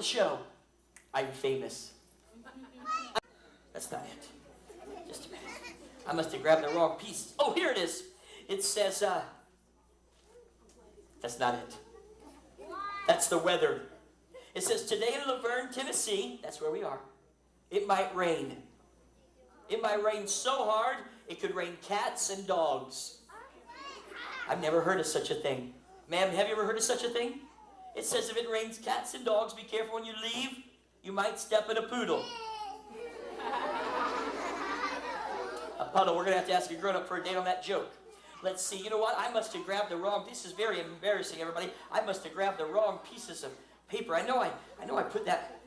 show. I'm famous. That's not it. Just a minute. I must have grabbed the wrong piece. Oh, here it is. It says, that's not it. That's the weather. It says, today in LaVergne, Tennessee, that's where we are, it might rain. It might rain so hard, it could rain cats and dogs. I've never heard of such a thing. Ma'am, have you ever heard of such a thing? It says if it rains cats and dogs, be careful when you leave. You might step in a poodle. A puddle. We're going to have to ask a grown-up for a date on that joke. Let's see. You know what? I must have grabbed the wrong. This is very embarrassing, everybody. I must have grabbed the wrong pieces of paper. I know I put that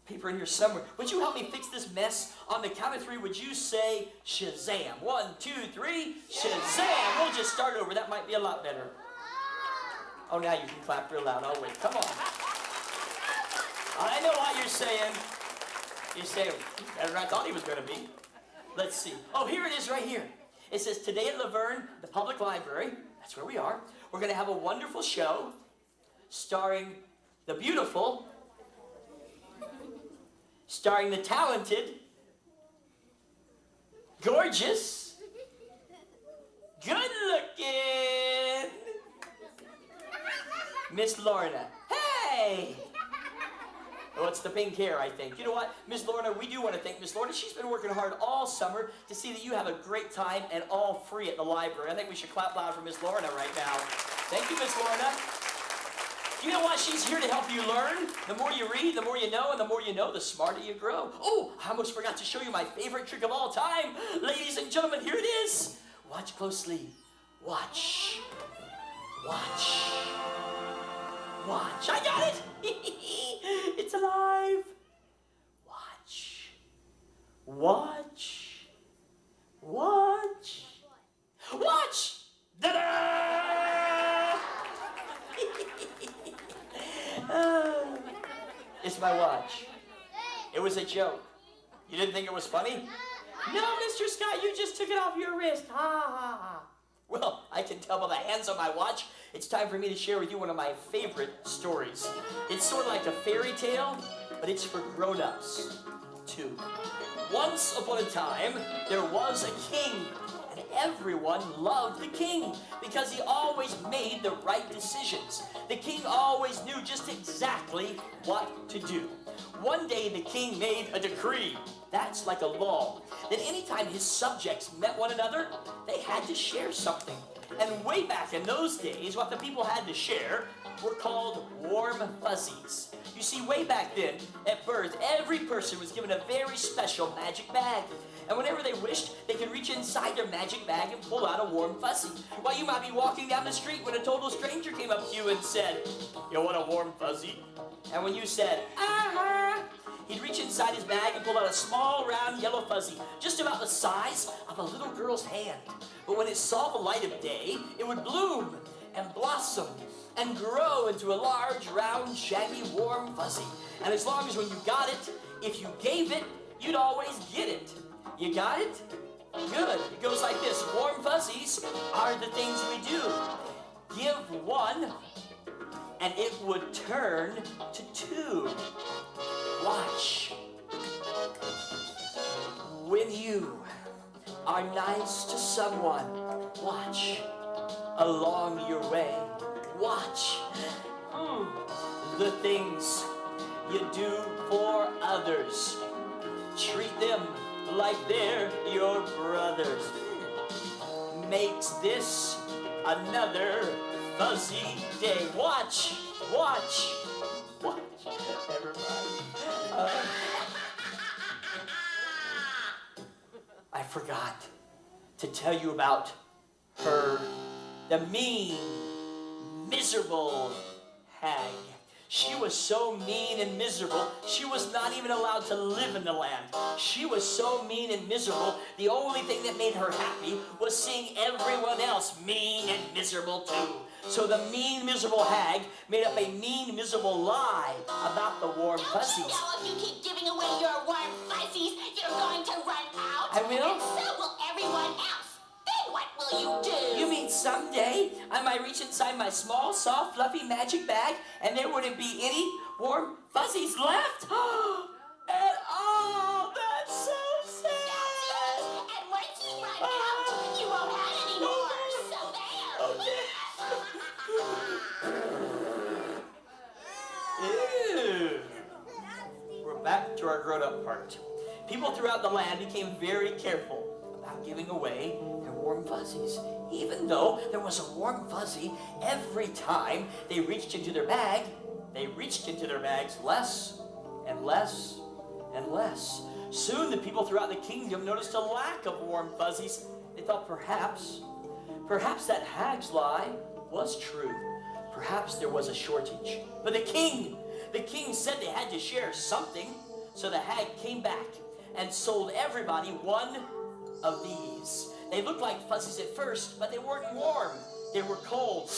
paper in here somewhere. Would you help me fix this mess? On the count of three, would you say Shazam? 1, 2, 3, Shazam! We'll just start over. That might be a lot better. Oh, now you can clap real loud. Oh, wait. Come on. I know what you're saying. You're saying, better than I thought he was going to be. Let's see. Oh, here it is right here. It says, today at LaVergne, the public library, that's where we are, we're going to have a wonderful show starring the beautiful, starring the talented, gorgeous, good-looking Miss Lorna. Hey! Oh, it's the pink hair, I think. You know what, Miss Lorna, we do want to thank Miss Lorna. She's been working hard all summer to see that you have a great time and all free at the library. I think we should clap loud for Miss Lorna right now. Thank you, Miss Lorna. You know what? She's here to help you learn. The more you read, the more you know, and the more you know, the smarter you grow. Oh, I almost forgot to show you my favorite trick of all time. Ladies and gentlemen, here it is. Watch closely. Watch. Watch. Watch. I got it. It's alive. Watch. Watch. Watch. Watch. Ta-da! It's my watch. It was a joke. You didn't think it was funny? No, Mr. Scott, you just took it off your wrist. Ha ha ha. Well, I can tell by the hands on my watch, it's time for me to share with you one of my favorite stories. It's sort of like a fairy tale, but it's for grown-ups, too. Once upon a time, there was a king, and everyone loved the king because he always made the right decisions. The king always knew just exactly what to do. One day, the king made a decree. That's like a law, that anytime his subjects met one another, they had to share something. And way back in those days, what the people had to share were called warm fuzzies. You see, way back then, at birth, every person was given a very special magic bag. And whenever they wished, they could reach inside their magic bag and pull out a warm fuzzy. Well, you might be walking down the street when a total stranger came up to you and said, "You want a warm fuzzy?" And when you said, "Uh-huh," he'd reach inside his bag and pull out a small, round, yellow fuzzy, just about the size of a little girl's hand. But when it saw the light of day, it would bloom and blossom and grow into a large, round, shaggy, warm fuzzy. And as long as when you got it, if you gave it, you'd always get it. You got it? Good. It goes like this. Warm fuzzies are the things we do. Give one, and it would turn to two. Watch. When you are nice to someone, watch. Along your way, watch. The things you do for others. Treat them like they're your brothers. Makes this another fuzzy day. Watch, watch, watch. Everybody. I forgot to tell you about her, the mean, miserable hag. She was so mean and miserable, she was not even allowed to live in the land. She was so mean and miserable, the only thing that made her happy was seeing everyone else mean and miserable too. So the mean, miserable hag made up a mean, miserable lie about the warm fuzzies. Don't you know if you keep giving away your warm fuzzies, you're going to run out? I will? And so will everyone else. Then what will you do? You mean someday I might reach inside my small, soft, fluffy magic bag and there wouldn't be any warm fuzzies left. And oh, that's so sad. And once you run out, you won't have any more. So there. Ew. We're back to our grown-up part. People throughout the land became very careful about giving away their warm fuzzies, even though there was a warm fuzzy every time they reached into their bag. They reached into their bags less and less and less. Soon the people throughout the kingdom noticed a lack of warm fuzzies. They thought perhaps that hag's lie was true. Perhaps there was a shortage. But the king said they had to share something. So the hag came back and sold everybody one of these. They looked like fuzzies at first, but they weren't warm. They were cold.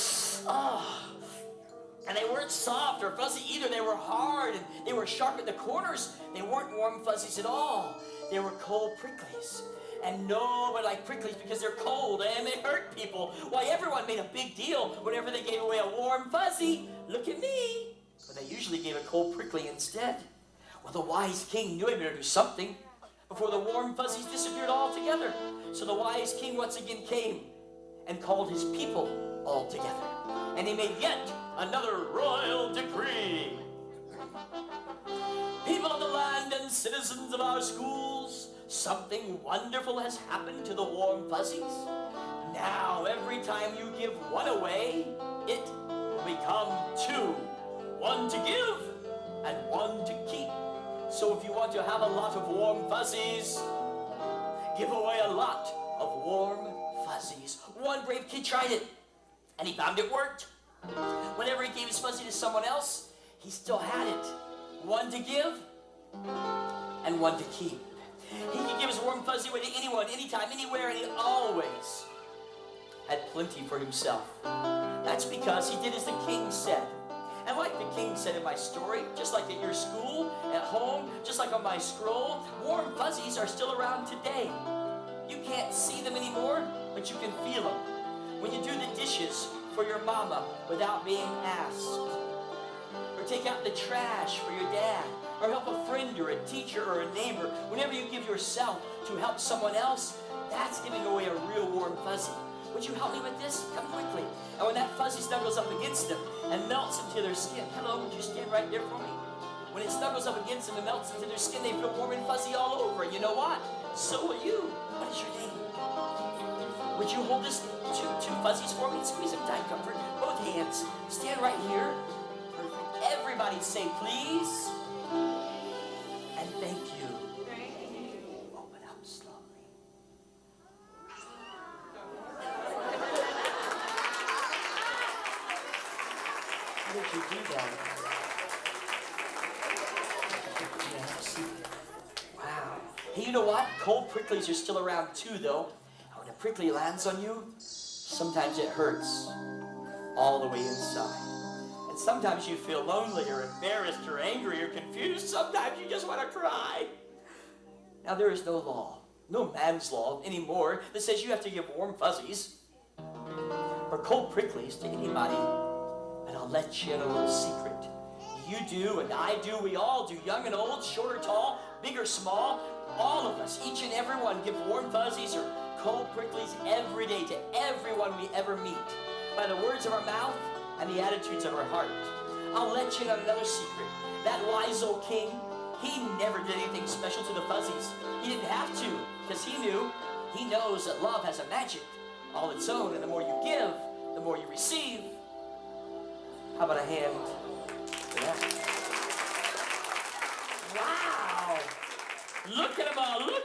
And they weren't soft or fuzzy either. They were hard and they were sharp at the corners. They weren't warm fuzzies at all. They were cold pricklies. And nobody liked pricklies because they're cold and they hurt people. Why, everyone made a big deal whenever they gave away a warm fuzzy. Look at me. But they usually gave a cold prickly instead. Well, the wise king knew he better do something before the warm fuzzies disappeared altogether. So the wise king once again came and called his people all together. And he made yet another royal decree. People of the land and citizens of our schools, something wonderful has happened to the warm fuzzies. Now, every time you give one away, it will become two. One to give and one to keep. So if you want to have a lot of warm fuzzies, give away a lot of warm fuzzies. One brave kid tried it, and he found it worked. Whenever he gave his fuzzy to someone else, he still had it. One to give and one to keep. He could give his warm fuzzy away to anyone, anytime, anywhere, and he always had plenty for himself. That's because he did as the king said. And like the king said in my story, just like at your school, at home, just like on my scroll, warm fuzzies are still around today. You can't see them anymore, but you can feel them. When you do the dishes for your mama without being asked, or take out the trash for your dad, or help a friend or a teacher or a neighbor, whenever you give yourself to help someone else, that's giving away a real warm fuzzy. Would you help me with this? Come quickly. And when that fuzzy snuggles up against them and melts into their skin, hello, would you stand right there for me? When it snuggles up against them and melts into their skin, they feel warm and fuzzy all over. And you know what? So will you. What is your name? Would you hold this two fuzzies for me? Squeeze them tight, comfort. Both hands. Stand right here. Perfect. Everybody say please. And thank you. Open up slowly. How did you do that? Yeah, see. Wow. Hey, you know what? Cold pricklies are still around too, though. When a prickly lands on you, sometimes it hurts all the way inside. And sometimes you feel lonely or embarrassed or angry or confused. Sometimes you just want to cry. Now, there is no law, no man's law anymore that says you have to give warm fuzzies or cold pricklies to anybody. But I'll let you in a little secret. You do and I do, we all do, young and old, short or tall, big or small, all of us, each and every one, give warm fuzzies or cold pricklies every day to everyone we ever meet by the words of our mouth and the attitudes of our heart. I'll let you in on another secret. That wise old king, he never did anything special to the fuzzies. He didn't have to, because he knows that love has a magic all its own, and the more you give, the more you receive. How about a hand for that? Wow! Look at them all. Look.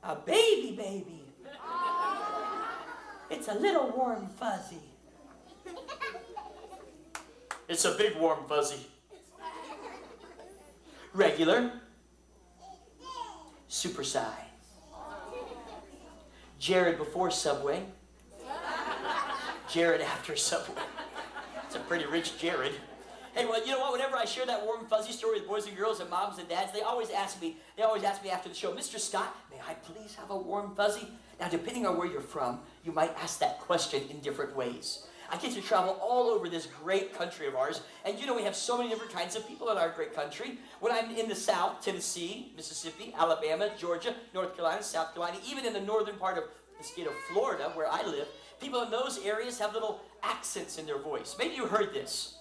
A baby. It's a little warm fuzzy. It's a big warm fuzzy. Regular. Super size. Jared before Subway. Jared after Subway. It's a pretty rich Jared. Hey, well, you know what? Whenever I share that warm fuzzy story with boys and girls and moms and dads, they always ask me after the show, Mr. Scott, may I please have a warm fuzzy? Now, depending on where you're from, you might ask that question in different ways. I get to travel all over this great country of ours. And you know, we have so many different kinds of people in our great country. When I'm in the South, Tennessee, Mississippi, Alabama, Georgia, North Carolina, South Carolina, even in the northern part of the state of Florida, where I live, people in those areas have little accents in their voice. Maybe you heard this.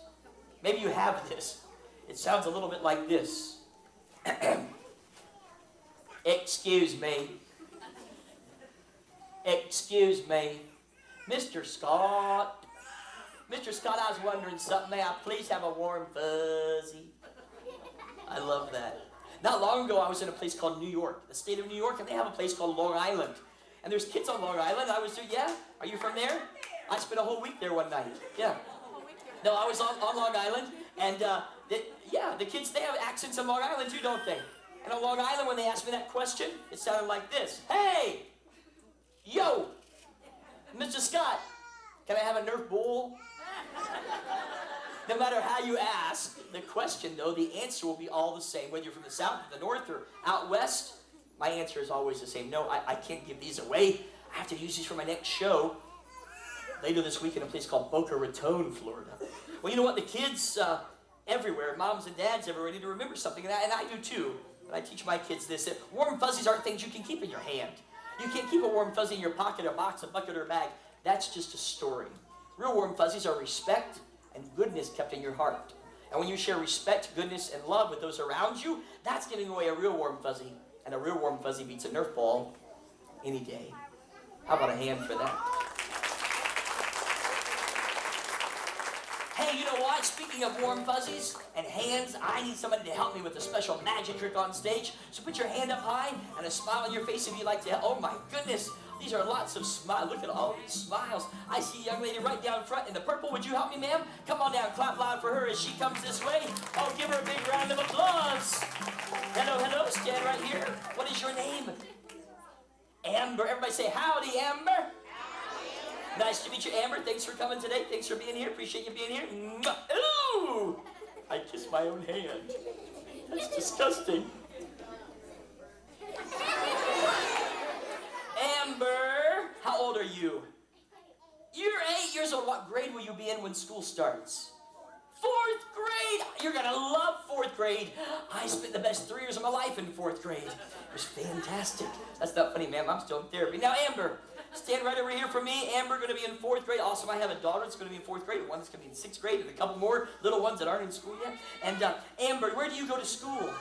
Maybe you have this. It sounds a little bit like this. Excuse me. Excuse me. Mr. Scott. Mr. Scott, I was wondering something. May I please have a warm fuzzy? I love that. Not long ago, I was in a place called New York, the state of New York, and they have a place called Long Island. And there's kids on Long Island. I was there, yeah? Are you from there? I spent a whole week there one night. Yeah. No, I was on Long Island, and the kids, they have accents on Long Island too, don't they? And on Long Island, when they asked me that question, it sounded like this. Hey! Yo! Mr. Scott, can I have a Nerf ball? No matter how you ask the question, though, the answer will be all the same. Whether you're from the south, or the north, or out west, my answer is always the same. No, I can't give these away. I have to use these for my next show later this week in a place called Boca Raton, Florida. Well, you know what? The kids everywhere, moms and dads everywhere, need to remember something, and I do too. And I teach my kids this. That warm fuzzies aren't things you can keep in your hand. You can't keep a warm fuzzy in your pocket, a box, a bucket, or a bag. That's just a story. Real warm fuzzies are respect and goodness kept in your heart. And when you share respect, goodness, and love with those around you, that's giving away a real warm fuzzy. And a real warm fuzzy beats a Nerf ball any day. How about a hand for that? Hey, you know what? Speaking of warm fuzzies and hands, I need somebody to help me with a special magic trick on stage. So put your hand up high and a smile on your face if you'd like to help. Oh my goodness, these are lots of smiles. Look at all these smiles. I see a young lady right down front in the purple. Would you help me, ma'am? Come on down, clap loud for her as she comes this way. Oh, give her a big round of applause. Hello, hello, stand right here. What is your name? Amber. Everybody say howdy, Amber. Nice to meet you, Amber. Thanks for coming today. Thanks for being here. Appreciate you being here. Ooh! I kissed my own hand. That's disgusting. Amber, how old are you? You're 8 years old. What grade will you be in when school starts? 4th grade. You're going to love 4th grade. I spent the best 3 years of my life in 4th grade. It was fantastic. That's not funny, ma'am. I'm still in therapy. Now, Amber, stand right over here for me. Amber, going to be in 4th grade. Also, I have a daughter that's going to be in 4th grade. One that's going to be in 6th grade, and a couple more little ones that aren't in school yet. And Amber, where do you go to school?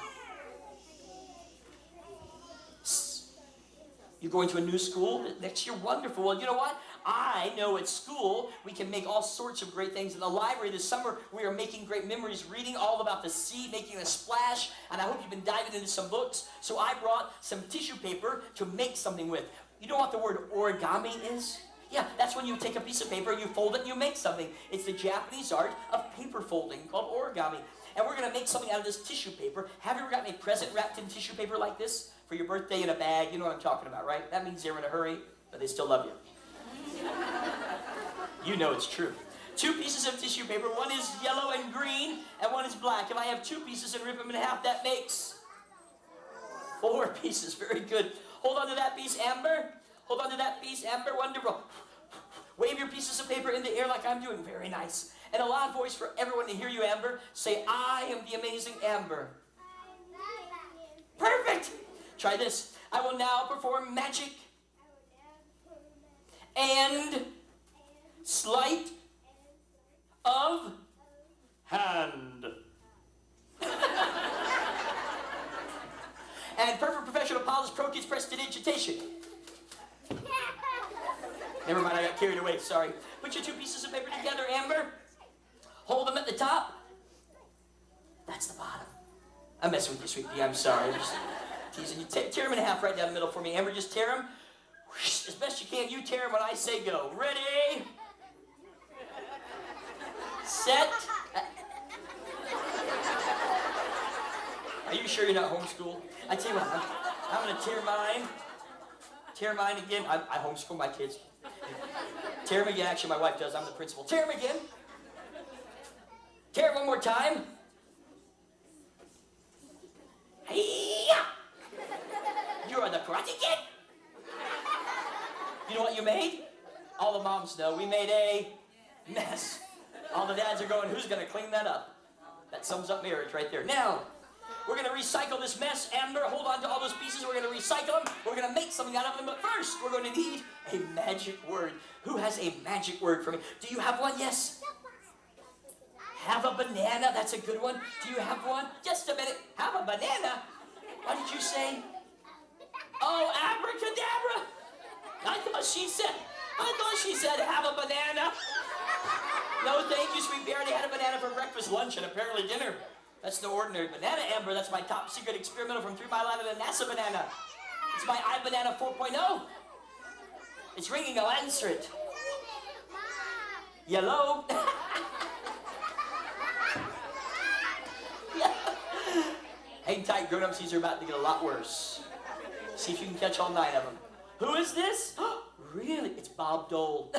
You're going to a new school next year? Wonderful. Well, you know what? I know at school we can make all sorts of great things. In the library this summer, we are making great memories, reading all about the sea, making a splash, and I hope you've been diving into some books. So I brought some tissue paper to make something with. You know what the word origami is? Yeah, that's when you take a piece of paper, you fold it, and you make something. It's the Japanese art of paper folding called origami. And we're going to make something out of this tissue paper. Have you ever gotten a present wrapped in tissue paper like this? For your birthday in a bag, you know what I'm talking about, right? That means they're in a hurry, but they still love you. You know it's true. 2 pieces of tissue paper, one is yellow and green, and one is black. If I have 2 pieces and rip them in half, that makes 4 pieces. Very good. Hold on to that piece, Amber. Hold on to that piece, Amber. Wonderful. Wave your pieces of paper in the air like I'm doing. Very nice. And a loud voice for everyone to hear you, Amber. Say, I am the amazing Amber. Perfect. Try this. I will now perform magic and sleight of hand. And perfect professional polished pro kids prestidigitation. Never mind, I got carried away, sorry. Put your 2 pieces of paper together, Amber. Hold them at the top. That's the bottom. I'm messing with you, sweet pea, I'm sorry. I'm just teasing you. Tear them in half right down the middle for me, Amber. Just tear them. As best you can, you tear them when I say go. Ready? Set. Are you sure you're not homeschooled? I tell you what, I'm going to tear mine. Tear mine again. I homeschool my kids. Tear them again. Actually, my wife does. I'm the principal. Tear them again. Tear it one more time. Hey-ya! You are the Karate Kid. You know what you made? All the moms know. We made a Mess. All the dads are going, who's going to clean that up? That sums up marriage right there. Now, we're going to recycle this mess. Amber, hold on to all those pieces. We're going to recycle them. We're going to make something out of them. But first, we're going to need a magic word. Who has a magic word for me? Do you have one? Yes. Have a banana. That's a good one. Do you have one? Just a minute. Have a banana? What did you say? Oh, abracadabra. I thought she said have a banana. No, thank you, sweet pea. I already had a banana for breakfast, lunch, and apparently dinner. That's no ordinary banana, Amber. That's my top secret experimental from 3 Mile Island and NASA banana. It's my iBanana 4.0. It's ringing. I'll answer it. Yellow. Hang tight, grown-ups. These are about to get a lot worse. See if you can catch all 9 of them. Who is this? Really? It's Bob Dole.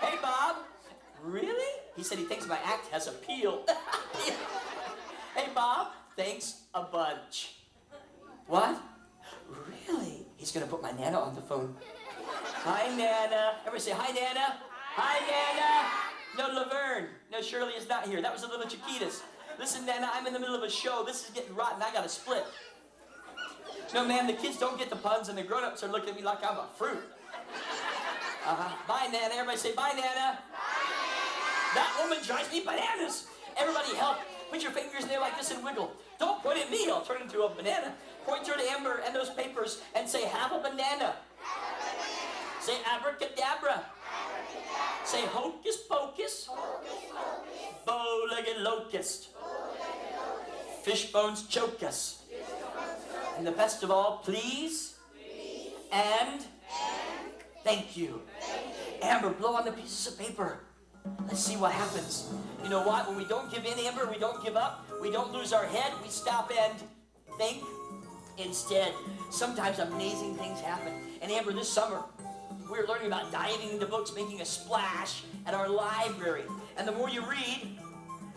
Hey, Bob. Really? He said he thinks my act has appeal. Hey, Bob. Thanks a bunch. What? Really? He's going to put my Nana on the phone. Hi, Nana. Everybody say, hi, Nana. Hi, Nana. No, LaVergne. No, Shirley is not here. That was the little Chiquitas. Listen, Nana, I'm in the middle of a show. This is getting rotten. I got to split. No, ma'am, the kids don't get the puns, and the grown-ups are looking at me like I'm a fruit. Bye, Nana. Everybody say, bye, Nana. That woman drives me bananas. Everybody help. Put your fingers in there like this and wiggle. Don't point at me. I'll turn into a banana. Point toward Amber and those papers and say, have a banana. Say abracadabra. Say hocus pocus. Bow-legged locust. Fish bones choke us. And the best of all, please and thank you. Amber, blow on the pieces of paper. Let's see what happens. You know what? When we don't give in, Amber, we don't give up. We don't lose our head. We stop and think instead. Sometimes amazing things happen. And Amber, this summer, we're learning about diving into books, making a splash at our library. And the more you read,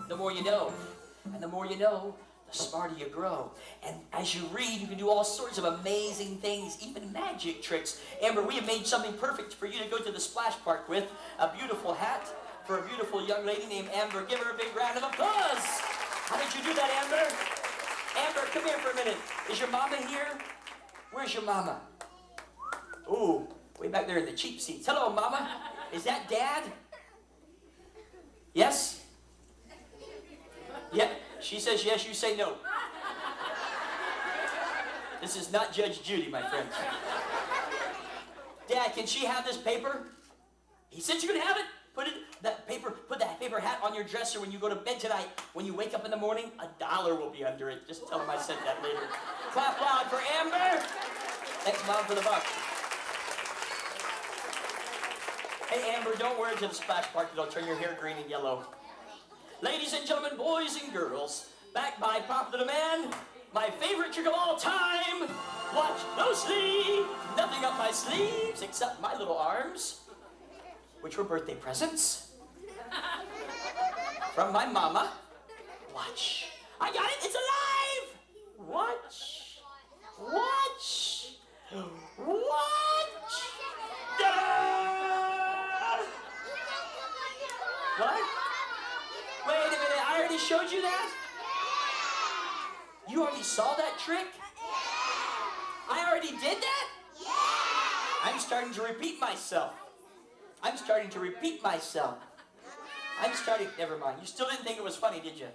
the more you know. And the more you know, the smarter you grow. And as you read, you can do all sorts of amazing things, even magic tricks. Amber, we have made something perfect for you to go to the splash park with. A beautiful hat for a beautiful young lady named Amber. Give her a big round of applause. How did you do that, Amber? Amber, come here for a minute. Is your mama here? Where's your mama? Ooh, way back there in the cheap seats. Hello, Mama. Is that Dad? Yes? Yeah, she says yes, you say no. This is not Judge Judy, my friend. Dad, can she have this paper? He said you could have it. Put that paper hat on your dresser when you go to bed tonight. When you wake up in the morning, $1 will be under it. Just tell him I said that later. Clap loud for Amber. Thanks, Mom, for the buck. Hey, Amber, don't wear it to the splash park. It'll turn your hair green and yellow. Ladies and gentlemen, boys and girls, back by popular demand, my favorite trick of all time. Watch closely. Nothing up my sleeves except my little arms, which were birthday presents from my mama. Watch. I got it. It's alive. Watch. Watch. Watch. Da! What? Wait a minute. I already showed you that? You already saw that trick? I already did that? I'm starting to repeat myself. Never mind. You still didn't think it was funny, did you?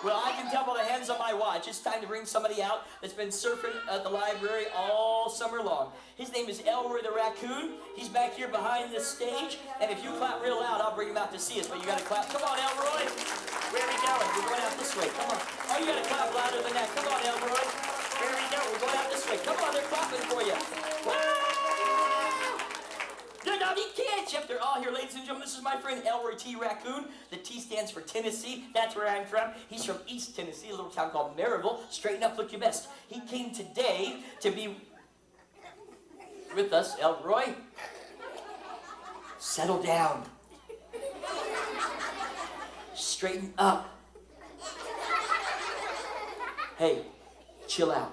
Well, I can tell by the hands on my watch. It's time to bring somebody out that's been surfing at the library all summer long. His name is Elroy the Raccoon. He's back here behind this stage. And if you clap real loud, I'll bring him out to see us. But you got to clap. Come on, Elroy. Where are we going? We're going out this way. Come on. Oh, you got to clap louder than that. Come on, Elroy. Here we go. We're going out this way. Come on, they're clapping for you. No, he can't. Yep, they're all here. Ladies and gentlemen, this is my friend Elroy T. Raccoon. The T stands for Tennessee. That's where I'm from. He's from East Tennessee, a little town called Maryville. Straighten up, look your best. He came today to be with us. Elroy, settle down. Straighten up. Hey, chill out.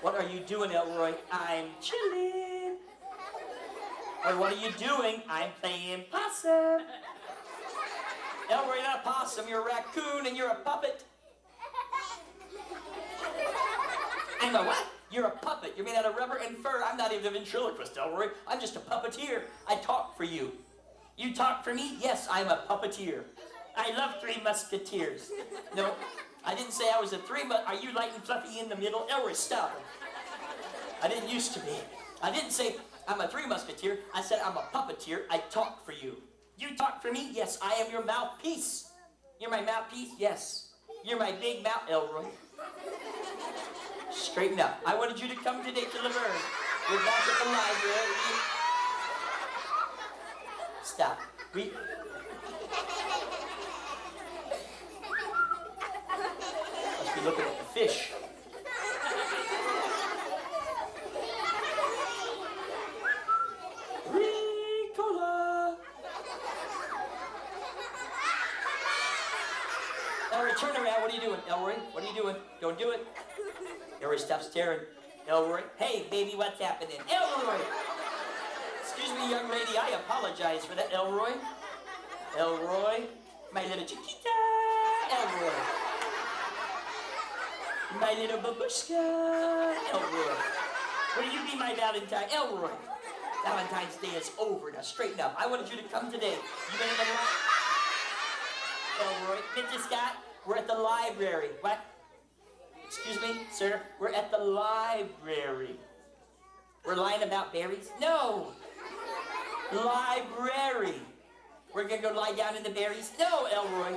What are you doing, Elroy? I'm chilling. Or what are you doing? I'm playing possum. Elroy, you're not a possum, you're a raccoon and you're a puppet. I'm a what? You're a puppet. You're made out of rubber and fur. I'm not even a ventriloquist, Elroy. I'm just a puppeteer. I talk for you. You talk for me? Yes, I'm a puppeteer. I love Three Musketeers. No, I didn't say I was a Are you light and fluffy in the middle? Elroy, stop it. I didn't used to be. I didn't say I'm a Three Musketeer. I said I'm a puppeteer. I talk for you. You talk for me? Yes, I am your mouthpiece. You're my mouthpiece? Yes. You're my big mouth, Elroy. Straighten up. I wanted you to come today to LaVergne. We're back at the library. Stop. Must be looking at the fish. Ricola. Elroy, turn around. What are you doing, Elroy? What are you doing? Don't do it. Elroy, stop staring. Elroy, hey, baby, what's happening? Elroy! Excuse me, young lady, I apologize for that, Elroy. Elroy, my little chiquita. Elroy. My little babushka. Elroy. Will you be my Valentine? Elroy. Valentine's Day is over. Now, straighten up. I wanted you to come today. You been in the Elroy, Mr. Scott, we're at the library. What? Excuse me, sir, we're at the library. We're lying about berries? No. Library. We're gonna go lie down in the berries? No, Elroy.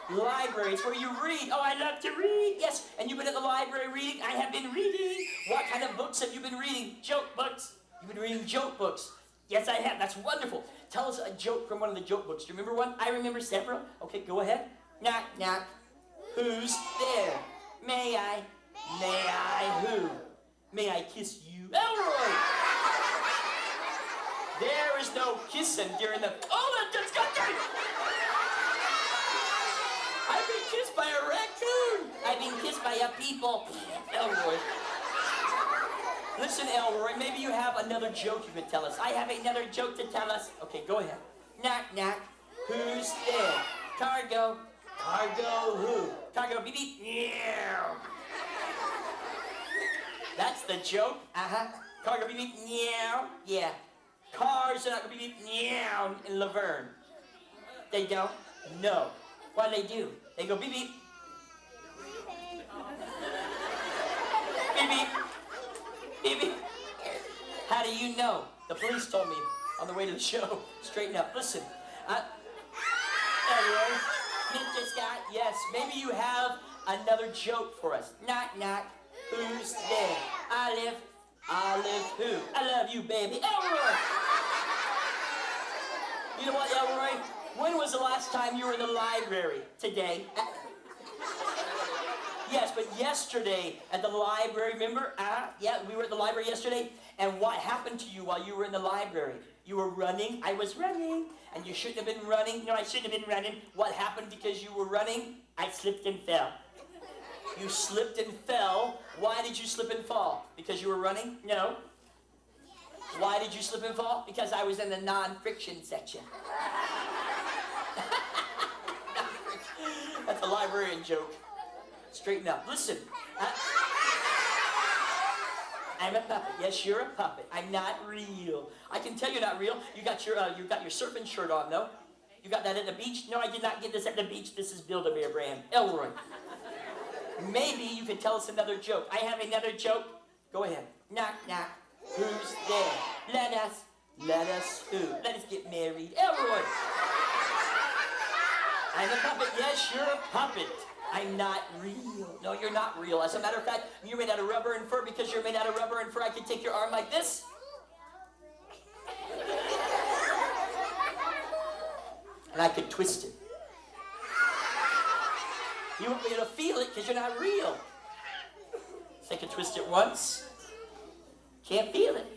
Library, it's where you read. Oh, I love to read. Yes, and you've been at the library reading? I have been reading. What kind of books have you been reading? Joke books. You've been reading joke books. Yes, I have. That's wonderful. Tell us a joke from one of the joke books. Do you remember one? I remember several. Okay, go ahead. Knock, knock. Who's there? May I who? May I kiss you? Elroy! There is no kissing during the... Oh, that's disgusting! I've been kissed by a raccoon! I've been kissed by a people. Elroy. Listen, Elroy, maybe you have another joke you can tell us. I have another joke to tell us. Okay, go ahead. Knock, knock. Who's there? Cargo. Cargo who? Cargo beep beep. Meow. That's the joke. Uh-huh. Cargo beep beep. Meow. Yeah. Cars are not going to beep beep. Meow in LaVergne. They don't? No. What do? They go beep beep. Beep beep. Beep beep. How do you know? The police told me on the way to the show. Straighten up. Listen. Elroy. Mr. Scott, yes, maybe you have another joke for us. Knock, knock. Who's there? Olive. Olive who? I love you, baby. Elroy! You know what, Elroy? When was the last time you were in the library? Today. Yes, but yesterday at the library, remember? Yeah, we were at the library yesterday. And what happened to you while you were in the library? You were running. I was running. And you shouldn't have been running. No, I shouldn't have been running. What happened because you were running? I slipped and fell. You slipped and fell. Why did you slip and fall? Because you were running? No. Why did you slip and fall? Because I was in the non-friction section. That's a librarian joke. Straighten up. Listen. I'm a puppet. Yes, you're a puppet. I'm not real. I can tell you're not real. You got your surfing shirt on, though. You got that at the beach? No, I did not get this at the beach. This is Build-A-Bear brand. Elroy. Maybe you can tell us another joke. I have another joke. Go ahead. Knock, knock. Who's there? Let us who? Let us get married. Elroy. I'm a puppet. Yes, you're a puppet. I'm not real. No, you're not real. As a matter of fact, you're made out of rubber and fur. Because you're made out of rubber and fur, I can take your arm like this. And I could twist it. You won't be able to feel it because you're not real. So I can twist it once. Can't feel it.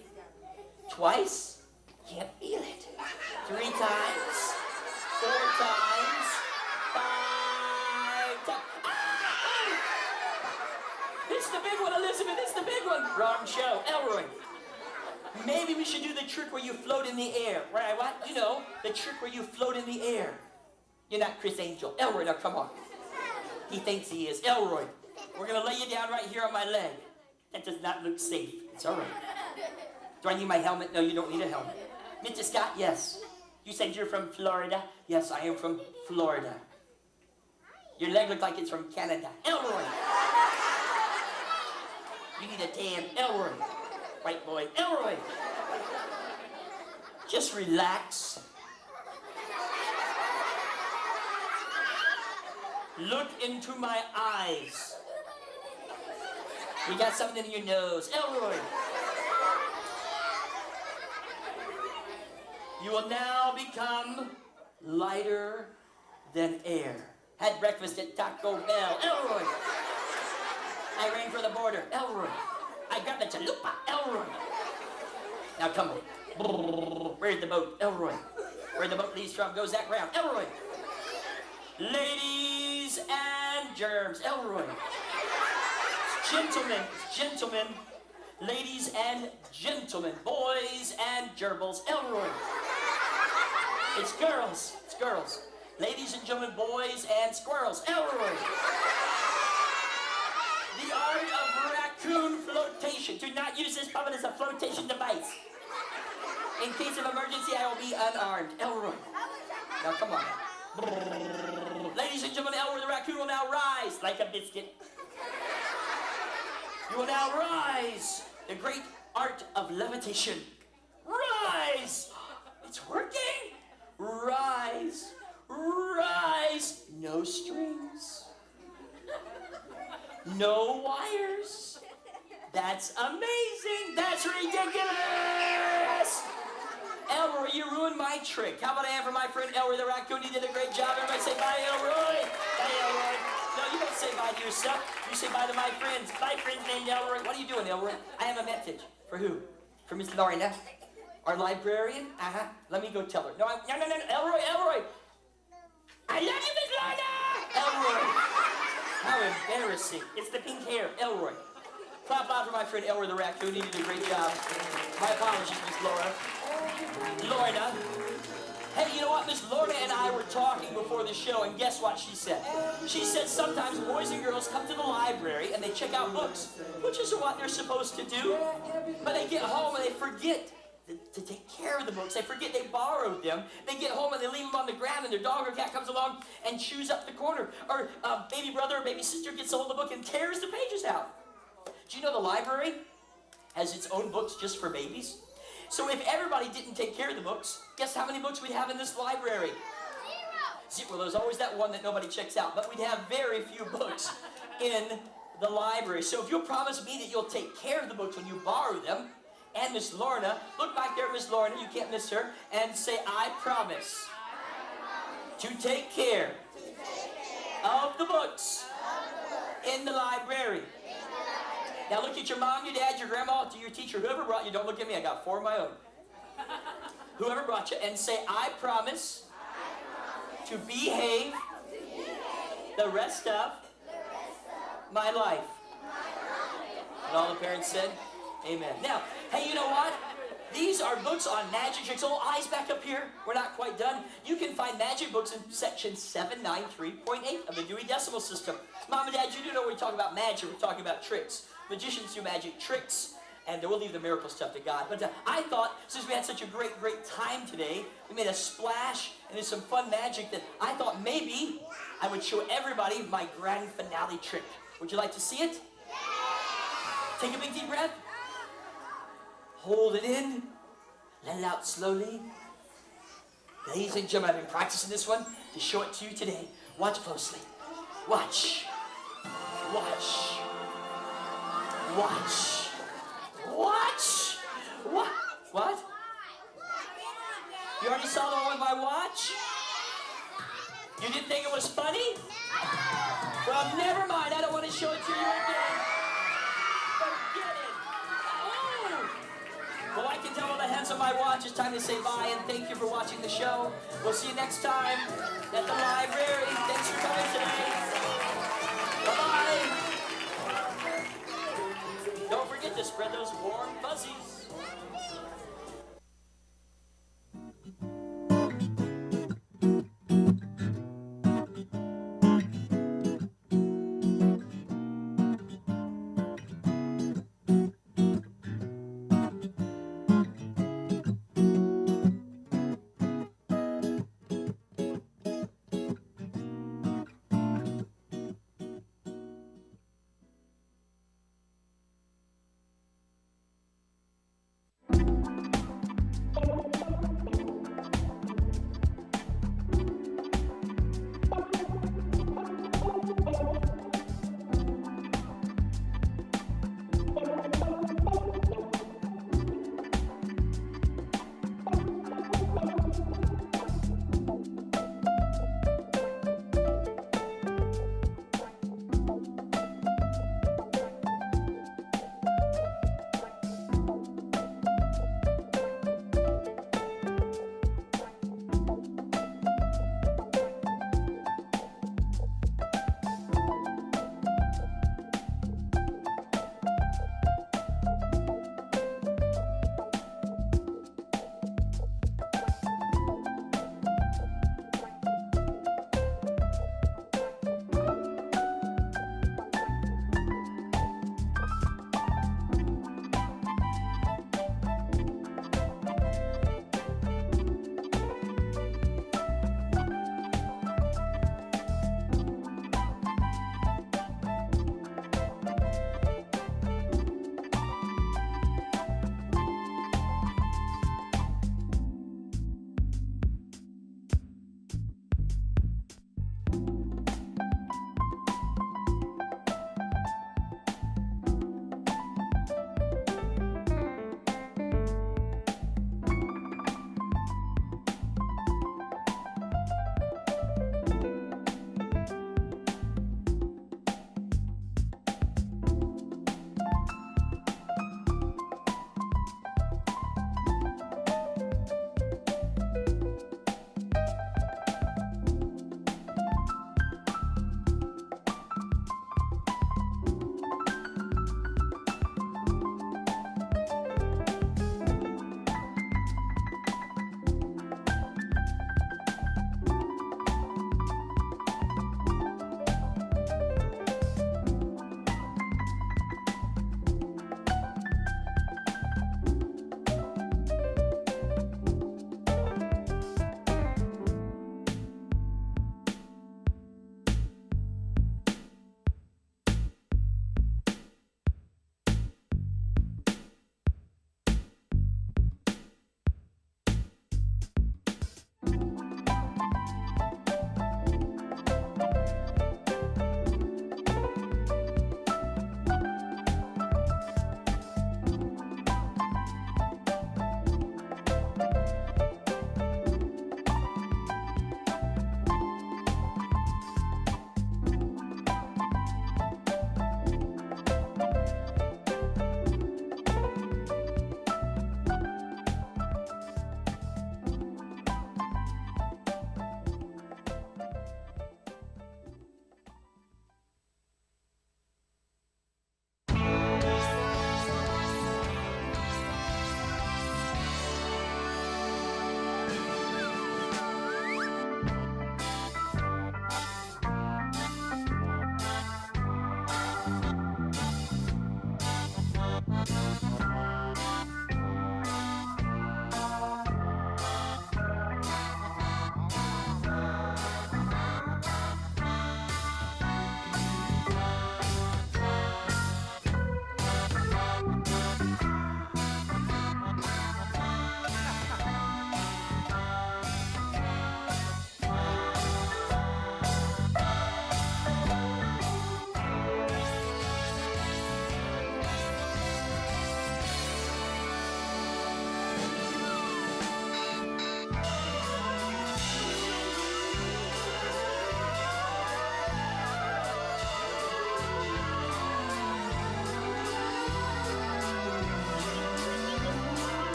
Twice. Can't feel it. 3 times. 4 times. 5 times. Ah! It's the big one, Elizabeth. It's the big one. Wrong show. Elroy. Maybe we should do the trick where you float in the air. Where what? You know, the trick where you float in the air. You're not Chris Angel. Elroy, now come on. He thinks he is. Elroy, we're going to lay you down right here on my leg. That does not look safe. It's all right. Do I need my helmet? No, you don't need a helmet. Mr. Scott, yes. You said you're from Florida? Yes, I am from Florida. Your leg looks like it's from Canada. Elroy! You need a tan. Elroy. White boy. Elroy! Just relax. Look into my eyes. You got something in your nose. Elroy! You will now become lighter than air. Had breakfast at Taco Bell. Elroy! I ran for the border. Elroy! I grabbed the chalupa. Elroy! Now come on. Where's the boat? Elroy! Where the boat leads from goes that round. Elroy! Ladies and germs. Elroy! Gentlemen, ladies and gentlemen, boys and gerbils. Elroy! It's girls. Ladies and gentlemen, boys and squirrels. Elroy! The art of raccoon flotation. Do not use this puppet as a flotation device. In case of emergency, I will be unarmed. Elroy. Now, come on. Ladies and gentlemen, Elroy the raccoon will now rise like a biscuit. You will now rise. The great art of levitation. Rise! It's working. Rise. Rise. No strings. No wires. That's amazing. That's ridiculous. Elroy, you ruined my trick. How about I have for my friend Elroy the raccoon? He did a great job. Everybody say bye, Elroy. Bye, Elroy. No, you don't say bye to yourself. You say bye to my friends. My friends named Elroy. What are you doing, Elroy? I have a message. For who? For Miss Lorna, our librarian? Let me go tell her. No, Elroy. I love you, Miss Lorna. Elroy. How embarrassing. It's the pink hair. Elroy. Clap loud for my friend Elroy the raccoon. He did a great job. My apologies, Miss Laura. Lorna. Hey, you know what? Miss Lorna and I were talking before the show, and guess what she said? She said sometimes boys and girls come to the library and they check out books, which is what they're supposed to do. But they get home and they forget to take care of the books. They forget they borrowed them. They get home and they leave them on the ground, and their dog or cat comes along and chews up the corner. Or baby brother or baby sister gets a hold of the book and tears the pages out. Do you know the library has its own books just for babies? So if everybody didn't take care of the books, guess how many books we'd have in this library? Zero. Well, there's always that one that nobody checks out, but we'd have very few books in the library. So if you'll promise me that you'll take care of the books when you borrow them, and Miss Lorna, look back there, Miss Lorna, you can't miss her, and say, I promise to take care of the books in the library. Now look at your mom, your dad, your grandma, to your teacher, whoever brought you. Don't look at me, I got 4 of my own. Whoever brought you, and say, I promise to behave the rest of my life. And all the parents said, amen. Now, hey, you know what? These are books on magic tricks. Oh, eyes back up here. We're not quite done. You can find magic books in section 793.8 of the Dewey Decimal System. Mom and Dad, you do know when we talk about magic, we're talking about tricks. Magicians do magic tricks, and we'll leave the miracle stuff to God. But I thought, since we had such a great time today, we made a splash, and there's some fun magic that I thought maybe I would show everybody my grand finale trick. Would you like to see it? Take a big deep breath. Hold it in. Let it out slowly. Ladies and gentlemen, I've been practicing this one to show it to you today. Watch closely. Watch. Watch. Watch. Watch. What? What? You already saw the one with my watch? You didn't think it was funny? Well, never mind. I don't want to show it to you again. Forget it. Oh. Well, I can tell by the hands on my watch. It's time to say bye, and thank you for watching the show. We'll see you next time at the library. Thanks for coming today. Bye-bye. Don't forget to spread those warm fuzzies.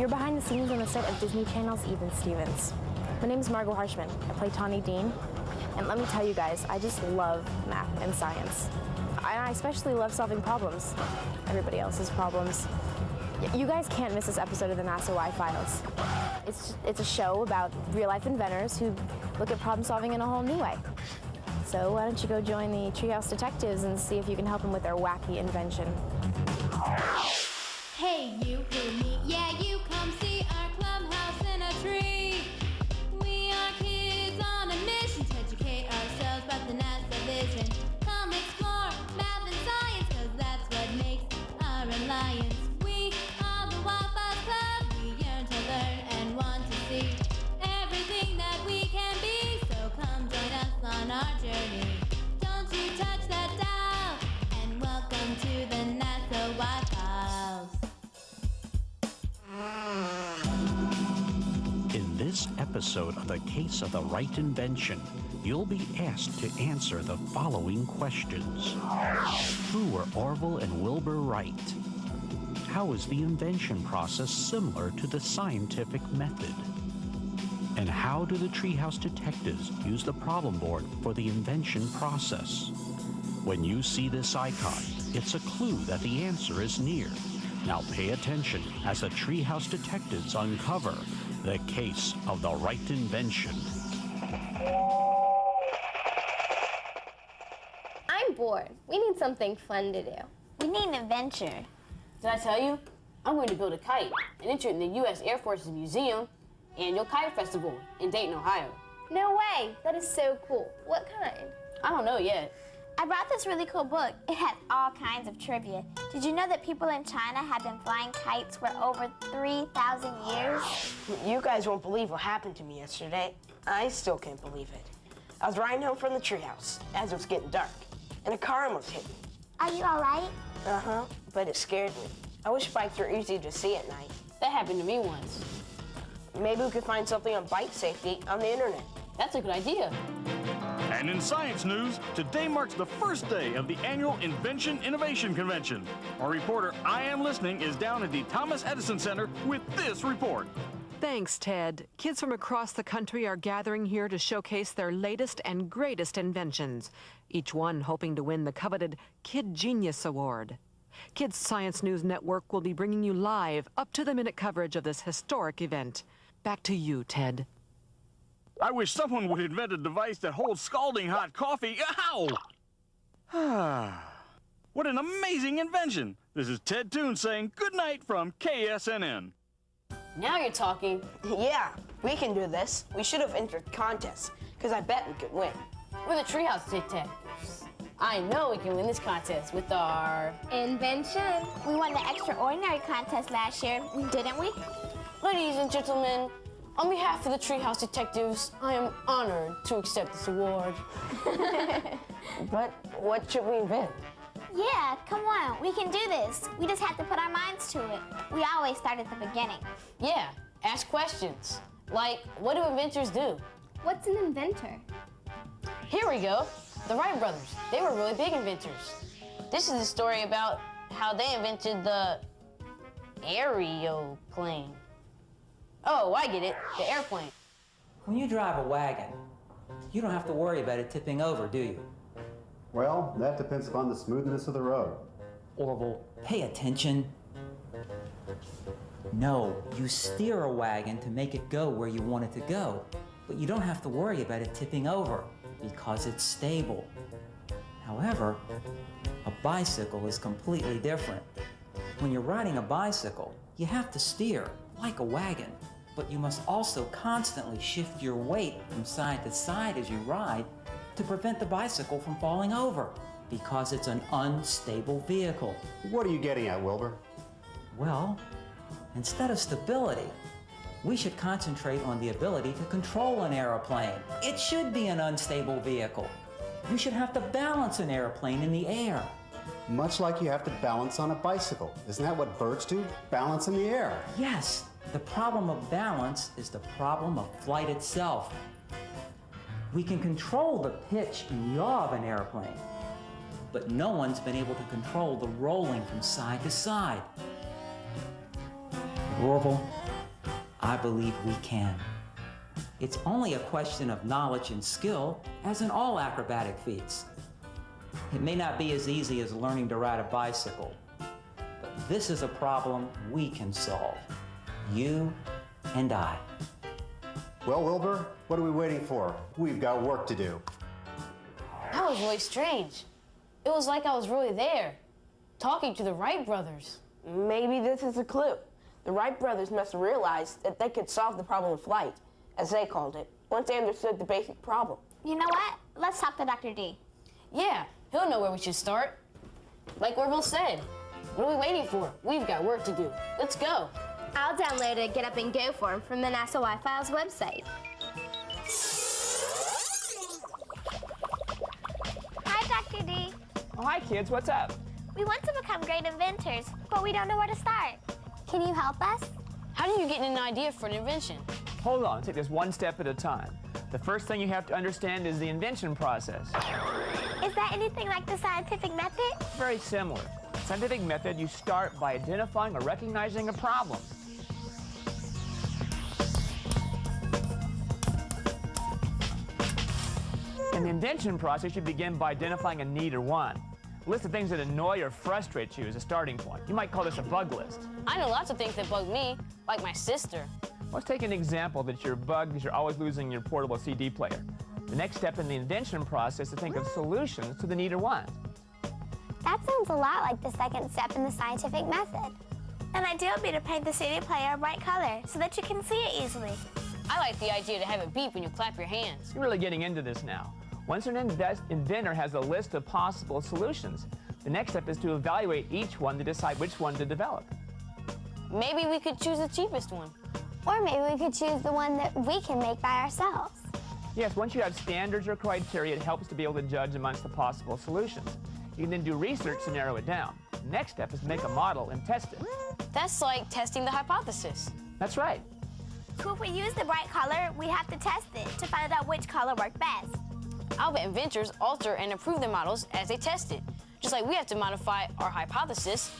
You're behind the scenes on the set of Disney Channel's Even Stevens. My name is Margot Harshman. I play Tawny Dean. And let me tell you guys, I just love math and science. I especially love solving problems. Everybody else's problems. You guys can't miss this episode of the NASA Y-Files. It's a show about real-life inventors who look at problem solving in a whole new way. So why don't you go join the Treehouse Detectives and see if you can help them with their wacky invention. Hey, you hear me? Yeah, you come see our clubhouse in a tree. We are kids on a mission to educate ourselves about the NASA vision. Come explore math and science, 'cause that's what makes our alliance. We are the Wi-Fi Club. We yearn to learn and want to see everything that we can be. So come join us on our journey. Don't you touch that dial. And welcome to the NASA Wi-Files. In this episode of The Case of the Right Invention, you'll be asked to answer the following questions. Who were Orville and Wilbur Wright? How is the invention process similar to the scientific method? And how do the Treehouse Detectives use the problem board for the invention process? When you see this icon, it's a clue that the answer is near. Now pay attention as the Treehouse Detectives uncover the case of the right invention. I'm bored. We need something fun to do. We need an adventure. Did I tell you? I'm going to build a kite and enter it in the U.S. Air Force's Museum Annual Kite Festival in Dayton, Ohio. No way. That is so cool. What kind? I don't know yet. I brought this really cool book. It had all kinds of trivia. Did you know that people in China have been flying kites for over 3,000 years? You guys won't believe what happened to me yesterday. I still can't believe it. I was riding home from the treehouse as it was getting dark, and a car almost hit me. Are you all right? Uh-huh, but it scared me. I wish bikes were easy to see at night. That happened to me once. Maybe we could find something on bike safety on the internet. That's a good idea. And in science news, today marks the first day of the annual Invention Innovation Convention. Our reporter, I Am Listening, is down at the Thomas Edison Center with this report. Thanks, Ted. Kids from across the country are gathering here to showcase their latest and greatest inventions, each one hoping to win the coveted Kid Genius Award. Kids Science News Network will be bringing you live, up-to-the-minute coverage of this historic event. Back to you, Ted. I wish someone would invent a device that holds scalding hot coffee. Ow! What an amazing invention. This is Ted Toon saying good night from KSNN. Now you're talking. Yeah, we can do this. We should have entered contests, because I bet we could win. We're the Treehouse Detectives. I know we can win this contest with our invention. We won the extraordinary contest last year, didn't we? Ladies and gentlemen, on behalf of the Treehouse Detectives, I am honored to accept this award. But what should we invent? Yeah, come on, we can do this. We just have to put our minds to it. We always start at the beginning. Yeah, ask questions. Like, what do inventors do? What's an inventor? Here we go. The Wright brothers. They were really big inventors. This is a story about how they invented the aeroplane. Oh, I get it. The airplane. When you drive a wagon, you don't have to worry about it tipping over, do you? Well, that depends upon the smoothness of the road. Orville, pay attention. No, you steer a wagon to make it go where you want it to go, but you don't have to worry about it tipping over because it's stable. However, a bicycle is completely different. When you're riding a bicycle, you have to steer like a wagon, but you must also constantly shift your weight from side to side as you ride to prevent the bicycle from falling over because it's an unstable vehicle. What are you getting at, Wilbur? Well, instead of stability, we should concentrate on the ability to control an airplane. It should be an unstable vehicle. You should have to balance an airplane in the air. Much like you have to balance on a bicycle. Isn't that what birds do? Balance in the air. Yes, the problem of balance is the problem of flight itself. We can control the pitch and yaw of an airplane, but no one's been able to control the rolling from side to side. Orville, I believe we can. It's only a question of knowledge and skill, as in all acrobatic feats. It may not be as easy as learning to ride a bicycle, but this is a problem we can solve. You and I. Well, Wilbur, what are we waiting for? We've got work to do. That was really strange. It was like I was really there, talking to the Wright brothers. Maybe this is a clue. The Wright brothers must have realized that they could solve the problem of flight, as they called it, once they understood the basic problem. You know what? Let's talk to Dr. D. Yeah, he'll know where we should start. Like Orville said, what are we waiting for? We've got work to do. Let's go. I'll download a Get Up and Go form from the NASA Wi-Fi's website. Hi, Dr. D. Oh, hi, kids. What's up? We want to become great inventors, but we don't know where to start. Can you help us? How do you get an idea for an invention? Hold on. Take this one step at a time. The first thing you have to understand is the invention process. Is that anything like the scientific method? Very similar. Scientific method, you start by identifying or recognizing a problem. In the invention process, you begin by identifying a need or want. A list of things that annoy or frustrate you is a starting point. You might call this a bug list. I know lots of things that bug me, like my sister. Let's take an example that you're bugged because you're always losing your portable CD player. The next step in the invention process is to think of solutions to the need or want. That sounds a lot like the second step in the scientific method. An idea would be to paint the CD player a bright color so that you can see it easily. I like the idea to have it beep when you clap your hands. You're really getting into this now. Once an inventor has a list of possible solutions, the next step is to evaluate each one to decide which one to develop. Maybe we could choose the cheapest one. Or maybe we could choose the one that we can make by ourselves. Yes, once you have standards or criteria, it helps to be able to judge amongst the possible solutions. You can then do research to narrow it down. The next step is to make a model and test it. That's like testing the hypothesis. That's right. So if we use the bright color, we have to test it to find out which color worked best. I'll bet inventors alter and improve their models as they test it, just like we have to modify our hypothesis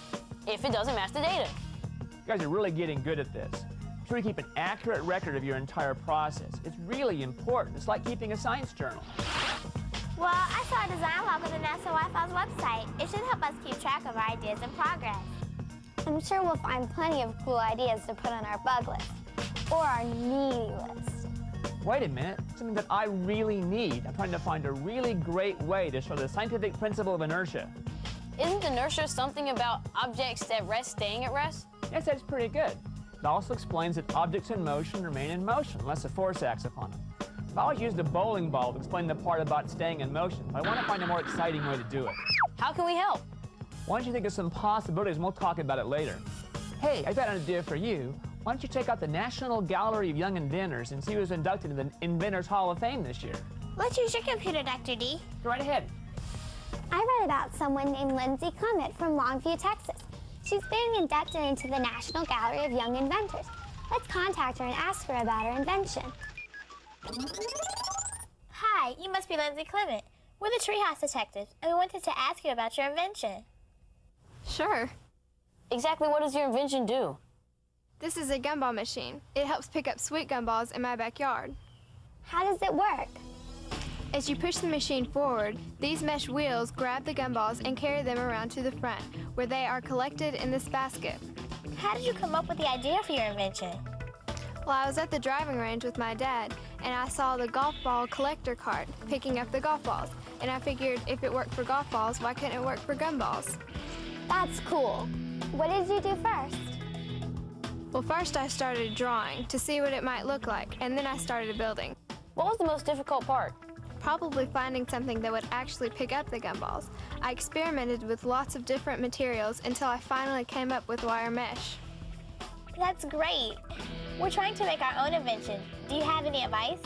if it doesn't match the data. You guys are really getting good at this. Try to keep an accurate record of your entire process. It's really important. It's like keeping a science journal. Well, I saw a design log on the NASA Wi-Fi's website. It should help us keep track of our ideas and progress. I'm sure we'll find plenty of cool ideas to put on our bug list or our needy list. Wait a minute, something that I really need. I'm trying to find a really great way to show the scientific principle of inertia. Isn't inertia something about objects at rest staying at rest? Yes, that's pretty good. It also explains that objects in motion remain in motion unless a force acts upon them. I've always used a bowling ball to explain the part about staying in motion, but I want to find a more exciting way to do it. How can we help? Why don't you think of some possibilities and we'll talk about it later. Hey, I've got an idea for you. Why don't you check out the National Gallery of Young Inventors and see who was inducted into the Inventors Hall of Fame this year? Let's use your computer, Dr. D. Go right ahead. I read about someone named Lindsay Clement from Longview, Texas. She's being inducted into the National Gallery of Young Inventors. Let's contact her and ask her about her invention. Hi, you must be Lindsay Clement. We're the Treehouse Detectives, and we wanted to ask you about your invention. Sure. Exactly what does your invention do? This is a gumball machine. It helps pick up sweet gumballs in my backyard. How does it work? As you push the machine forward, these mesh wheels grab the gumballs and carry them around to the front, where they are collected in this basket. How did you come up with the idea for your invention? Well, I was at the driving range with my dad, and I saw the golf ball collector cart picking up the golf balls. And I figured if it worked for golf balls, why couldn't it work for gumballs? That's cool. What did you do first? Well, first I started drawing to see what it might look like, and then I started building. What was the most difficult part? Probably finding something that would actually pick up the gumballs. I experimented with lots of different materials until I finally came up with wire mesh. That's great. We're trying to make our own invention. Do you have any advice?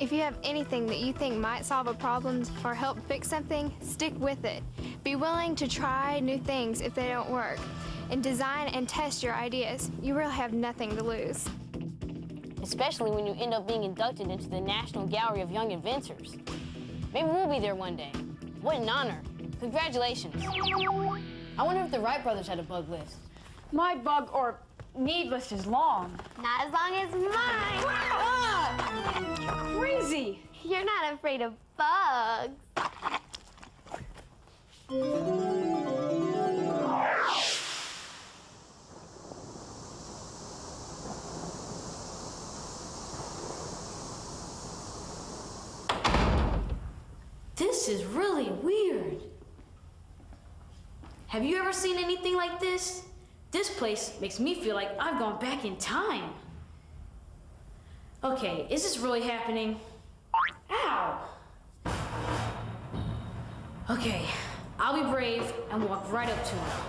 If you have anything that you think might solve a problem or help fix something, stick with it. Be willing to try new things if they don't work. And design and test your ideas. You really have nothing to lose. Especially when you end up being inducted into the National Gallery of Young Inventors. Maybe we'll be there one day. What an honor. Congratulations. I wonder if the Wright brothers had a bug list. My bug, or needless is long. Not as long as mine. Ah! You're crazy. You're not afraid of bugs. This is really weird. Have you ever seen anything like this? This place makes me feel like I've gone back in time. Okay, is this really happening? Ow! Okay, I'll be brave and walk right up to him.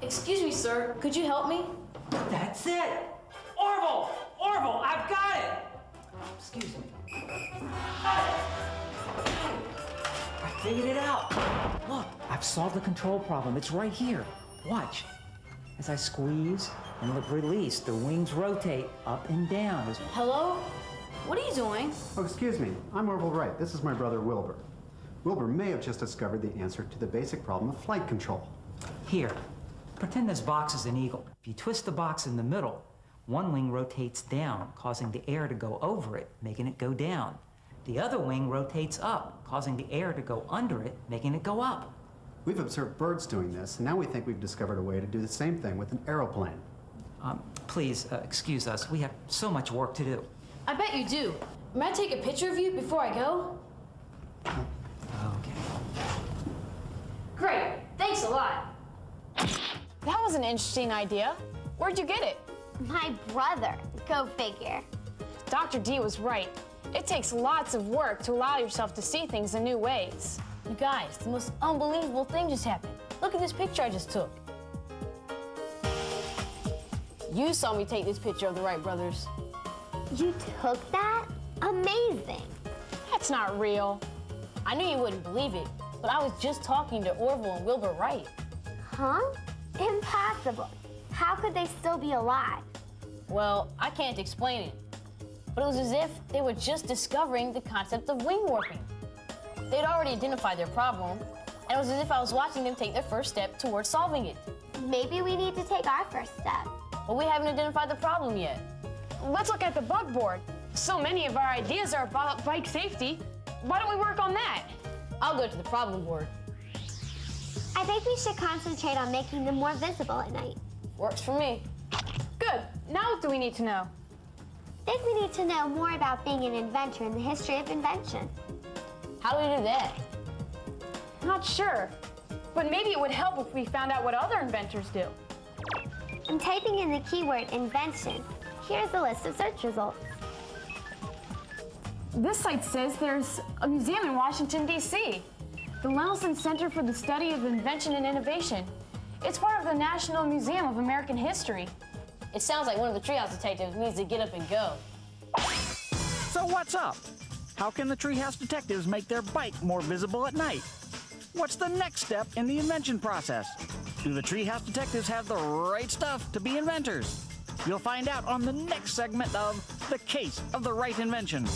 Excuse me, sir, could you help me? That's it! Orville! Orville, I've got it! Excuse me. I figured it out. Look, I've solved the control problem. It's right here. Watch. As I squeeze and release, the wings rotate up and down. Hello? What are you doing? Oh, excuse me. I'm Orville Wright. This is my brother, Wilbur. Wilbur may have just discovered the answer to the basic problem of flight control. Here, pretend this box is an eagle. If you twist the box in the middle, one wing rotates down, causing the air to go over it, making it go down. The other wing rotates up, causing the air to go under it, making it go up. We've observed birds doing this, and now we think we've discovered a way to do the same thing with an aeroplane. Please, excuse us. We have so much work to do. I bet you do. May I take a picture of you before I go? Okay. Great, thanks a lot. That was an interesting idea. Where'd you get it? My brother. Go figure. Dr. D was right. It takes lots of work to allow yourself to see things in new ways. You guys, the most unbelievable thing just happened. Look at this picture I just took. You saw me take this picture of the Wright brothers. You took that? Amazing. That's not real. I knew you wouldn't believe it, but I was just talking to Orville and Wilbur Wright. Huh? Impossible. How could they still be alive? Well, I can't explain it, but it was as if they were just discovering the concept of wing warping. They'd already identified their problem, and it was as if I was watching them take their first step towards solving it. Maybe we need to take our first step. But we haven't identified the problem yet. Let's look at the bug board. So many of our ideas are about bike safety. Why don't we work on that? I'll go to the problem board. I think we should concentrate on making them more visible at night. Works for me. Good. Now what do we need to know? I think we need to know more about being an inventor and the history of invention. How do we do that? Not sure. But maybe it would help if we found out what other inventors do. I'm typing in the keyword invention. Here's a list of search results. This site says there's a museum in Washington, D.C. The Lemelson Center for the Study of Invention and Innovation. It's part of the National Museum of American History. It sounds like one of the treehouse detectives needs to get up and go. So what's up? How can the treehouse detectives make their bike more visible at night? What's the next step in the invention process? Do the treehouse detectives have the right stuff to be inventors? You'll find out on the next segment of The Case of the Right Invention.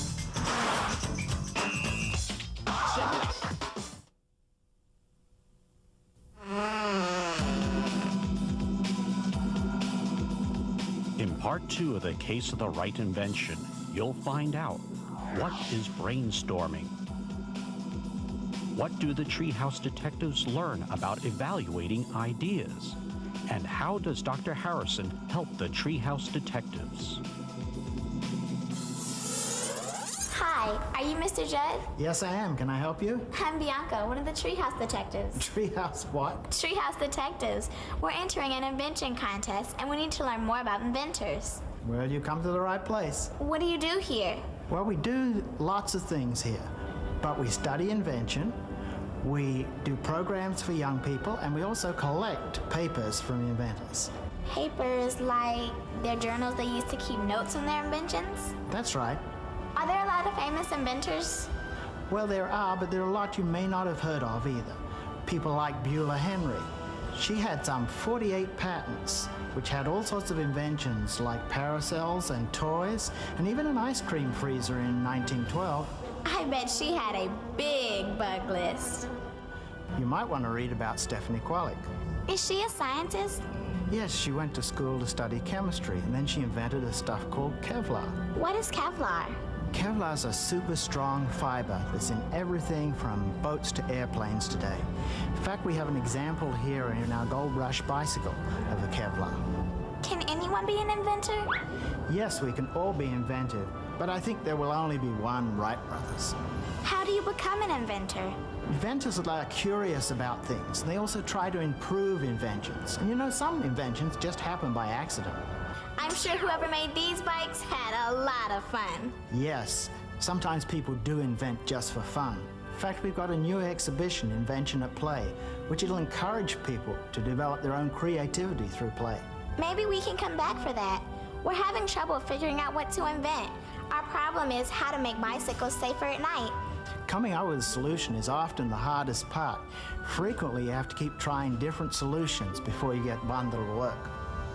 In part 2 of The Case of the Right Invention, you'll find out what is brainstorming. What do the treehouse detectives learn about evaluating ideas? And how does Dr. Harrison help the treehouse detectives? Hi, are you Mr. Judd? Yes, I am. Can I help you? I'm Bianca, one of the treehouse detectives. Treehouse what? Treehouse detectives. We're entering an invention contest, and we need to learn more about inventors. Well, you come to the right place. What do you do here? Well, we do lots of things here, but we study invention, we do programs for young people, and we also collect papers from inventors. Papers like their journals they use to keep notes on their inventions? That's right. Are there a lot of famous inventors? Well, there are, but there are a lot you may not have heard of either. People like Beulah Henry. She had some 48 patents, which had all sorts of inventions like parasols and toys, and even an ice cream freezer in 1912. I bet she had a big bug list. You might want to read about Stephanie Kwolek. Is she a scientist? Yes, she went to school to study chemistry, and then she invented a stuff called Kevlar. What is Kevlar? Kevlar's a super strong fiber that's in everything from boats to airplanes today. In fact, we have an example here in our Gold Rush bicycle of a Kevlar. Can anyone be an inventor? Yes, we can all be inventive, but I think there will only be one Wright brothers. How do you become an inventor? Inventors are curious about things. They also try to improve inventions. And you know, some inventions just happen by accident. I'm sure whoever made these bikes had a lot of fun. Yes, sometimes people do invent just for fun. In fact, we've got a new exhibition, Invention at Play, which will encourage people to develop their own creativity through play. Maybe we can come back for that. We're having trouble figuring out what to invent. Our problem is how to make bicycles safer at night. Coming up with a solution is often the hardest part. Frequently, you have to keep trying different solutions before you get one that'll work.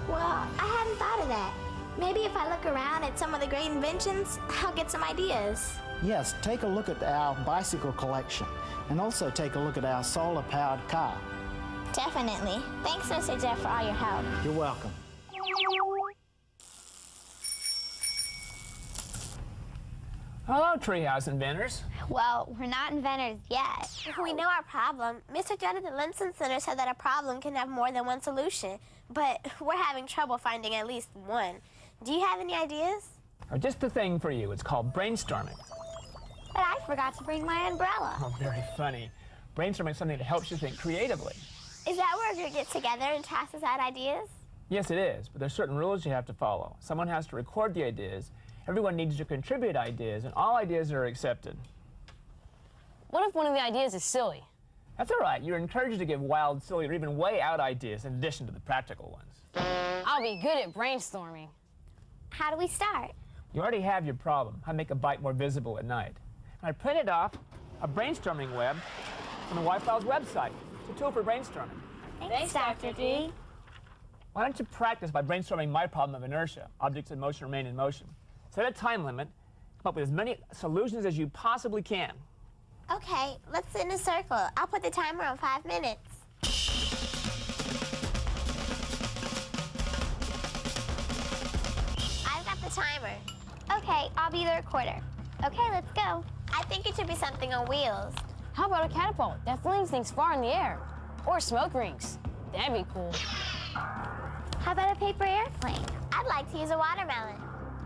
Well, I hadn't thought of that. Maybe if I look around at some of the great inventions, I'll get some ideas. Yes, take a look at our bicycle collection, and also take a look at our solar-powered car. Definitely. Thanks, Mr. Jeff, for all your help. You're welcome. Hello, Treehouse inventors. Well, we're not inventors yet. We know our problem. Mr. Judd at the Linson Center said that a problem can have more than one solution, but we're having trouble finding at least one. Do you have any ideas? Just the thing for you. It's called brainstorming. But I forgot to bring my umbrella. Oh, very funny. Brainstorming is something that helps you think creatively. Is that where we get together and toss us out ideas? Yes, it is, but there's certain rules you have to follow. Someone has to record the ideas. Everyone needs to contribute ideas, and all ideas are accepted. What if one of the ideas is silly? That's all right. You're encouraged to give wild, silly, or even way out ideas in addition to the practical ones. I'll be good at brainstorming. How do we start? You already have your problem, how to make a bike more visible at night. And I printed off a brainstorming web from the Y-Files website. It's a tool for brainstorming. Thanks, Dr. D. Why don't you practice by brainstorming my problem of inertia? Objects in motion remain in motion. Set a time limit, come up with as many solutions as you possibly can. Okay, let's sit in a circle. I'll put the timer on 5 minutes. I've got the timer. Okay, I'll be the recorder. Okay, let's go. I think it should be something on wheels. How about a catapult that flings things far in the air? Or smoke rings. That'd be cool. How about a paper airplane? I'd like to use a watermelon.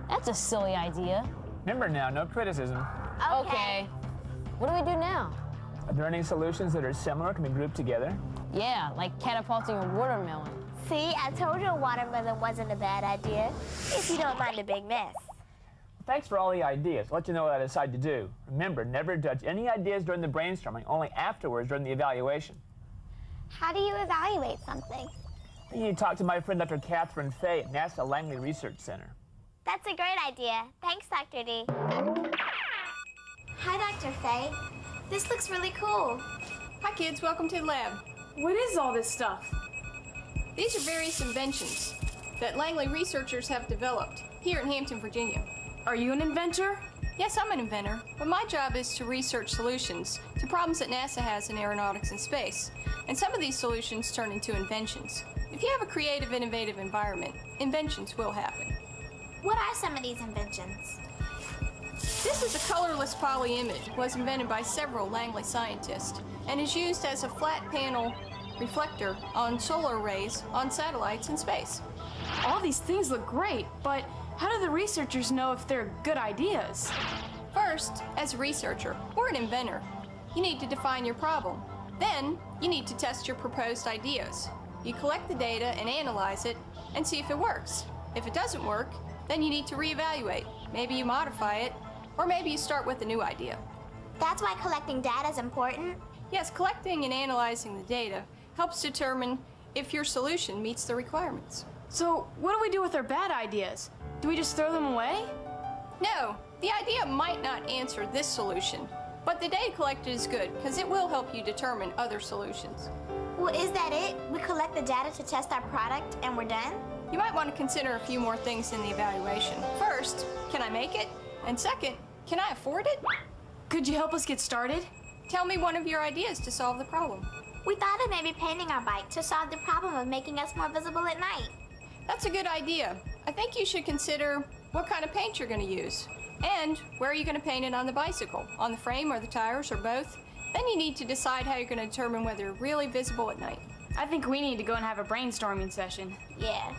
That's a silly idea. Remember now, no criticism. Okay. What do we do now? Are there any solutions that are similar, can be grouped together? Yeah, like catapulting a watermelon. See, I told you a watermelon wasn't a bad idea, if you don't mind a big mess. Thanks for all the ideas. I'll let you know what I decide to do. Remember, never judge any ideas during the brainstorming, only afterwards during the evaluation. How do you evaluate something? You need to talk to my friend Dr. Catherine Fay at NASA Langley Research Center. That's a great idea. Thanks, Dr. D. Hi, Dr. Fay. This looks really cool. Hi, kids. Welcome to the lab. What is all this stuff? These are various inventions that Langley researchers have developed here in Hampton, Virginia. Are you an inventor? Yes, I'm an inventor, but my job is to research solutions to problems that NASA has in aeronautics and space. And some of these solutions turn into inventions. If you have a creative, innovative environment, inventions will happen. What are some of these inventions? This is a colorless poly image. It was invented by several Langley scientists and is used as a flat panel reflector on solar arrays on satellites in space. All these things look great, but how do the researchers know if they're good ideas? First, as a researcher or an inventor, you need to define your problem. Then, you need to test your proposed ideas. You collect the data and analyze it and see if it works. If it doesn't work, then you need to reevaluate. Maybe you modify it, or maybe you start with a new idea. That's why collecting data is important? Yes, collecting and analyzing the data helps determine if your solution meets the requirements. So, what do we do with our bad ideas? Do we just throw them away? No, the idea might not answer this solution, but the data collected is good because it will help you determine other solutions. Well, is that it? We collect the data to test our product and we're done? You might want to consider a few more things in the evaluation. First, can I make it? And second, can I afford it? Could you help us get started? Tell me one of your ideas to solve the problem. We thought of maybe painting our bike to solve the problem of making us more visible at night. That's a good idea. I think you should consider what kind of paint you're going to use. And where are you going to paint it on the bicycle? On the frame or the tires or both? Then you need to decide how you're going to determine whether you're really visible at night. I think we need to go and have a brainstorming session. Yeah.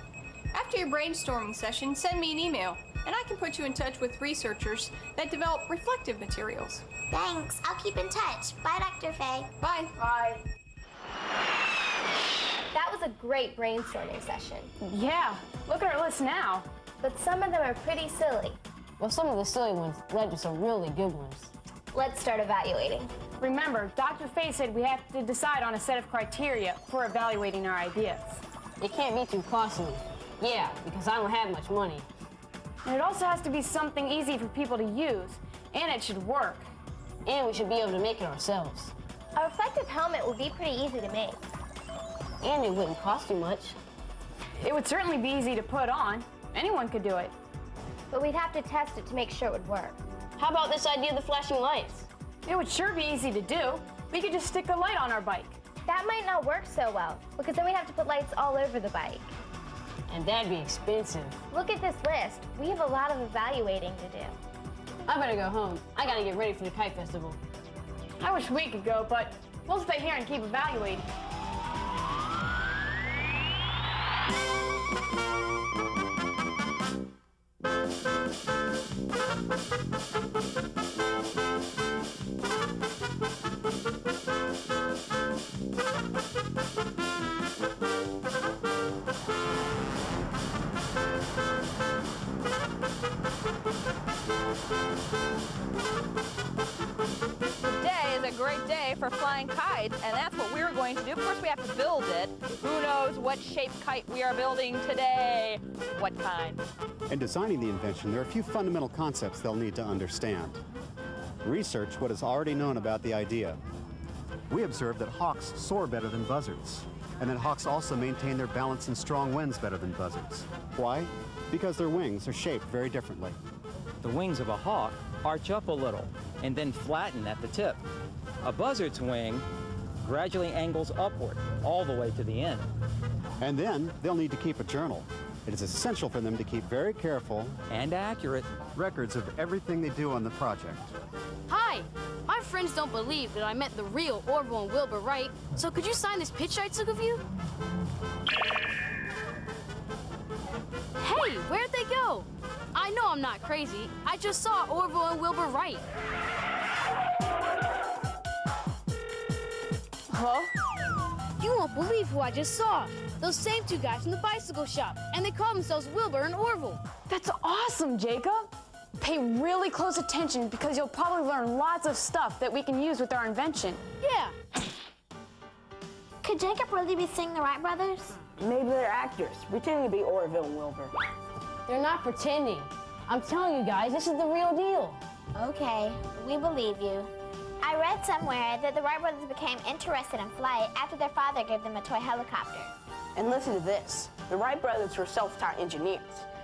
After your brainstorming session, send me an email, and I can put you in touch with researchers that develop reflective materials. Thanks. I'll keep in touch. Bye, Dr. Faye. Bye. Bye. That was a great brainstorming session. Yeah, look at our list now. But some of them are pretty silly. Well, some of the silly ones led to some really good ones. Let's start evaluating. Remember, Dr. Faye said we have to decide on a set of criteria for evaluating our ideas. It can't be too costly. Yeah, because I don't have much money. And it also has to be something easy for people to use, and it should work. And we should be able to make it ourselves. A reflective helmet would be pretty easy to make. And it wouldn't cost you much. It would certainly be easy to put on. Anyone could do it. But we'd have to test it to make sure it would work. How about this idea of the flashing lights? It would sure be easy to do. We could just stick a light on our bike. That might not work so well, because then we'd have to put lights all over the bike. And that'd be expensive. Look at this list. We have a lot of evaluating to do. I better go home. I gotta get ready for the kite festival. I wish we could go, but we'll stay here and keep evaluating. Today is a great day for flying kites, and that's what we're going to do. Of course, we have to build it. Who knows what shaped kite we are building today? What kind? In designing the invention, there are a few fundamental concepts they'll need to understand. Research what is already known about the idea. We observed that hawks soar better than buzzards, and that hawks also maintain their balance in strong winds better than buzzards. Why? Because their wings are shaped very differently. The wings of a hawk arch up a little and then flatten at the tip. A buzzard's wing gradually angles upward all the way to the end. And then they'll need to keep a journal. It is essential for them to keep very careful and accurate records of everything they do on the project. Hi! My friends don't believe that I met the real Orville and Wilbur Wright, so could you sign this picture I took of you? Hey, where'd they go? I know I'm not crazy. I just saw Orville and Wilbur Wright. Hello? You won't believe who I just saw. Those same two guys from the bicycle shop, and they call themselves Wilbur and Orville. That's awesome, Jacob. Pay really close attention because you'll probably learn lots of stuff that we can use with our invention. Yeah. Could Jacob really be seeing the Wright brothers? Maybe they're actors, pretending to be Orville and Wilbur. They're not pretending. I'm telling you guys, this is the real deal. Okay, we believe you. I read somewhere that the Wright brothers became interested in flight after their father gave them a toy helicopter. And listen to this. The Wright brothers were self-taught engineers,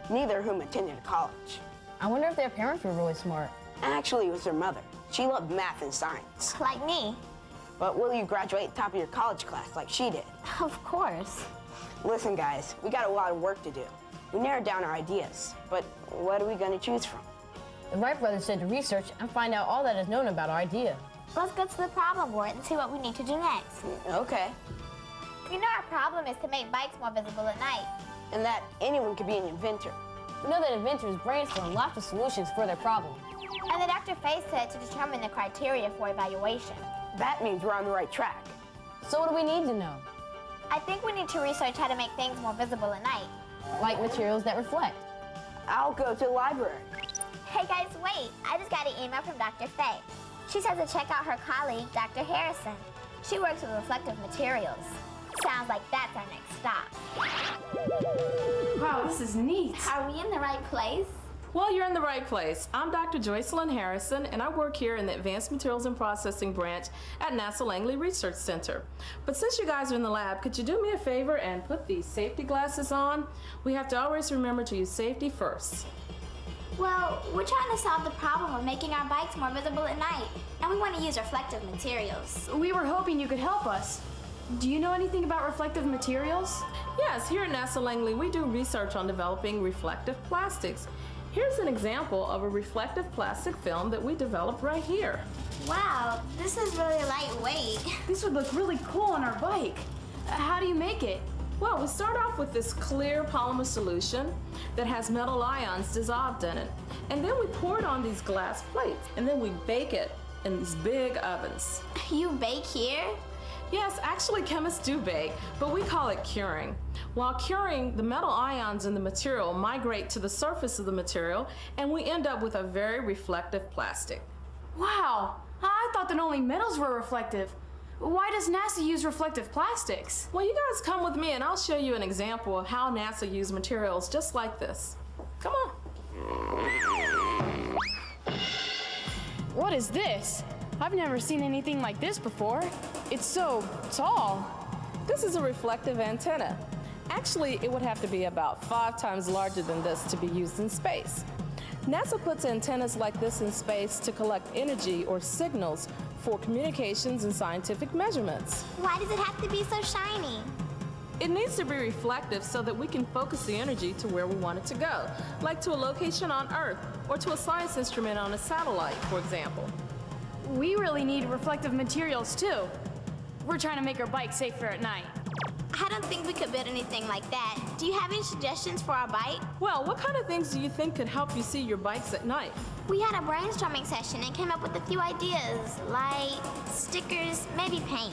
neither of whom attended college. I wonder if their parents were really smart. Actually, it was their mother. She loved math and science. Like me. But will you graduate top of your college class like she did? Of course. Listen, guys, we got a lot of work to do. We narrowed down our ideas, but what are we going to choose from? The Wright brothers said to research and find out all that is known about our idea. Let's go to the problem board and see what we need to do next. Okay. You know our problem is to make bikes more visible at night. And that anyone could be an inventor. We know that inventors brainstorm lots of solutions for their problem. And that Dr. Faye said to determine the criteria for evaluation. That means we're on the right track. So what do we need to know? I think we need to research how to make things more visible at night. Like materials that reflect. I'll go to the library. Hey guys, wait. I just got an email from Dr. Faye. She says to check out her colleague, Dr. Harrison. She works with reflective materials. Sounds like that's our next stop. Wow, this is neat. Are we in the right place? Well, you're in the right place. I'm Dr. Joycelyn Harrison, and I work here in the Advanced Materials and Processing branch at NASA Langley Research Center. But since you guys are in the lab, could you do me a favor and put these safety glasses on? We have to always remember to use safety first. Well, we're trying to solve the problem of making our bikes more visible at night, and we want to use reflective materials. We were hoping you could help us. Do you know anything about reflective materials? Yes, here at NASA Langley, we do research on developing reflective plastics. Here's an example of a reflective plastic film that we developed right here. Wow, this is really lightweight. This would look really cool on our bike. How do you make it? Well, we start off with this clear polymer solution that has metal ions dissolved in it. And then we pour it on these glass plates, and then we bake it in these big ovens. You bake here? Yes, actually chemists do bake, but we call it curing. While curing, the metal ions in the material migrate to the surface of the material, and we end up with a very reflective plastic. Wow, I thought that only metals were reflective. Why does NASA use reflective plastics? Well, you guys come with me and I'll show you an example of how NASA used materials just like this. Come on. What is this? I've never seen anything like this before. It's so tall. This is a reflective antenna. Actually, it would have to be about 5 times larger than this to be used in space. NASA puts antennas like this in space to collect energy or signals for communications and scientific measurements. Why does it have to be so shiny? It needs to be reflective so that we can focus the energy to where we want it to go, like to a location on Earth or to a science instrument on a satellite, for example. We really need reflective materials too. We're trying to make our bike safer at night. I don't think we could build anything like that. Do you have any suggestions for our bike? Well, what kind of things do you think could help you see your bikes at night? We had a brainstorming session and came up with a few ideas, like stickers, maybe paint.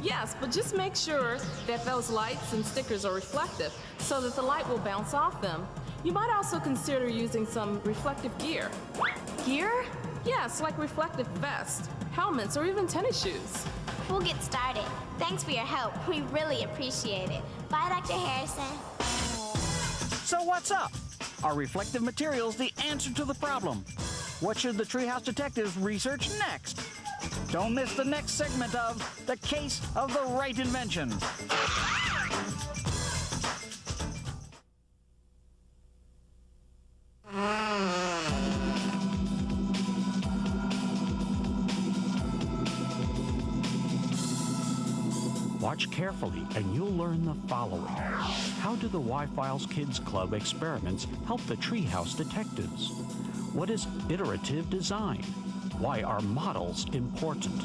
Yes, but just make sure that those lights and stickers are reflective so that the light will bounce off them. You might also consider using some reflective gear. Gear? Yes, like reflective vests, helmets, or even tennis shoes. We'll get started. Thanks for your help. We really appreciate it. Bye, Dr. Harrison. So what's up? Are reflective materials the answer to the problem? What should the Treehouse Detectives research next? Don't miss the next segment of The Case of the Right Invention. Watch carefully and you'll learn the following. How do the Y-Files Kids Club experiments help the Treehouse Detectives? What is iterative design? Why are models important?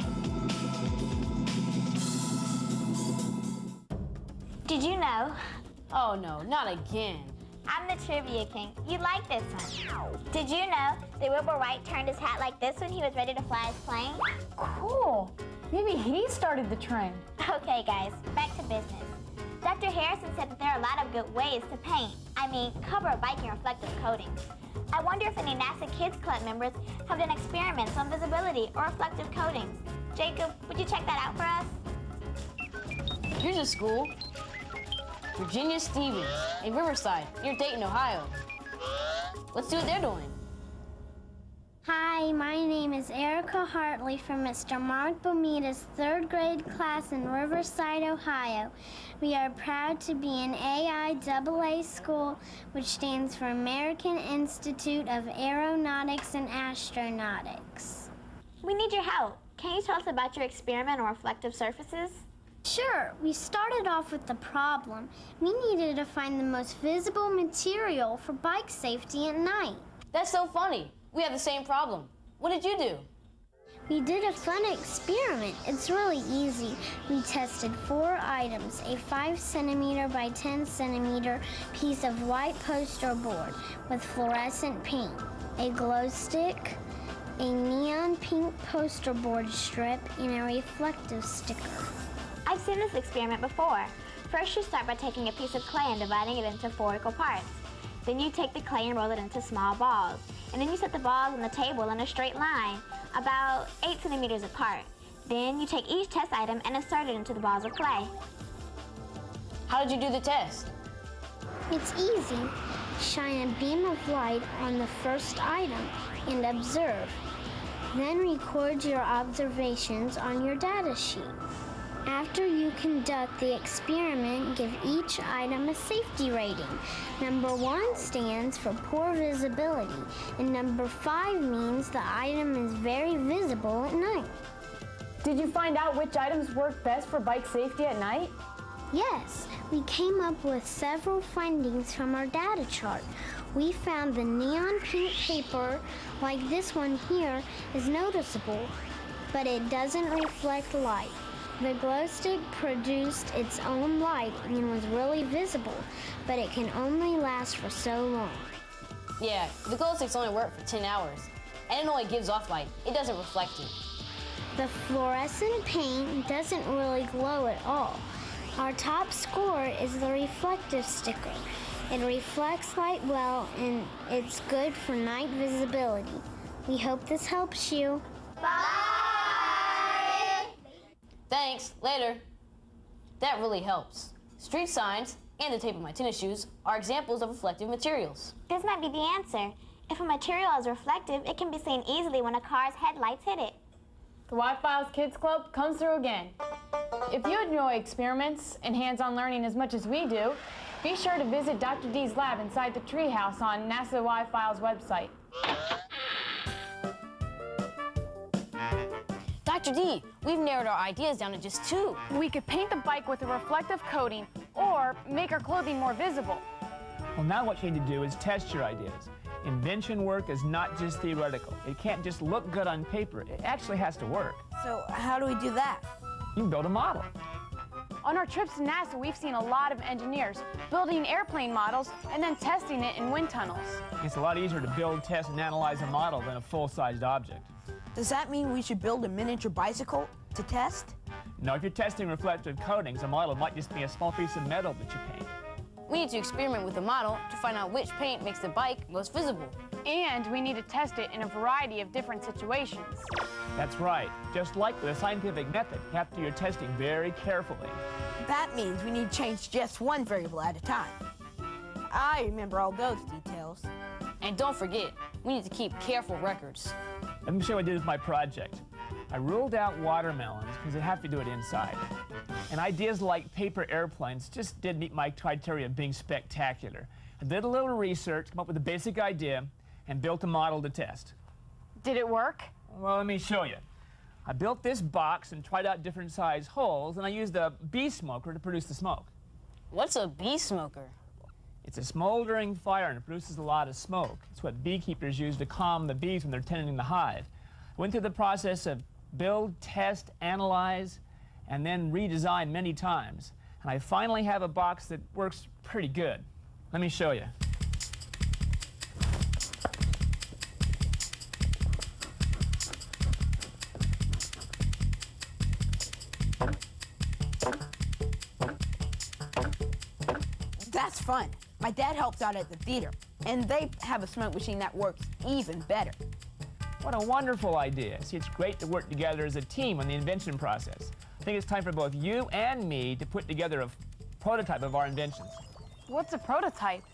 Did you know? Oh no, not again. I'm the trivia king. You like this one. Did you know that Wilbur Wright turned his hat like this when he was ready to fly his plane? Cool. Maybe he started the trend. Okay, guys, back to business. Dr. Harrison said that there are a lot of good ways to paint. Cover a bike in reflective coatings. I wonder if any NASA Kids Club members have done experiments on visibility or reflective coatings. Jacob, would you check that out for us? Here's a school. Virginia Stevens in Riverside, near Dayton, Ohio. Let's see what they're doing. Hi, my name is Erica Hartley from Mr. Mark Bomida's 3rd grade class in Riverside, Ohio. We are proud to be an AIAA school, which stands for American Institute of Aeronautics and Astronautics. We need your help. Can you tell us about your experiment on reflective surfaces? Sure. We started off with the problem. We needed to find the most visible material for bike safety at night. That's so funny. We have the same problem. What did you do? We did a fun experiment. It's really easy. We tested 4 items: a 5 centimeter by 10 centimeter piece of white poster board with fluorescent paint, a glow stick, a neon pink poster board strip, and a reflective sticker. I've seen this experiment before. First, you start by taking a piece of clay and dividing it into 4 equal parts. Then you take the clay and roll it into small balls. And then you set the balls on the table in a straight line, about 8 centimeters apart. Then you take each test item and insert it into the balls of clay. How did you do the test? It's easy. Shine a beam of light on the first item and observe. Then record your observations on your data sheet. After you conduct the experiment, give each item a safety rating. Number 1 stands for poor visibility, and number 5 means the item is very visible at night. Did you find out which items work best for bike safety at night? Yes, we came up with several findings from our data chart. We found the neon pink paper, like this one here, is noticeable, but it doesn't reflect light. The glow stick produced its own light and was really visible, but it can only last for so long. Yeah, the glow sticks only work for 10 hours, and it only gives off light. It doesn't reflect it. The fluorescent paint doesn't really glow at all. Our top score is the reflective sticker. It reflects light well, and it's good for night visibility. We hope this helps you. Thanks, later. That really helps. Street signs and the tape of my tennis shoes are examples of reflective materials. This might be the answer. If a material is reflective, it can be seen easily when a car's headlights hit it. The Y-Files Kids Club comes through again. If you enjoy experiments and hands-on learning as much as we do, be sure to visit Dr. D's lab inside the treehouse on NASA Y-Files website. Dr. D, we've narrowed our ideas down to just 2. We could paint the bike with a reflective coating or make our clothing more visible. Well, now what you need to do is test your ideas. Invention work is not just theoretical. It can't just look good on paper. It actually has to work. So how do we do that? You can build a model. On our trips to NASA, we've seen a lot of engineers building airplane models and then testing it in wind tunnels. It's a lot easier to build, test, and analyze a model than a full-sized object. Does that mean we should build a miniature bicycle to test? No, if you're testing reflective coatings, a model might just be a small piece of metal that you paint. We need to experiment with the model to find out which paint makes the bike most visible. And we need to test it in a variety of different situations. That's right. Just like with a scientific method, you have to do your testing very carefully. That means we need to change just one variable at a time. I remember all those details. And don't forget, we need to keep careful records. Let me show you what I did with my project. I ruled out watermelons because I'd have to do it inside. And ideas like paper airplanes just didn't meet my criteria of being spectacular. I did a little research, came up with a basic idea, and built a model to test. Did it work? Well, let me show you. I built this box and tried out different size holes, and I used a bee smoker to produce the smoke. What's a bee smoker? It's a smoldering fire, and it produces a lot of smoke. It's what beekeepers use to calm the bees when they're tending the hive. I went through the process of build, test, analyze, and then redesign many times. And I finally have a box that works pretty good. Let me show you. That's fun. My dad helps out at the theater, and they have a smoke machine that works even better. What a wonderful idea. See, it's great to work together as a team on the invention process. I think it's time for both you and me to put together a prototype of our inventions. What's a prototype?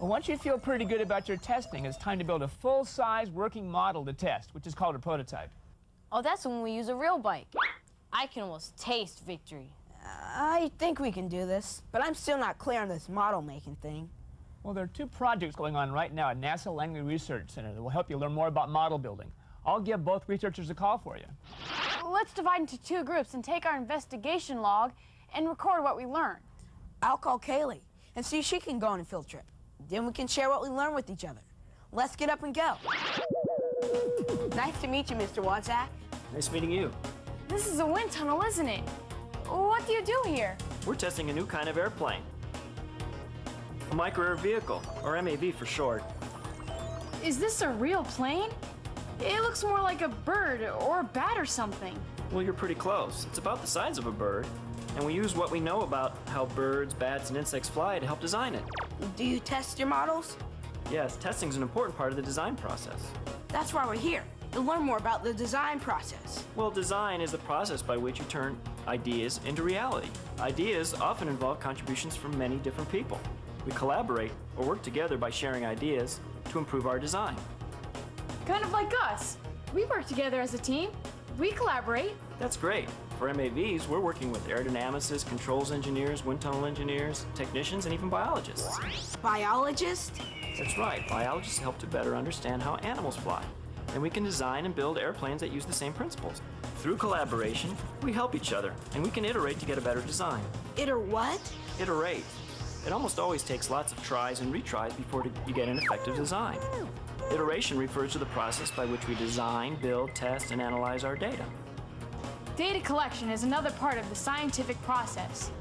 Well, once you feel pretty good about your testing, it's time to build a full-size working model to test, which is called a prototype. Oh, that's when we use a real bike. I can almost taste victory. I think we can do this, but I'm still not clear on this model-making thing. Well, there are 2 projects going on right now at NASA Langley Research Center that will help you learn more about model building. I'll give both researchers a call for you. Let's divide into 2 groups and take our investigation log and record what we learned. I'll call Kaylee and see if she can go on a field trip. Then we can share what we learn with each other. Let's get up and go. Nice to meet you, Mr. Wozak. Nice meeting you. This is a wind tunnel, isn't it? What do you do here? We're testing a new kind of airplane. A micro-air vehicle, or MAV for short. Is this a real plane? It looks more like a bird or a bat or something. Well, you're pretty close. It's about the size of a bird. And we use what we know about how birds, bats, and insects fly to help design it. Do you test your models? Yes, testing is an important part of the design process. That's why we're here, to learn more about the design process. Well, design is the process by which you turn ideas into reality. Ideas often involve contributions from many different people. We collaborate or work together by sharing ideas to improve our design. Kind of like us. We work together as a team. We collaborate. That's great. For MAVs, we're working with aerodynamicists, controls engineers, wind tunnel engineers, technicians, and even biologists. Biologists? That's right. Biologists help to better understand how animals fly. and we can design and build airplanes that use the same principles. Through collaboration, we help each other, and we can iterate to get a better design. What? Iterate. It almost always takes lots of tries and retries before you get an effective design. Iteration refers to the process by which we design, build, test, and analyze our data. Data collection is another part of the scientific process.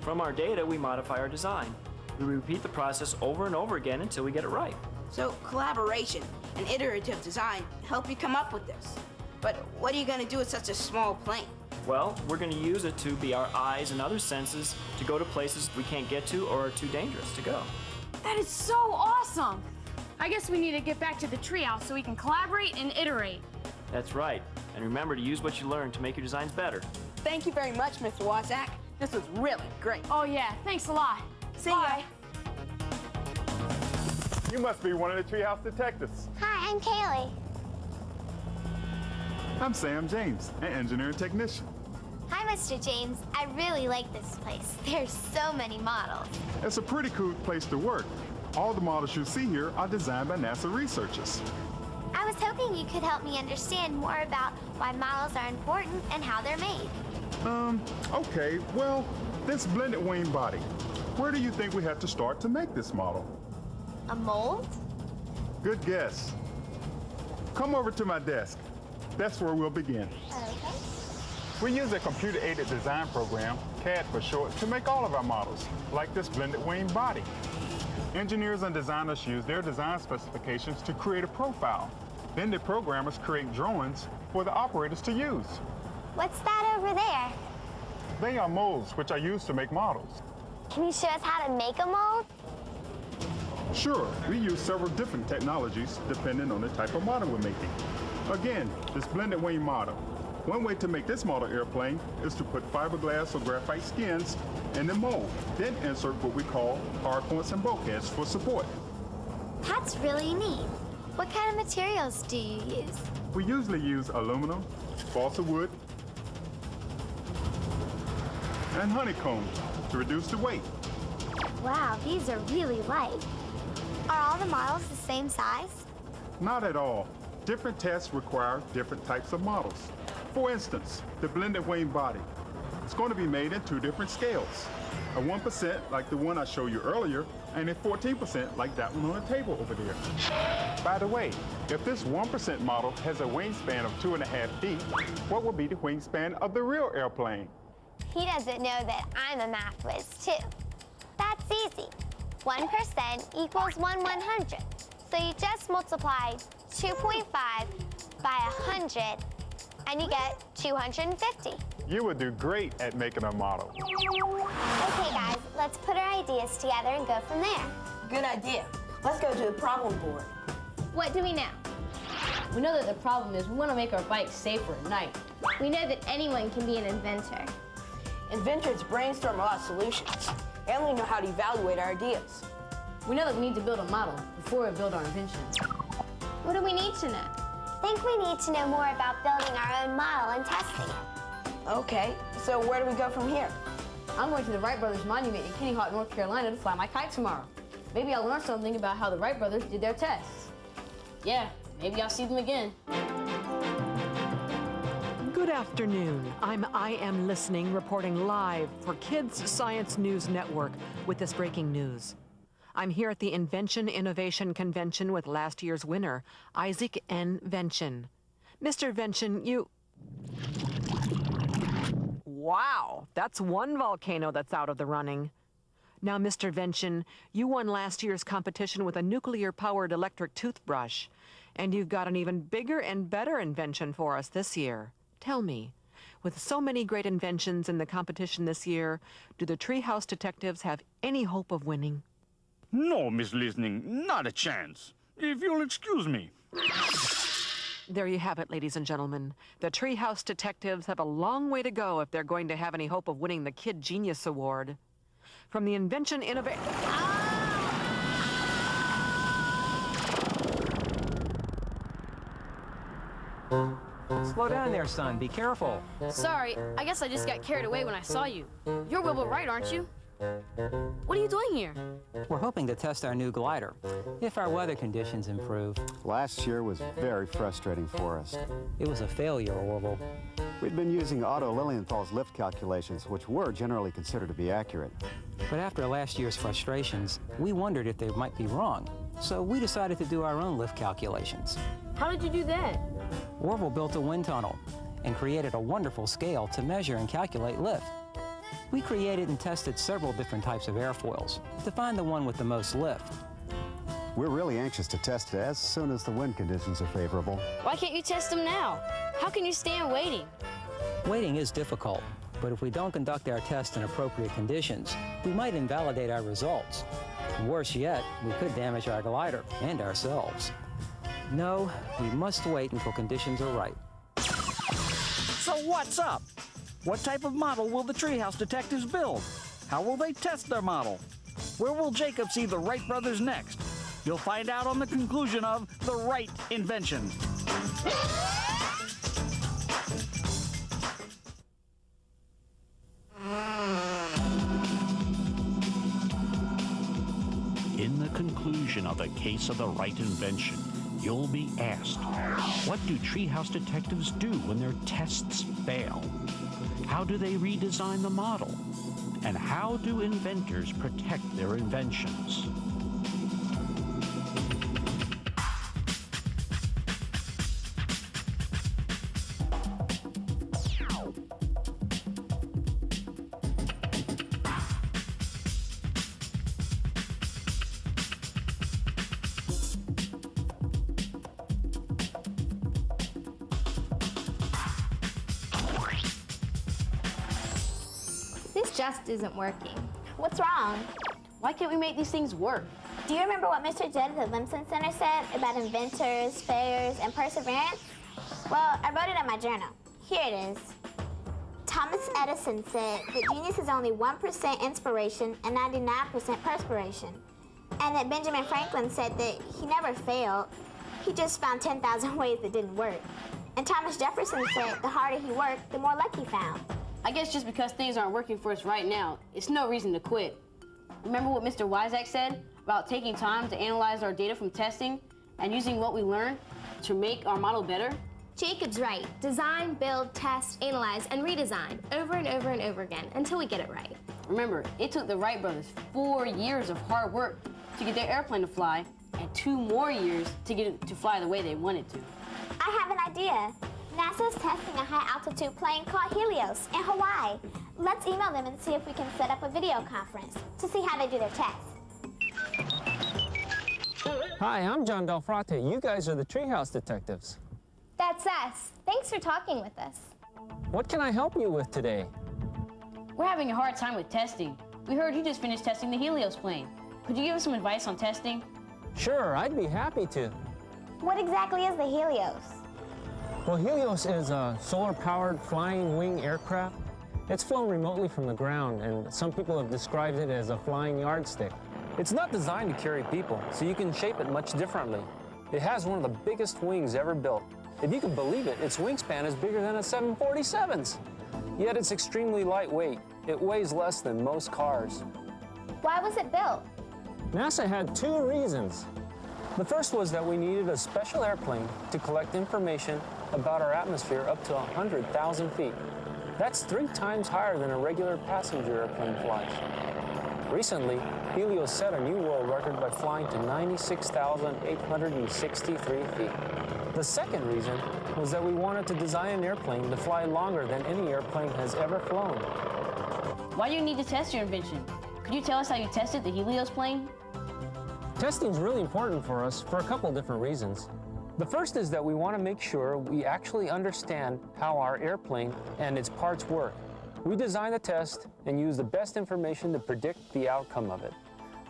From our data, we modify our design. We repeat the process over and over again until we get it right. So collaboration and iterative design help you come up with this. But what are you going to do with such a small plane? Well, we're going to use it to be our eyes and other senses to go to places we can't get to or are too dangerous to go. That is so awesome! I guess we need to get back to the treehouse so we can collaborate and iterate. That's right. And remember to use what you learn to make your designs better. Thank you very much, Mr. Wozak. This was really great. Oh yeah, thanks a lot. See Bye. ya. You must be one of the treehouse detectives. Hi, I'm Kaylee. I'm Sam James, an engineering technician. Hi, Mr. James. I really like this place. There's so many models. It's a pretty cool place to work. All the models you see here are designed by NASA researchers. I was hoping you could help me understand more about why models are important and how they're made. Okay, well, this blended wing body. Where do you think we had to start to make this model? A mold? Good guess. Come over to my desk. That's where we'll begin. Okay. We use a computer-aided design program, CAD for short, to make all of our models, like this blended wing body. Engineers and designers use their design specifications to create a profile. Then the programmers create drawings for the operators to use. What's that over there? They are molds, which are used to make models. Can you show us how to make a mold? Sure, we use several different technologies depending on the type of model we're making. Again, this blended wing model. One way to make this model airplane is to put fiberglass or graphite skins in the mold, then insert what we call hard points and bulkheads for support. That's really neat. What kind of materials do you use? We usually use aluminum, balsa wood, and honeycomb to reduce the weight. Wow, these are really light. Are all the models the same size? Not at all. Different tests require different types of models. For instance, the blended wing body. It's going to be made in two different scales. A 1% like the one I showed you earlier, and a 14% like that one on the table over there. By the way, if this 1% model has a wingspan of 2.5 feet, what will be the wingspan of the real airplane? He doesn't know that I'm a math whiz, too. That's easy. 1% equals 1/100. So you just multiply 2.5 by 100, and you get 250. You would do great at making a model. Okay, guys, let's put our ideas together and go from there. Good idea. Let's go to the problem board. What do we know? We know that the problem is we want to make our bikes safer at night. We know that anyone can be an inventor. Inventors brainstorm a lot of solutions. They only know how to evaluate our ideas. We know that we need to build a model before we build our invention. What do we need to know? I think we need to know more about building our own model and testing it. Okay, so where do we go from here? I'm going to the Wright Brothers Monument in Kitty Hawk, North Carolina to fly my kite tomorrow. Maybe I'll learn something about how the Wright brothers did their tests. Yeah, maybe I'll see them again. Good afternoon. I'm I Am Listening, reporting live for Kids Science News Network with this breaking news. I'm here at the Invention Innovation Convention with last year's winner, Isaac N. Vention. Mr. Vention, you... Wow, that's one volcano that's out of the running. Now, Mr. Vention, you won last year's competition with a nuclear-powered electric toothbrush, and you've got an even bigger and better invention for us this year. Tell me, with so many great inventions in the competition this year, do the Treehouse Detectives have any hope of winning? No, Miss Listening, not a chance. If you'll excuse me. There you have it, ladies and gentlemen. The Treehouse Detectives have a long way to go if they're going to have any hope of winning the Kid Genius Award. From the Invention Innovation... Slow down there, son. Be careful. Sorry, I guess I just got carried away when I saw you. You're Wilbur Wright, aren't you? What are you doing here? We're hoping to test our new glider, if our weather conditions improve. Last year was very frustrating for us. It was a failure, Orville. We'd been using Otto Lilienthal's lift calculations, which were generally considered to be accurate. But after last year's frustrations, we wondered if they might be wrong. So we decided to do our own lift calculations. How did you do that? Orville built a wind tunnel and created a wonderful scale to measure and calculate lift. We created and tested several different types of airfoils to find the one with the most lift. We're really anxious to test it as soon as the wind conditions are favorable. Why can't you test them now? How can you stand waiting? Waiting is difficult, but if we don't conduct our tests in appropriate conditions, we might invalidate our results. And worse yet, we could damage our glider and ourselves. No, we must wait until conditions are right. So what's up? What type of model will the Treehouse detectives build? How will they test their model? Where will Jacob see the Wright brothers next? You'll find out on the conclusion of The Wright Invention. In the conclusion of the case of the Wright invention, you'll be asked, what do Treehouse detectives do when their tests fail? How do they redesign the model? And how do inventors protect their inventions? This just isn't working. What's wrong? Why can't we make these things work? Do you remember what Mr. Judd at the Limson Center said about inventors, failures, and perseverance? Well, I wrote it in my journal. Here it is. Thomas Edison said that genius is only 1% inspiration and 99% perspiration. And that Benjamin Franklin said that he never failed. He just found 10,000 ways that didn't work. And Thomas Jefferson said the harder he worked, the more luck he found. I guess just because things aren't working for us right now, it's no reason to quit. Remember what Mr. Wyzak said about taking time to analyze our data from testing and using what we learned to make our model better? Jacob's right. Design, build, test, analyze, and redesign over and over and over again until we get it right. Remember, it took the Wright brothers 4 years of hard work to get their airplane to fly and 2 more years to get it to fly the way they wanted to. I have an idea. NASA's testing a high-altitude plane called Helios in Hawaii. Let's email them and see if we can set up a video conference to see how they do their tests. Hi, I'm John Del Frate. You guys are the Treehouse detectives. That's us. Thanks for talking with us. What can I help you with today? We're having a hard time with testing. We heard you just finished testing the Helios plane. Could you give us some advice on testing? Sure, I'd be happy to. What exactly is the Helios? Well, Helios is a solar-powered flying wing aircraft. It's flown remotely from the ground, and some people have described it as a flying yardstick. It's not designed to carry people, so you can shape it much differently. It has one of the biggest wings ever built. If you can believe it, its wingspan is bigger than a 747's. Yet it's extremely lightweight. It weighs less than most cars. Why was it built? NASA had 2 reasons. The first was that we needed a special airplane to collect information about our atmosphere up to 100,000 feet. That's 3 times higher than a regular passenger airplane flies. Recently, Helios set a new world record by flying to 96,863 feet. The second reason was that we wanted to design an airplane to fly longer than any airplane has ever flown. Why do you need to test your invention? Could you tell us how you tested the Helios plane? Testing is really important for us for a couple different reasons. The first is that we want to make sure we actually understand how our airplane and its parts work. We design the test and use the best information to predict the outcome of it.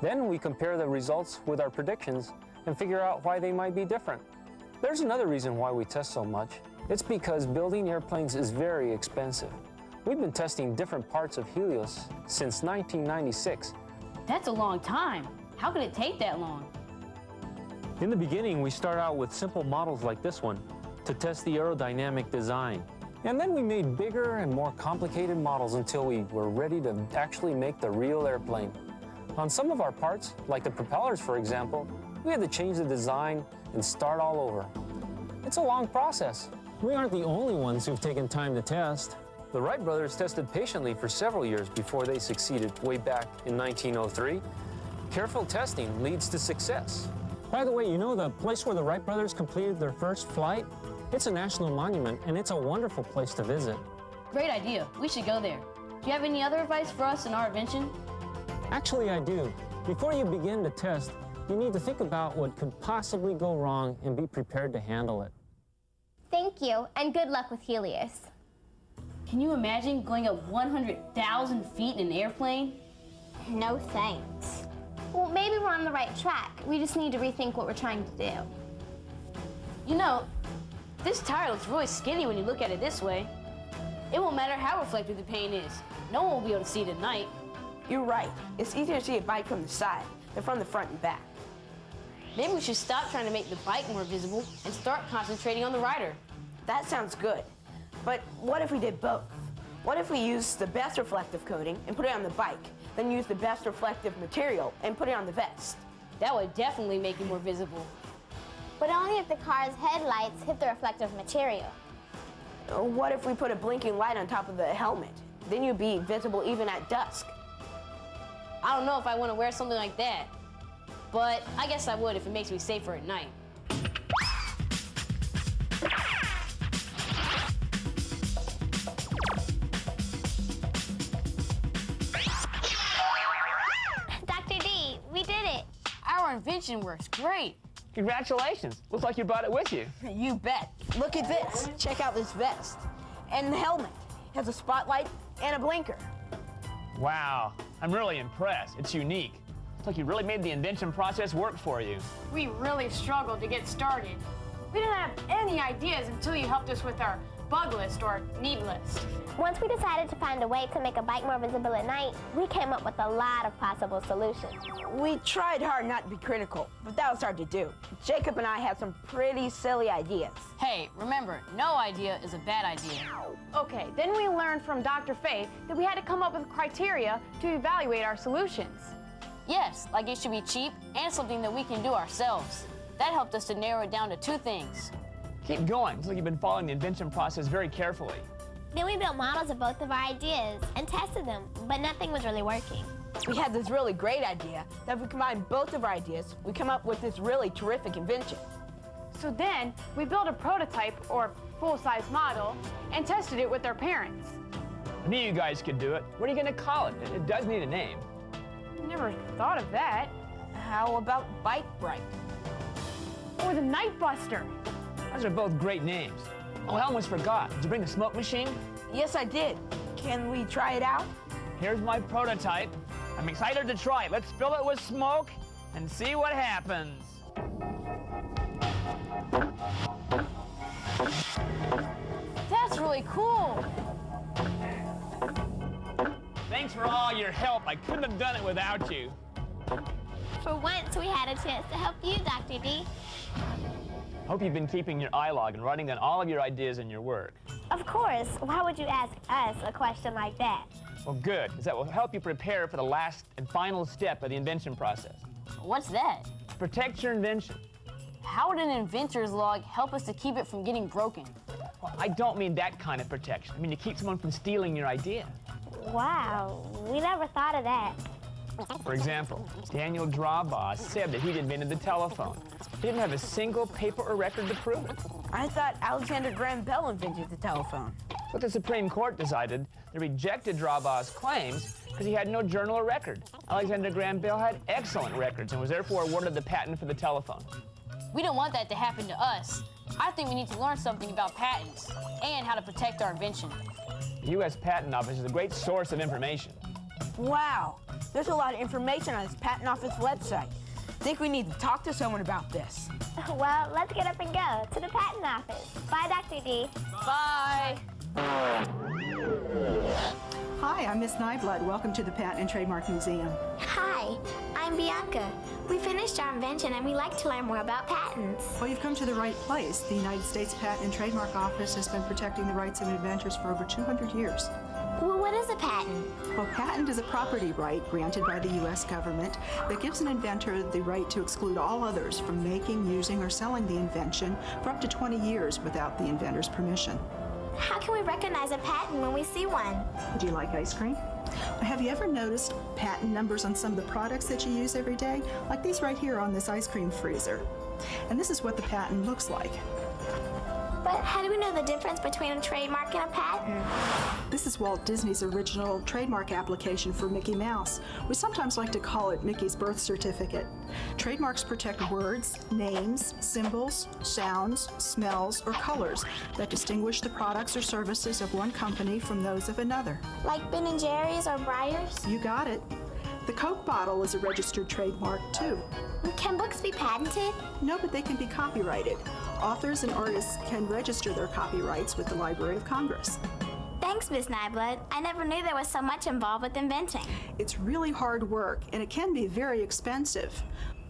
Then we compare the results with our predictions and figure out why they might be different. There's another reason why we test so much. It's because building airplanes is very expensive. We've been testing different parts of Helios since 1996. That's a long time. How could it take that long? In the beginning, we start out with simple models like this one to test the aerodynamic design. And then we made bigger and more complicated models until we were ready to actually make the real airplane. On some of our parts, like the propellers for example, we had to change the design and start all over. It's a long process. We aren't the only ones who've taken time to test. The Wright brothers tested patiently for several years before they succeeded way back in 1903. Careful testing leads to success. By the way, you know the place where the Wright brothers completed their first flight? It's a national monument, and it's a wonderful place to visit. Great idea. We should go there. Do you have any other advice for us in our invention? Actually, I do. Before you begin to test, you need to think about what could possibly go wrong and be prepared to handle it. Thank you, and good luck with Helios. Can you imagine going up 100,000 feet in an airplane? No thanks. Well, maybe we're on the right track. We just need to rethink what we're trying to do. You know, this tire looks really skinny when you look at it this way. It won't matter how reflective the paint is. No one will be able to see it at night. You're right. It's easier to see a bike from the side than from the front and back. Maybe we should stop trying to make the bike more visible and start concentrating on the rider. That sounds good. But what if we did both? What if we used the best reflective coating and put it on the bike, then use the best reflective material and put it on the vest? That would definitely make it more visible. But only if the car's headlights hit the reflective material. What if we put a blinking light on top of the helmet? Then you'd be visible even at dusk. I don't know if I want to wear something like that, but I guess I would if it makes me safer at night. Dr. D, we did it. Our invention works great. Congratulations. Looks like you brought it with you. You bet. Look at this. Check out this vest. And the helmet has a spotlight and a blinker. Wow. I'm really impressed. It's unique. Looks like you really made the invention process work for you. We really struggled to get started. We didn't have any ideas until you helped us with our bug list or need list. Once we decided to find a way to make a bike more visible at night, we came up with a lot of possible solutions. We tried hard not to be critical, but that was hard to do. Jacob and I had some pretty silly ideas. Hey, remember, no idea is a bad idea. Okay, then we learned from Dr. Faith that we had to come up with criteria to evaluate our solutions. Yes, like it should be cheap and something that we can do ourselves. That helped us to narrow it down to 2 things. Keep going. Looks like you've been following the invention process very carefully. Then we built models of both of our ideas and tested them, but nothing was really working. We had this really great idea that if we combine both of our ideas, we come up with this really terrific invention. So then we built a prototype or full-size model and tested it with our parents. I knew you guys could do it. What are you going to call it? It does need a name. Never thought of that. How about Bike Bright? Or the Night Buster. Those are both great names. Oh, I almost forgot. Did you bring the smoke machine? Yes, I did. Can we try it out? Here's my prototype. I'm excited to try it. Let's fill it with smoke and see what happens. That's really cool. Thanks for all your help. I couldn't have done it without you. For once, we had a chance to help you, Dr. D. Hope you've been keeping your iLog and writing down all of your ideas and your work. Of course. Why would you ask us a question like that? Well, good, because that will help you prepare for the last and final step of the invention process. What's that? Protect your invention. How would an inventor's log help us to keep it from getting broken? Well, I don't mean that kind of protection. I mean to keep someone from stealing your idea. Wow, we never thought of that. For example, Daniel Drawbaugh said that he'd invented the telephone. He didn't have a single paper or record to prove it. I thought Alexander Graham Bell invented the telephone. But the Supreme Court decided they rejected Drawbaugh's claims because he had no journal or record. Alexander Graham Bell had excellent records and was therefore awarded the patent for the telephone. We don't want that to happen to us. I think we need to learn something about patents and how to protect our invention. The U.S. Patent Office is a great source of information. Wow, there's a lot of information on this Patent Office website. I think we need to talk to someone about this. Well, let's get up and go to the Patent Office. Bye, Dr. D. Bye. Hi, I'm Miss Nyblood. Welcome to the Patent and Trademark Museum. Hi, I'm I'm Bianca. We finished our invention and we like to learn more about patents. Well, you've come to the right place. The United States Patent and Trademark Office has been protecting the rights of inventors for over 200 years. Well, what is a patent? Well, patent is a property right granted by the U.S. government that gives an inventor the right to exclude all others from making, using, or selling the invention for up to 20 years without the inventor's permission. How can we recognize a patent when we see one? Do you like ice cream? Have you ever noticed patent numbers on some of the products that you use every day? Like these right here on this ice cream freezer. And this is what the patent looks like. But how do we know the difference between a trademark and a patent? This is Walt Disney's original trademark application for Mickey Mouse. We sometimes like to call it Mickey's birth certificate. Trademarks protect words, names, symbols, sounds, smells, or colors that distinguish the products or services of one company from those of another. Like Ben & Jerry's or Breyers? You got it. The Coke bottle is a registered trademark, too. Can books be patented? No, but they can be copyrighted. Authors and artists can register their copyrights with the Library of Congress. Thanks, Miss Nyblood. I never knew there was so much involved with inventing. It's really hard work, and it can be very expensive.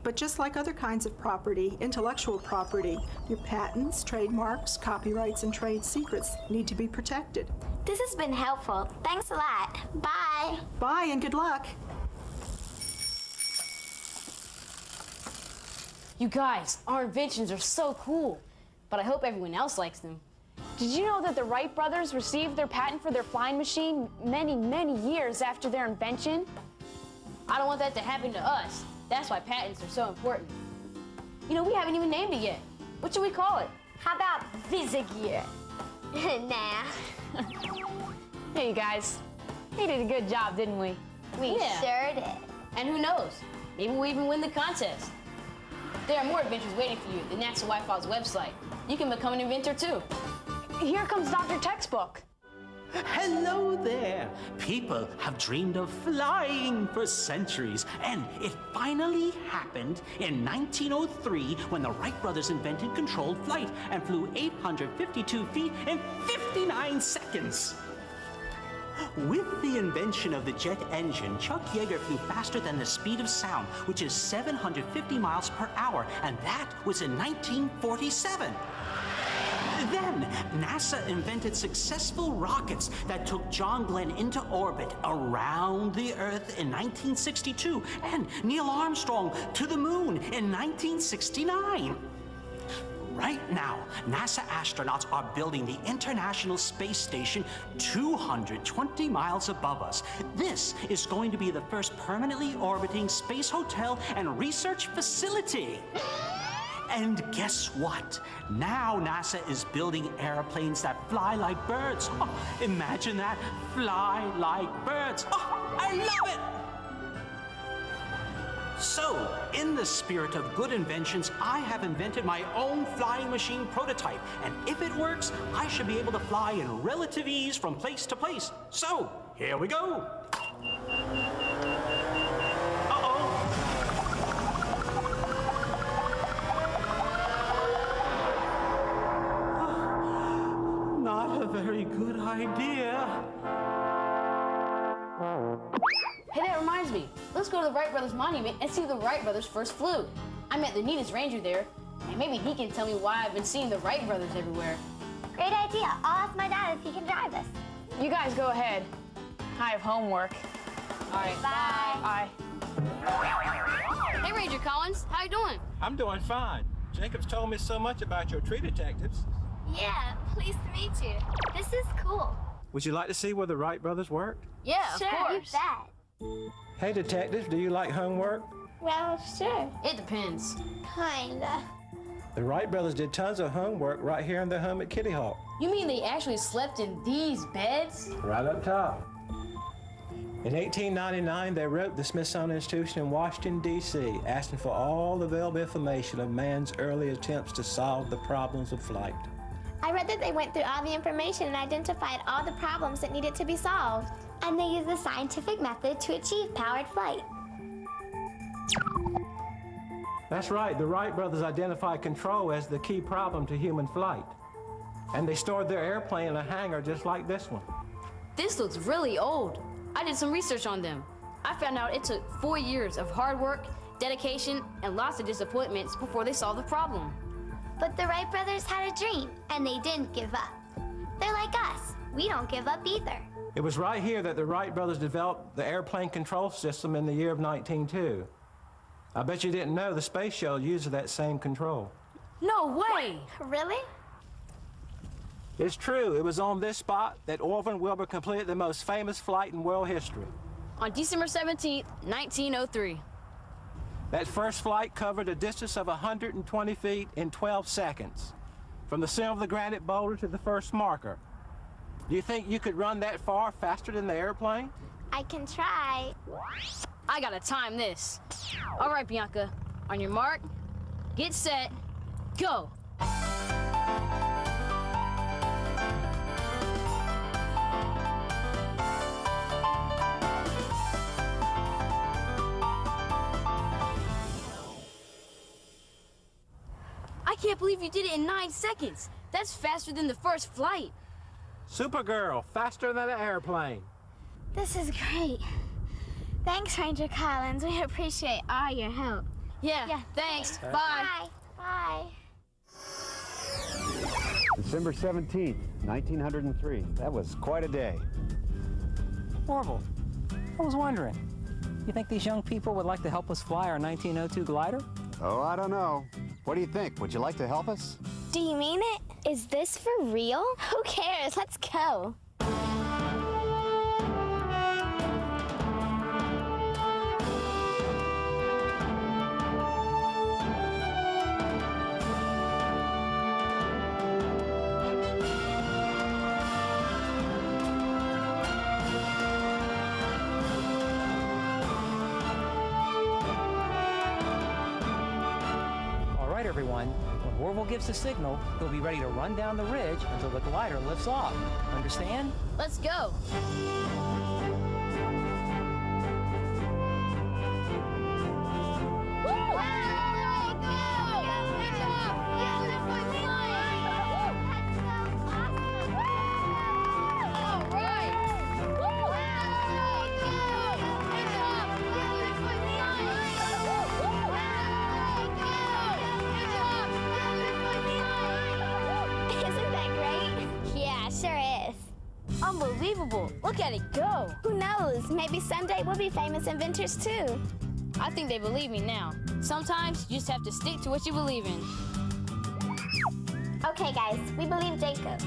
But just like other kinds of property, intellectual property, your patents, trademarks, copyrights, and trade secrets need to be protected. This has been helpful. Thanks a lot. Bye. Bye, and good luck. You guys, our inventions are so cool, but I hope everyone else likes them. Did you know that the Wright brothers received their patent for their flying machine many, many years after their invention? I don't want that to happen to us. That's why patents are so important. You know, we haven't even named it yet. What should we call it? How about Visagear? Nah. Hey, you guys. We did a good job, didn't we? We sure did. And who knows? Maybe we'll even win the contest. There are more adventures waiting for you at the NASA Wi-Fi's website. You can become an inventor, too. Here comes Dr. Textbook. Hello there. People have dreamed of flying for centuries, and it finally happened in 1903 when the Wright brothers invented controlled flight and flew 852 feet in 59 seconds. With the invention of the jet engine, Chuck Yeager flew faster than the speed of sound, which is 750 miles per hour, and that was in 1947. Then, NASA invented successful rockets that took John Glenn into orbit around the Earth in 1962, and Neil Armstrong to the moon in 1969. Right now, NASA astronauts are building the International Space Station 220 miles above us. This is going to be the first permanently orbiting space hotel and research facility. And guess what? Now NASA is building airplanes that fly like birds. Oh, imagine that, fly like birds. Oh, I love it! So, in the spirit of good inventions, I have invented my own flying machine prototype. And if it works, I should be able to fly in relative ease from place to place. So, here we go. Not a very good idea. Hey, that reminds me. Let's go to the Wright Brothers Monument and see the Wright Brothers first flew. I met the neatest ranger there, and maybe he can tell me why I've been seeing the Wright Brothers everywhere. Great idea. I'll ask my dad if he can drive us. You guys go ahead. I have homework. All right. Bye. Bye. Hey, Ranger Collins. How you doing? I'm doing fine. Jacob's told me so much about your tree detectives. Yeah, pleased to meet you. This is cool. Would you like to see where the Wright brothers worked? Yeah, sure, of course. You bet. Hey, detectives, do you like homework? Well, sure. It depends. Kinda. The Wright brothers did tons of homework right here in their home at Kitty Hawk. You mean they actually slept in these beds? Right up top. In 1899, they wrote the Smithsonian Institution in Washington, D.C., asking for all the available information of man's early attempts to solve the problems of flight. I read that they went through all the information and identified all the problems that needed to be solved. And they used the scientific method to achieve powered flight. That's right. The Wright brothers identified control as the key problem to human flight. And they stored their airplane in a hangar just like this one. This looks really old. I did some research on them. I found out it took 4 years of hard work, dedication, and lots of disappointments before they solved the problem. But the Wright brothers had a dream, and they didn't give up. They're like us. We don't give up either. It was right here that the Wright brothers developed the airplane control system in the year of 1902. I bet you didn't know the space shuttle uses that same control. No way! Really? It's true. It was on this spot that Orville and Wilbur completed the most famous flight in world history. On December 17th, 1903. That first flight covered a distance of 120 feet in 12 seconds, from the center of the granite boulder to the first marker. Do you think you could run that far faster than the airplane? I can try. I gotta time this. All right, Bianca. On your mark, get set, go. I can't believe you did it in 9 seconds. That's faster than the first flight. Supergirl, faster than an airplane. This is great. Thanks, Ranger Collins. We appreciate all your help. Yeah, thanks. Okay. Bye. Bye. December 17th, 1903. That was quite a day. Orville, I was wondering, you think these young people would like to help us fly our 1902 glider? Oh, I don't know. What do you think? Would you like to help us? Do you mean it? Is this for real? Who cares? Let's go. Everyone, when Orville gives the signal, he'll be ready to run down the ridge until the glider lifts off. Understand? Let's go. Unbelievable. Look at it go. Who knows? Maybe someday we'll be famous inventors too. I think they believe me now. Sometimes you just have to stick to what you believe in. Okay, guys, we believe Jacob.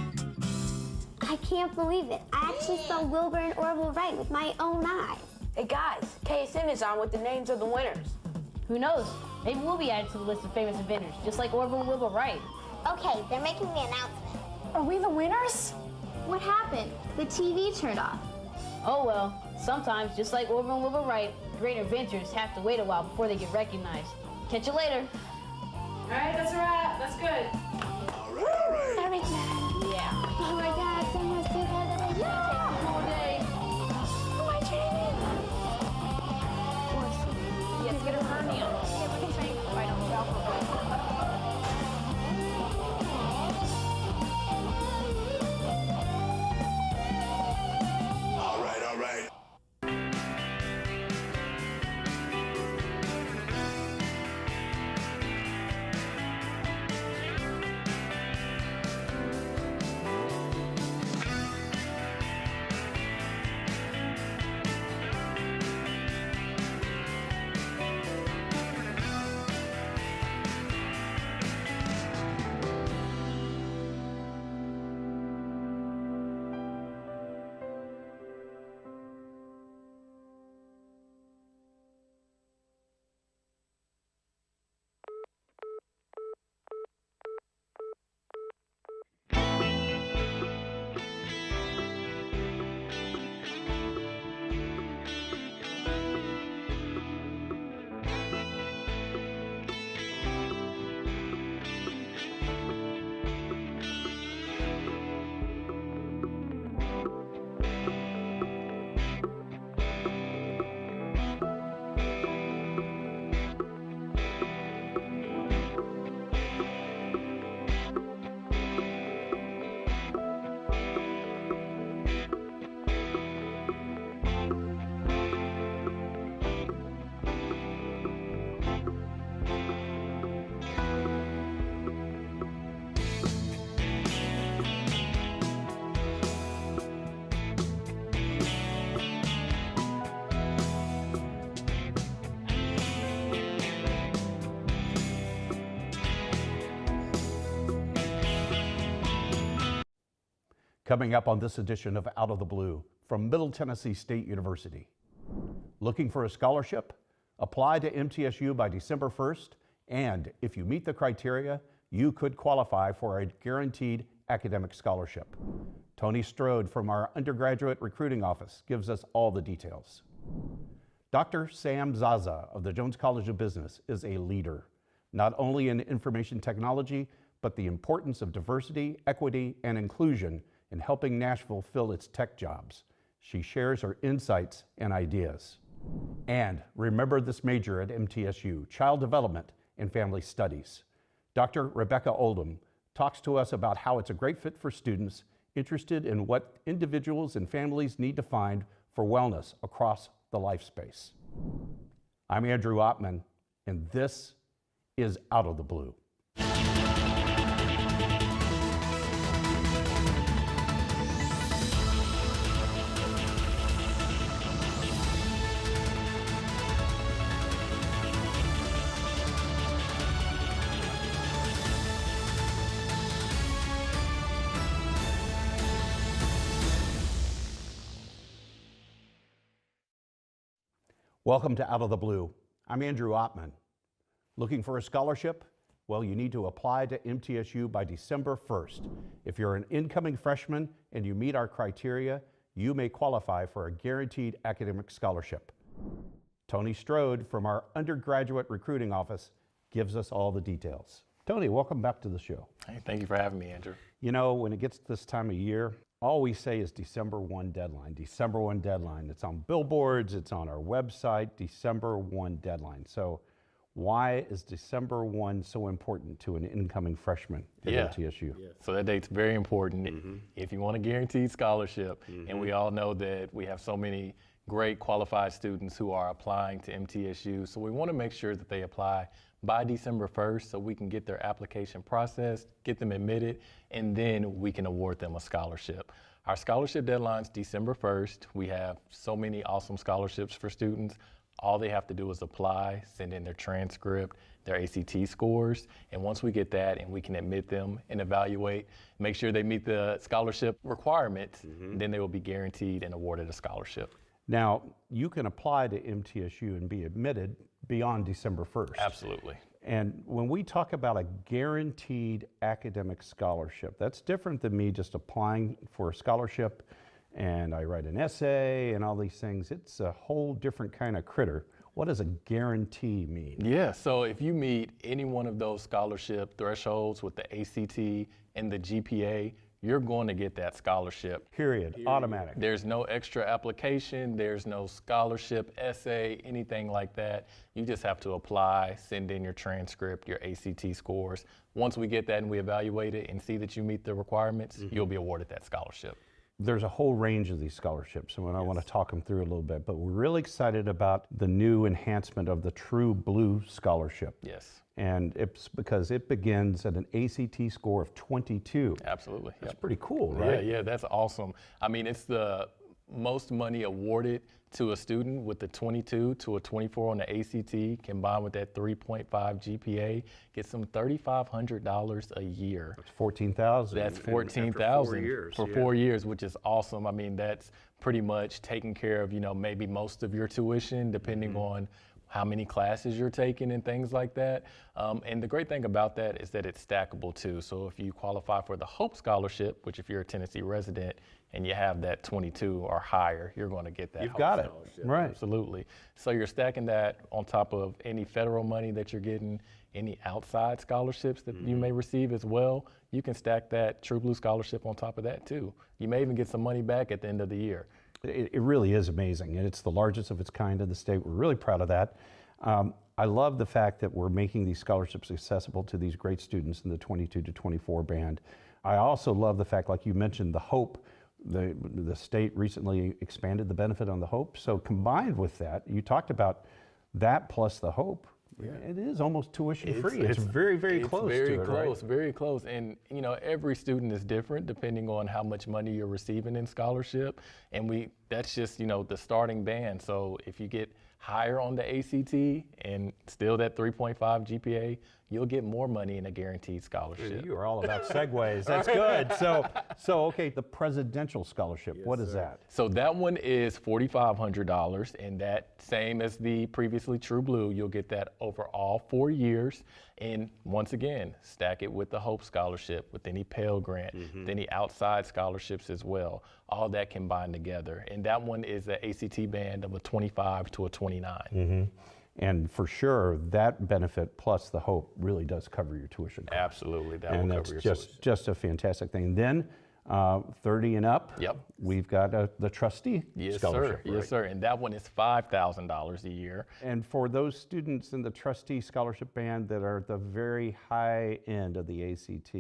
I can't believe it. I actually saw Wilbur and Orville Wright with my own eyes. Hey guys, KSN is on with the names of the winners. Who knows? Maybe we'll be added to the list of famous inventors, just like Orville and Wilbur Wright. Okay, they're making the announcement. Are we the winners? What happened? The TV turned off. Oh well, sometimes, just like Orville and Wilbur Wright, great inventors have to wait a while before they get recognized. Catch you later. All right, that's a wrap. That's good. All right. Yeah. Oh my God, someone's too hard to take one more day. Oh, my training. Yes, get a hernia. Yeah, we can train right on the shelf. Coming up on this edition of Out of the Blue from Middle Tennessee State University. Looking for a scholarship? Apply to MTSU by December 1st, and if you meet the criteria, you could qualify for a guaranteed academic scholarship. Tony Strode from our undergraduate recruiting office gives us all the details. Dr. Sam Zaza of the Jones College of Business is a leader, not only in information technology, but the importance of diversity, equity, and inclusion in helping Nashville fill its tech jobs. She shares her insights and ideas. And remember this major at MTSU, Child Development and Family Studies. Dr. Rebecca Oldham talks to us about how it's a great fit for students interested in what individuals and families need to find for wellness across the life space. I'm Andrew Ottman, and this is Out of the Blue. Welcome to Out of the Blue. I'm Andrew Ottman. Looking for a scholarship? Well, you need to apply to MTSU by December 1st. If you're an incoming freshman and you meet our criteria, you may qualify for a guaranteed academic scholarship. Tony Strode from our undergraduate recruiting office gives us all the details. Tony, welcome back to the show. Hey, thank you for having me, Andrew. You know, when it gets this time of year, all we say is December 1 deadline, December 1 deadline. It's on billboards, it's on our website, December 1 deadline. So why is December 1 so important to an incoming freshman at MTSU? Yeah. So that date's very important if you want a guaranteed scholarship. And we all know that we have so many great qualified students who are applying to MTSU. So we want to make sure that they apply by December 1st so we can get their application processed, get them admitted, and then we can award them a scholarship. Our scholarship deadline's December 1st. We have so many awesome scholarships for students. All they have to do is apply, send in their transcript, their ACT scores, and once we get that and we can admit them and evaluate, make sure they meet the scholarship requirements, then they will be guaranteed and awarded a scholarship. Now, you can apply to MTSU and be admitted beyond December 1st. Absolutely. And when we talk about a guaranteed academic scholarship, that's different than me just applying for a scholarship and I write an essay and all these things. It's a whole different kind of critter. What does a guarantee mean? Yeah, so if you meet any one of those scholarship thresholds with the ACT and the GPA, you're going to get that scholarship. Period. Automatic. There's no extra application, there's no scholarship essay, anything like that. You just have to apply, send in your transcript, your ACT scores. Once we get that and we evaluate it and see that you meet the requirements, you'll be awarded that scholarship. There's a whole range of these scholarships, and I want to talk them through a little bit, but we're really excited about the new enhancement of the True Blue Scholarship. Yes. And it's because it begins at an ACT score of 22. Absolutely. That's pretty cool, right? Yeah, that's awesome. I mean, it's the most money awarded to a student with the 22 to a 24 on the ACT, combined with that 3.5 GPA, gets them $3,500 a year. That's $14,000. That's $14,000 for 4 years, which is awesome. I mean, that's pretty much taking care of, you know, maybe most of your tuition, depending on how many classes you're taking and things like that. And the great thing about that is that it's stackable too. So if you qualify for the Hope Scholarship, which if you're a Tennessee resident and you have that 22 or higher, you're going to get that You've Hope got it, Scholarship. right. Absolutely. So you're stacking that on top of any federal money that you're getting, any outside scholarships that you may receive as well. You can stack that True Blue Scholarship on top of that too. You may even get some money back at the end of the year. It really is amazing, and it's the largest of its kind in the state. We're really proud of that. I love the fact that we're making these scholarships accessible to these great students in the 22 to 24 band. I also love the fact, like you mentioned, the Hope, the state recently expanded the benefit on the Hope. So combined with that, you talked about that plus the Hope. It is almost tuition free. It's very, very close to it, very right? Very close. And you know, every student is different depending on how much money you're receiving in scholarship. And that's just, you know, the starting band. So if you get higher on the ACT and still that 3.5 GPA, you'll get more money in a guaranteed scholarship. You are all about segues. That's good. So, okay, the presidential scholarship, what is that? So that one is $4,500, and that same as the previously True Blue, you'll get that over all 4 years. And once again, stack it with the Hope Scholarship, with any Pell Grant, with any outside scholarships as well. All that combined together. And that one is an ACT band of a 25 to a 29. And for sure, that benefit plus the Hope really does cover your tuition costs. Absolutely, that And will that's cover your tuition. just a fantastic thing. Then 30 and up, we've got the trustee scholarship. Yes, sir. And that one is $5,000 a year. And for those students in the trustee scholarship band that are at the very high end of the ACT,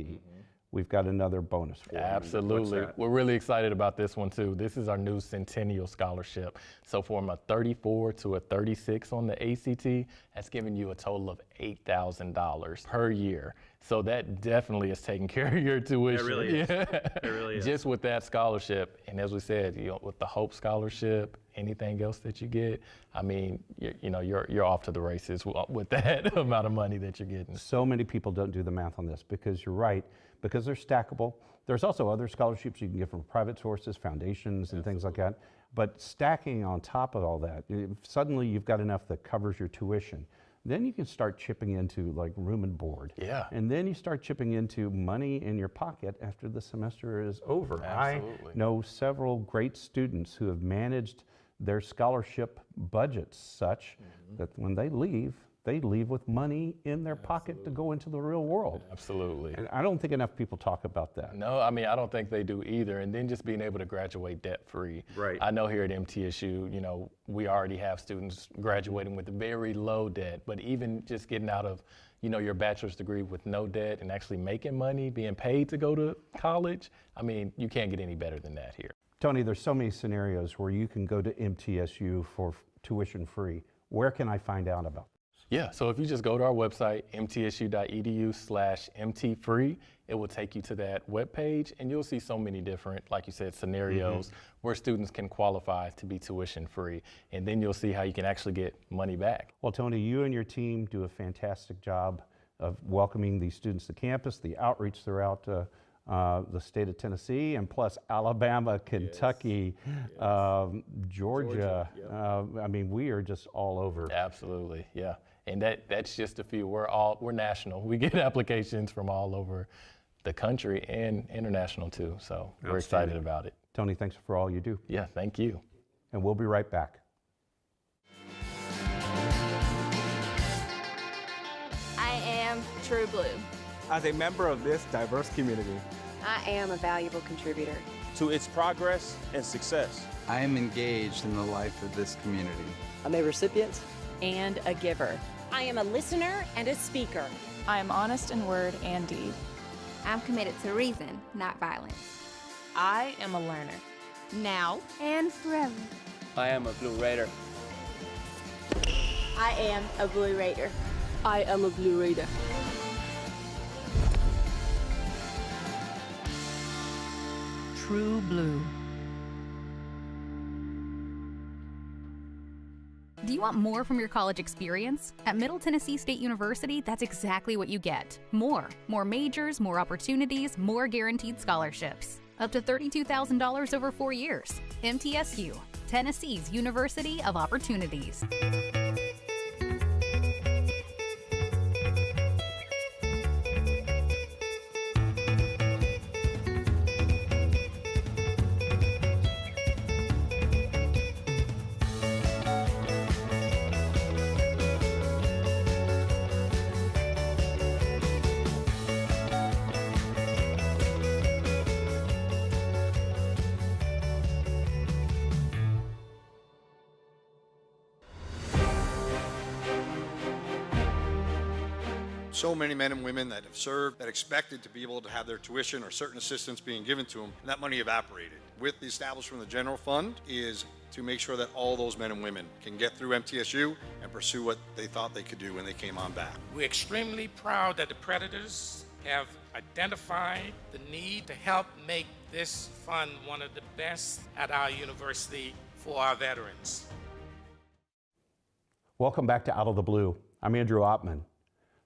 we've got another bonus for them. Absolutely. We're really excited about this one too. This is our new Centennial Scholarship. So from a 34 to a 36 on the ACT, that's giving you a total of $8,000 per year. So that definitely is taking care of your tuition. It really is. It really is. Just with that scholarship. And as we said, with the Hope Scholarship, anything else that you get, I mean, you're off to the races with that amount of money that you're getting. So many people don't do the math on this because you're right, because they're stackable. There's also other scholarships you can get from private sources, foundations, and things like that. But stacking on top of all that, suddenly you've got enough that covers your tuition. Then you can start chipping into like room and board. Yeah. And then you start chipping into money in your pocket after the semester is over. Absolutely. I know several great students who have managed their scholarship budgets such that when they leave with money in their pocket to go into the real world. Absolutely. And I don't think enough people talk about that. No, I mean, I don't think they do either. And then just being able to graduate debt-free. Right. I know here at MTSU, we already have students graduating with very low debt, but even just getting out of, your bachelor's degree with no debt and actually making money, being paid to go to college, I mean, you can't get any better than that here. Tony, there's so many scenarios where you can go to MTSU for tuition free. Where can I find out about this? Yeah, so if you just go to our website, mtsu.edu/mtfree, it will take you to that webpage, and you'll see so many different, like you said, scenarios where students can qualify to be tuition free. And then you'll see how you can actually get money back. Well, Tony, you and your team do a fantastic job of welcoming these students to campus, the outreach throughout the state of Tennessee, and plus Alabama, Kentucky, Georgia. I mean, we are just all over. Absolutely, yeah. And that's just a few. We're national. We get applications from all over the country and international too. So we're excited about it. Tony, thanks for all you do. Yeah, thank you. And we'll be right back. I am True Blue. As a member of this diverse community, I am a valuable contributor to its progress and success. I am engaged in the life of this community. I'm a recipient and a giver. I am a listener and a speaker. I am honest in word and deed. I'm committed to reason, not violence. I am a learner. Now and forever. I am a Blue Raider. I am a Blue Raider. I am a Blue Raider. True Blue. Do you want more from your college experience? At Middle Tennessee State University, that's exactly what you get. More majors, more opportunities, more guaranteed scholarships. Up to $32,000 over 4 years. MTSU, Tennessee's University of Opportunities. So many men and women that have served that expected to be able to have their tuition or certain assistance being given to them, and that money evaporated. With the establishment of the general fund is to make sure that all those men and women can get through MTSU and pursue what they thought they could do when they came on back. We're extremely proud that the Predators have identified the need to help make this fund one of the best at our university for our veterans. Welcome back to Out of the Blue. I'm Andrew Ottman.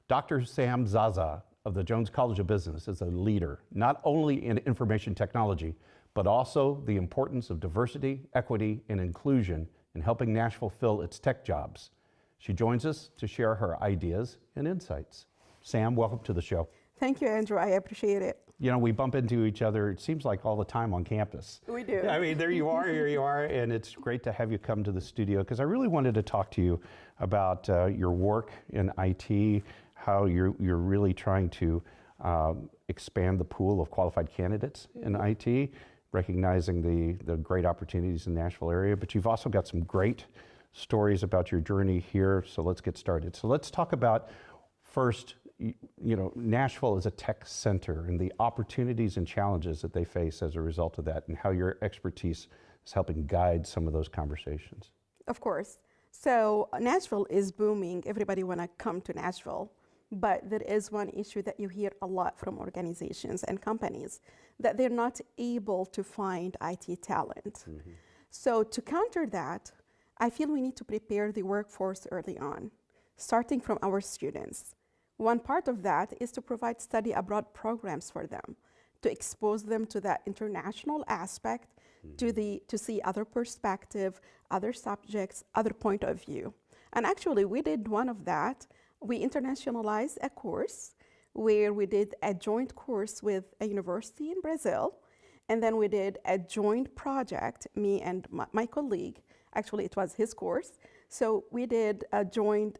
Dr. Sam Zaza of the Jones College of Business is a leader, not only in information technology, but also the importance of diversity, equity, and inclusion in helping Nashville fill its tech jobs. She joins us to share her ideas and insights. Sam, welcome to the show. Thank you, Andrew. I appreciate it. You know, we bump into each other, it seems like all the time on campus. We do. I mean, there you are, here you are, and it's great to have you come to the studio because I really wanted to talk to you about your work in IT, how you're really trying to expand the pool of qualified candidates in IT, recognizing the great opportunities in the Nashville area, but you've also got some great stories about your journey here, so let's get started. So let's talk about first, you know, Nashville is a tech center and the opportunities and challenges that they face as a result of that and how your expertise is helping guide some of those conversations. Of course. So Nashville is booming. Everybody want to come to Nashville. But there is one issue that you hear a lot from organizations and companies, that they're not able to find IT talent. Mm-hmm. So to counter that, I feel we need to prepare the workforce early on, starting from our students. One part of that is to provide study abroad programs for them, to expose them to that international aspect, to see other perspective, other subjects, other point of view. And actually, we did one of that. We internationalized a course where we did a joint course with a university in Brazil, and then we did a joint project, me and my colleague. Actually, it was his course. So we did a joint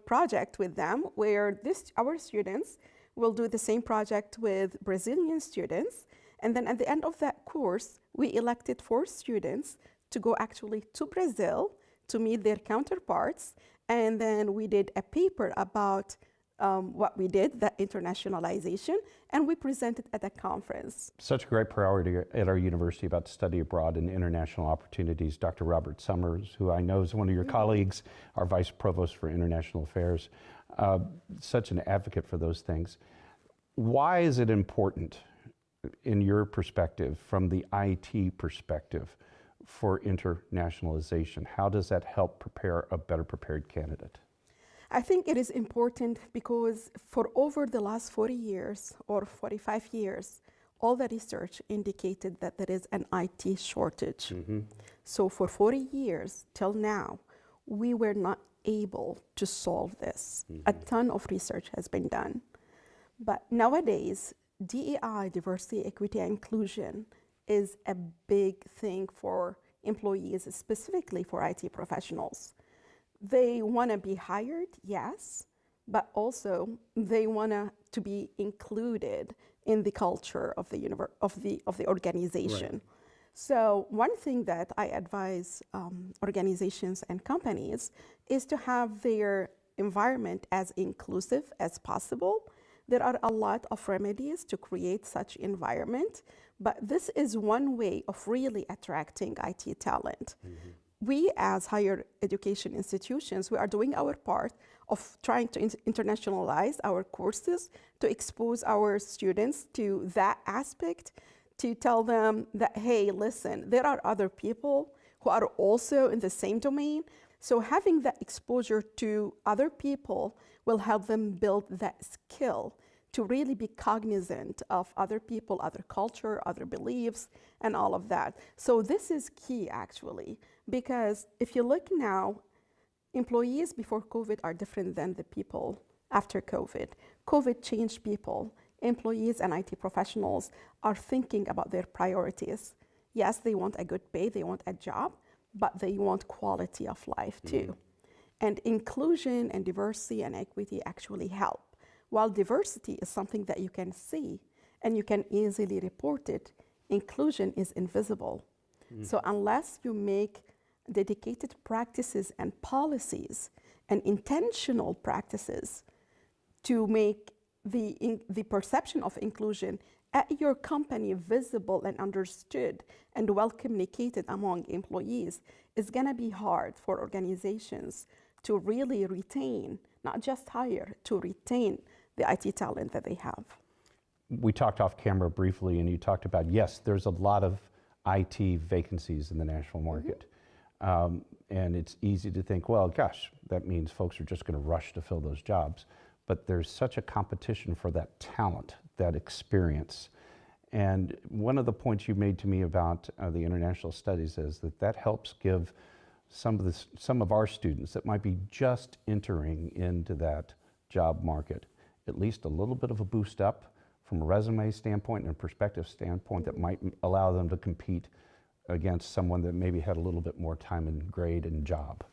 project with them where our students will do the same project with Brazilian students. And then at the end of that course, we elected 4 students to go actually to Brazil to meet their counterparts. And then we did a paper about what we did, that internationalization, and we presented at a conference. Such a great priority at our university about study abroad and international opportunities. Dr. Robert Summers, who I know is one of your colleagues, our Vice Provost for International Affairs, such an advocate for those things. Why is it important, in your perspective, from the IT perspective, for internationalization? How does that help prepare a better prepared candidate? I think it is important because for over the last 40 years or 45 years, all the research indicated that there is an IT shortage. Mm-hmm. So for 40 years till now, we were not able to solve this. Mm-hmm. A ton of research has been done. But nowadays, DEI, diversity, equity, and inclusion, is a big thing for employees, specifically for IT professionals. They want to be hired, yes, but also they want to be included in the culture of the organization. Right. So one thing that I advise organizations and companies is to have their environment as inclusive as possible. There are a lot of remedies to create such environment, but this is one way of really attracting IT talent. Mm-hmm. We as higher education institutions, we are doing our part of trying to internationalize our courses, to expose our students to that aspect, to tell them that, hey, listen, there are other people who are also in the same domain. So having that exposure to other people will help them build that skill to really be cognizant of other people, other culture, other beliefs, and all of that. So this is key, actually, because if you look now, employees before COVID are different than the people after COVID. COVID changed people. Employees and IT professionals are thinking about their priorities. Yes, they want a good pay, they want a job, but they want quality of life too. And inclusion and diversity and equity actually help. While diversity is something that you can see and you can easily report it, inclusion is invisible. So unless you make dedicated practices and policies and intentional practices to make the perception of inclusion at your company visible and understood and well communicated among employees, it's going to be hard for organizations to really retain, not just hire, to retain the IT talent that they have. We talked off camera briefly, and you talked about, yes, there's a lot of IT vacancies in the Nashville market. And it's easy to think, well, gosh, that means folks are just going to rush to fill those jobs. but there's such a competition for that talent, that experience. And one of the points you made to me about the international studies is that that helps give some of our students that might be just entering into that job market at least a little bit of a boost up from a resume standpoint and a perspective standpoint that might allow them to compete against someone that maybe had a little bit more time and grade and job.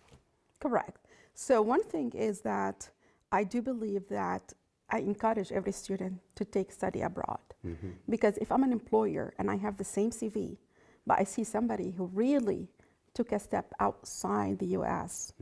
Correct. So one thing is that I do believe that I encourage every student to take study abroad. Because if I'm an employer and I have the same CV, but I see somebody who really took a step outside the US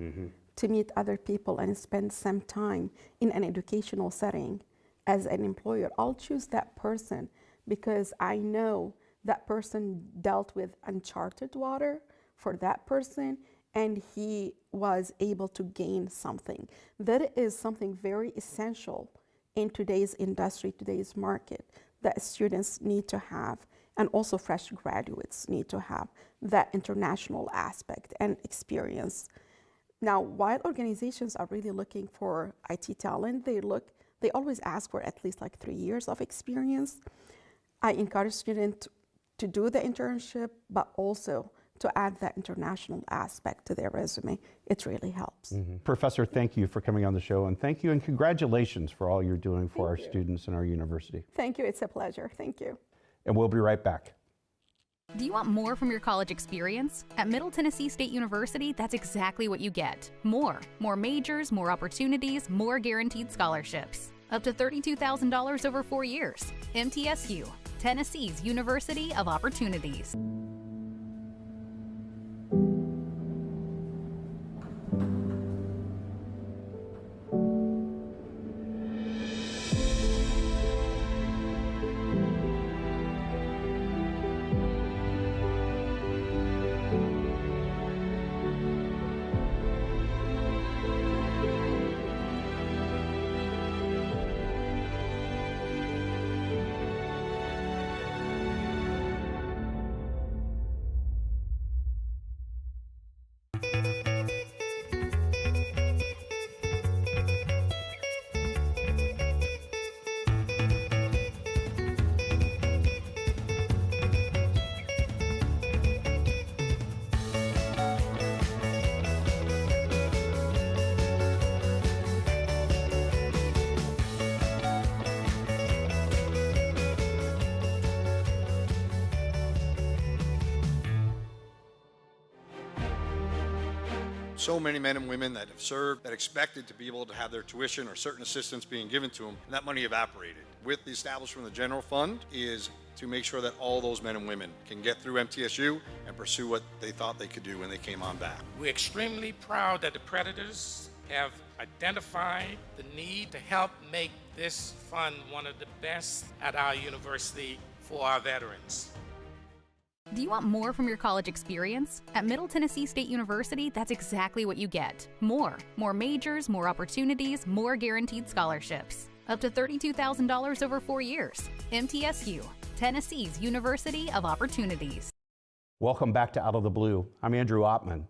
to meet other people and spend some time in an educational setting as an employer, I'll choose that person because I know that person dealt with uncharted water for that person and he was able to gain something. That is something very essential in today's industry, today's market, that students need to have, and also fresh graduates need to have that international aspect and experience. Now, while organizations are really looking for IT talent, they always ask for at least like 3 years of experience. I encourage students to do the internship, but also to add that international aspect to their resume. It really helps. Professor, thank you for coming on the show, and thank you and congratulations for all you're doing for our students in our university. Thank you, it's a pleasure, thank you. And we'll be right back. Do you want more from your college experience? At Middle Tennessee State University, that's exactly what you get. More majors, more opportunities, more guaranteed scholarships. Up to $32,000 over 4 years. MTSU, Tennessee's University of Opportunities. So many men and women that have served, that expected to be able to have their tuition or certain assistance being given to them, and that money evaporated. With the establishment of the general fund is to make sure that all those men and women can get through MTSU and pursue what they thought they could do when they came on back. We're extremely proud that the Predators have identified the need to help make this fund one of the best at our university for our veterans. Do you want more from your college experience? At Middle Tennessee State University, that's exactly what you get. More majors, more opportunities, more guaranteed scholarships. Up to $32,000 over 4 years. MTSU, Tennessee's University of Opportunities. Welcome back to Out of the Blue. I'm Andrew Ottman.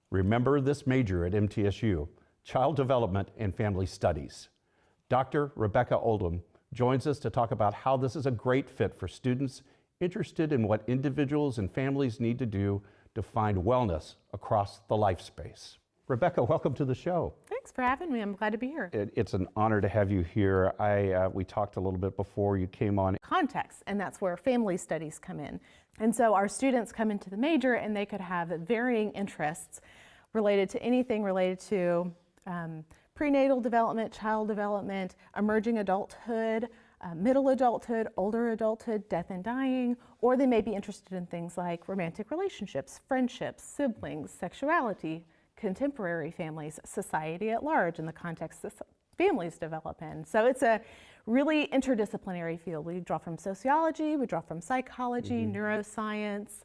Remember this major at MTSU, Child Development and Family Studies. Dr. Rebecca Oldham joins us to talk about how this is a great fit for students interested in what individuals and families need to do to find wellness across the life space. Rebecca, welcome to the show. Thanks for having me. I'm glad to be here. It's an honor to have you here. We talked a little bit before you came on. Context, and that's where family studies come in. And so our students come into the major and they could have varying interests related to anything related to prenatal development, child development, emerging adulthood, middle adulthood, older adulthood, death and dying, or they may be interested in things like romantic relationships, friendships, siblings, sexuality, contemporary families, society at large in the context that families develop in. So it's a really interdisciplinary field. We draw from sociology, we draw from psychology, neuroscience,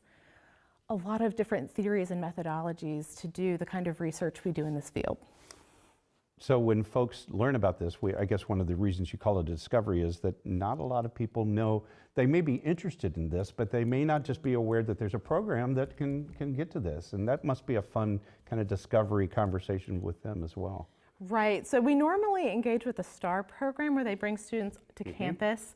a lot of different theories and methodologies to do the kind of research we do in this field. So when folks learn about this, I guess one of the reasons you call it a discovery is that not a lot of people know. They may be interested in this, but they may not just be aware that there's a program that can get to this. And that must be a fun kind of discovery conversation with them as well. Right. So we normally engage with the STAR program where they bring students to campus,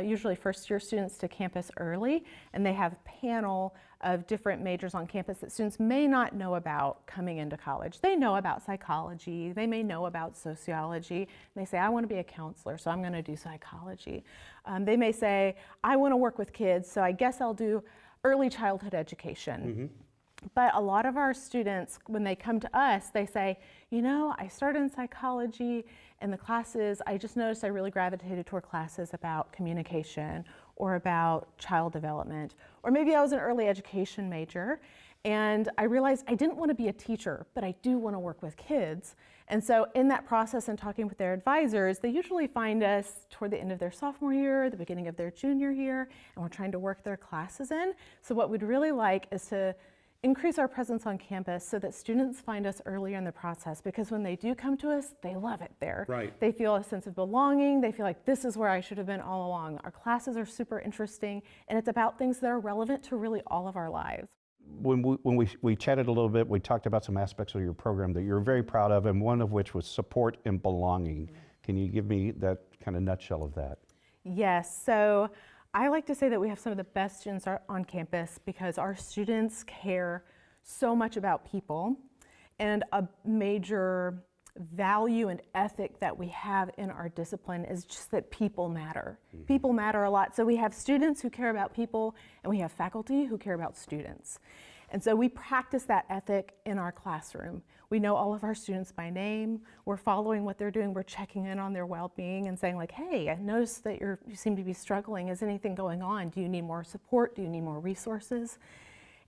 usually first-year students to campus early, and they have a panel of different majors on campus that students may not know about coming into college. They know about psychology, they may know about sociology, and they say, I want to be a counselor, so I'm going to do psychology. They may say, I want to work with kids, so I guess I'll do early childhood education. But a lot of our students, when they come to us, they say, you know, I started in psychology and the classes, I just noticed I really gravitated toward classes about communication or about child development. Or maybe I was an early education major and I realized I didn't want to be a teacher, but I do want to work with kids. And so in that process and talking with their advisors, they usually find us toward the end of their sophomore year, the beginning of their junior year, and we're trying to work their classes in. So what we'd really like is to increase our presence on campus so that students find us earlier in the process, because when they do come to us, they love it there. Right. They feel a sense of belonging. They feel like this is where I should have been all along. Our classes are super interesting, and it's about things that are relevant to really all of our lives. When we chatted a little bit, we talked about some aspects of your program that you're very proud of, and one of which was support and belonging. Can you give me that kind of nutshell of that? Yes. So I like to say that we have some of the best students on campus because our students care so much about people, and a major value and ethic that we have in our discipline is just that people matter. People matter a lot. So we have students who care about people, and we have faculty who care about students. And so we practice that ethic in our classroom. We know all of our students by name. We're following what they're doing. We're checking in on their well-being and saying like, hey, I noticed that you seem to be struggling. Is anything going on? Do you need more support? Do you need more resources?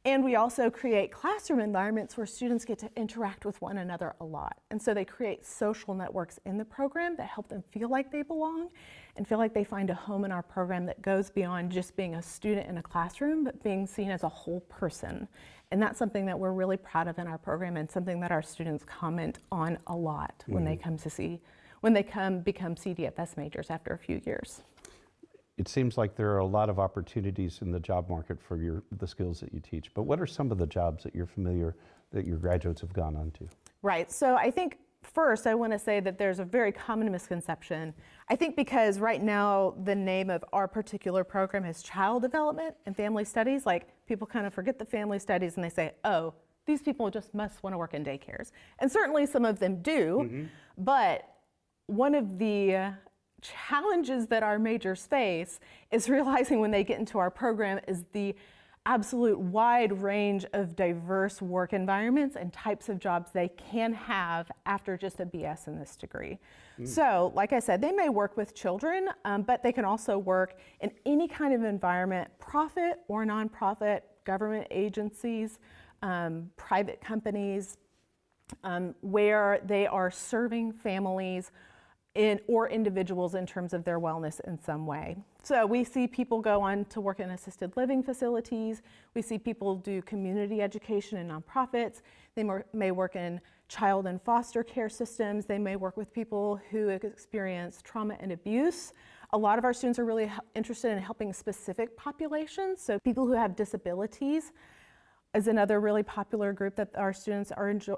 And we also create classroom environments where students get to interact with one another a lot. And so they create social networks in the program that help them feel like they belong and feel like they find a home in our program that goes beyond just being a student in a classroom, but being seen as a whole person. And that's something that we're really proud of in our program, and something that our students comment on a lot when they come become CDFS majors after a few years. It seems like there are a lot of opportunities in the job market for the skills that you teach, but what are some of the jobs that you're familiar that your graduates have gone on to? Right, so I think first I want to say that there's a very common misconception. I think because right now the name of our particular program is child development and family studies, like people kind of forget the family studies and they say, oh, these people just must want to work in daycares. And certainly some of them do, but one of the challenges that our majors face is realizing when they get into our program is the absolute wide range of diverse work environments and types of jobs they can have after just a BS in this degree. So, like I said, they may work with children, but they can also work in any kind of environment, profit or nonprofit, government agencies, private companies, where they are serving families or individuals in terms of their wellness in some way. So we see people go on to work in assisted living facilities. We see people do community education in nonprofits. They may work in child and foster care systems. They may work with people who experience trauma and abuse. A lot of our students are really interested in helping specific populations. So people who have disabilities is another really popular group that our students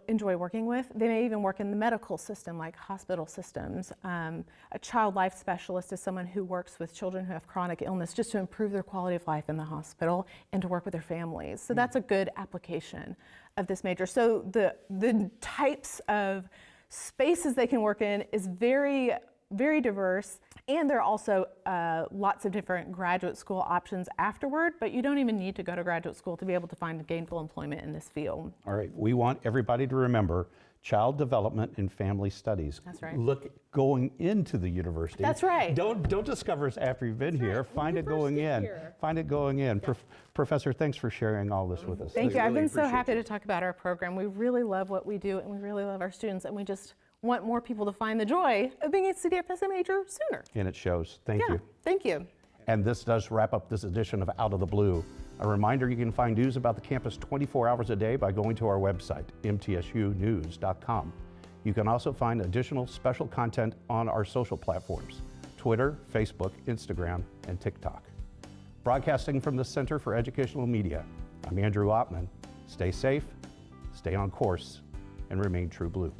enjoy working with. They may even work in the medical system, like hospital systems. A child life specialist is someone who works with children who have chronic illness just to improve their quality of life in the hospital and to work with their families. So that's a good application of this major. So the types of spaces they can work in is very, very diverse. And there are also lots of different graduate school options afterward, but you don't even need to go to graduate school to be able to find gainful employment in this field. All right, we want everybody to remember child development and family studies. That's right. Look going into the university. That's right. Don't discover us after you've been here. Find it going in. Find it going in. Yeah. Professor, thanks for sharing all this with us. Thank you. I've been so happy to talk about our program. We really love what we do, and we really love our students, and we just want more people to find the joy of being a CDFS major sooner. And it shows. Thank you. Thank you. And this does wrap up this edition of Out of the Blue. A reminder, you can find news about the campus 24 hours a day by going to our website, mtsunews.com. You can also find additional special content on our social platforms, Twitter, Facebook, Instagram, and TikTok. Broadcasting from the Center for Educational Media, I'm Andrew Ottman. Stay safe, stay on course, and remain true blue.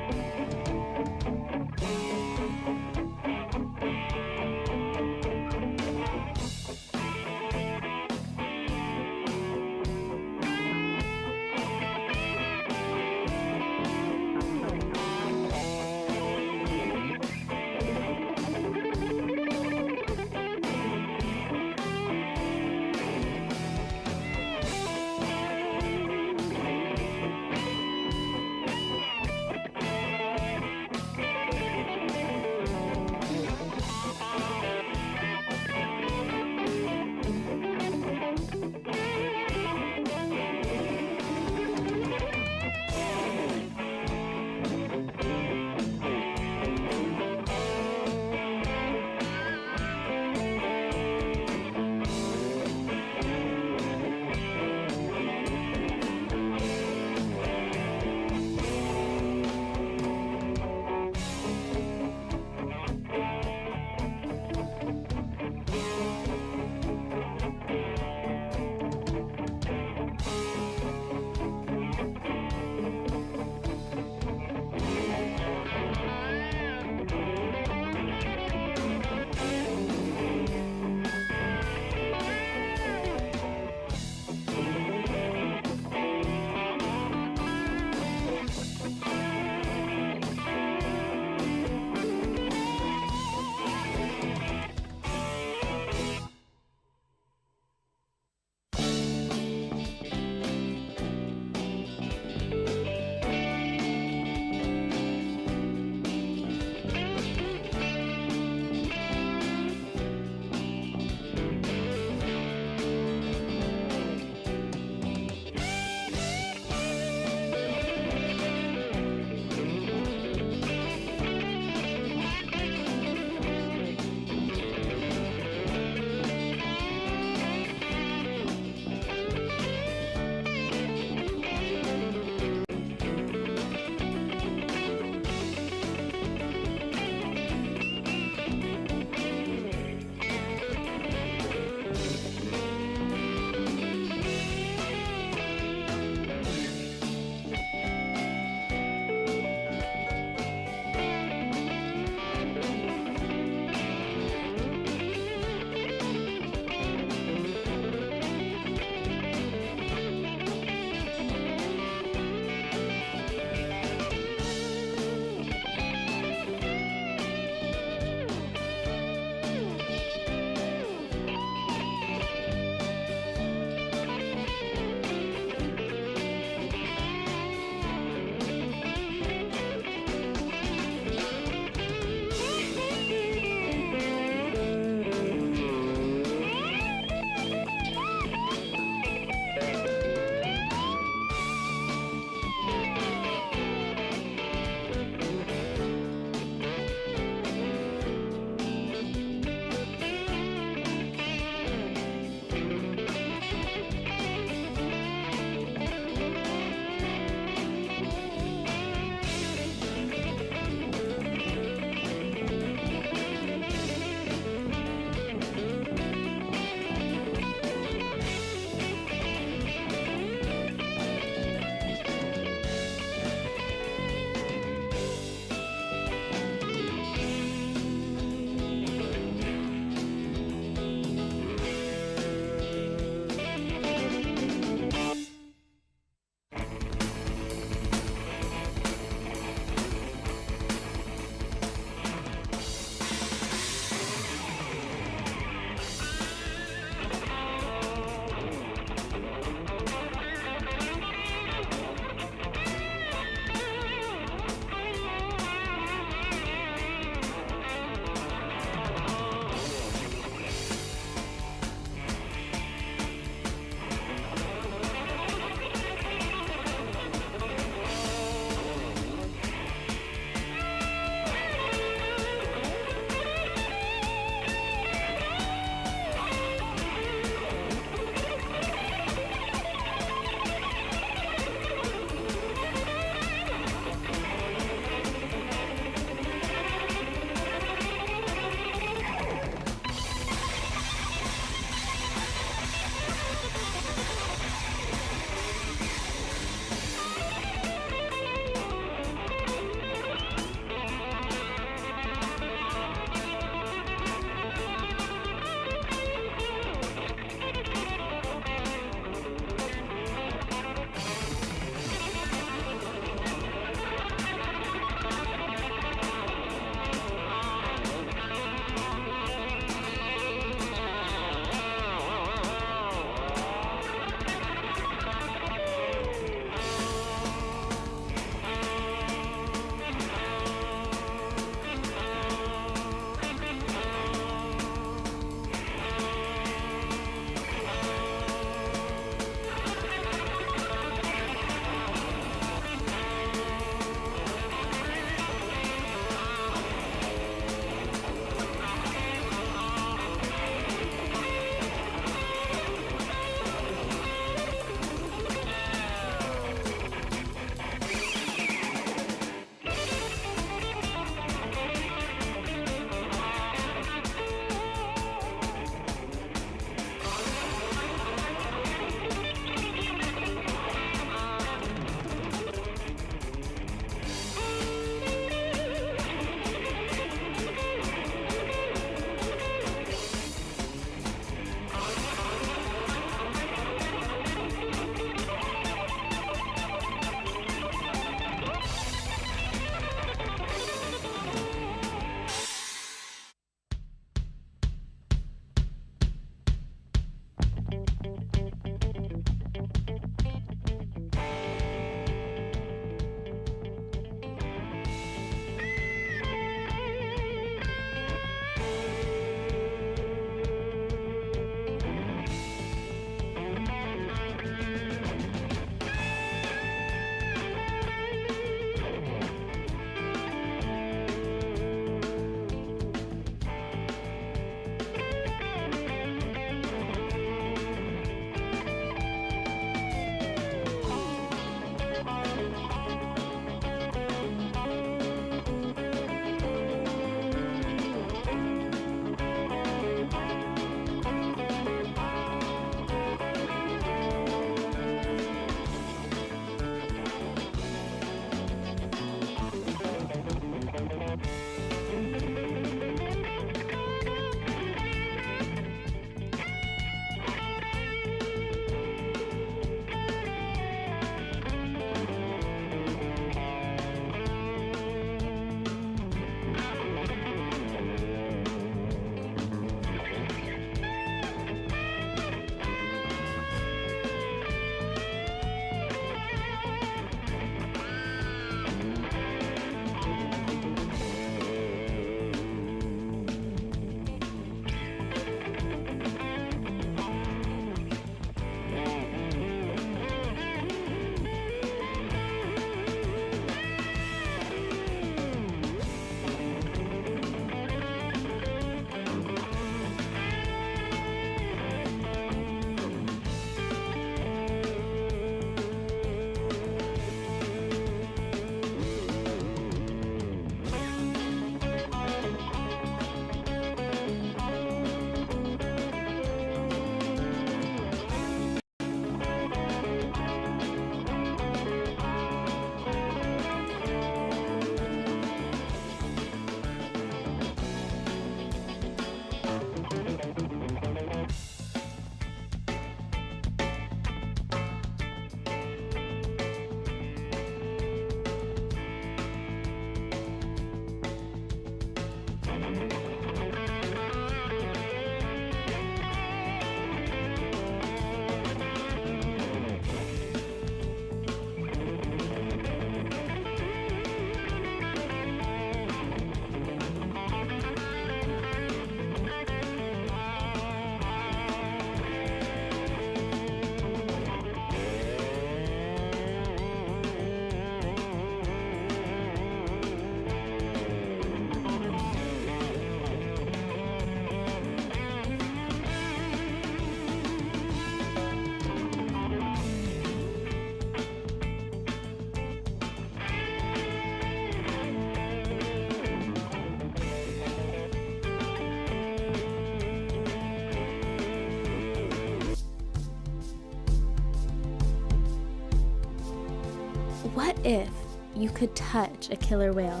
What if you could touch a killer whale?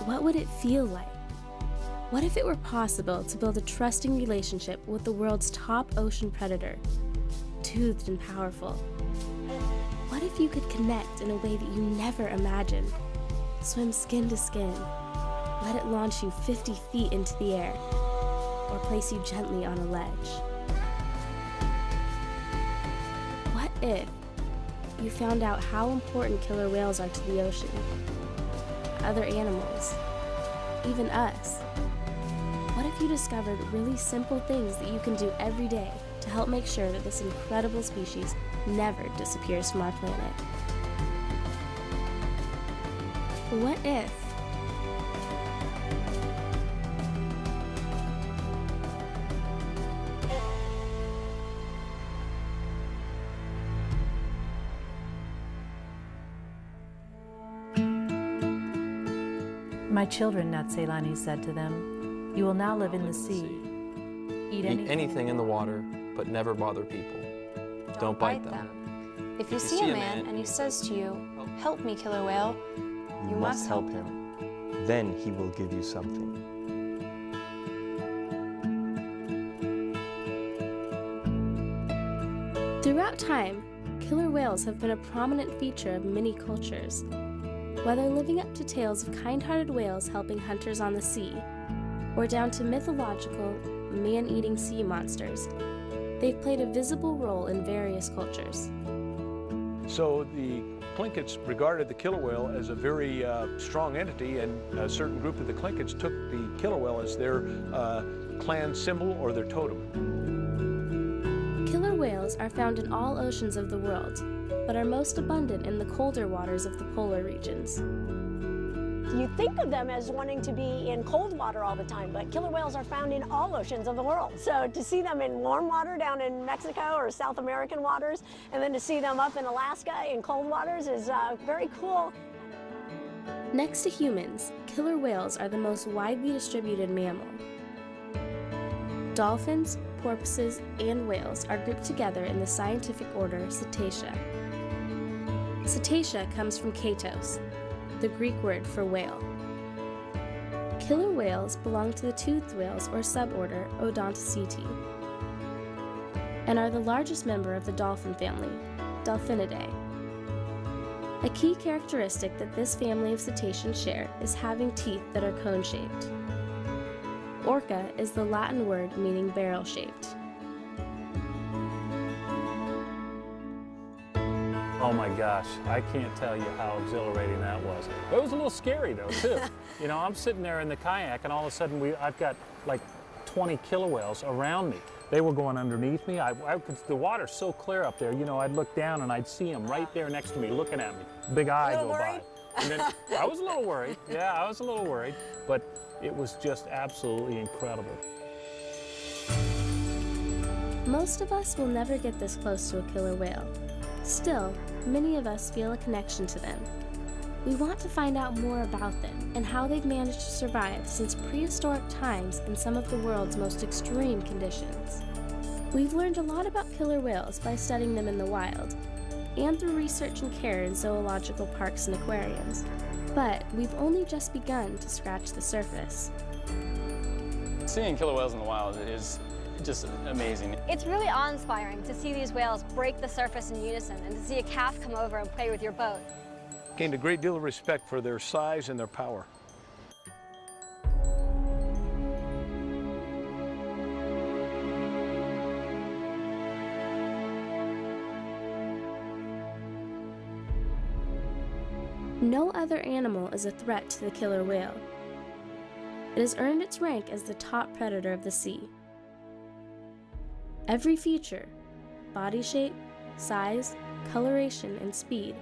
What would it feel like? What if it were possible to build a trusting relationship with the world's top ocean predator, toothed and powerful? What if you could connect in a way that you never imagined? Swim skin to skin, let it launch you 50 feet into the air, or place you gently on a ledge? What if you found out how important killer whales are to the ocean, other animals, even us? What if you discovered really simple things that you can do every day to help make sure that this incredible species never disappears from our planet? What if? My children, Natselani said to them, you will now live in the sea. Eat anything in the water, but never bother people. Don't bite them. If you see a man and he says to you, help me, killer whale, You must help him. Then he will give you something. Throughout time, killer whales have been a prominent feature of many cultures. Whether living up to tales of kind-hearted whales helping hunters on the sea, or down to mythological, man-eating sea monsters, they've played a visible role in various cultures. So the Tlinkits regarded the killer whale as a very strong entity, and a certain group of the Tlinkits took the killer whale as their clan symbol or their totem. Killer whales are found in all oceans of the world, but are most abundant in the colder waters of the polar regions. You think of them as wanting to be in cold water all the time, but killer whales are found in all oceans of the world. So to see them in warm water down in Mexico or South American waters, and then to see them up in Alaska in cold waters is very cool. Next to humans, killer whales are the most widely distributed mammal. Dolphins, porpoises, and whales are grouped together in the scientific order Cetacea. Cetacea comes from katos, the Greek word for whale. Killer whales belong to the toothed whales or suborder Odontoceti, and are the largest member of the dolphin family, Delphinidae. A key characteristic that this family of cetaceans share is having teeth that are cone-shaped. Orca is the Latin word meaning barrel-shaped. Oh my gosh, I can't tell you how exhilarating that was. It was a little scary though, too. You know, I'm sitting there in the kayak and all of a sudden I've got like 20 killer whales around me. They were going underneath me. The water's so clear up there, you know, I'd look down and I'd see them right there next to me looking at me. Big eye go by. And then I was a little worried. Yeah, I was a little worried, but it was just absolutely incredible. Most of us will never get this close to a killer whale. Still, many of us feel a connection to them. We want to find out more about them and how they've managed to survive since prehistoric times in some of the world's most extreme conditions. We've learned a lot about killer whales by studying them in the wild and through research and care in zoological parks and aquariums. But we've only just begun to scratch the surface. Seeing killer whales in the wild is just amazing. It's really awe-inspiring to see these whales break the surface in unison and to see a calf come over and play with your boat. Gained a great deal of respect for their size and their power. No other animal is a threat to the killer whale. It has earned its rank as the top predator of the sea. Every feature, body shape, size, coloration, and speed,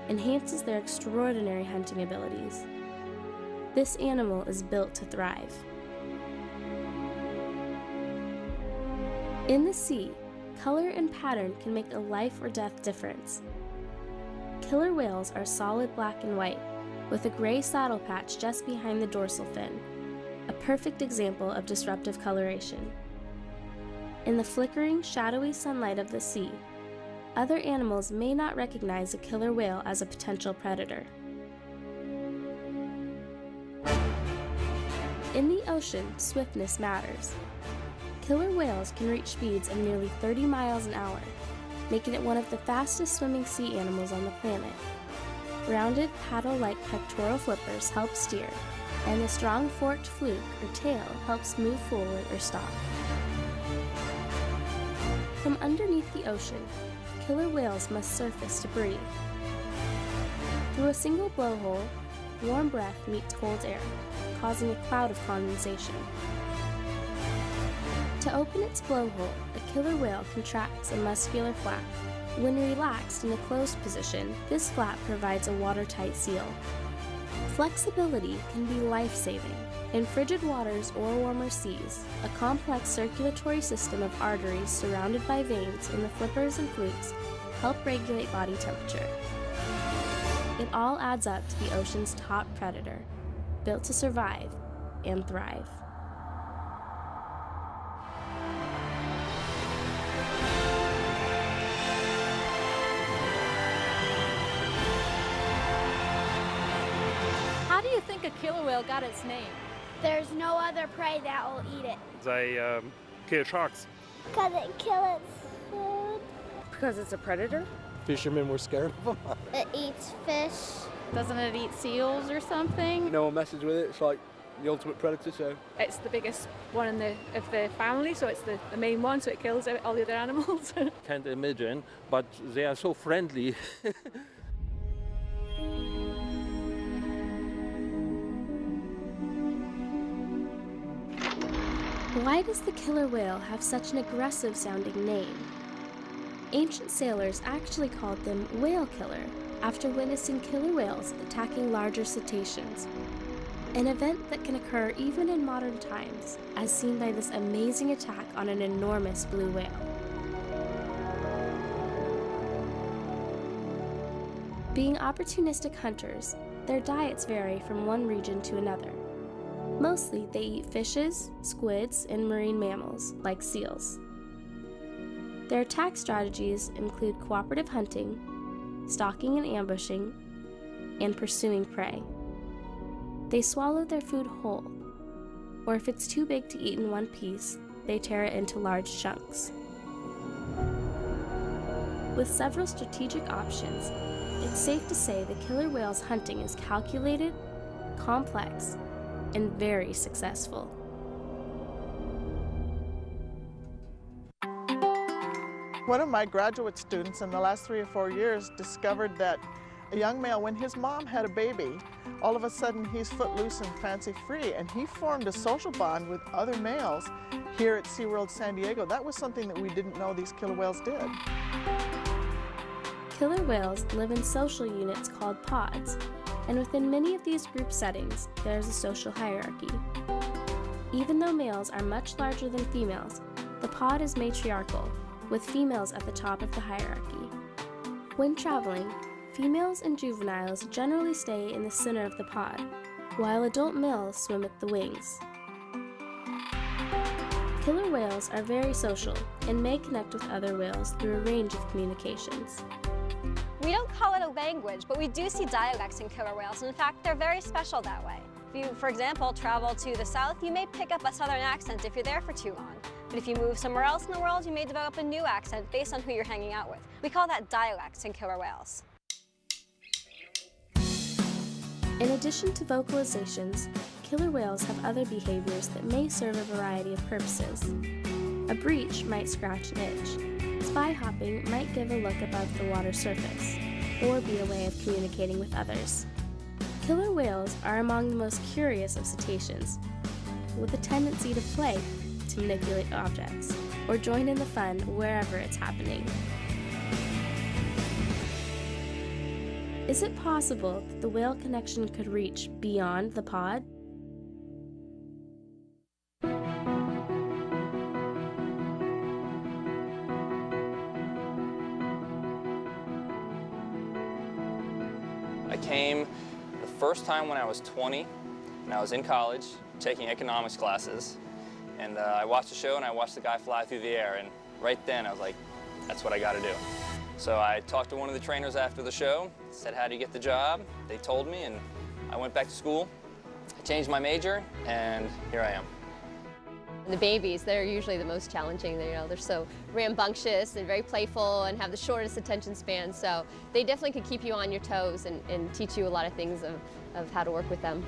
enhances their extraordinary hunting abilities. This animal is built to thrive. In the sea, color and pattern can make a life or death difference. Killer whales are solid black and white, with a gray saddle patch just behind the dorsal fin, a perfect example of disruptive coloration. In the flickering, shadowy sunlight of the sea, other animals may not recognize a killer whale as a potential predator. In the ocean, swiftness matters. Killer whales can reach speeds of nearly 30 miles an hour, making it one of the fastest swimming sea animals on the planet. Rounded, paddle-like pectoral flippers help steer, and the strong forked fluke or tail helps move forward or stop. From underneath the ocean, killer whales must surface to breathe. Through a single blowhole, warm breath meets cold air, causing a cloud of condensation. To open its blowhole, a killer whale contracts a muscular flap. When relaxed in a closed position, this flap provides a watertight seal. Flexibility can be life-saving. In frigid waters or warmer seas, a complex circulatory system of arteries surrounded by veins in the flippers and flukes help regulate body temperature. It all adds up to the ocean's top predator, built to survive and thrive. How do you think a killer whale got its name? There's no other prey that will eat it. They kill sharks. Because it kills its food. Because it's a predator? Fishermen were scared of them. It eats fish. Doesn't it eat seals or something? No one messes with it. It's like the ultimate predator, so. It's the biggest one of the family, so it's the main one, so it kills all the other animals. Can't imagine, but they are so friendly. Why does the killer whale have such an aggressive-sounding name? Ancient sailors actually called them whale killer after witnessing killer whales attacking larger cetaceans, an event that can occur even in modern times, as seen by this amazing attack on an enormous blue whale. Being opportunistic hunters, their diets vary from one region to another. Mostly, they eat fishes, squids, and marine mammals, like seals. Their attack strategies include cooperative hunting, stalking and ambushing, and pursuing prey. They swallow their food whole, or if it's too big to eat in one piece, they tear it into large chunks. With several strategic options, it's safe to say the killer whale's hunting is calculated, complex, and very successful. One of my graduate students in the last 3 or 4 years discovered that a young male, when his mom had a baby, all of a sudden he's footloose and fancy-free, and he formed a social bond with other males here at SeaWorld San Diego. That was something that we didn't know these killer whales did. Killer whales live in social units called pods, and within many of these group settings, there is a social hierarchy. Even though males are much larger than females, the pod is matriarchal, with females at the top of the hierarchy. When traveling, females and juveniles generally stay in the center of the pod, while adult males swim at the wings. Killer whales are very social and may connect with other whales through a range of communications. We don't call it a language, but we do see dialects in killer whales, and in fact, they're very special that way. If you, for example, travel to the south, you may pick up a southern accent if you're there for too long. But if you move somewhere else in the world, you may develop a new accent based on who you're hanging out with. We call that dialects in killer whales. In addition to vocalizations, killer whales have other behaviors that may serve a variety of purposes. A breach might scratch an itch. Spy hopping might give a look above the water surface, or be a way of communicating with others. Killer whales are among the most curious of cetaceans, with a tendency to play, to manipulate objects, or join in the fun wherever it's happening. Is it possible that the whale connection could reach beyond the pod? I came the first time when I was 20, and I was in college taking economics classes, and I watched the show and I watched the guy fly through the air, and right then I was like, that's what I got to do. So I talked to one of the trainers after the show, said, how do you get the job? They told me, and I went back to school. I changed my major, and here I am. The babies, they're usually the most challenging. They're so rambunctious and very playful and have the shortest attention span. So they definitely could keep you on your toes and teach you a lot of things of how to work with them.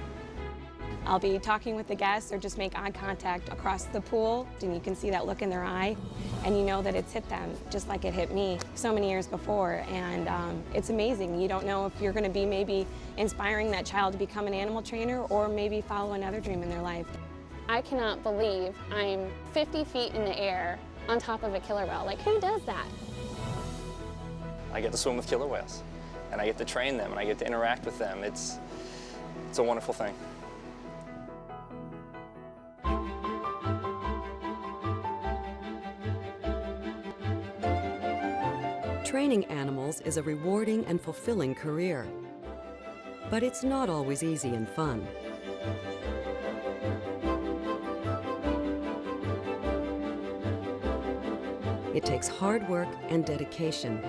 I'll be talking with the guests or just make eye contact across the pool, and you can see that look in their eye, and you know that it's hit them just like it hit me so many years before. And it's amazing. You don't know if you're going to be maybe inspiring that child to become an animal trainer or maybe follow another dream in their life. I cannot believe I'm 50 feet in the air on top of a killer whale. Like, who does that? I get to swim with killer whales, and I get to train them, and I get to interact with them. It's a wonderful thing. Training animals is a rewarding and fulfilling career, but it's not always easy and fun. It takes hard work and dedication.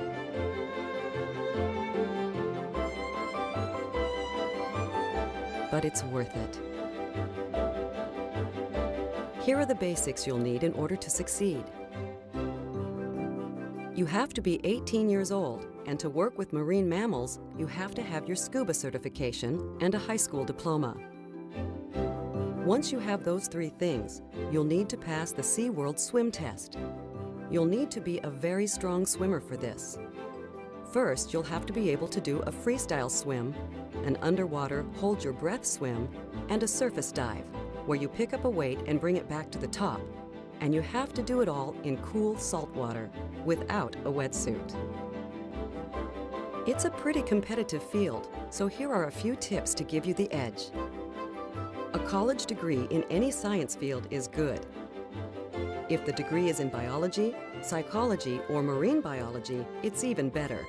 But it's worth it. Here are the basics you'll need in order to succeed. You have to be 18 years old, and to work with marine mammals, you have to have your scuba certification and a high school diploma. Once you have those three things, you'll need to pass the SeaWorld swim test. You'll need to be a very strong swimmer for this. First, you'll have to be able to do a freestyle swim, an underwater hold-your-breath swim, and a surface dive, where you pick up a weight and bring it back to the top. And you have to do it all in cool salt water, without a wetsuit. It's a pretty competitive field, so here are a few tips to give you the edge. A college degree in any science field is good. If the degree is in biology, psychology, or marine biology, it's even better.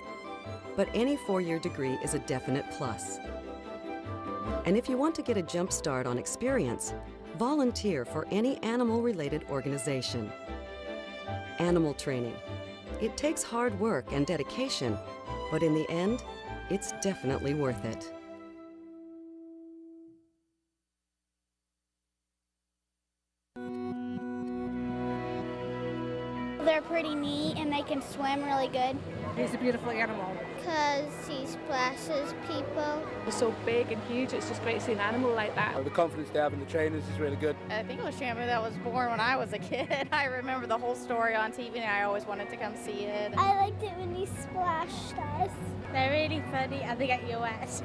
But any four-year degree is a definite plus. And if you want to get a jump start on experience, volunteer for any animal-related organization. Animal training. It takes hard work and dedication, but in the end, it's definitely worth it. They're pretty neat and they can swim really good. He's a beautiful animal. Because he splashes people. They're so big and huge, it's just great to see an animal like that. The confidence they have in the trainers is really good. I think it was Shamu that was born when I was a kid. I remember the whole story on TV and I always wanted to come see it. I liked it when he splashed us. They're really funny and they get you wet.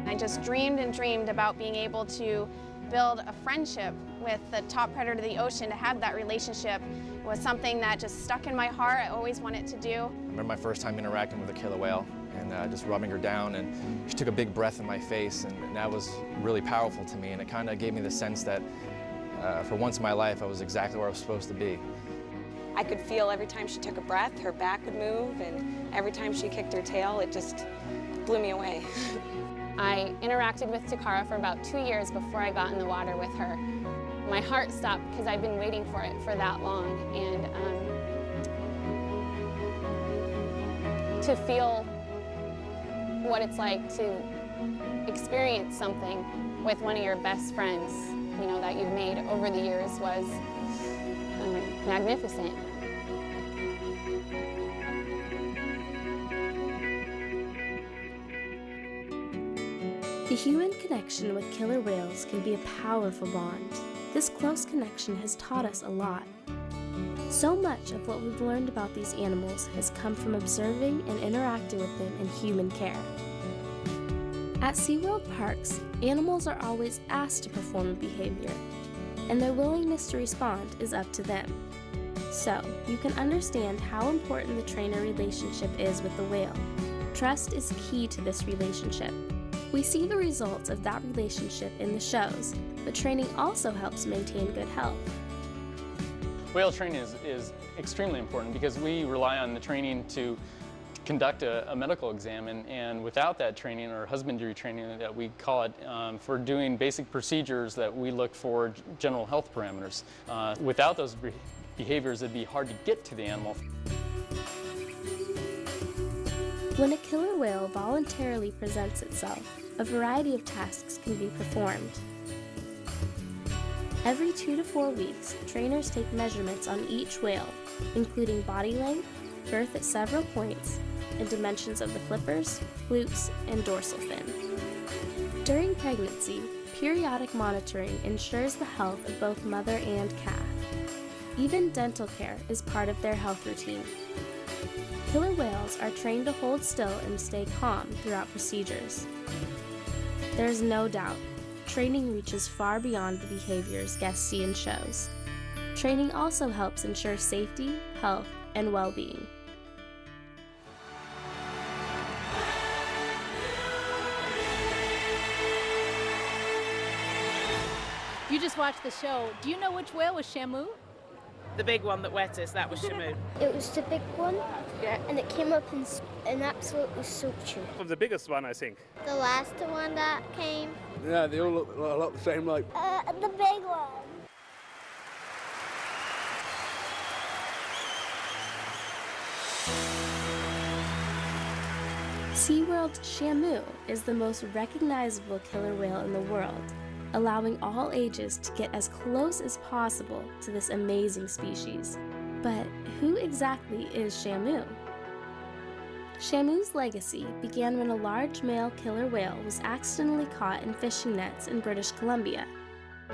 I just dreamed and dreamed about being able to build a friendship with the top predator of the ocean. To have that relationship was something that just stuck in my heart. I always wanted to do. I remember my first time interacting with a killer whale and just rubbing her down, and she took a big breath in my face, and that was really powerful to me, and it kind of gave me the sense that for once in my life I was exactly where I was supposed to be. I could feel every time she took a breath, her back would move, and every time she kicked her tail, it just blew me away. I interacted with Takara for about 2 years before I got in the water with her. My heart stopped because I've been waiting for it for that long, and to feel what it's like to experience something with one of your best friends, you know, that you've made over the years was magnificent. The human connection with killer whales can be a powerful bond. This close connection has taught us a lot. So much of what we've learned about these animals has come from observing and interacting with them in human care. At SeaWorld parks, animals are always asked to perform a behavior, and their willingness to respond is up to them. So, you can understand how important the trainer relationship is with the whale. Trust is key to this relationship. We see the results of that relationship in the shows, but training also helps maintain good health. Whale training is extremely important because we rely on the training to conduct a medical exam, and without that training, or husbandry training that we call it, for doing basic procedures that we look for general health parameters. Without those behaviors, it'd be hard to get to the animal. When a killer whale voluntarily presents itself, a variety of tasks can be performed. Every 2 to 4 weeks, trainers take measurements on each whale, including body length, girth at several points, and dimensions of the flippers, flukes, and dorsal fin. During pregnancy, periodic monitoring ensures the health of both mother and calf. Even dental care is part of their health routine. Killer whales are trained to hold still and stay calm throughout procedures. There is no doubt, training reaches far beyond the behaviors guests see in shows. Training also helps ensure safety, health, and well-being. You just watched the show. Do you know which whale was Shamu? The big one that wet us, that was Shamu. It was the big one, and it came up and absolutely soaked you. The biggest one, I think. The last one that came? Yeah, they all look a lot the same, like. The big one. SeaWorld's Shamu is the most recognizable killer whale in the world, allowing all ages to get as close as possible to this amazing species. But who exactly is Shamu? Shamu's legacy began when a large male killer whale was accidentally caught in fishing nets in British Columbia.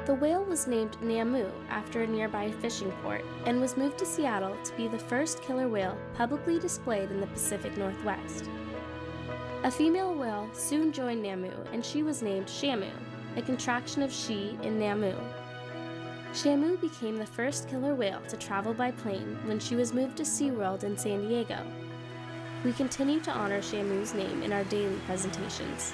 The whale was named Namu after a nearby fishing port and was moved to Seattle to be the first killer whale publicly displayed in the Pacific Northwest. A female whale soon joined Namu, and she was named Shamu, a contraction of she in Namu. Shamu became the first killer whale to travel by plane when she was moved to SeaWorld in San Diego. We continue to honor Shamu's name in our daily presentations.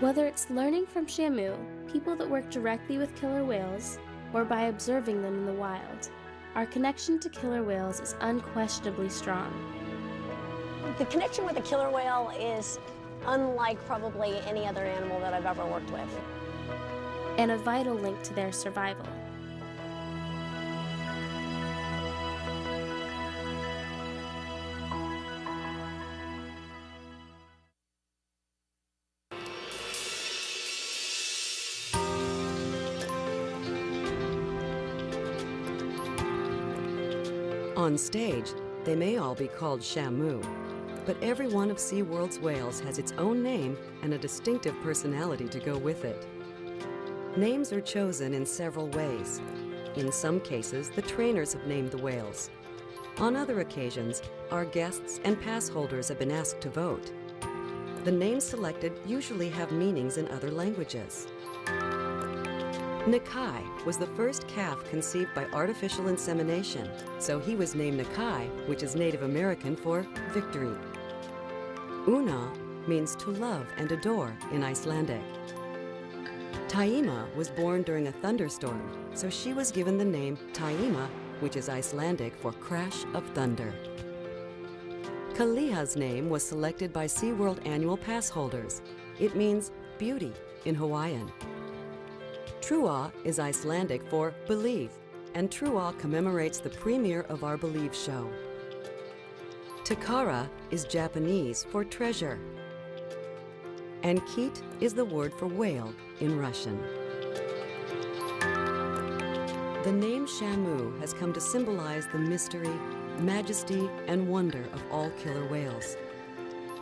Whether it's learning from Shamu, people that work directly with killer whales, or by observing them in the wild, our connection to killer whales is unquestionably strong. The connection with a killer whale is unlike probably any other animal that I've ever worked with. And a vital link to their survival. On stage, they may all be called Shamu, but every one of SeaWorld's whales has its own name and a distinctive personality to go with it. Names are chosen in several ways. In some cases, the trainers have named the whales. On other occasions, our guests and pass holders have been asked to vote. The names selected usually have meanings in other languages. Nakai was the first calf conceived by artificial insemination, so he was named Nakai, which is Native American for victory. Una means to love and adore in Icelandic. Taima was born during a thunderstorm, so she was given the name Taima, which is Icelandic for crash of thunder. Kaliha's name was selected by SeaWorld annual pass holders. It means beauty in Hawaiian. Trua is Icelandic for believe, and Trua commemorates the premiere of our Believe show. Takara is Japanese for treasure. And Keet is the word for whale in Russian. The name Shamu has come to symbolize the mystery, majesty, and wonder of all killer whales.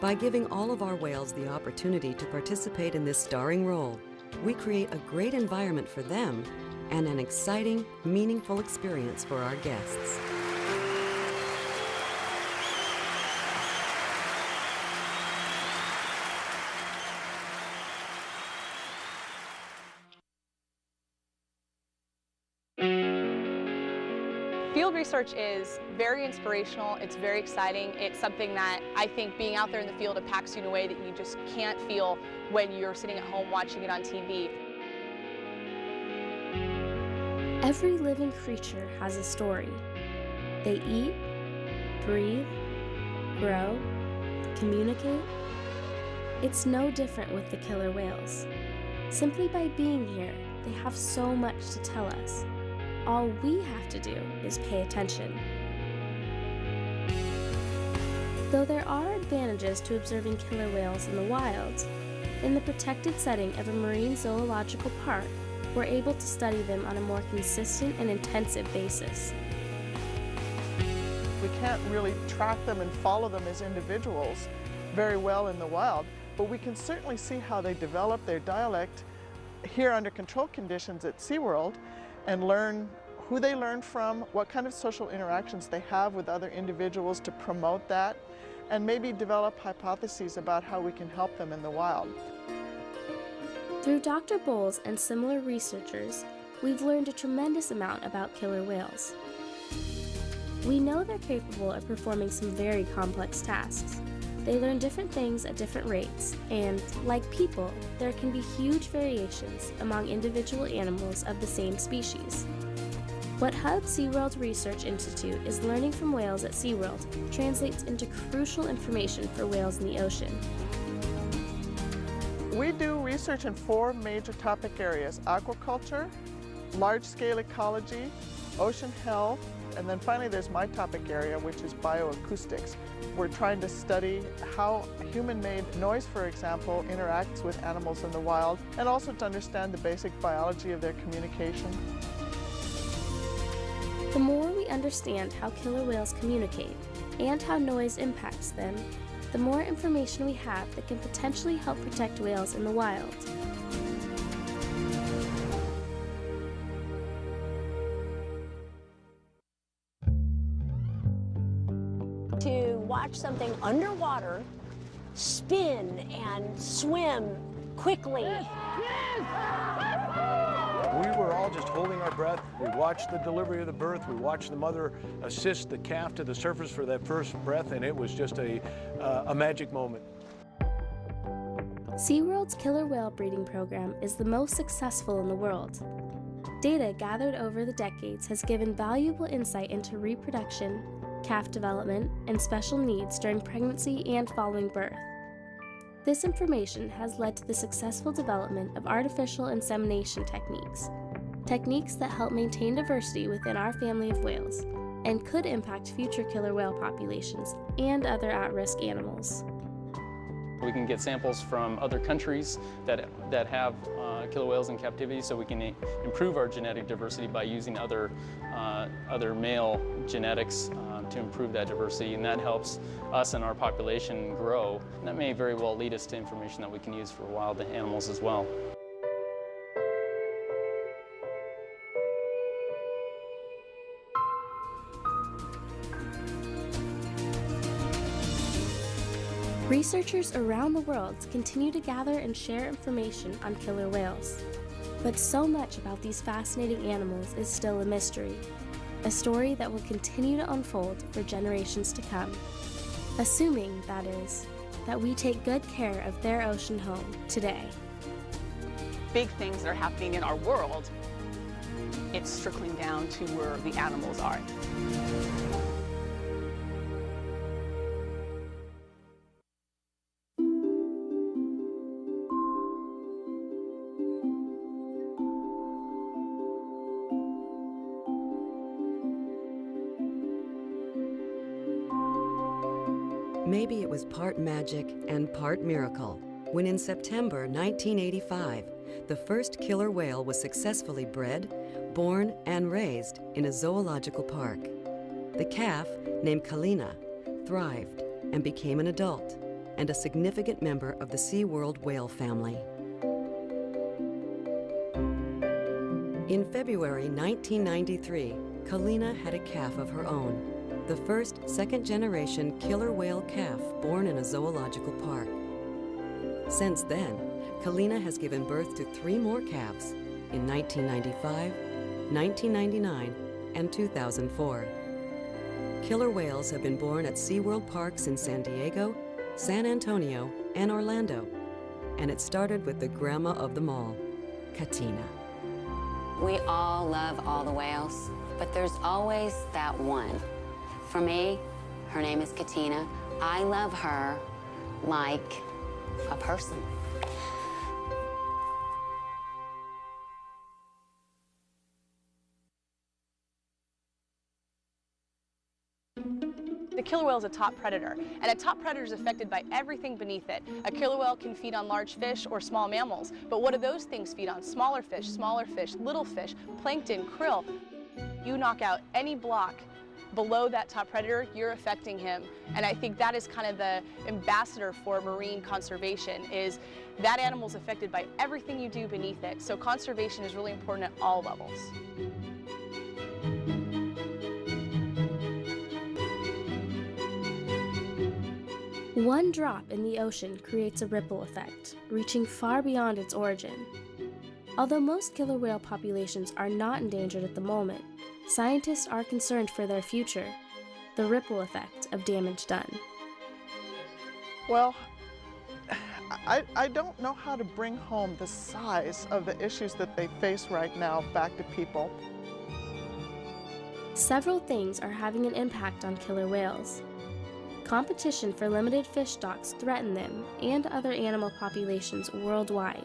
By giving all of our whales the opportunity to participate in this starring role, we create a great environment for them and an exciting, meaningful experience for our guests. Field research is very inspirational, it's very exciting, it's something that I think being out there in the field, it packs you in a way that you just can't feel when you're sitting at home watching it on TV. Every living creature has a story. They eat, breathe, grow, communicate? It's no different with the killer whales. Simply by being here, they have so much to tell us. All we have to do is pay attention. Though there are advantages to observing killer whales in the wild, in the protected setting of a marine zoological park, we're able to study them on a more consistent and intensive basis. We can't really track them and follow them as individuals very well in the wild, but we can certainly see how they develop their dialect here under controlled conditions at SeaWorld and learn who they learn from, what kind of social interactions they have with other individuals to promote that, and maybe develop hypotheses about how we can help them in the wild. Through Dr. Bowles and similar researchers, we've learned a tremendous amount about killer whales. We know they're capable of performing some very complex tasks. They learn different things at different rates, and, like people, there can be huge variations among individual animals of the same species. What Hub SeaWorld Research Institute is learning from whales at SeaWorld translates into crucial information for whales in the ocean. We do research in 4 major topic areas: aquaculture, large-scale ecology, ocean health, and then finally there's my topic area, which is bioacoustics. We're trying to study how human-made noise, for example, interacts with animals in the wild, and also to understand the basic biology of their communication. The more we understand how killer whales communicate and how noise impacts them, the more information we have that can potentially help protect whales in the wild. To watch something underwater spin and swim quickly. We were all just holding our breath. We watched the delivery of the birth. We watched the mother assist the calf to the surface for that first breath, and it was just a magic moment. SeaWorld's killer whale breeding program is the most successful in the world. Data gathered over the decades has given valuable insight into reproduction, calf development, and special needs during pregnancy and following birth. This information has led to the successful development of artificial insemination techniques that help maintain diversity within our family of whales and could impact future killer whale populations and other at-risk animals. We can get samples from other countries that have killer whales in captivity, so we can improve our genetic diversity by using other male genetics to improve that diversity, and that helps us and our population grow. And that may very well lead us to information that we can use for wild animals as well. Researchers around the world continue to gather and share information on killer whales. But so much about these fascinating animals is still a mystery, a story that will continue to unfold for generations to come. Assuming, that is, that we take good care of their ocean home today. Big things that are happening in our world, it's trickling down to where the animals are. Maybe it was part magic and part miracle when in September 1985, the first killer whale was successfully bred, born, and raised in a zoological park. The calf, named Kalina, thrived and became an adult and a significant member of the SeaWorld whale family. In February 1993, Kalina had a calf of her own, the first second-generation killer whale calf born in a zoological park. Since then, Kalina has given birth to 3 more calves in 1995, 1999, and 2004. Killer whales have been born at SeaWorld parks in San Diego, San Antonio, and Orlando. And it started with the grandma of them all, Katina. We all love all the whales, but there's always that one. For me, her name is Katina. I love her like a person. The killer whale is a top predator, and a top predator is affected by everything beneath it. A killer whale can feed on large fish or small mammals, but what do those things feed on? Smaller fish, little fish, plankton, krill. You knock out any block below that top predator, you're affecting him. And I think that is kind of the ambassador for marine conservation, is that animal is affected by everything you do beneath it. So conservation is really important at all levels. One drop in the ocean creates a ripple effect, reaching far beyond its origin. Although most killer whale populations are not endangered at the moment, scientists are concerned for their future, the ripple effect of damage done. Well, I don't know how to bring home the size of the issues that they face right now back to people. Several things are having an impact on killer whales. Competition for limited fish stocks threaten them and other animal populations worldwide.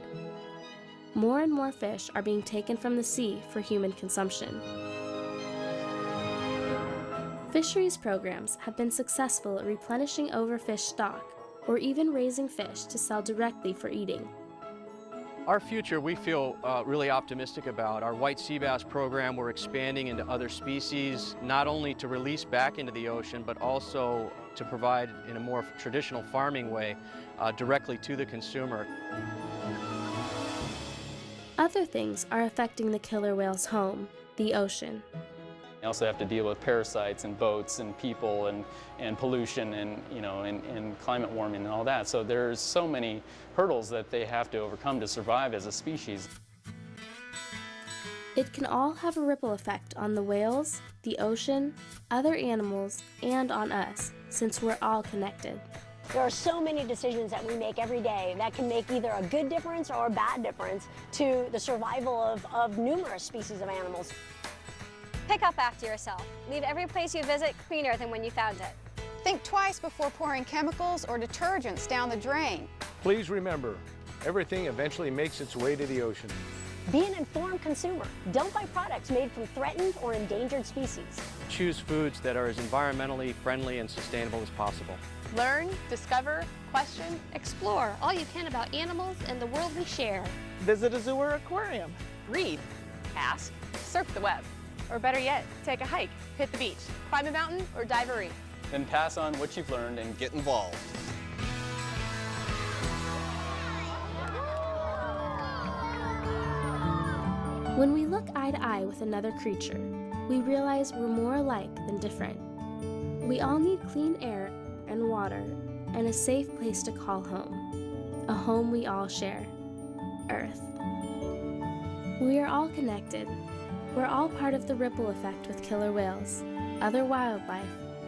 More and more fish are being taken from the sea for human consumption. Fisheries programs have been successful at replenishing overfished stock or even raising fish to sell directly for eating. Our future, we feel really optimistic about. Our white sea bass program, we're expanding into other species, not only to release back into the ocean, but also to provide in a more traditional farming way directly to the consumer. Other things are affecting the killer whale's home, the ocean. They also have to deal with parasites and boats and people and pollution and, and climate warming and all that. So there's so many hurdles that they have to overcome to survive as a species. It can all have a ripple effect on the whales, the ocean, other animals, and on us, since we're all connected. There are so many decisions that we make every day that can make either a good difference or a bad difference to the survival of numerous species of animals. Pick up after yourself. Leave every place you visit cleaner than when you found it. Think twice before pouring chemicals or detergents down the drain. Please remember, everything eventually makes its way to the ocean. Be an informed consumer. Don't buy products made from threatened or endangered species. Choose foods that are as environmentally friendly and sustainable as possible. Learn, discover, question, explore all you can about animals and the world we share. Visit a zoo or aquarium. Read, ask, surf the web. Or better yet, take a hike, hit the beach, climb a mountain, or dive a reef. Then pass on what you've learned and get involved. When we look eye to eye with another creature, we realize we're more alike than different. We all need clean air and water and a safe place to call home, a home we all share, Earth. We are all connected. We're all part of the ripple effect with killer whales, other wildlife,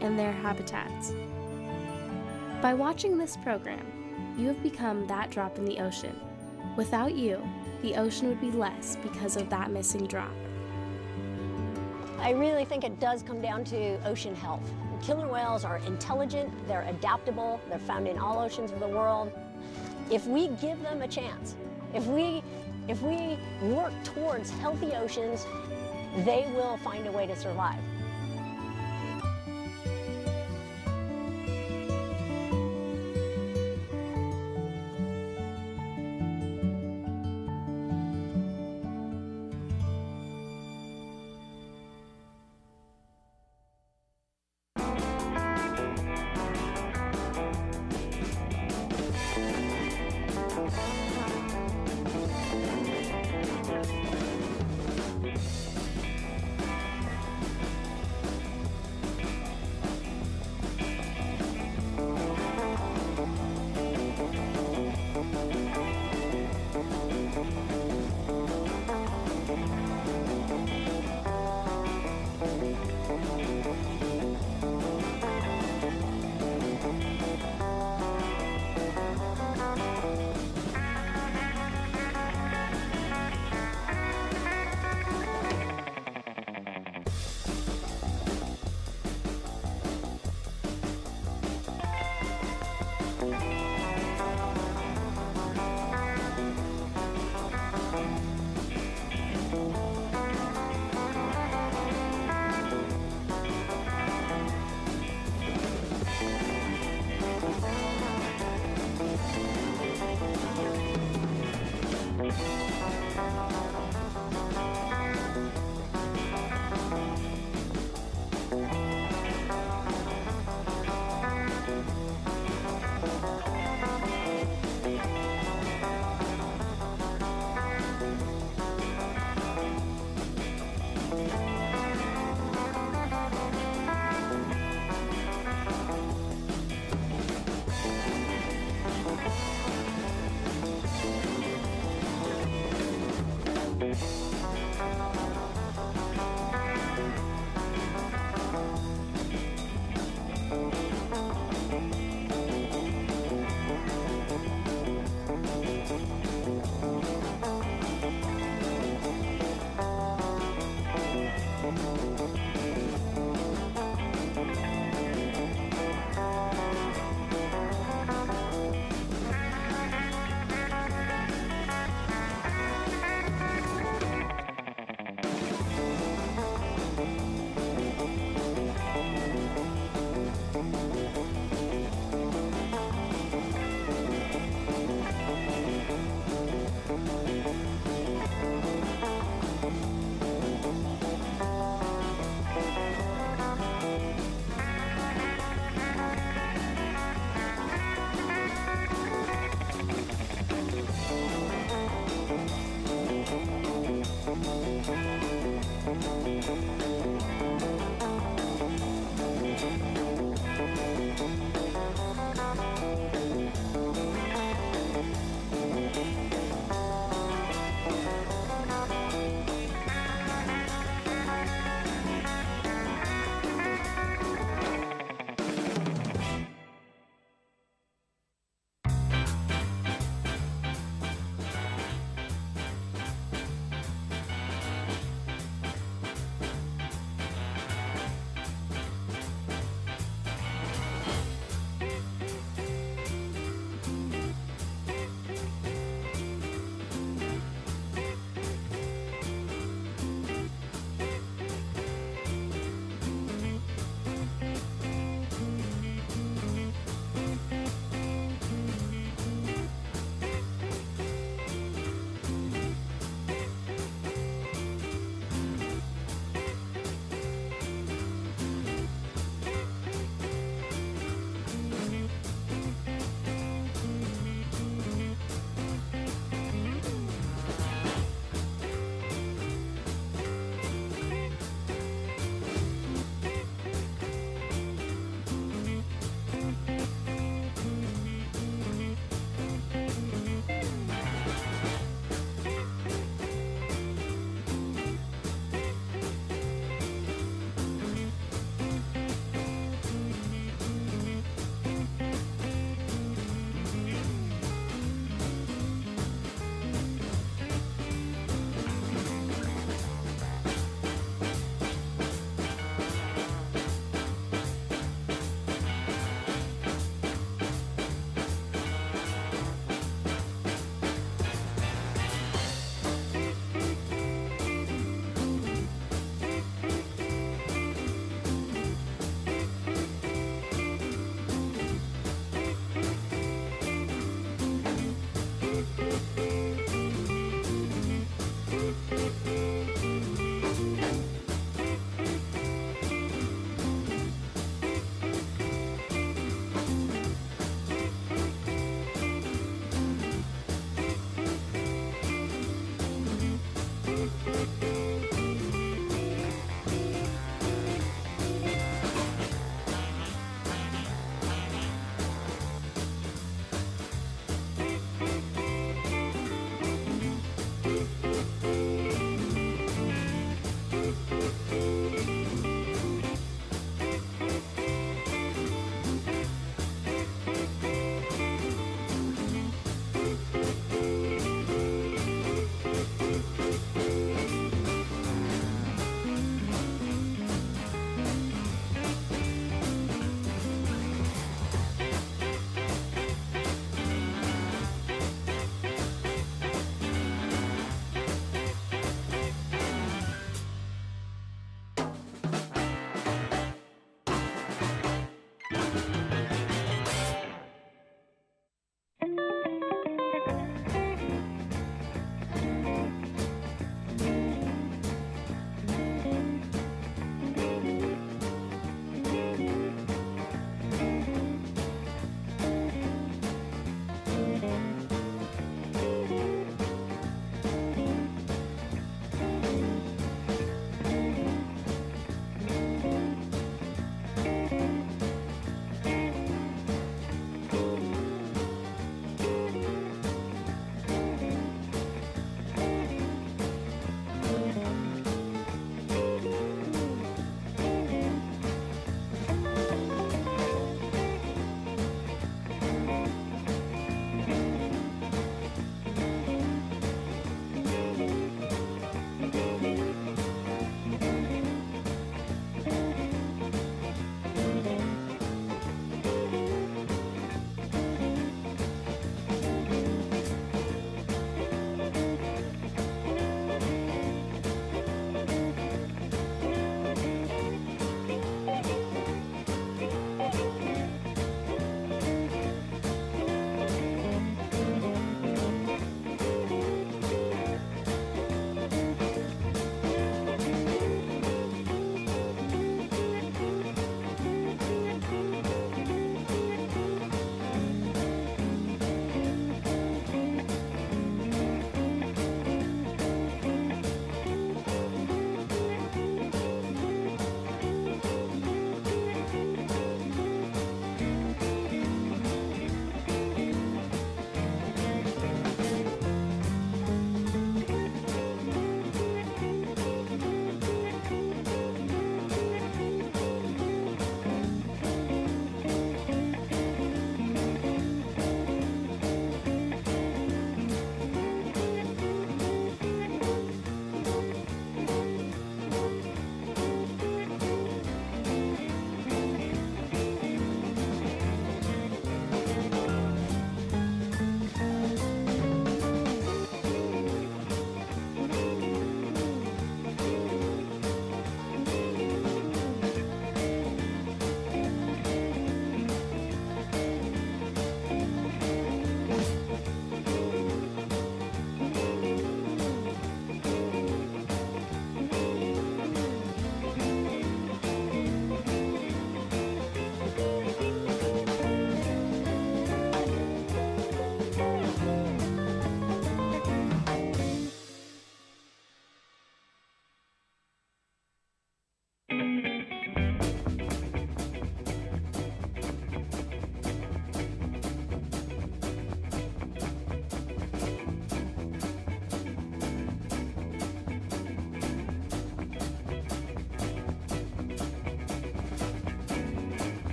and their habitats. By watching this program, you have become that drop in the ocean. Without you, the ocean would be less because of that missing drop. I really think it does come down to ocean health. Killer whales are intelligent, they're adaptable, they're found in all oceans of the world. If we give them a chance, if we work towards healthy oceans, they will find a way to survive.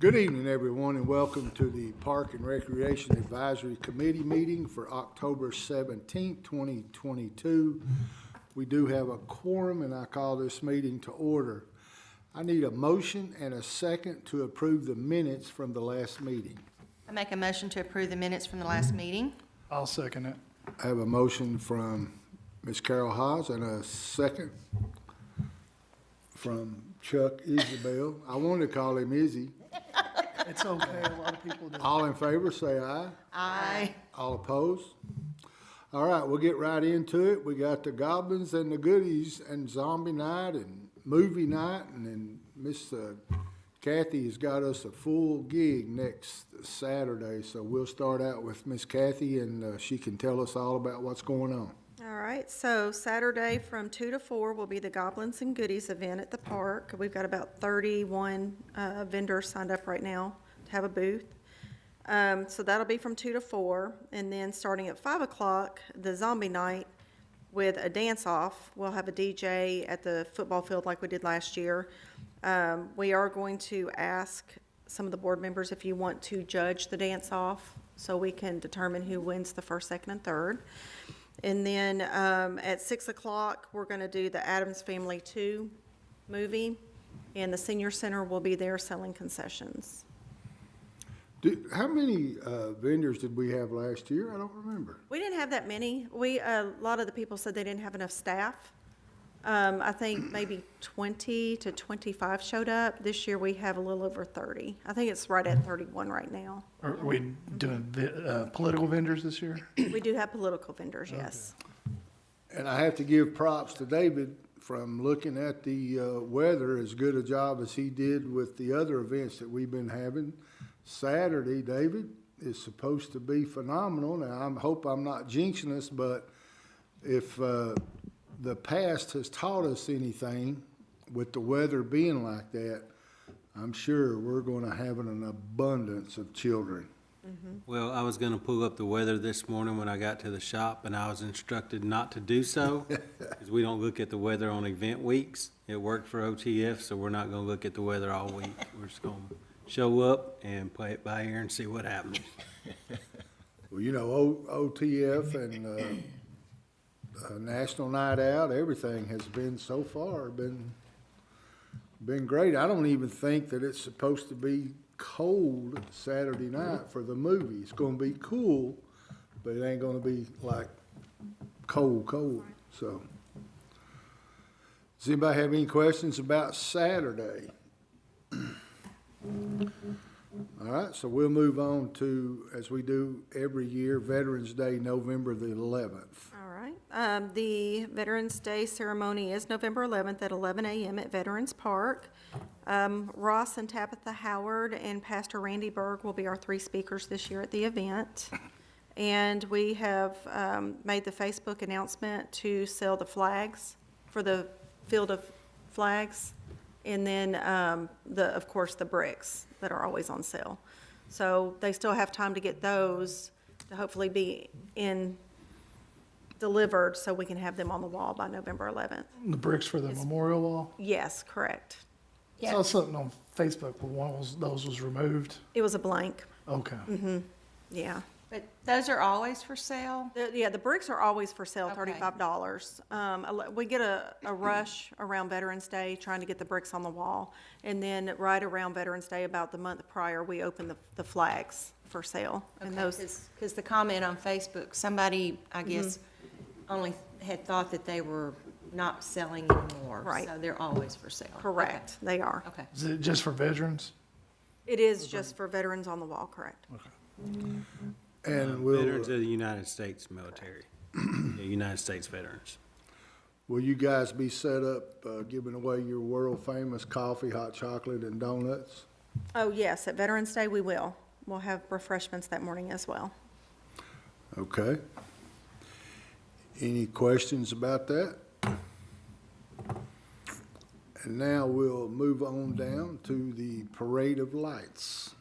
Good evening, everyone, and welcome to the Park and Recreation Advisory Committee meeting for October 17th, 2022. We do have a quorum, and I call this meeting to order. I need a motion and a second to approve the minutes from the last meeting. I make a motion to approve the minutes from the last meeting. I'll second it. I have a motion from Ms. Carol Haas and a second from Chuck Isabel. I wanted to call him Izzy. It's okay, a lot of people do. All in favor, say aye. Aye. All opposed? All right, we'll get right into it. We got the Goblins and the Goodies and Zombie Night and Movie Night, and then Miss Kathy has got us a full gig next Saturday, so we'll start out with Miss Kathy, and she can tell us all about what's going on. All right, so Saturday from 2 to 4 will be the Goblins and Goodies event at the park. We've got about 31 vendors signed up right now to have a booth. So that'll be from 2 to 4, and then starting at 5 o'clock, the Zombie Night with a dance-off. We'll have a DJ at the football field like we did last year. We are going to ask some of the board members if you want to judge the dance-off so we can determine who wins the first, second, and third. And then at 6 o'clock, we're going to do the Addams Family 2 movie, and the Senior Center will be there selling concessions. How many vendors did we have last year? I don't remember. We didn't have that many. A lot of the people said they didn't have enough staff. I think maybe 20 to 25 showed up. This year we have a little over 30. I think it's right at 31 right now. Are we doing political vendors this year? We do have political vendors, yes. And I have to give props to David from looking at the weather, as good a job as he did with the other events that we've been having. Saturday, David, is supposed to be phenomenal. Now, I hope I'm not jinxing us, but if the past has taught us anything with the weather being like that, I'm sure we're going to have an abundance of children. Mm-hmm. Well, I was going to pull up the weather this morning when I got to the shop, and I was instructed not to do so because we don't look at the weather on event weeks. It worked for OTF, so we're not going to look at the weather all week. We're just going to show up and play it by ear and see what happens. Well, you know, OTF and National Night Out, everything has been so far been great. I don't even think that it's supposed to be cold Saturday night for the movie. It's going to be cool, but it ain't going to be like cold. So, does anybody have any questions about Saturday? All right, so we'll move on to, as we do every year, Veterans Day, November the 11th. All right. The Veterans Day ceremony is November 11th at 11 a.m. at Veterans Park. Ross and Tabitha Howard and Pastor Randy Berg will be our 3 speakers this year at the event. And we have made the Facebook announcement to sell the flags for the field of flags. And then, of course, the bricks that are always on sale. So they still have time to get those to hopefully be delivered so we can have them on the wall by November 11th. The bricks for the memorial wall? Yes, correct. I saw something on Facebook where one of those was removed. It was a blank. Okay. Mm-hmm. Yeah. But those are always for sale? The bricks are always for sale, $35. We get a rush around Veterans Day trying to get the bricks on the wall. And then right around Veterans Day, about the month prior, we open the flags for sale. Okay, And those, because the comment on Facebook, somebody, I guess, only had thought that they were not selling anymore. Right. So they're always for sale. correct, they are. Okay. Is it just for veterans? It is just for veterans on the wall, correct. Okay. And we'll, Veterans of the United States military, United States veterans. will you guys be set up giving away your world-famous coffee, hot chocolate, and donuts? Oh, yes, at Veterans Day, we will. We'll have refreshments that morning as well. Okay. Any questions about that? And now we'll move on down to the Parade of Lights.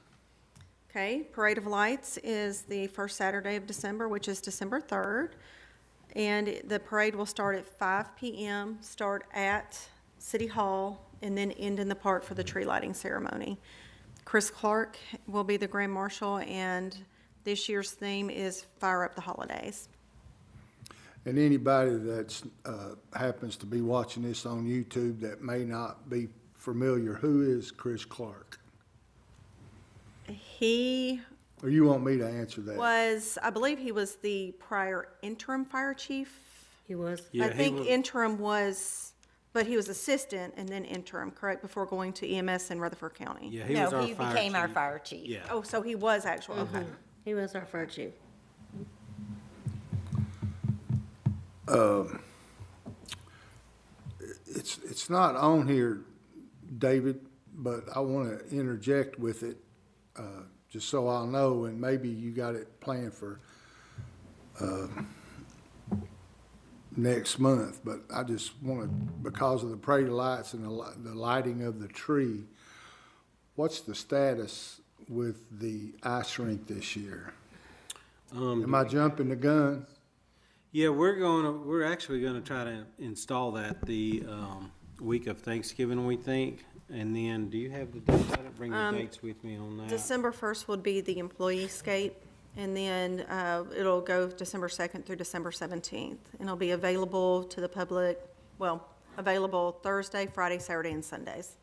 Okay, Parade of Lights is the first Saturday of December, which is December 3rd. And the parade will start at 5 p.m., start at City Hall, and then end in the park for the tree lighting ceremony. Chris Clark will be the Grand Marshal, and this year's theme is Fire Up the Holidays. And anybody that's happens to be watching this on YouTube that may not be familiar, who is Chris Clark? He Or you want me to answer that? was, I believe he was the prior interim fire chief. He was? Yeah, I he think was. interim was, but he was assistant and then interim, correct, before going to EMS in Rutherford County? Yeah, he was our fire became our chief. fire chief. Yeah. Oh, so he was actual, okay. He was our fire chief. It's not on here, David, but I want to interject with it, just so I'll know, and maybe you got it planned for next month, but I just want to, because of the parade of lights and the lighting of the tree, what's the status with the ice rink this year? Am I jumping the gun? Yeah, we're actually gonna try to install that the week of Thanksgiving, we think. And then, do you have the dates? I didn't bring the dates with me on that. December 1st would be the employee escape, and then it'll go December 2nd through December 17th. And it'll be available to the public, well, available Thursday, Friday, Saturday, and Sundays.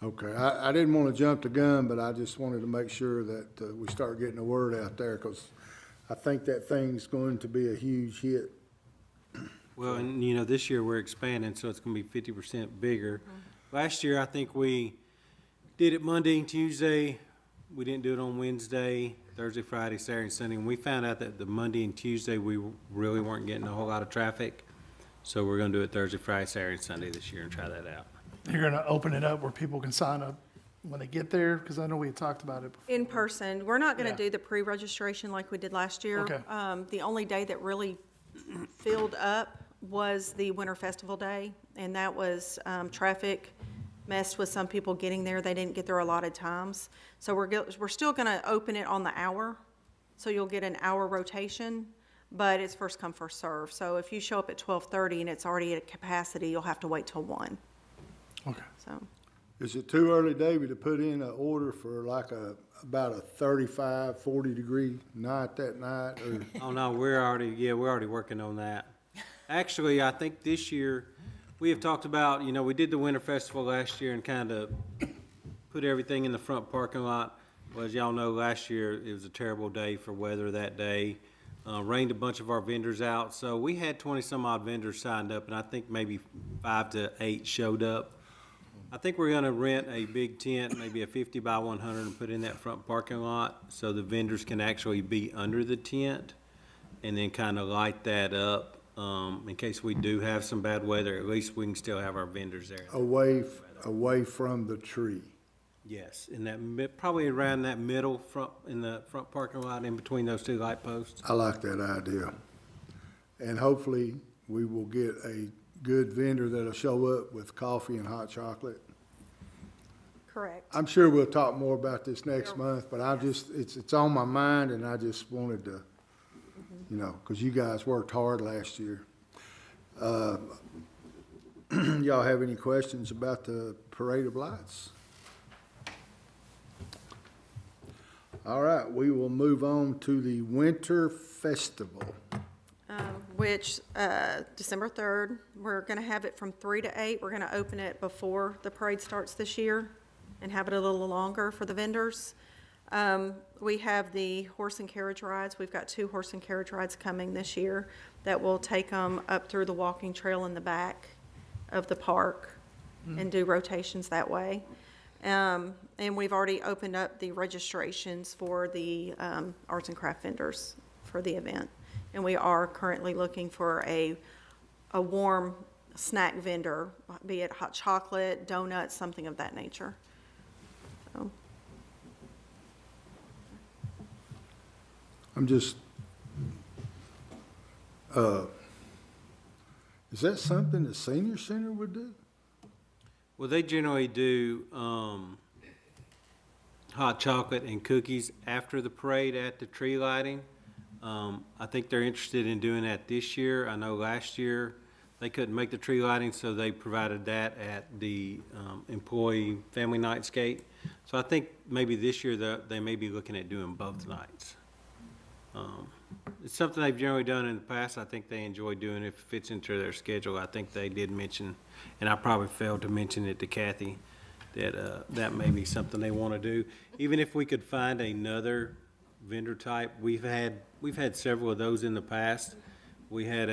Okay, I didn't want to jump the gun, but I just wanted to make sure that we start getting the word out there, because I think that thing's going to be a huge hit. Well, and you know, this year we're expanding, so it's gonna be 50% bigger. Last year, I think we did it Monday and Tuesday. We didn't do it on Wednesday, Thursday, Friday, Saturday, and Sunday. And we found out that the Monday and Tuesday, we really weren't getting a whole lot of traffic. So we're gonna do it Thursday, Friday, Saturday, and Sunday this year and try that out. You're gonna open it up where people can sign up when they get there? Because I know we had talked about it before. In person. We're not going to Yeah. do the pre-registration like we did last year. Okay. The only day that really filled up was the Winter Festival Day, and that was traffic messed with some people getting there. They didn't get there allotted times. So we're still going to open it on the hour, so you'll get an hour rotation, but it's first come, first serve. So if you show up at 12:30 and it's already at capacity, you'll have to wait till 1. Okay. So. Is it too early, David, to put in an order for like about a 35, 40 degree night that night? Or? Oh, no, we're already working on that. Actually, I think this year, we have talked about, you know, we did the Winter Festival last year and kind of put everything in the front parking lot. Well, as y'all know, last year, it was a terrible day for weather that day. Rained a bunch of our vendors out. So we had 20 some odd vendors signed up, and I think maybe 5 to 8 showed up. I think we're gonna rent a big tent, maybe a 50 by 100, and put in that front parking lot so the vendors can actually be under the tent and then kind of light that up. In case we do have some bad weather, at least we can still have our vendors there. Away from the tree. Yes, in that probably around that middle front, in the front parking lot in between those two light posts. I like that idea. And hopefully, we will get a good vendor that'll show up with coffee and hot chocolate. Correct. I'm sure we'll talk more about this next month, but it's on my mind, and I just wanted to, you know, because you guys worked hard last year. Y'all have any questions about the Parade of Lights? All right, we will move on to the Winter Festival. Which December 3rd, we're going to have it from 3 to 8. We're going to open it before the parade starts this year and have it a little longer for the vendors. We have the horse and carriage rides. We've got 2 horse and carriage rides coming this year that will take them up through the walking trail in the back of the park and do rotations that way. And we've already opened up the registrations for the arts and craft vendors for the event. And we are currently looking for a warm snack vendor, be it hot chocolate, donuts, something of that nature. So. I'm just, is that something the senior center would do? Well, they generally do hot chocolate and cookies after the parade at the tree lighting. I think they're interested in doing that this year. I know last year they couldn't make the tree lighting, so they provided that at the employee family night skate. So I think maybe this year they may be looking at doing both nights. It's something they've generally done in the past. I think they enjoy doing it if it fits into their schedule. I think they did mention, and I probably failed to mention it to Kathy, that that may be something they want to do. Even if we could find another vendor type, we've had several of those in the past. We had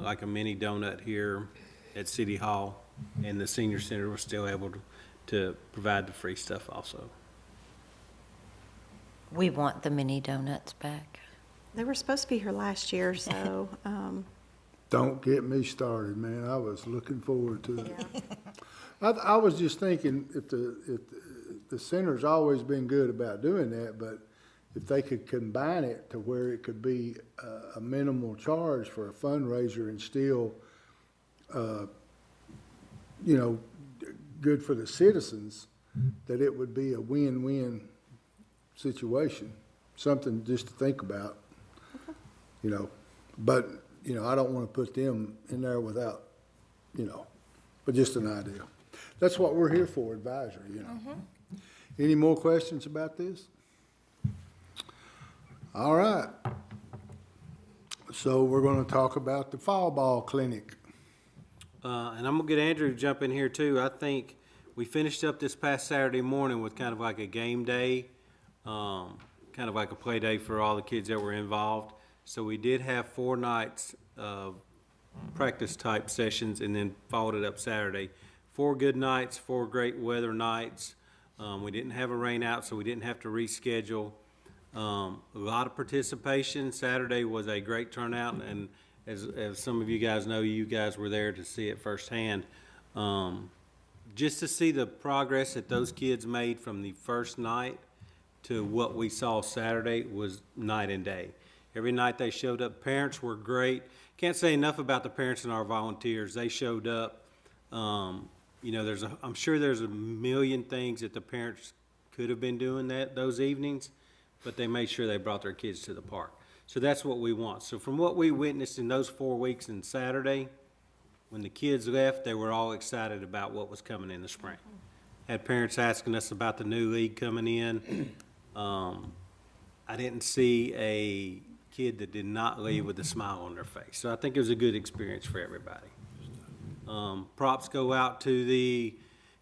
like a mini donut here at City Hall, and the senior center was still able to provide the free stuff also. We want the mini donuts back. They were supposed to be here last year, so, Don't get me started, man. I was looking forward to it. I was just thinking, if the center's always been good about doing that, but if they could combine it to where it could be a minimal charge for a fundraiser and still, you know, good for the citizens, that it would be a win-win situation. Something just to think about, you know. But, you know, I don't want to put them in there without, you know, but just an idea. That's what we're here for, advisory, you know. Any more questions about this? All right. So we're going to talk about the fall ball clinic. And I'm going to get Andrew to jump in here too. I think we finished up this past Saturday morning with kind of like a game day, kind of like a play day for all the kids that were involved. So we did have 4 nights of practice type sessions and then followed it up Saturday. 4 good nights, 4 great weather nights. We didn't have a rain out, so we didn't have to reschedule. A lot of participation. Saturday was a great turnout, and as some of you guys know, you guys were there to see it firsthand. Just to see the progress that those kids made from the first night to what we saw Saturday was night and day. Every night they showed up. Parents were great. Can't say enough about the parents and our volunteers. They showed up. You know, I'm sure there's a million things that the parents could have been doing those evenings, but they made sure they brought their kids to the park. So that's what we want. So from what we witnessed in those 4 weeks and Saturday, when the kids left, they were all excited about what was coming in the spring. Had parents asking us about the new league coming in. I didn't see a kid that did not leave with a smile on their face. So I think it was a good experience for everybody. Props go out to the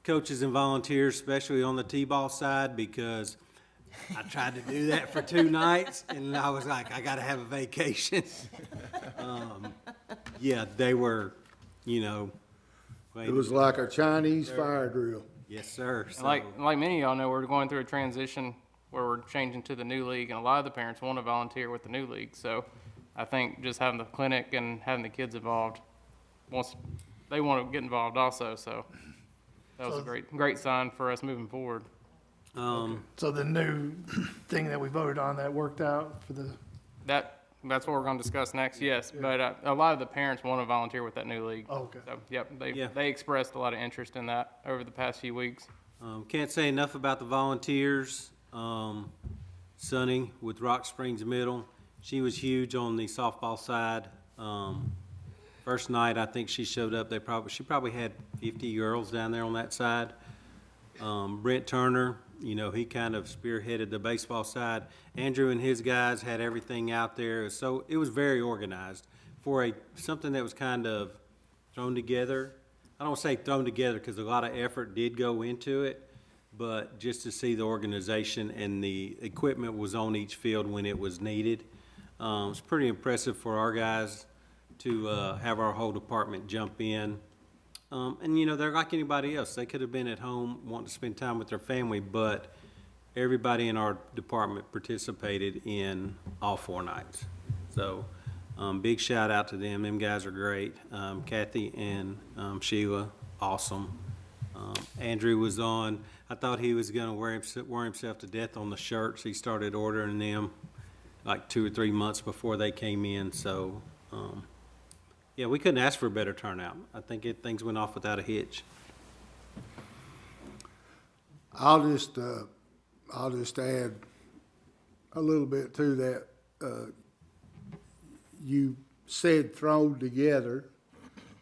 coaches and volunteers, especially on the T-ball side, because I tried to do that for 2 nights, and I was like, I got to have a vacation. Yeah, they were, you know. It was like a Chinese fire drill. Yes, sir. So, like many of y'all know, we're going through a transition where we're changing to the new league, and a lot of the parents want to volunteer with the new league. So I think just having the clinic and having the kids involved, once they want to get involved also. So that was a great sign for us moving forward. So the new thing that we voted on, that worked out for the... That's what we're going to discuss next, yes. Yeah. But a lot of the parents want to volunteer with that new league. Oh, okay. So, yep, they expressed a lot of interest in that over the past few weeks. Can't say enough about the volunteers. Sunny with Rock Springs Middle, she was huge on the softball side. First night, I think she showed up. She probably had 50 girls down there on that side. Brent Turner, you know, he kind of spearheaded the baseball side. Andrew and his guys had everything out there. So it was very organized for something that was kind of thrown together. I don't say thrown together because a lot of effort did go into it, but just to see the organization and the equipment was on each field when it was needed. It's pretty impressive for our guys to have our whole department jump in. And, you know, they're like anybody else. They could have been at home wanting to spend time with their family, but everybody in our department participated in all 4 nights. So big shout out to them. Them guys are great. Kathy and Sheila, awesome. Andrew was on. I thought he was going to wear himself to death on the shirts. He started ordering them like 2 or 3 months before they came in. So, yeah, we couldn't ask for a better turnout. I think things went off without a hitch. I'll just add a little bit to that. You said thrown together.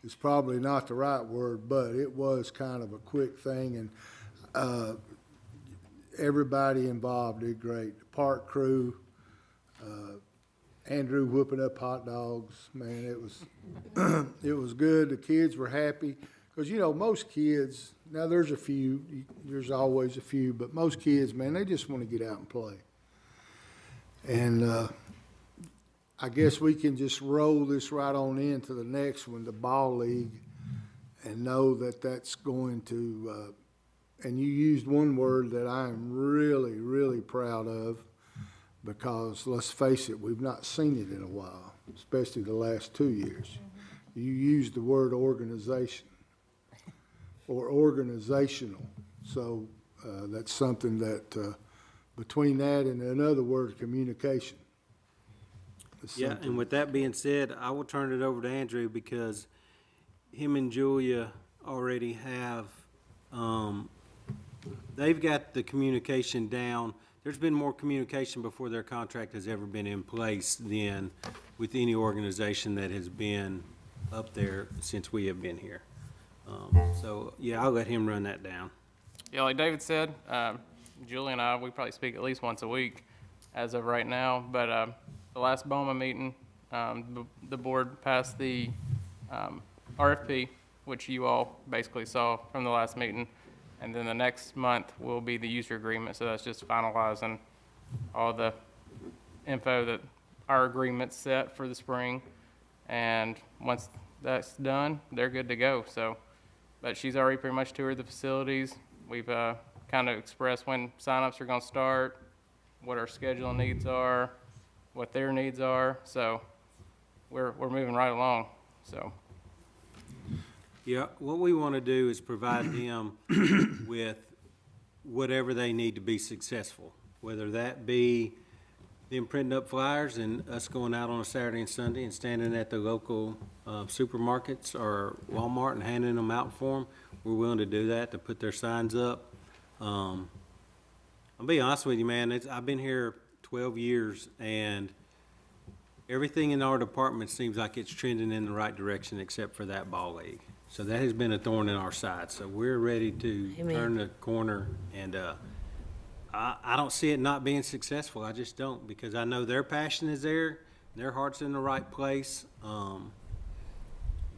It's probably not the right word, but it was kind of a quick thing. And everybody involved did great. The park crew, Andrew whipping up hot dogs, man, it was, it was good. The kids were happy. Because, you know, most kids, now there's a few, there's always a few, but most kids, man, they just want to get out and play. And I guess we can just roll this right on into the next one, the ball league, and know that that's going to, and you used one word that I am really, really proud of, because let's face it, we've not seen it in a while, especially the last 2 years. You used the word organization or organizational. So that's something that between that and another word, communication. Yeah, and with that being said, I will turn it over to Andrew because him and Julia already have, they've got the communication down. There's been more communication before their contract has ever been in place than with any organization that has been up there since we have been here. So, yeah, I'll let him run that down. Yeah, like David said, Julie and I, we probably speak at least once a week as of right now. But the last BOMA meeting, the board passed the RFP, which you all basically saw from the last meeting. And then the next month will be the user agreement. So that's just finalizing all the info that our agreement's set for the spring. And once that's done, they're good to go. So, but she's already pretty much toured the facilities. We've kind of expressed when signups are going to start, what our scheduling needs are, what their needs are. So we're moving right along. So. Yeah, what we want to do is provide them with whatever they need to be successful, whether that be them printing up flyers and us going out on a Saturday and Sunday and standing at the local supermarkets or Walmart and handing them out for them. We're willing to do that, to put their signs up. I'll be honest with you, man, I've been here 12 years and everything in our department seems like it's trending in the right direction except for that ball league. So that has been a thorn in our side. So we're ready to turn the corner, and I don't see it not being successful. I just don't, because I know their passion is there, their heart's in the right place.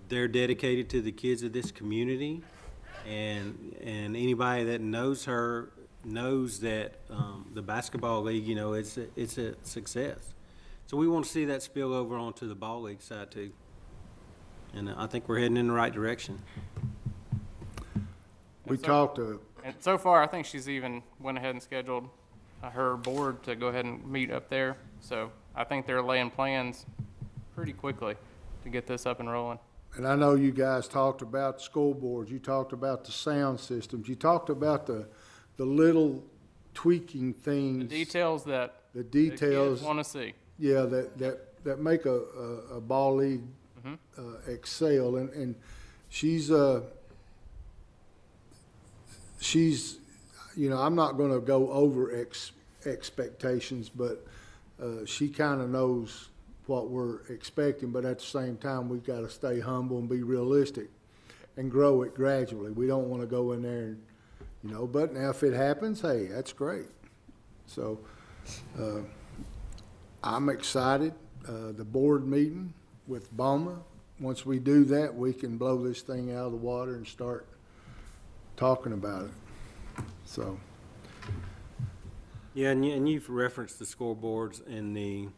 They're dedicated to the kids of this community, and anybody that knows her knows that the basketball league, you know, it's a success. So we want to see that spill over onto the ball league side too. And I think we're heading in the right direction. And so far, I think she's even went ahead and scheduled her board to go ahead and meet up there. So I think they're laying plans pretty quickly to get this up and rolling. And I know you guys talked about scoreboards, you talked about the sound systems, you talked about the little tweaking things. The details that the kids want to see. Yeah, that make a ball league excel, and she's you know, I'm not going to go over expectations, but she kind of knows what we're expecting, but at the same time we've got to stay humble and be realistic and grow it gradually. We don't want to go in there and, you know, but now if it happens, hey, that's great. So I'm excited. The board meeting with BOMA, once we do that, we can blow this thing out of the water and start talking about it. So. Yeah, and you've referenced the scoreboards and the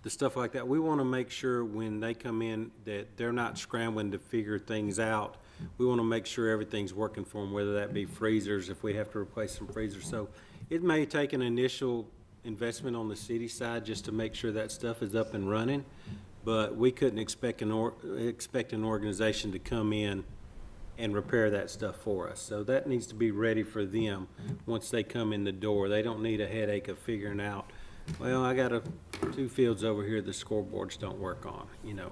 stuff like that. We want to make sure when they come in that they're not scrambling to figure things out. We want to make sure everything's working for them, whether that be freezers, if we have to replace some freezers. So it may take an initial investment on the city side just to make sure that stuff is up and running, but we couldn't expect an organization to come in and repair that stuff for us. So that needs to be ready for them once they come in the door. They don't need a headache of figuring out, well, I got 2 fields over here the scoreboards don't work on, you know.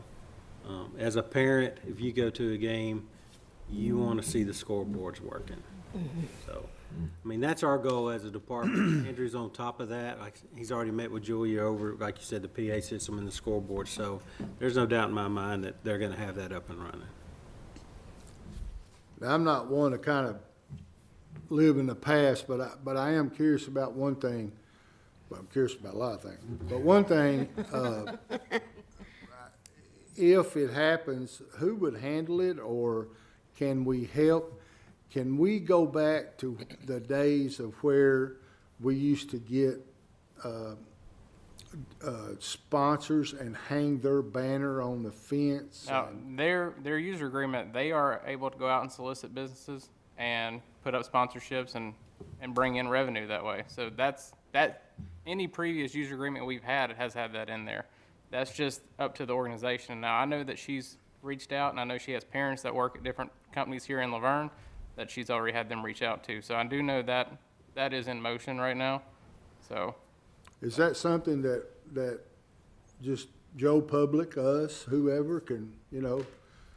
As a parent, if you go to a game, you want to see the scoreboards working. So, I mean, that's our goal as a department. Andrew's on top of that. Like, he's already met with Julia over, like you said, the PA system and the scoreboard. So there's no doubt in my mind that they're going to have that up and running. Now, I'm not one to kind of live in the past, but I am curious about one thing. Well, I'm curious about a lot of things. But one thing, if it happens, who would handle it, or can we help? Can we go back to the days of where we used to get sponsors and hang their banner on the fence? Now, their user agreement, they are able to go out and solicit businesses and put up sponsorships and bring in revenue that way. So that any previous user agreement we've had has had that in there. That's just up to the organization. Now, I know that she's reached out, and I know she has parents that work at different companies here in LaVergne that she's already had them reach out to. So I do know that that is in motion right now. So, is that something that just Joe Public, us, whoever can, you know?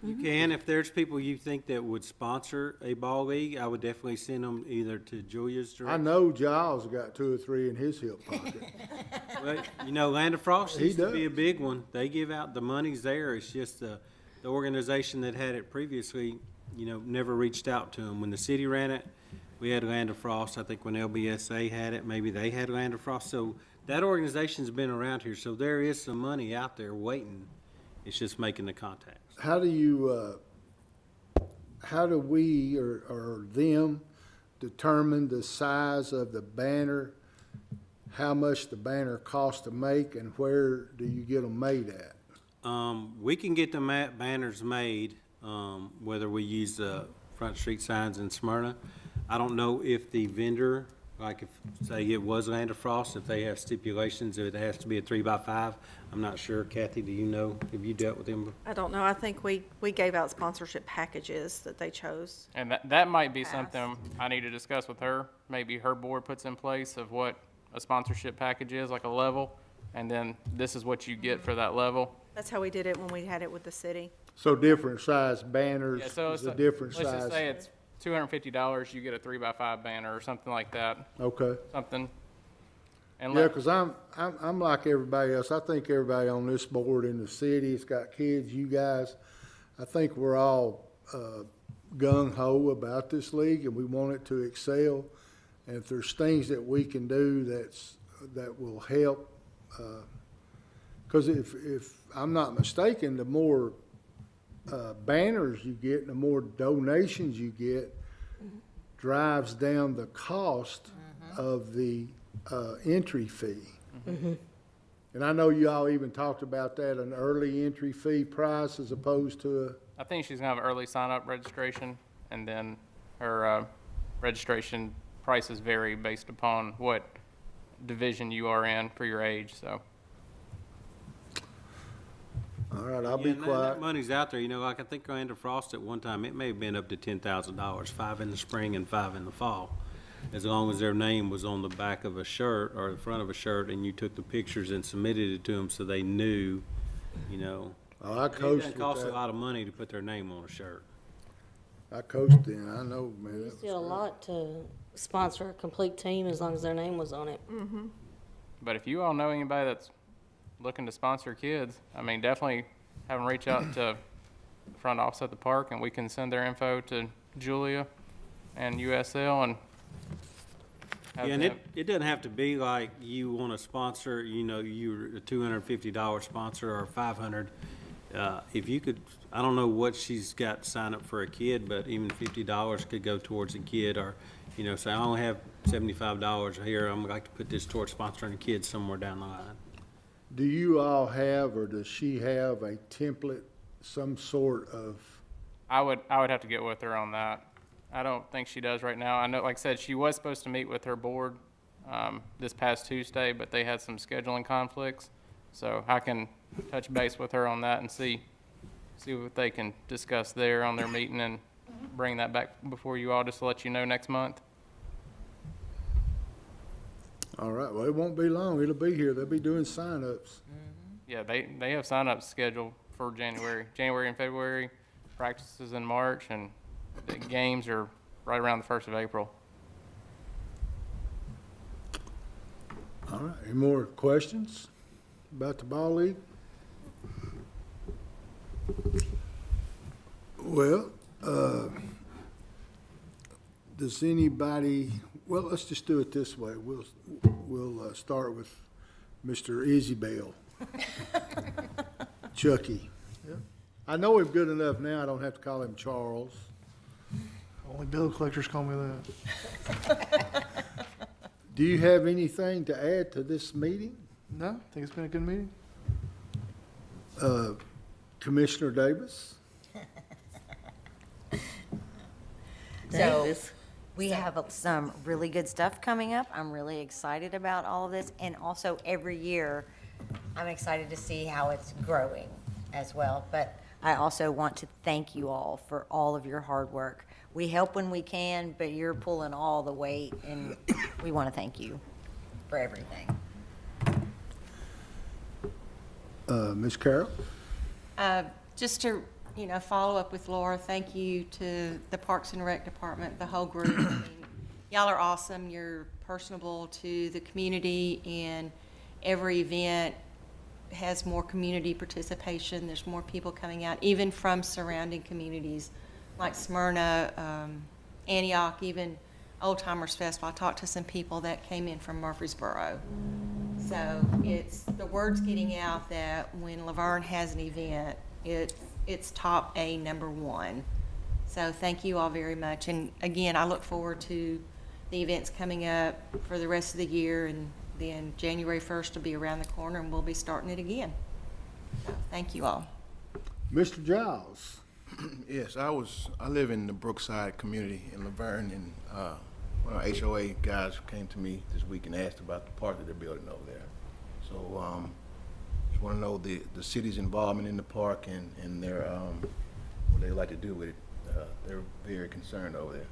You can, if there's people you think that would sponsor a ball league, I would definitely send them either to Julia's direction. I know Giles got 2 or 3 in his hip pocket. Well, you know, Land of Frost He used to does. be a big one. They give out, the money's there. It's just the organization that had it previously, you know, never reached out to them. When the city ran it, we had Land of Frost. I think when LBSA had it, maybe they had Land of Frost. So that organization's been around here. So there is some money out there waiting. It's just making the contacts. How do we or them determine the size of the banner, how much the banner costs to make, and where do you get them made at? We can get the banners made, whether we use Front Street Signs in Smyrna. I don't know if the vendor, like if, say it was Land of Frost, if they have stipulations, if it has to be a 3x5. I'm not sure. Kathy, do you know? Have you dealt with them? I don't know. I think we gave out sponsorship packages that they chose. and that might be something I need to discuss with her. Maybe her board puts in place of what a sponsorship package is, like a level, and then this is what you get for that level. That's how we did it when we had it with the city. So different size banners Yeah, so is a different size. let's just say it's $250, you get a 3x5 banner or something like that. Okay. Something. And Yeah, because I'm like everybody else. I think everybody on this board in the city, it's got kids, you guys. I think we're all gung-ho about this league, and we want it to excel. And if there's things that we can do that will help, because if I'm not mistaken, the more banners you get, the more donations you get, drives down the cost of the entry fee. And I know you all even talked about that, an early entry fee price as opposed to I think she's gonna have early sign-up registration, and then her registration prices vary based upon what division you are in for your age, so. All right, I'll be quiet. That money's out there. You know, like I think Land of Frost at one time, it may have been up to $10,000, 5 in the spring and 5 in the fall. As long as their name was on the back of a shirt or the front of a shirt, and you took the pictures and submitted it to them so they knew, you know. Oh, I It coached doesn't with cost a that. lot of money to put their name on a shirt. I coached then, I know, man. It that used to was do a great. lot to sponsor a complete team as long as their name was on it. But if you all know anybody that's looking to sponsor kids, I mean, definitely have them reach out to the front office at the park, and we can send their info to Julia and USL and have Yeah, and them. it doesn't have to be like you want to sponsor, you know, you're a $250 sponsor or $500. If you could, I don't know what she's got to sign up for a kid, but even $50 could go towards a kid, or, you know, say, I only have $75 here, I'm like to put this towards sponsoring a kid somewhere down the line. Do you all have, or does she have a template, some sort of? I would have to get with her on that. I don't think she does right now. I know, like I said, she was supposed to meet with her board this past Tuesday, but they had some scheduling conflicts. So I can touch base with her on that and see what they can discuss there on their meeting, and bring that back before you all, just to let you know next month. All right, well, it won't be long. It'll be here. They'll be doing sign-ups. Yeah, they have sign-ups scheduled for January and February, practices in March, and the games are right around the 1st of April. All right, any more questions about the ball league? Well, Does anybody, well, let's just do it this way. We'll start with Mr. Isabel. Chucky. Yep. I know him good enough now, I don't have to call him Charles. Only bill collectors call me that. Do you have anything to add to this meeting? No, I think it's been a good meeting. Commissioner Davis? So, we have some really good stuff coming up. I'm really excited about all of this. And also, every year, I'm excited to see how it's growing as well. But I also want to thank you all for all of your hard work. We help when we can, but you're pulling all the weight, and we want to thank you for everything. Ms. Carroll? Just to, follow up with Laura, thank you to the Parks and Rec Department, the whole group. I mean, y'all are awesome. You're personable to the community, and every event has more community participation. There's more people coming out, even from surrounding communities like Smyrna, Antioch, even Old Timers Festival. I talked to some people that came in from Murfreesboro. So the word's getting out that when LaVergne has an event, it's top A #1. So thank you all very much. And again, I look forward to the events coming up for the rest of the year, and then January 1st will be around the corner and we'll be starting it again. So thank you all. Mr. Giles? Yes, I live in the Brookside community in LaVergne, and one of our HOA guys came to me this week and asked about the park that they're building over there. So just want to know the city's involvement in the park and their what they like to do with it. They're very concerned over there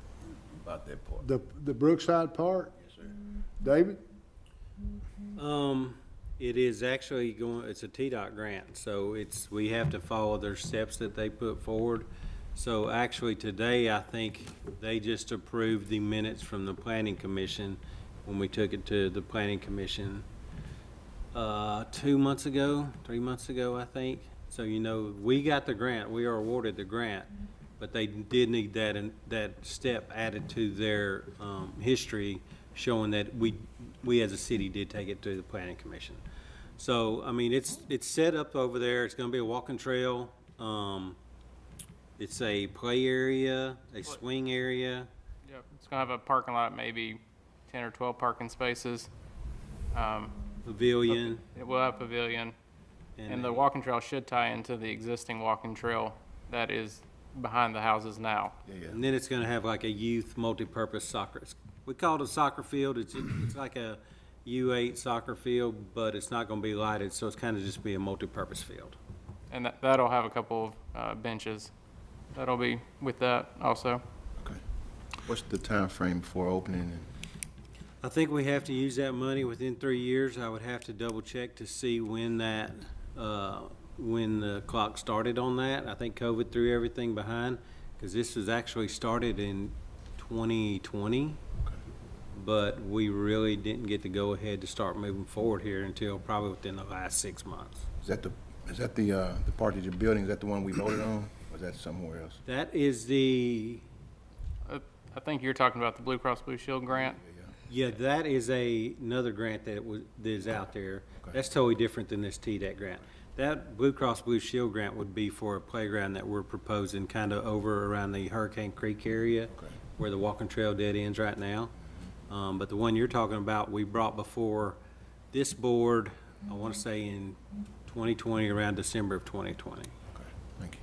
about that park. The Brookside Park? Yes, sir. David? It is actually it's a TDOT grant, so we have to follow their steps that they put forward. So actually today, I think they just approved the minutes from the Planning Commission when we took it to the Planning Commission 3 months ago, I think. So, we got the grant, we are awarded the grant, but they did need that step added to their history, showing that we as a city did take it to the Planning Commission. So, I mean, it's set up over there. It's gonna be a walking trail. It's a play area, a swing area. Yep, it's gonna have a parking lot, maybe 10 or 12 parking spaces. Pavilion. It will have pavilion. And the walking trail should tie into the existing walking trail that is behind the houses now. Yeah. And then it's gonna have like a youth multi-purpose soccer. We call it a soccer field. It's like a U8 soccer field, but it's not gonna be lighted, so it's kind of just be a multi-purpose field. And that'll have a couple of benches. That'll be with that also. Okay. What's the time frame before opening? I think we have to use that money within 3 years. I would have to double check to see when the clock started on that. I think COVID threw everything behind, because this was actually started in 2020. But we really didn't get to go ahead to start moving forward here until probably within the last 6 months. Is that the part that you're building? Is that the one we voted on, or is that somewhere else? That is the. I think you're talking about the Blue Cross Blue Shield grant. Yeah, that is another grant that is out there. Okay. That's totally different than this TDEC grant. That Blue Cross Blue Shield grant would be for a playground that we're proposing kind of over around the Hurricane Creek area, where the walking trail dead ends right now. But the one you're talking about, we brought before this board, I want to say in 2020, around December of 2020. Okay, thank you.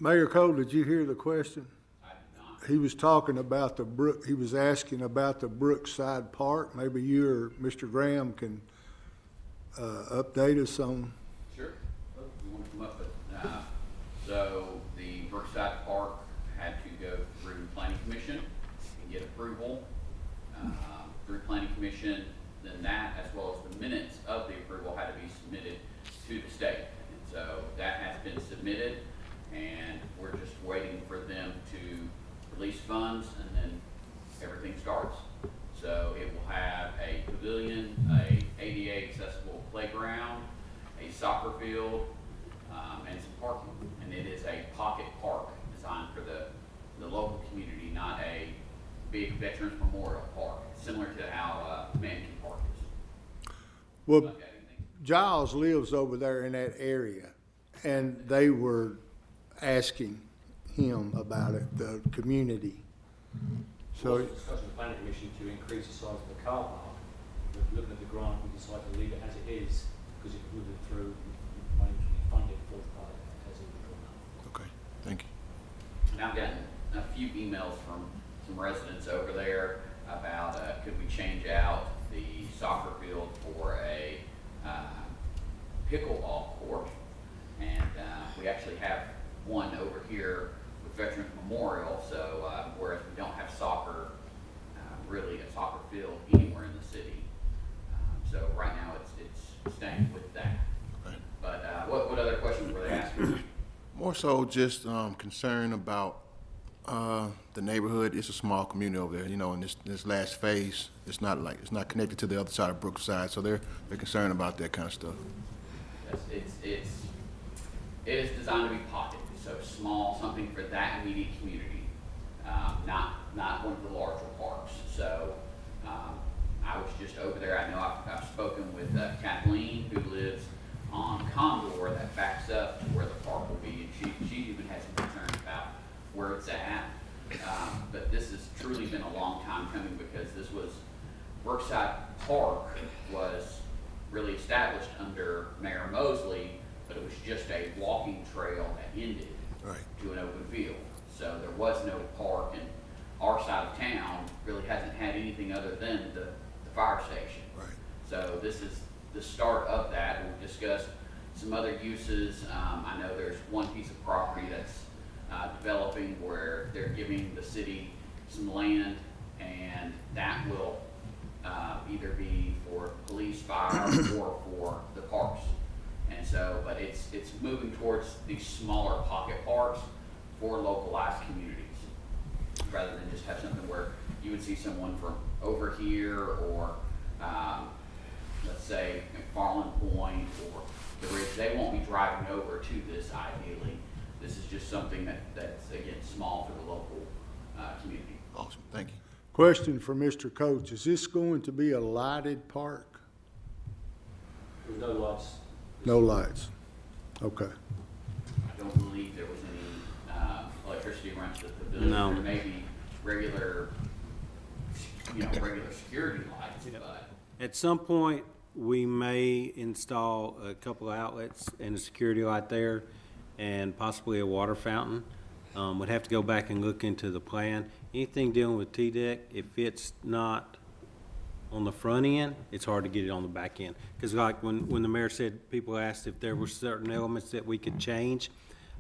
Mayor Cole, did you hear the question? I did not. He was talking about he was asking about the Brookside Park. Maybe you or Mr. Graham can update us on. Sure. You want to come up with, so the Brookside Park had to go through Planning Commission and get approval through Planning Commission. Then that, as well as the minutes of the approval, had to be submitted to the state. And so that has been submitted, and we're just waiting for them to release funds, and then everything starts. So it will have a pavilion, a ADA accessible playground, a soccer field, and some parking. And it is a pocket park designed for the local community, not not a big Veterans Memorial Park, similar to how Manatee Park is. Well, Giles lives over there in that area, and they were asking him about it, the community. So, There was discussion with the planning commission to increase the size of the car park, but looking at the grant, we decided to leave it as it is, because it would have through money to be funded for the park as it was drawn up. Okay, thank you. And I've gotten a few emails from some residents over there about could we change out the soccer field for a pickleball court, and we actually have one over here with Veterans Memorial, so whereas we don't have soccer, really a soccer field anywhere in the city. So right now it's staying with that. Right. But what other questions were they asking? More so just concern about the neighborhood. It's a small community over there, you know, in this last phase, it's not connected to the other side of Brookside, so they're concerned about that kind of stuff. Yes, it is designed to be pocketed, so small, something for that immediate community, not one of the larger parks. So I was just over there. I know I've spoken with Kathleen, who lives on Condor, that backs up to where the park will be, and she even has some concerns about where it's at. But this has truly been a long time coming, because this was, Brookside Park was really established under Mayor Mosley, but it was just a walking trail that ended to an open field. So there was no park, and our side of town really hasn't had anything other than the fire station. So this is the start of that. We've discussed some other uses. I know there's one piece of property that's developing where they're giving the city some land, and that will either be for police, fire, or for the parks. And so, but it's moving towards these smaller pocket parks for localized communities, rather than just have something where you would see someone from over here, or let's say McFarland Point or the Ridge. They won't be driving over to this ideally. This is just something that's again small for the local community. Awesome, thank you. question for Mr. Coates, is this going to be a lighted park? There's no lights. No lights, okay. I don't believe there was any electricity around the pavilion. No. There may be regular security lights, but At some point, we may install a couple of outlets and a security light there, and possibly a water fountain. Would have to go back and look into the plan. Anything dealing with T-deck, if it's not on the front end, it's hard to get it on the back end. Because like when the mayor said, people asked if there were certain elements that we could change.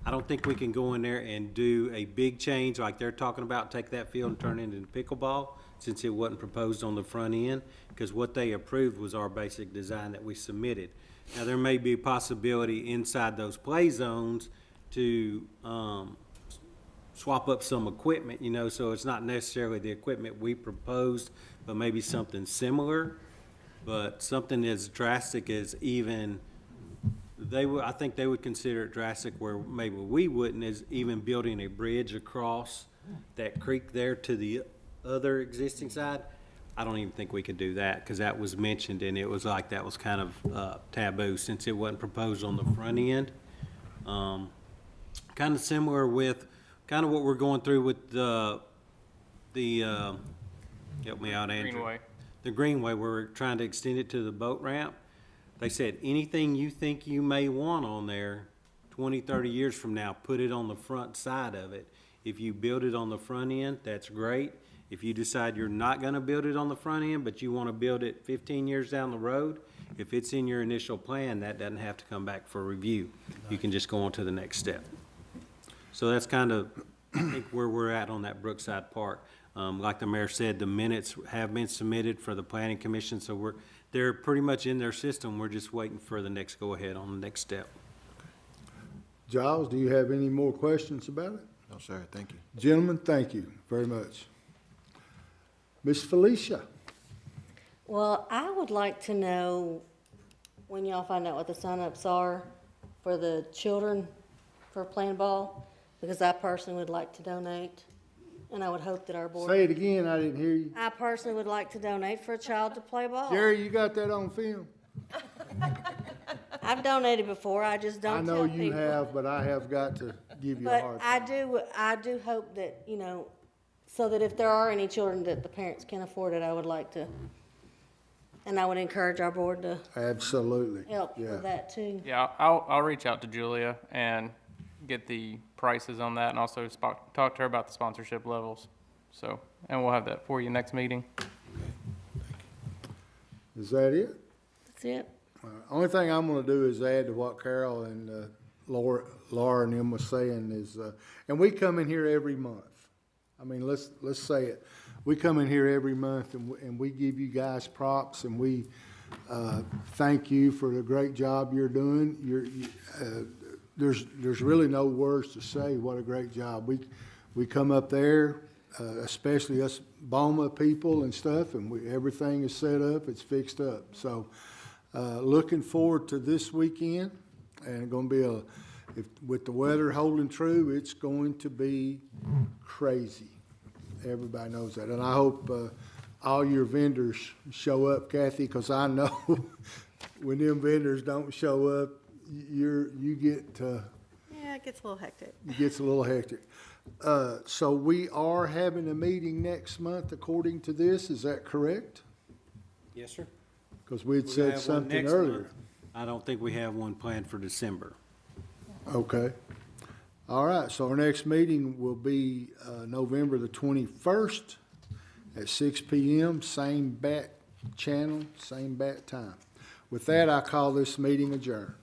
I don't think we can go in there and do a big change like they're talking about, take that field and turn it into pickleball, since it wasn't proposed on the front end, because what they approved was our basic design that we submitted. Now, there may be a possibility inside those play zones to swap up some equipment, so it's not necessarily the equipment we proposed, but maybe something similar. But something as drastic as even, I think they would consider it drastic where maybe we wouldn't, is even building a bridge across that creek there to the other existing side. I don't even think we could do that, because that was mentioned, and it was like that was kind of taboo since it wasn't proposed on the front end. Kind of similar with kind of what we're going through with the help me out, Andrew. Greenway. The Greenway, where we're trying to extend it to the boat ramp. They said, anything you think you may want on there 20, 30 years from now, put it on the front side of it. If you build it on the front end, that's great. If you decide you're not gonna build it on the front end, but you wanna build it 15 years down the road, if it's in your initial plan, that doesn't have to come back for review. You can just go on to the next step. So that's kind of, I think, where we're at on that Brookside Park. Like the mayor said, the minutes have been submitted for the planning commission, so they're pretty much in their system. We're just waiting for the next go-ahead on the next step. Giles, do you have any more questions about it? No, sir, thank you. Gentlemen, thank you very much. Miss Felicia? Well, I would like to know when y'all find out what the sign-ups are for the children for playing ball, because I personally would like to donate And I would hope that our board. Say it again, I didn't hear you. I personally would like to donate for a child to play ball. Jerry, you got that on film? I've donated before, I just don't I tell know people. you have, but I have got to give you a But hard time. I do hope that, you know, so that if there are any children that the parents can afford it, I would like to, and I would encourage our board to Absolutely. help Yeah. with that too. Yeah, I'll reach out to Julia and get the prices on that and also talk to her about the sponsorship levels. So, and we'll have that for you next meeting. Is that it? That's it. Only thing I'm gonna do is add to what Carol and Laura and them was saying is, and we come in here every month. I mean, let's say it. We come in here every month and we give you guys props and we thank you for the great job you're doing. There's really no words to say what a great job. We come up there, especially us Boma people and stuff, and everything is set up, it's fixed up. So looking forward to this weekend, and going to be with the weather holding true, it's going to be crazy. Everybody knows that, and I hope all your vendors show up, Kathy, because I know when them vendors don't show up, you get Yeah, it gets a little hectic. it gets a little hectic. So we are having a meeting next month, according to this. Is that correct? Yes, sir. Because we had We're gonna said have one something next earlier. month. I don't think we have one planned for December. Okay. All right, so our next meeting will be November the 21st at 6 p.m., same bat channel, same bat time. With that, I call this meeting adjourned.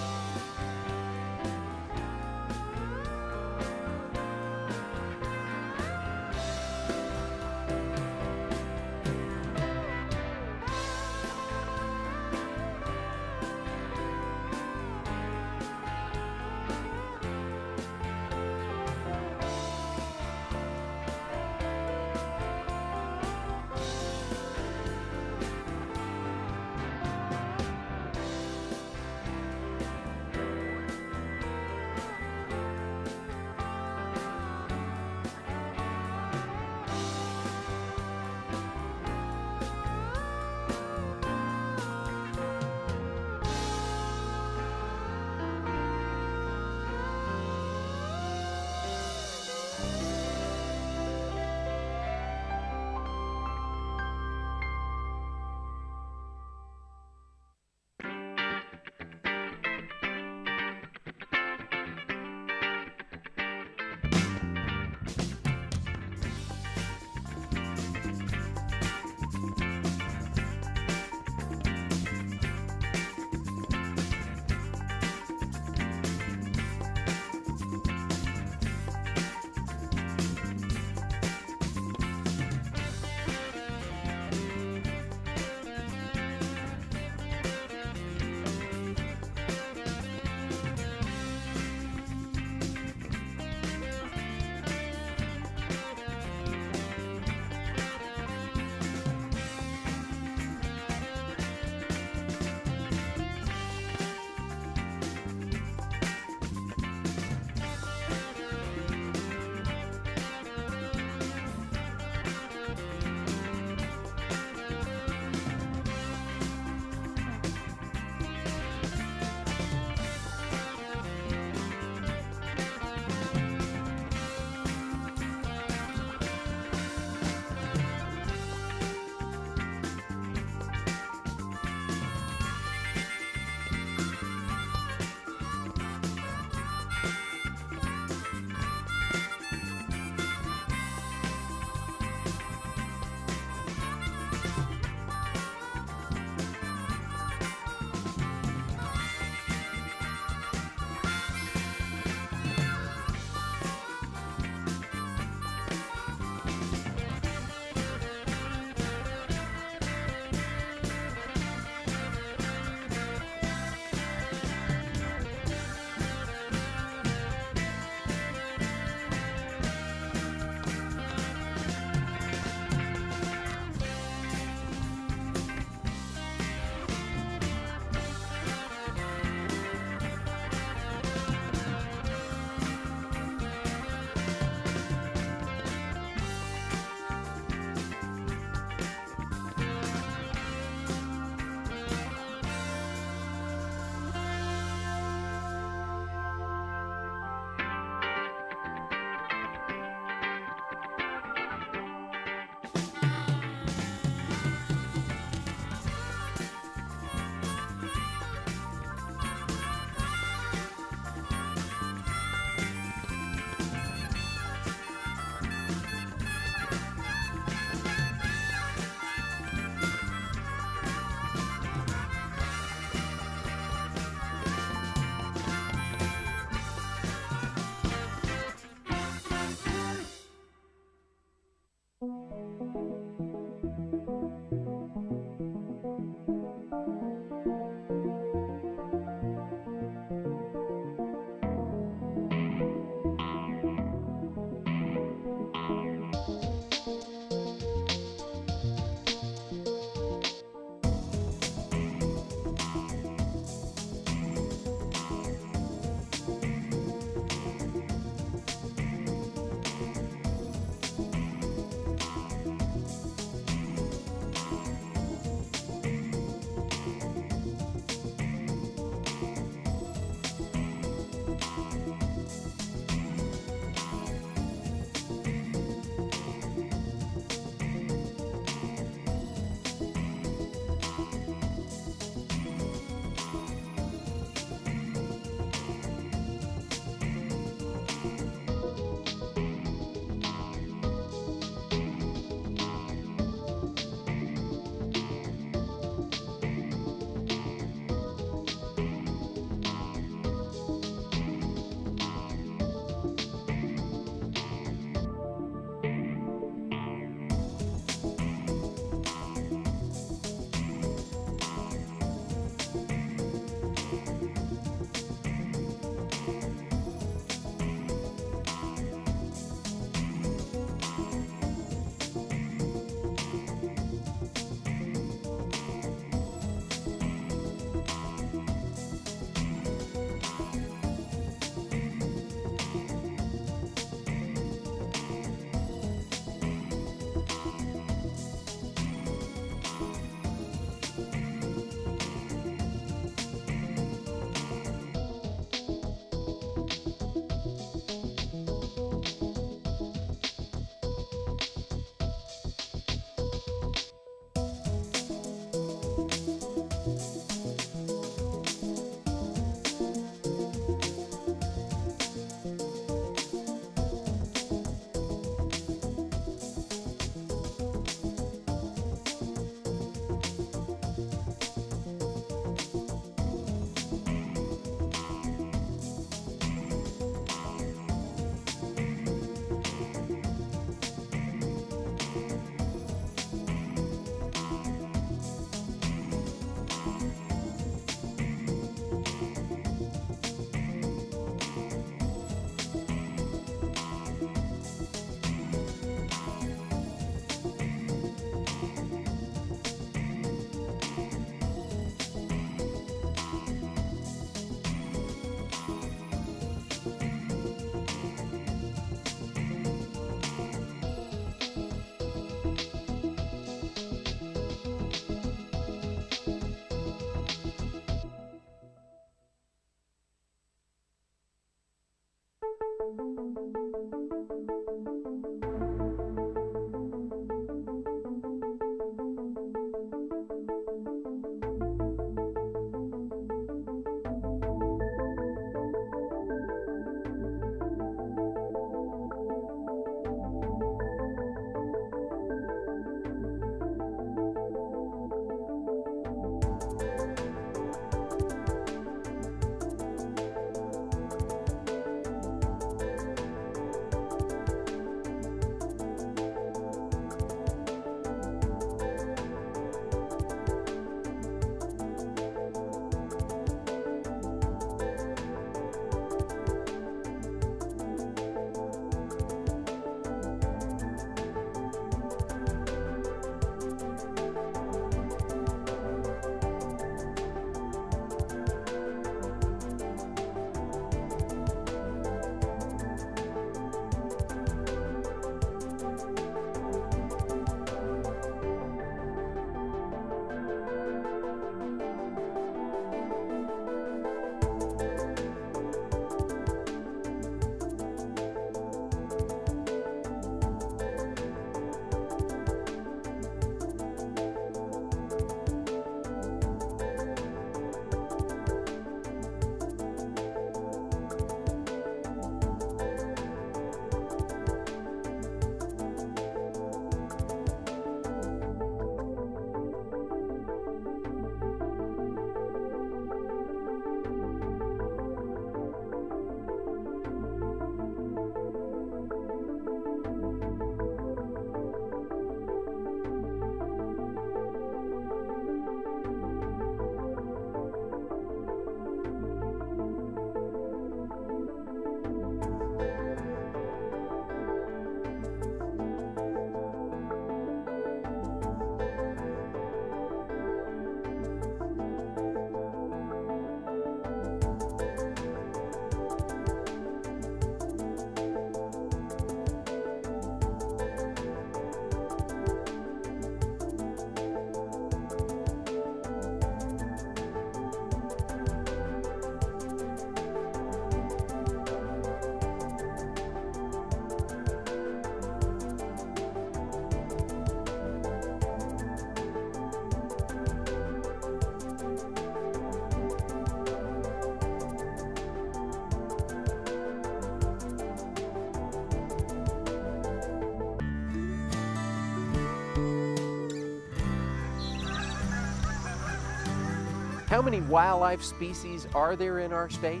How many wildlife species are there in our state?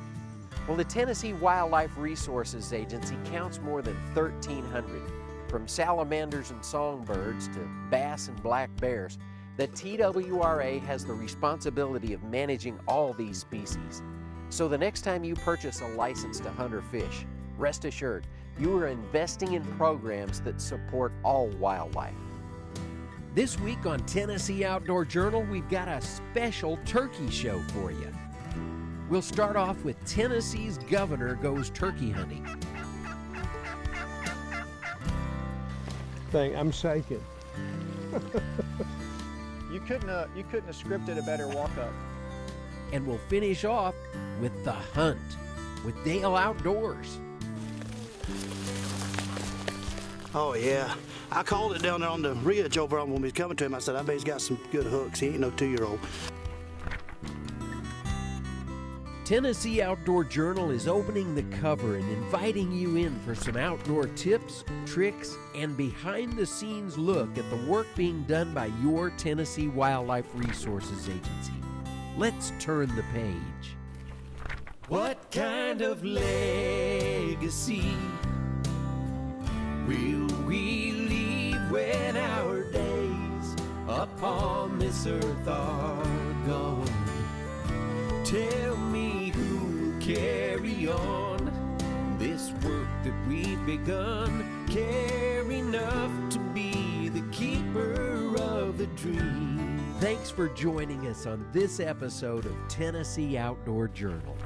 Well, the Tennessee Wildlife Resources Agency counts more than 1,300. From salamanders and songbirds to bass and black bears, the TWRA has the responsibility of managing all these species. So the next time you purchase a license to hunt or fish, rest assured, you are investing in programs that support all wildlife. This week on Tennessee Outdoor Journal, we've got a special turkey show for you. We'll start off with Tennessee's governor goes turkey hunting. I'm shaking. You couldn't have scripted a better walk-up. And we'll finish off with the hunt with Dale Outdoors. Oh yeah, I called it down there on the ridge over on when we was coming to him. I said, I bet he's got some good hooks. He ain't no 2-year-old. Tennessee Outdoor Journal is opening the cover and inviting you in for some outdoor tips, tricks, and behind-the-scenes look at the work being done by your Tennessee Wildlife Resources Agency. Let's turn the page. What kind of legacy will we leave when our days upon this earth are gone? Tell me who will carry on this work that we've begun, care enough to be the keeper of the dream. Thanks for joining us on this episode of Tennessee Outdoor Journal.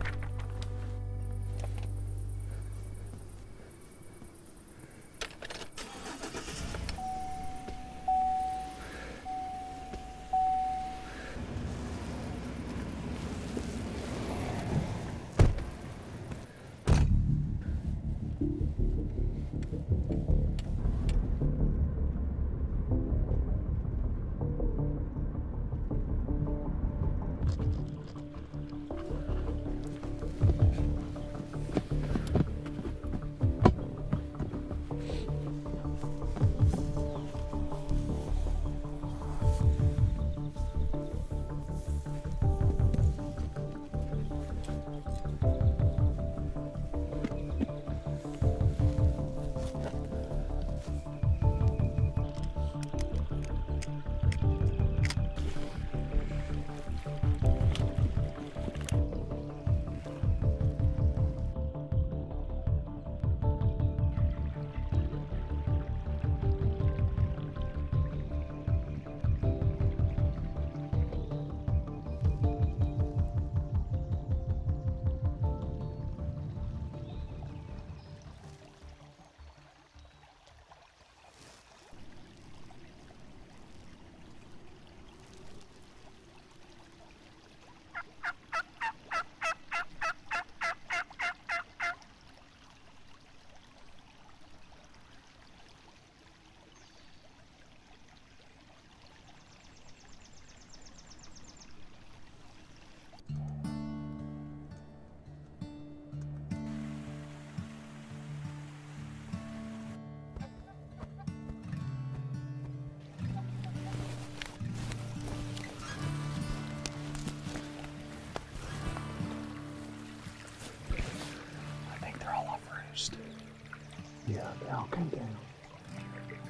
Yeah, they all come down.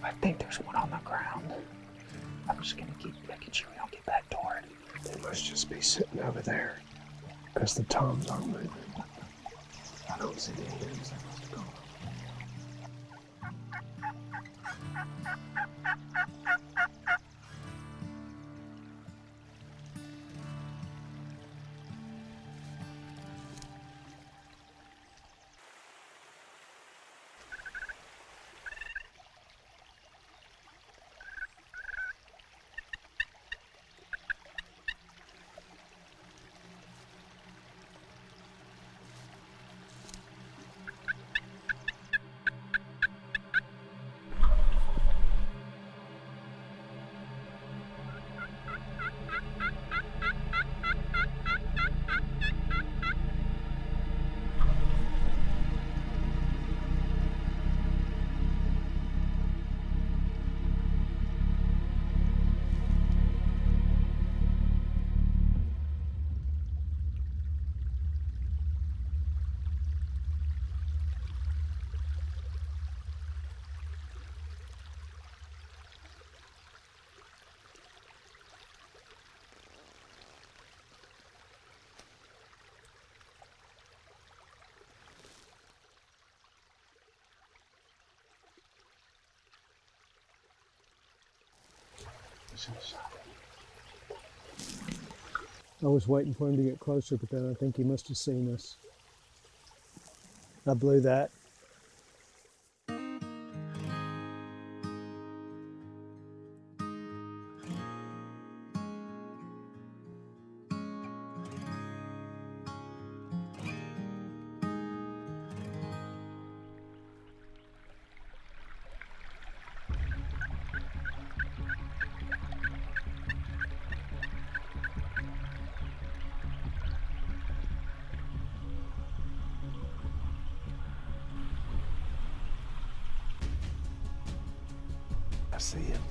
I think there's one on the ground. I'm just gonna keep making sure we don't get back toward it. They must just be sitting over there, because the toms aren't moving. I don't see the hens. They must have gone. I was waiting for him to get closer, but then I think he must have seen us. I blew that. I see him.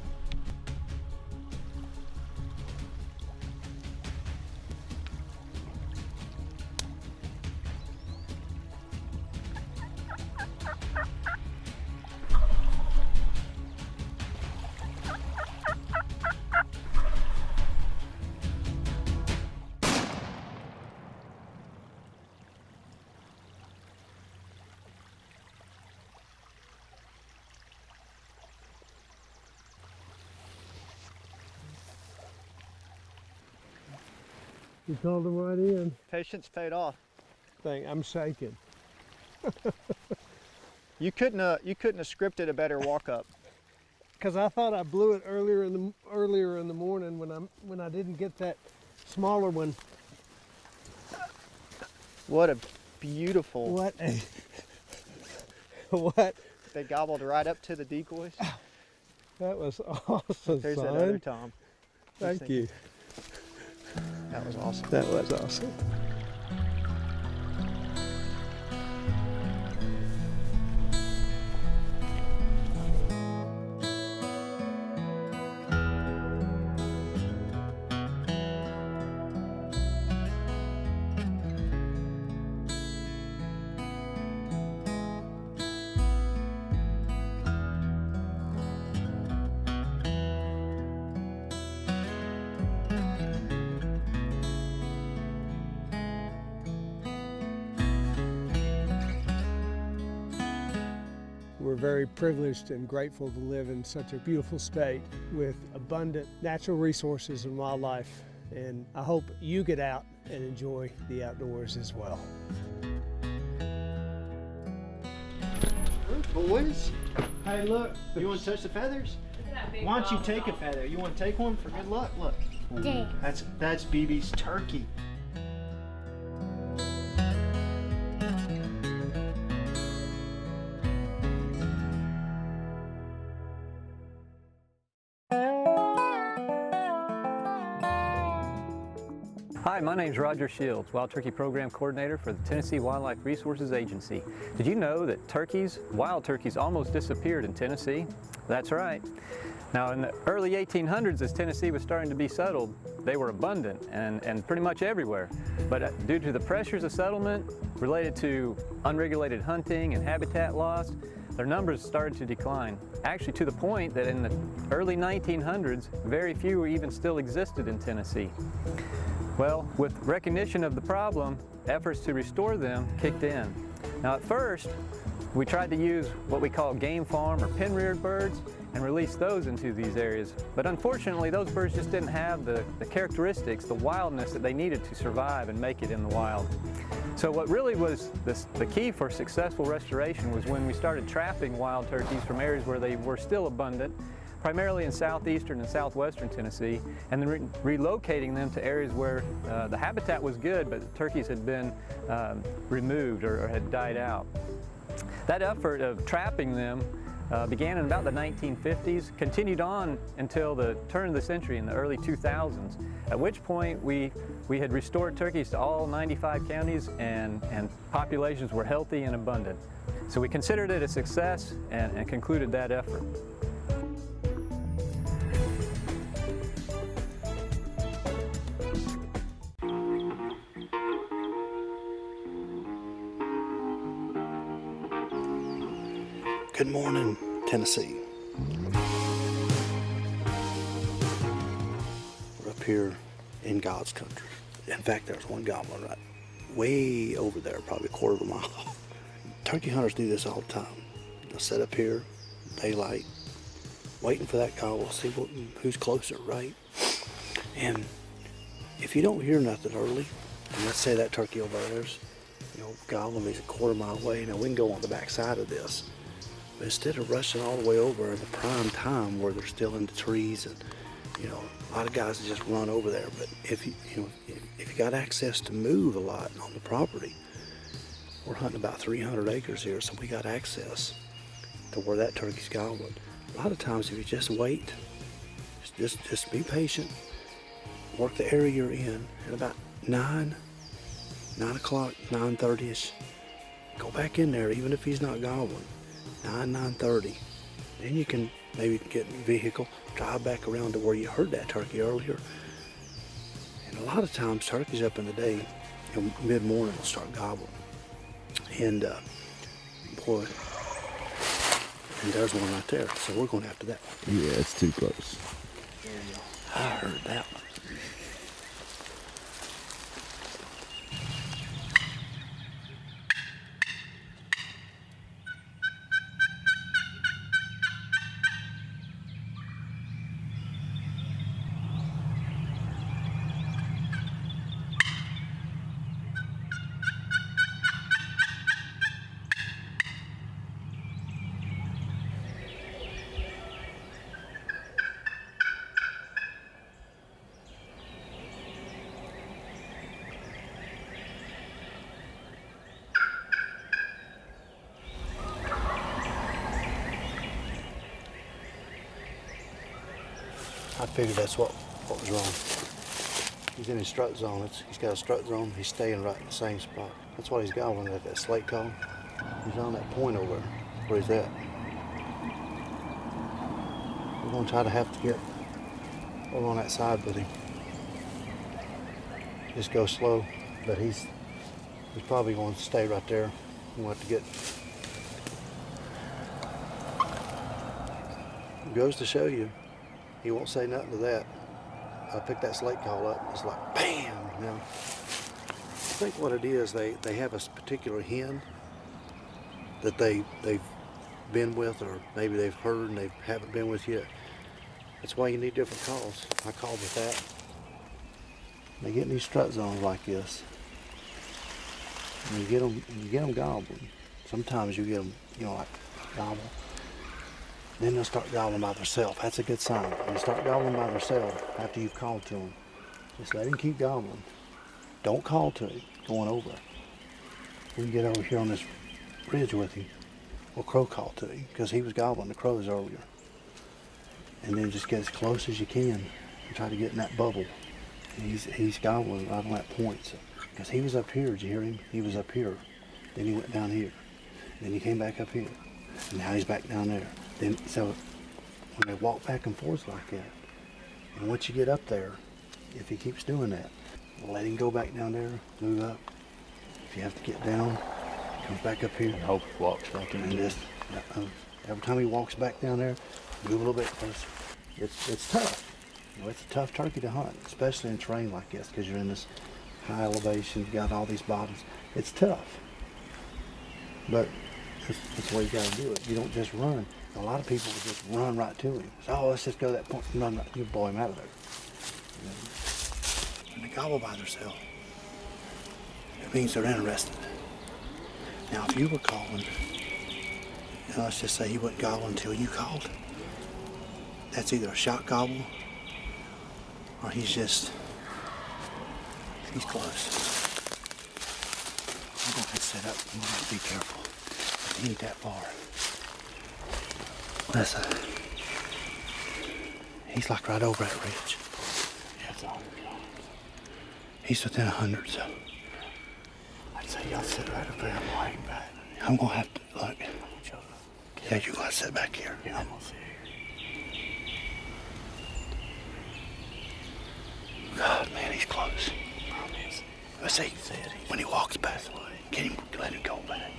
You called him right in. Patience paid off. I'm shaking. You couldn't have scripted a better walk up. Because I thought I blew it earlier in the morning when I didn't get that smaller one. What a beautiful. What a what? They gobbled right up to the decoys. That was awesome. There's son. that other Tom. Thank you. That was awesome. That was awesome. We're very privileged and grateful to live in such a beautiful state with abundant natural resources and wildlife. And I hope you get out and enjoy the outdoors as well. Boys, hey look, you want to touch the feathers? Why don't you take a feather? You want to take one for good luck? Look. Dang. That's BB's turkey. Hi, my name is Roger Shields, Wild Turkey Program Coordinator for the Tennessee Wildlife Resources Agency. Did you know that wild turkeys almost disappeared in Tennessee? That's right. Now in the early 1800s, as Tennessee was starting to be settled, they were abundant and pretty much everywhere. But due to the pressures of settlement related to unregulated hunting and habitat loss, their numbers started to decline. Actually to the point that in the early 1900s, very few even still existed in Tennessee. Well, with recognition of the problem, efforts to restore them kicked in. Now at first, we tried to use what we call game farm or pen-reared birds and release those into these areas. But unfortunately, those birds just didn't have the characteristics, the wildness that they needed to survive and make it in the wild. So what really was the key for successful restoration was when we started trapping wild turkeys from areas where they were still abundant, primarily in southeastern and southwestern Tennessee, and then relocating them to areas where the habitat was good, but the turkeys had been removed or had died out. That effort of trapping them began in about the 1950s, continued on until the turn of the century in the early 2000s, at which point we had restored turkeys to all 95 counties and populations were healthy and abundant. So we considered it a success and concluded that effort. Good morning, Tennessee. We're up here in God's country. In fact, there's one goblin right way over there, probably a quarter of a mile. Turkey hunters do this all the time. They'll set up here, daylight, waiting for that gobble, see who's closer, right? And if you don't hear nothing early, and let's say that turkey over there's, gobbling, he's a quarter-mile away. Now we can go on the back side of this, but instead of rushing all the way over in the prime time where they're still in the trees, and a lot of guys just run over there. But if you got access to move a lot on the property, we're hunting about 300 acres here, so we got access to where that turkey's gobbling. A lot of times, if you just wait, just be patient, work the area you're in, at about 9 o'clock, 9:30ish, go back in there, even if he's not gobbling, 9:30. Then you can maybe get in your vehicle, drive back around to where you heard that turkey earlier. And a lot of times, turkeys up in the day, mid-morning will start gobbling. And boy, and there's one right there. So we're going after that one. Yeah, it's too close. I heard that one. I figured that's what was wrong. He's in his strut zone. He's got a strut zone. He's staying right in the same spot. That's what he's gobbling at, that slate call. He's on that point over there, where he's at. We're going to try to have to get over on that side with him. Just go slow, but he's probably going to stay right there. We'll have to get... It goes to show you, he won't say nothing to that. I picked that slate call up, it's like bam, I think what it is, they have a particular hen that they've been with, or maybe they've heard and they haven't been with yet. That's why you need different calls. I called with that. They get in these strut zones like this, and you get them gobbling. Sometimes you get them, like gobble. Then they'll start gobbling by themselves. That's a good sign. When they start gobbling by themselves after you've called to them, just let him keep gobbling. Don't call to him going over. We can get over here on this ridge with him. We'll crow call to him because he was gobbling the crows earlier. And then just get as close as you can and try to get in that bubble. He's gobbling right on that point. Because he was up here, did you hear him? He was up here. Then he went down here. Then he came back up here. And now he's back down there. Then, so when they walk back and forth like that, and once you get up there, if he keeps doing that, let him go back down there, move up. If you have to get down, he comes back up here. I hope he walks back in. And just, every time he walks back down there, move a little bit closer. It's tough. It's a tough turkey to hunt, especially in terrain like this, because you're in this high elevation, you've got all these bottoms. It's tough. But that's the way you got to do it. You don't just run. A lot of people just run right to him. So, let's just go to that point and run right. You blow him out of there. When they gobble by themselves, it means they're interested. Now, if you were calling, let's just say he wouldn't gobble until you called, that's either a shot gobble or he's close. I'm going to set up. You have to be careful. He ain't that far. Listen. He's like right over that ridge. He's within 100, so I'd say y'all sit right up there and hang back. I'm gonna have to look. Yeah, you're gonna sit back here. Yeah, I'm gonna see you. God, man, he's close. Let's see. When he walks back, get him, let him go back.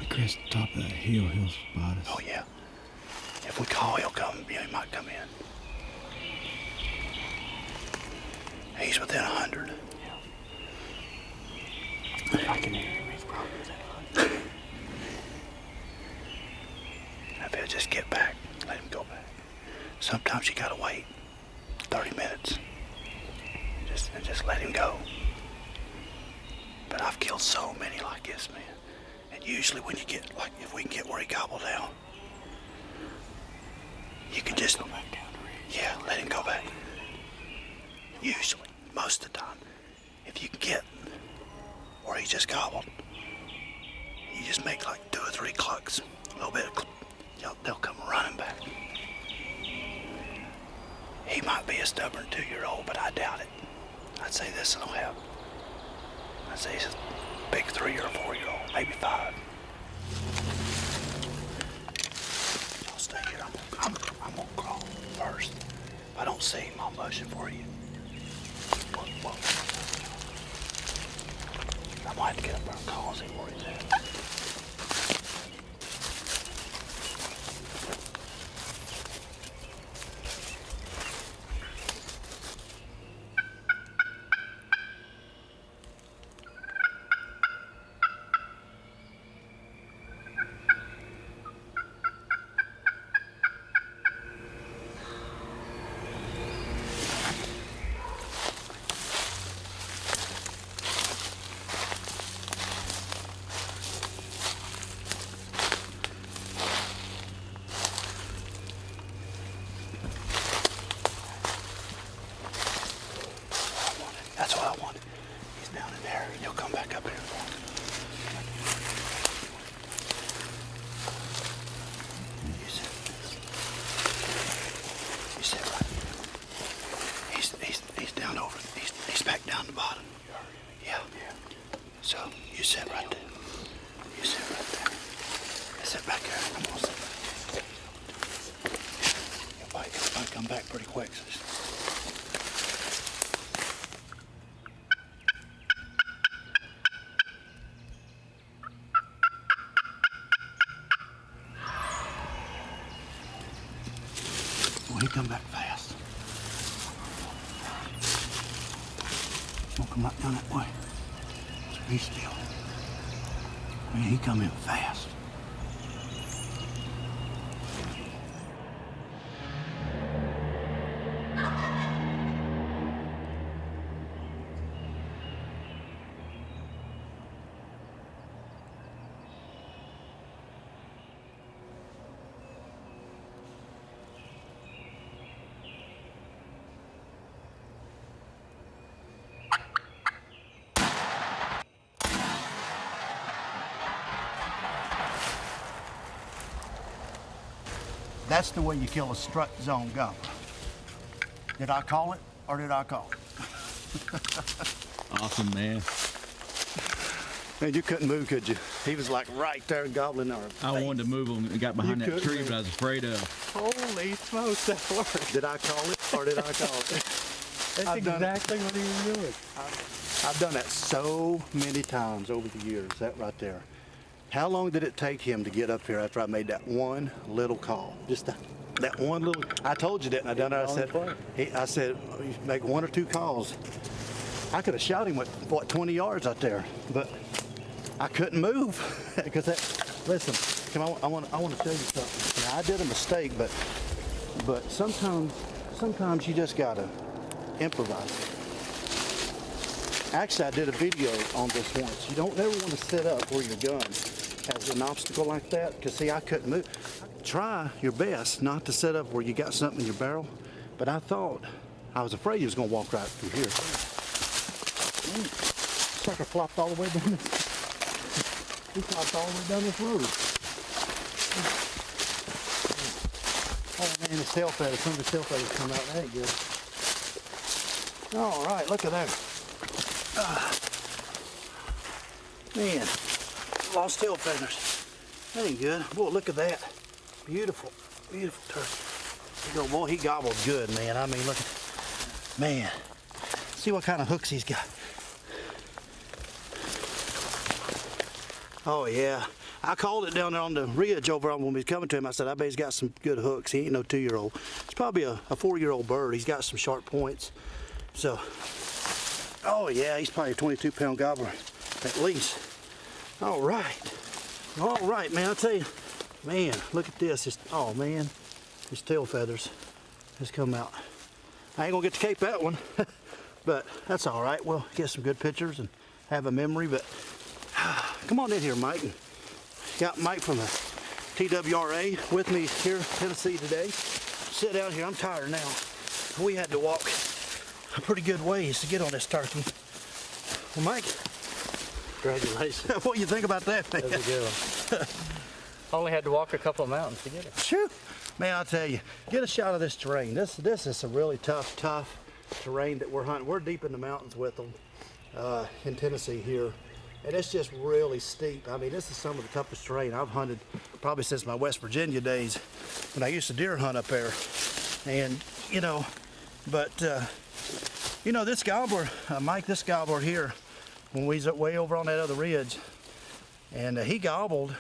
Across the top of that hill, he'll spot us. Oh, yeah. If we call, he'll come. Yeah, he might come in. He's within 100. Yeah. I can hear him. He's probably within 100. I bet just get back, let him go back. Sometimes you gotta wait 30 minutes and just let him go. But I've killed so many like this, man. And usually when you get, like, if we can get where he gobbled down, you can just, yeah, let him go back. Usually, most of the time, if you can get where he just gobbled, you just make like 2 or 3 clucks, a little bit of they'll come running back. He might be a stubborn 2-year-old, but I doubt it. I'd say this will have. I'd say he's a big 3 or 4-year-old, maybe 5. Y'all stay here. I'm gonna crawl first. If I don't see him, I'll motion for you. Whoa. I might have to get up there and call and see where he's at. That's what I wanted. He's down in there. He'll come back up here. You sit right here. He's down over. He's back down the bottom. Yeah. So you sit right there. You sit right there. Sit back there. I'm gonna sit. He'll probably come back pretty quick. He come back fast. He'll come right down that way. So be still. Man, he come in fast. That's the way you kill a strut zone gobbler. Did I call it, or did I call it? Awesome, man. Man, you couldn't move, could you? He was like right there gobbling our face. I wanted to move him and got behind that tree, but I was afraid of. Holy smokes, that worked. Did I call it, or did I call it? That's exactly what he was doing. I've done that so many times over the years, that right there. How long did it take him to get up here after I made that one little call? Just that one little, I told you, didn't I? Down there, I said, you make 1 or 2 calls. I could have shot him with, what, 20 yards out there, but I couldn't move. Because listen, come on, I want to tell you something. Now, I did a mistake, but sometimes you just gotta improvise. Actually, I did a video on this once. You don't ever want to set up where your gun has an obstacle like that, because see, I couldn't move. Try your best not to set up where you got something in your barrel, but I was afraid he was going to walk right through here. Sucker flopped all the way down this. He flopped all the way down this road. Oh man, his tail feathers, some of his tail feathers come out. That ain't good. All right, look at that. Man, lost tail feathers. That ain't good. Boy, look at that. Beautiful, beautiful turkey. There you go, boy, he gobbled good, man. I mean, look at, man. See what kind of hooks he's got. Oh yeah, I called it down there on the ridge over on when we was coming to him. I said, I bet he's got some good hooks. He ain't no 2-year-old. It's probably a 4-year-old bird. He's got some sharp points. So, oh yeah, he's probably a 22-pound gobbler, at least. All right, man, I'll tell you, Man, look at this. Oh man, his tail feathers has come out. I ain't gonna get to cape that one, but that's all right. We'll get some good pictures and have a memory, but come on in here, Mike. Got Mike from the TWRA with me here in Tennessee today. Sit down here, I'm tired now. We had to walk a pretty good ways to get on this turkey. Well, Mike, Congratulations. what do you think about that, man? That was a good one. Only had to walk a couple of mountains to get it. Shoo. Man, I'll tell you, get a shot of this terrain. This is a really tough terrain that we're hunting. We're deep in the mountains with them in Tennessee here. And it's just really steep. I mean, this is some of the toughest terrain I've hunted probably since my West Virginia days when I used to deer hunt up there. And, you know, but, you know, this gobbler, Mike, this gobbler here, when we was way over on that other ridge, and he gobbled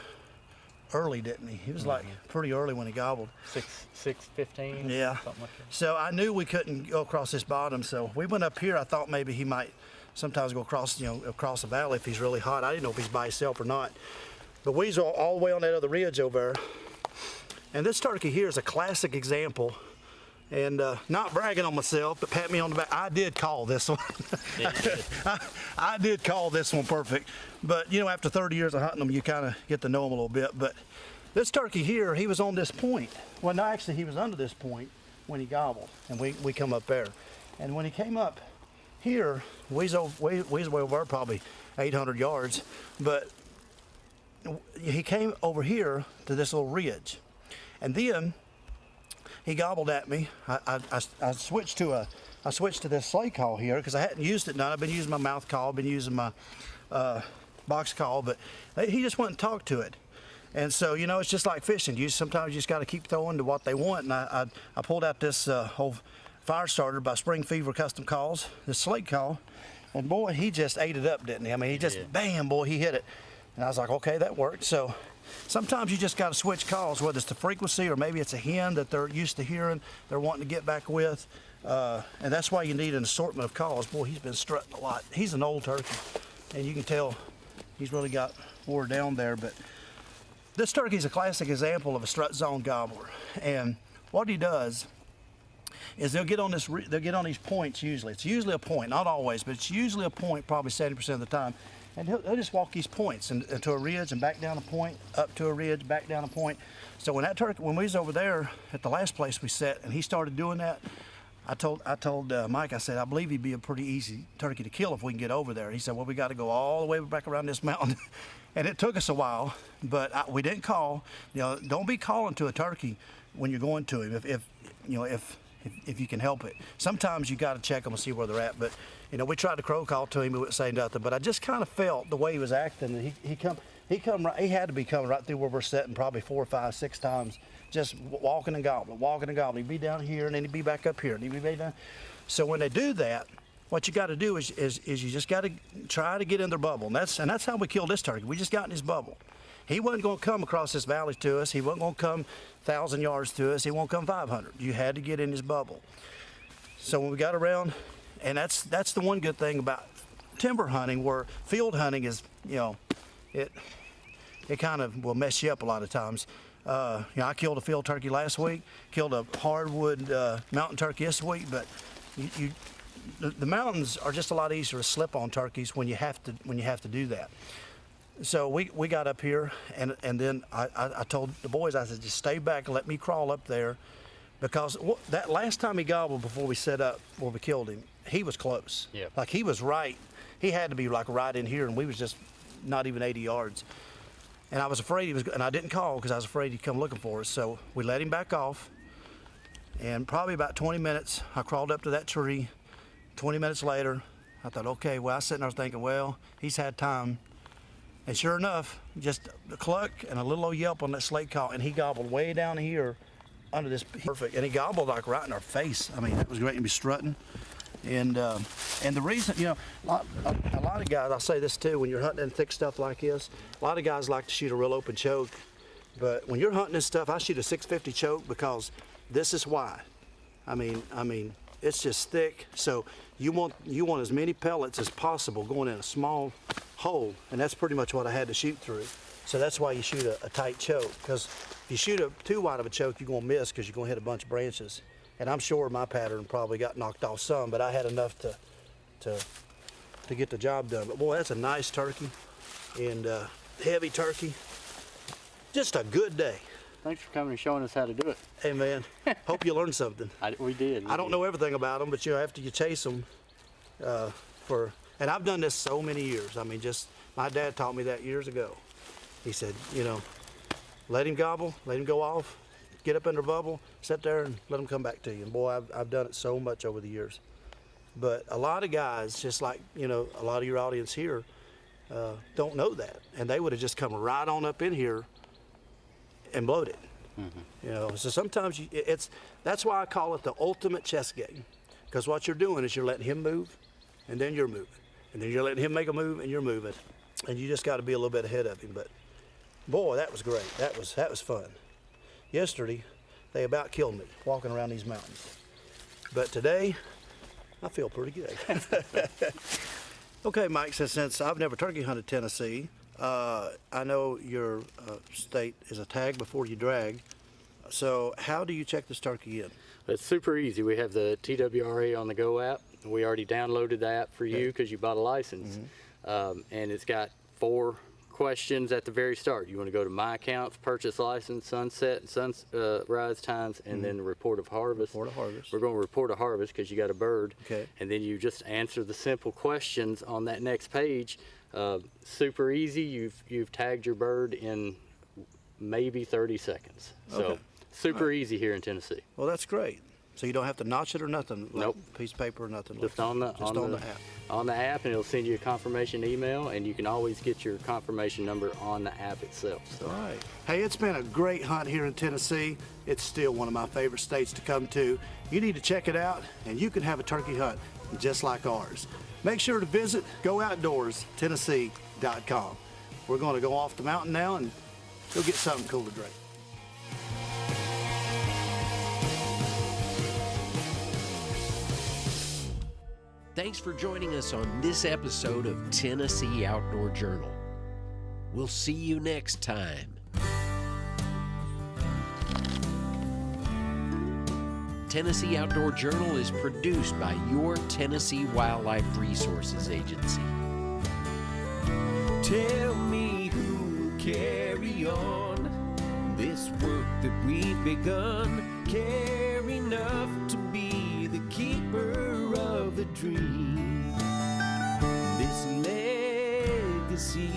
early, didn't he? He was like pretty early when he gobbled. 6:15. Yeah. Something like that. So I knew we couldn't go across this bottom. So we went up here. I thought maybe he might sometimes go across, you know, across the valley if he's really hot. I didn't know if he's by himself or not. But we was all the way on that other ridge over there. And this turkey here is a classic example. And not bragging on myself, but pat me on the back. I did call this one. I did call this one perfect. But, you know, after 30 years of hunting them, you kind of get to know them a little bit. But this turkey here, he was on this point. Well, no, actually, he was under this point when he gobbled. And we come up there. And when he came up here, we was way over probably 800 yards. But he came over here to this little ridge. And then he gobbled at me. I switched to this slate call here because I hadn't used it none. I've been using my mouth call, been using my box call, but he just went and talked to it. And so, you know, it's just like fishing. Sometimes you just got to keep throwing to what they want. And I pulled out this whole fire starter by Spring Fever Custom Calls, this slate call, and boy, he just ate it up, didn't he? I mean, he just, bam, boy, he hit it. And I was like, okay, that worked. So sometimes you just got to switch calls, whether it's the frequency or maybe it's a hen that they're used to hearing, they're wanting to get back with. And that's why you need an assortment of calls. Boy, he's been strutting a lot. He's an old turkey, and you can tell he's really got wore down there. But this turkey is a classic example of a strut zone gobbler. And what he does is they'll get on these points usually. It's usually a point, not always, but it's usually a point probably 70% of the time. And he'll just walk these points into a ridge and back down a point, up to a ridge, back down a point. So when we was over there at the last place we set and he started doing that, I told Mike, I said, I believe he'd be a pretty easy turkey to kill if we can get over there. He said, well, we got to go all the way back around this mountain. And it took us a while, but we didn't call. You know, don't be calling to a turkey when you're going to him if you can help it. Sometimes you got to check them and see where they're at. But you know, we tried to crow call to him, he wouldn't say nothing. But I just kind of felt the way he was acting. And he had to be coming right through where we're sitting, probably 4, 5, 6 times, just walking and gobbling, walking and gobbling. He'd be down here, and then he'd be back up here, and he'd be down. So when they do that, what you got to do is you just got to try to get in their bubble, and that's how we killed this turkey. We just got in his bubble. He wasn't going to come across this valley to us. He wasn't going to come 1,000 yards to us. He won't come 500. You had to get in his bubble. So when we got around, and that's the one good thing about timber hunting, where field hunting is, you know, it kind of will mess you up a lot of times. You know, I killed a field turkey last week, killed a hardwood mountain turkey this week, but the mountains are just a lot easier to slip on turkeys when you have to do that. So we got up here, and then I told the boys, I said, just stay back and let me crawl up there, because that last time he gobbled before we set up where we killed him, he was close. Yeah. Like he was right. He had to be like right in here, and we was just not even 80 yards. And I was afraid and I didn't call because I was afraid he'd come looking for us. So we let him back off, and probably about 20 minutes, I crawled up to that tree. 20 minutes later, I thought, okay, well, I was sitting there thinking, well, he's had time. And sure enough, just a cluck and a little old yelp on that slate call, and he gobbled way down here under this perfect, and he gobbled like right in our face. I mean, it was great to be strutting. And the reason, you know, a lot of guys, I'll say this too, when you're hunting in thick stuff like this, a lot of guys like to shoot a real open choke. But when you're hunting this stuff, I shoot a 650 choke because this is why. I mean, it's just thick. So you want as many pellets as possible going in a small hole, and that's pretty much what I had to shoot through. So that's why you shoot a tight choke, because if you shoot too wide of a choke, you're gonna miss because you're gonna hit a bunch of branches. And I'm sure my pattern probably got knocked off some, but I had enough to get the job done. But boy, that's a nice turkey and heavy turkey. Just a good day. Thanks for coming and showing us how to do it. Hey man, hope you learned something. We did. I don't know everything about them, but you know, after you chase them, and I've done this so many years. I mean, just my dad taught me that years ago. He said, you know, let him gobble, let him go off, get up in the bubble, sit there and let him come back to you. And boy, I've done it so much over the years. But a lot of guys, just like, you know, a lot of your audience here, don't know that. And they would have just come right on up in here and blowed it. You know, so sometimes that's why I call it the ultimate chess game. Because what you're doing is you're letting him move, and then you're moving. And then you're letting him make a move, and you're moving. And you just got to be a little bit ahead of him. But boy, that was great. That was fun. Yesterday, they about killed me walking around these mountains. But today, I feel pretty good. Okay, Mike, since I've never turkey hunted Tennessee, I know your state is a tag before you drag. So how do you check this turkey in? It's super easy. We have the TWRA on the Go app. We already downloaded the app for you because you bought a license. And it's got 4 questions at the very start. You want to go to My Accounts, Purchase License, Sunset, and Sunrise Times, and then the Report of Harvest. Report of Harvest. We're going to report a harvest because you got a bird. Okay. And then you just answer the simple questions on that next page. Super easy. You've tagged your bird in maybe 30 seconds. So Okay. super easy here in Tennessee. Well, that's great. So you don't have to notch it or nothing? Like Nope. Piece of paper or nothing? Just like on the that. Just on the app. On the app, and it'll send you a confirmation email, and you can always get your confirmation number on the app itself. So. All right. Hey, it's been a great hunt here in Tennessee. It's still one of my favorite states to come to. You need to check it out, and you can have a turkey hunt just like ours. Make sure to visit GoOutdoorsTennessee.com. We're going to go off the mountain now and go get something cool to drink. Thanks for joining us on this episode of Tennessee Outdoor Journal. We'll see you next time. Tennessee Outdoor Journal is produced by your Tennessee Wildlife Resources Agency. Tell me who will carry on this work that we've begun. Care enough to be the keeper of the dream. This legacy.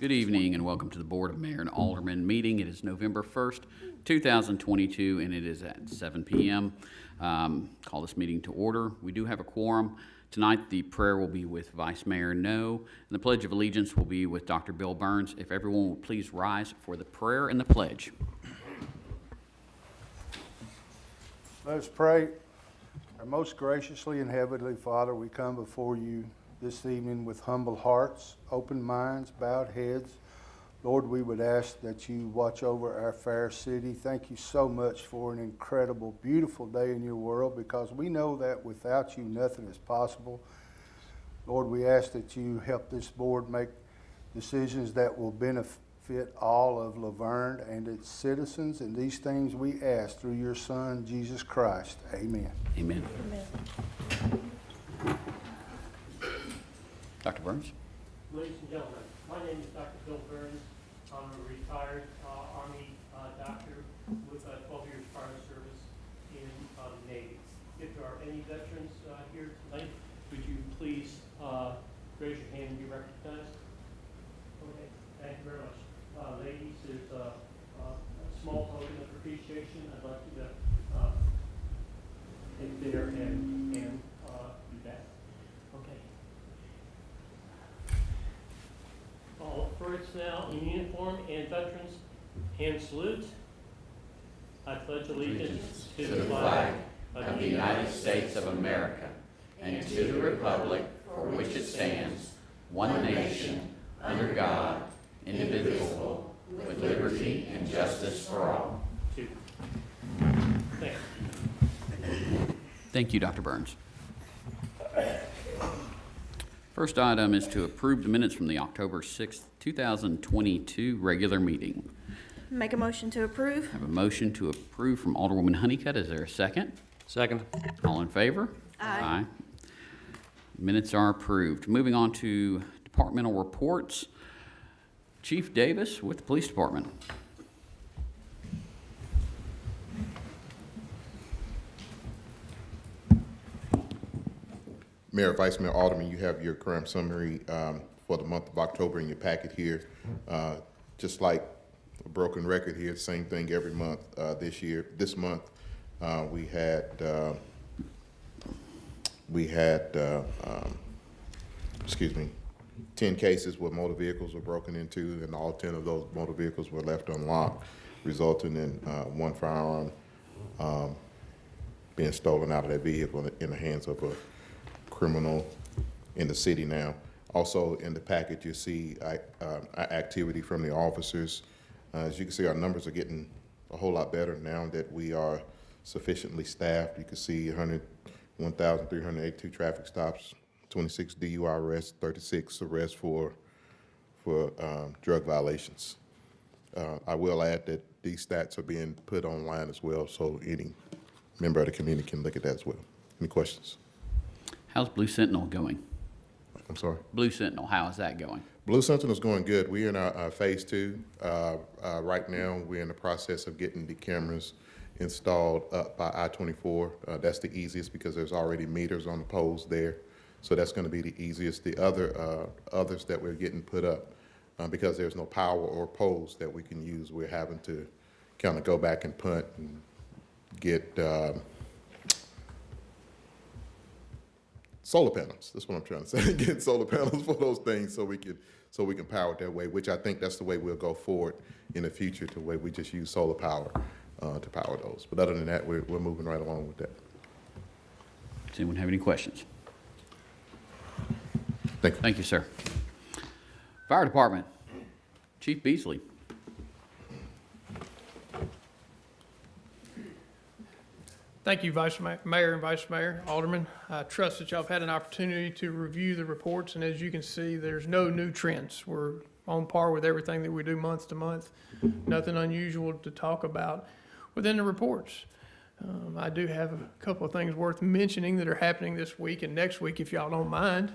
Good evening and welcome to the Board of Mayor and Aldermen meeting. It is November 1st, 2022, and it is at 7 p.m. Call this meeting to order. We do have a quorum. Tonight, the prayer will be with Vice Mayor No, and the Pledge of Allegiance will be with Dr. Bill Burns. If everyone would please rise for the prayer and the pledge. Let us pray. Our most graciously and heavenly Father, we come before you this evening with humble hearts, open minds, bowed heads. Lord, we would ask that you watch over our fair city. Thank you so much for an incredible, beautiful day in your world, because we know that without you, nothing is possible. Lord, we ask that you help this board make decisions that will benefit all of LaVergne and its citizens. And these things we ask through your Son, Jesus Christ. Amen. Amen. Dr. Burns. Ladies and gentlemen, my name is Dr. Bill Burns. I'm a retired Army doctor with 12 years prior service in the Navy. If there are any veterans here tonight, would you please raise your hand and be recognized? Okay, thank you very much. Ladies, there's a small token of appreciation. I'd like you to take there and do that. Okay. All first now in uniform and veterans, hand salute. I pledge allegiance to the flag of the United States of America and to the republic for which it stands, one nation, under God, indivisible, with liberty and justice for all. Thank you. Thank you, Dr. Burns. First item is to approve the minutes from the October 6th, 2022 regular meeting. Make a motion to approve. I have a motion to approve from Alderwoman Honeycutt. Is there a second? Second. All in favor? Aye. Minutes are approved. Moving on to departmental reports. Chief Davis with the Police Department. Mayor, Vice Mayor, Alderman, you have your current summary for the month of October in your packet here. Just like a broken record here, same thing every month this month, we had 10 cases where motor vehicles were broken into, and all 10 of those motor vehicles were left unlocked, resulting in one firearm being stolen out of that vehicle in the hands of a criminal in the city now. Also in the package, you see activity from the officers. As you can see, our numbers are getting a whole lot better now that we are sufficiently staffed. You can see 1,382 traffic stops, 26 DUI arrests, 36 arrests for drug violations. I will add that these stats are being put online as well, so any member of the community can look at that as well. Any questions? How's Blue Sentinel going? I'm sorry? Blue Sentinel, how is that going? Blue Sentinel's going good. We're in our phase 2. Right now, we're in the process of getting the cameras installed up by I-24. That's the easiest because there's already meters on the poles there. So that's going to be the easiest. The others that we're getting put up, because there's no power or poles that we can use, we're having to kind of go back and punt and get solar panels. That's what I'm trying to say. Get solar panels for those things so we can power it that way, which I think that's the way we'll go forward in the future, to where we just use solar power to power those. But other than that, we're moving right along with that. Does anyone have any questions? Thank you. Thank you, sir. Fire Department, Chief Beasley. Thank you, Mayor and Vice Mayor, Alderman. I trust that y'all have had an opportunity to review the reports, and as you can see, there's no new trends. We're on par with everything that we do month to month. Nothing unusual to talk about within the reports. I do have a couple of things worth mentioning that are happening this week and next week, if y'all don't mind.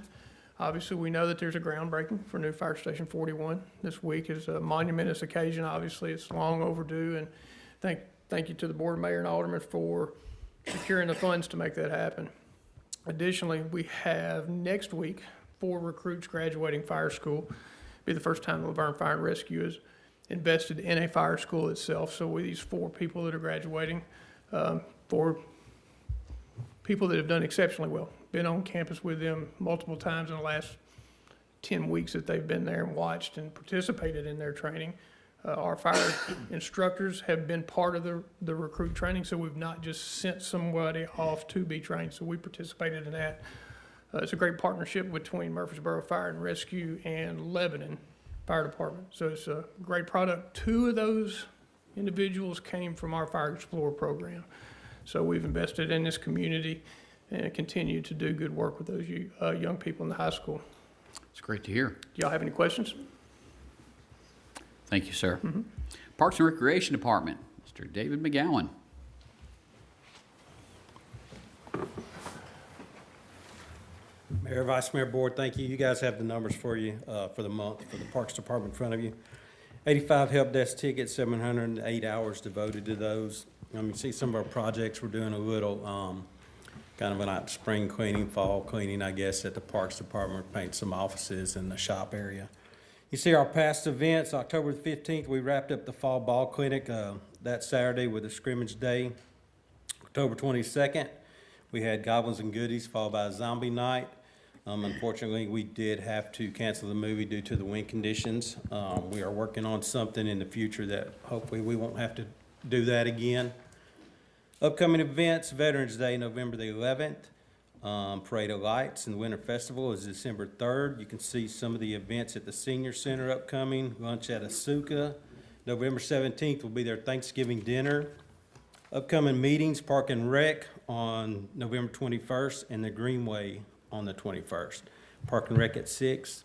Obviously, we know that there's a groundbreaking for new Fire Station 41. This week is a monumentous occasion. Obviously, it's long overdue, and thank you to the Board of Mayor and Aldermen for securing the funds to make that happen. Additionally, we have next week 4 recruits graduating fire school, be the first time the LaVergne Fire and Rescue has invested in a fire school itself. So with these 4 people that are graduating, 4 people that have done exceptionally well, been on campus with them multiple times in the last 10 weeks that they've been there and watched and participated in their training. Our fire instructors have been part of the recruit training, so we've not just sent somebody off to be trained, so we participated in that. It's a great partnership between Murfreesboro Fire and Rescue and Lebanon Fire Department, so it's a great product. 2 of those individuals came from our Fire Explorer program, so we've invested in this community and continue to do good work with those young people in the high school. It's great to hear. Do y'all have any questions? Thank you, sir. Parks and Recreation Department, Mr. David McGowan. Mayor, Vice Mayor, Board, thank you. You guys have the numbers for you for the month for the Parks Department in front of you. 85 help desk tickets, 708 hours devoted to those. You see some of our projects. We're doing a little kind of like spring cleaning, fall cleaning, I guess, at the Parks Department. We're painting some offices in the shop area. You see our past events. October the 15th, we wrapped up the Fall Ball Clinic that Saturday with a scrimmage day. October 22nd, we had Goblins and Goodies followed by a zombie night. Unfortunately, we did have to cancel the movie due to the wind conditions. We are working on something in the future that hopefully we won't have to do that again. Upcoming events, Veterans Day, November the 11th. Parade of Lights and Winter Festival is December 3rd. You can see some of the events at the Senior Center upcoming. Lunch at Asuka. November 17th will be their Thanksgiving dinner. Upcoming meetings, Park and Rec on November 21st and the Greenway on the 21st. Park and Rec at 6,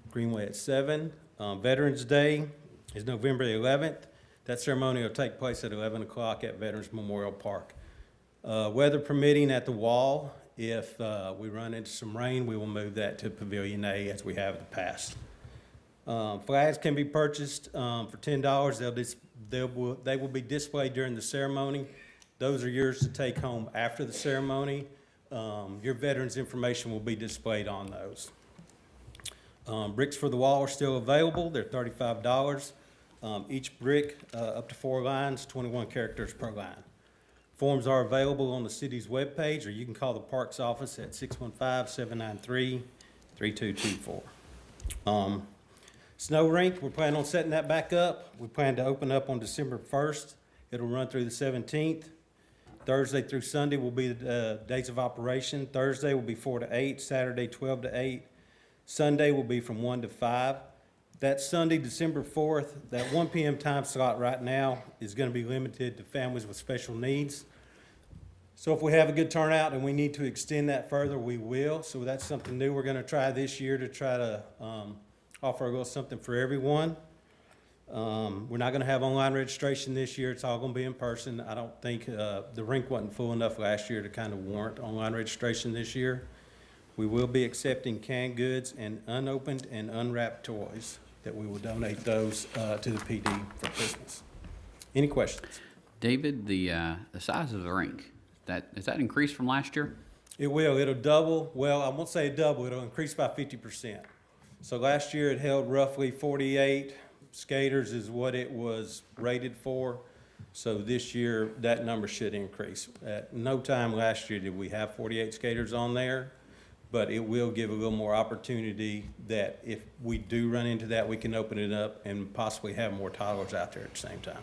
Greenway at 7. Veterans Day is November the 11th. That ceremony will take place at 11 o'clock at Veterans Memorial Park. Weather permitting at the Wall, if we run into some rain, we will move that to Pavilion A as we have in the past. Flags can be purchased for $10. They will be displayed during the ceremony. Those are yours to take home after the ceremony. Your veterans information will be displayed on those. Bricks for the wall are still available. They're $35. Each brick, up to 4 lines, 21 characters per line. Forms are available on the city's webpage, or you can call the Parks office at 615-793-3224. Snow rink, we're planning on setting that back up. We plan to open up on December 1st. It'll run through the 17th. Thursday through Sunday will be the days of operation. Thursday will be 4 to 8, Saturday 12 to 8. Sunday will be from 1 to 5. That Sunday, December 4th, that 1 p.m. time slot right now is going to be limited to families with special needs. So if we have a good turnout and we need to extend that further, we will. So that's something new we're going to try this year to try to offer a little something for everyone. We're not going to have online registration this year. It's all going to be in person. I don't think the rink wasn't full enough last year to kind of warrant online registration this year. We will be accepting canned goods and unopened and unwrapped toys that we will donate those to the PD for Christmas. Any questions? David, the size of the rink, is that increased from last year? It will. It'll double. Well, I won't say double. It'll increase by 50%. So last year it held roughly 48 skaters is what it was rated for. So this year that number should increase. At no time last year did we have 48 skaters on there, but it will give a little more opportunity that if we do run into that, we can open it up and possibly have more toddlers out there at the same time.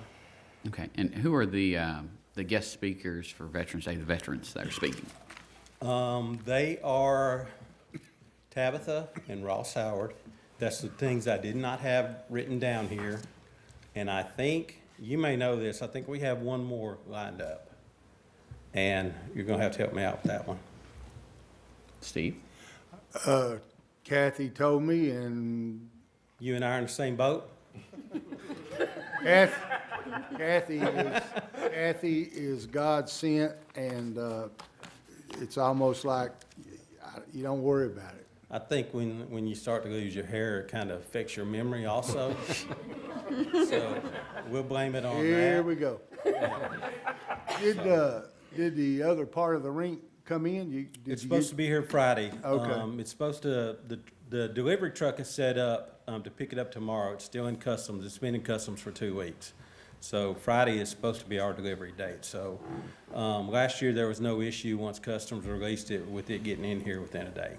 Okay, and who are the guest speakers for Veterans Day, the veterans that are speaking? They are Tabitha and Ross Howard. That's the things I did not have written down here. And I think, you may know this, I think we have one more lined up. And you're gonna have to help me out with that one. Steve? Kathy told me, and you and I are in the same boat? Kathy is God sent, and it's almost like you don't worry about it. I think when you start to lose your hair, it kind of affects your memory also. So we'll blame it on that. Here we go. Did the other part of the rink come in? It's supposed to be here Friday. Okay. It's supposed to, The delivery truck is set up to pick it up tomorrow. It's still in customs. It's been in customs for 2 weeks. So Friday is supposed to be our delivery date. So last year there was no issue once customs released it with it getting in here within a day.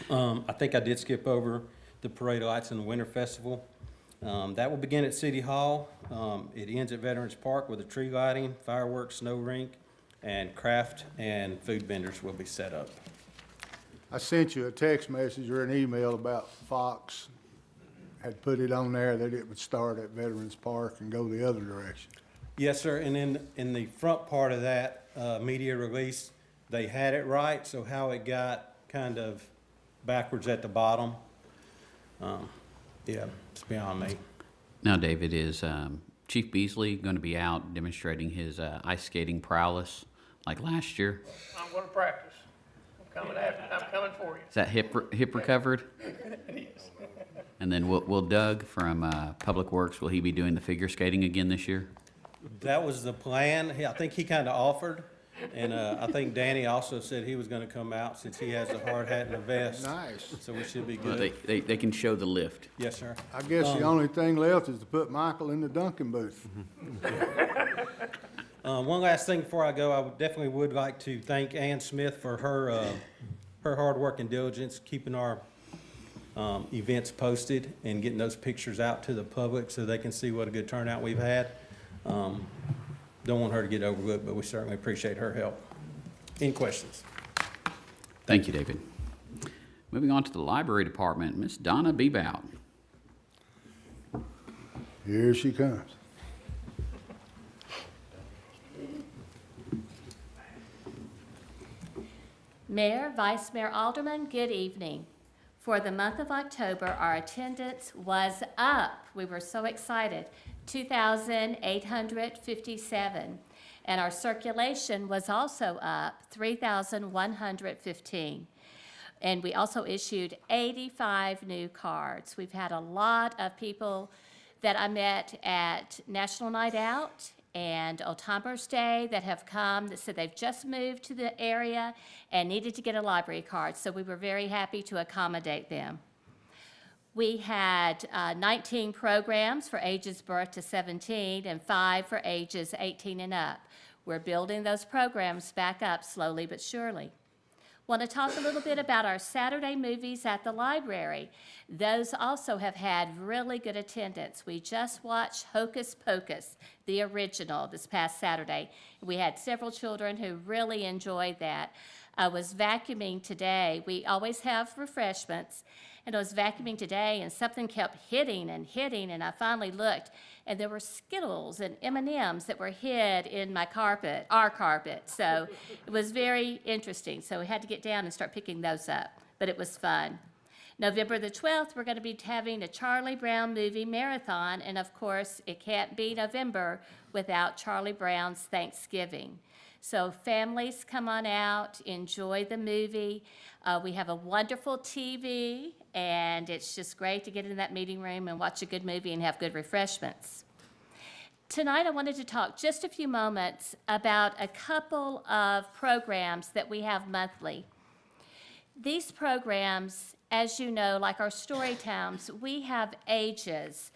I think I did skip over the parade lights and the Winter Festival. That will begin at City Hall. It ends at Veterans Park with a tree lighting, fireworks, snow rink, and craft and food vendors will be set up. I sent you a text message or an email about Fox had put it on there that it would start at Veterans Park and go the other direction. Yes, sir, and in the front part of that media release, they had it right, so how it got kind of backwards at the bottom, yeah, it's beyond me. Now, David, is Chief Beasley going to be out demonstrating his ice skating prowess like last year? I'm going to practice. I'm coming for you. Is that hip recovered? It is. And then will Doug from Public Works, will he be doing the figure skating again this year? That was the plan. I think he kind of offered, and I think Danny also said he was going to come out since he has a hard hat and a vest. Nice. So we should be Well, good. they can show the lift. Yes, sir. I guess the only thing left is to put Michael in the Duncan booth. One last thing before I go, I definitely would like to thank Ann Smith for her hard work and diligence, keeping our events posted and getting those pictures out to the public so they can see what a good turnout we've had. Don't want her to get overlooked, but we certainly appreciate her help. Any questions? Thank you, David. Moving on to the Library Department, Miss Donna Bebout. Here she comes. Mayor, Vice Mayor, Alderman, good evening. For the month of October, our attendance was up. We were so excited, 2,857. And our circulation was also up, 3,115. And we also issued 85 new cards. We've had a lot of people that I met at National Night Out and Old Timers Day that have come that said they've just moved to the area and needed to get a library card. So we were very happy to accommodate them. We had 19 programs for ages birth to 17 and 5 for ages 18 and up. We're building those programs back up slowly but surely. Want to talk a little bit about our Saturday movies at the library. Those also have had really good attendance. We just watched Hocus Pocus, the original, this past Saturday. We had several children who really enjoyed that. I was vacuuming today. We always have refreshments, and I was vacuuming today, and something kept hitting, and I finally looked, and there were Skittles and M&Ms that were hid in my carpet, our carpet. So it was very interesting. So we had to get down and start picking those up, but it was fun. November the 12th, we're going to be having a Charlie Brown movie marathon, and of course, it can't be November without Charlie Brown's Thanksgiving. So families, come on out, enjoy the movie. We have a wonderful TV, and it's just great to get in that meeting room and watch a good movie and have good refreshments. Tonight, I wanted to talk just a few moments about a couple of programs that we have monthly. These programs, as you know, like our story times, we have ages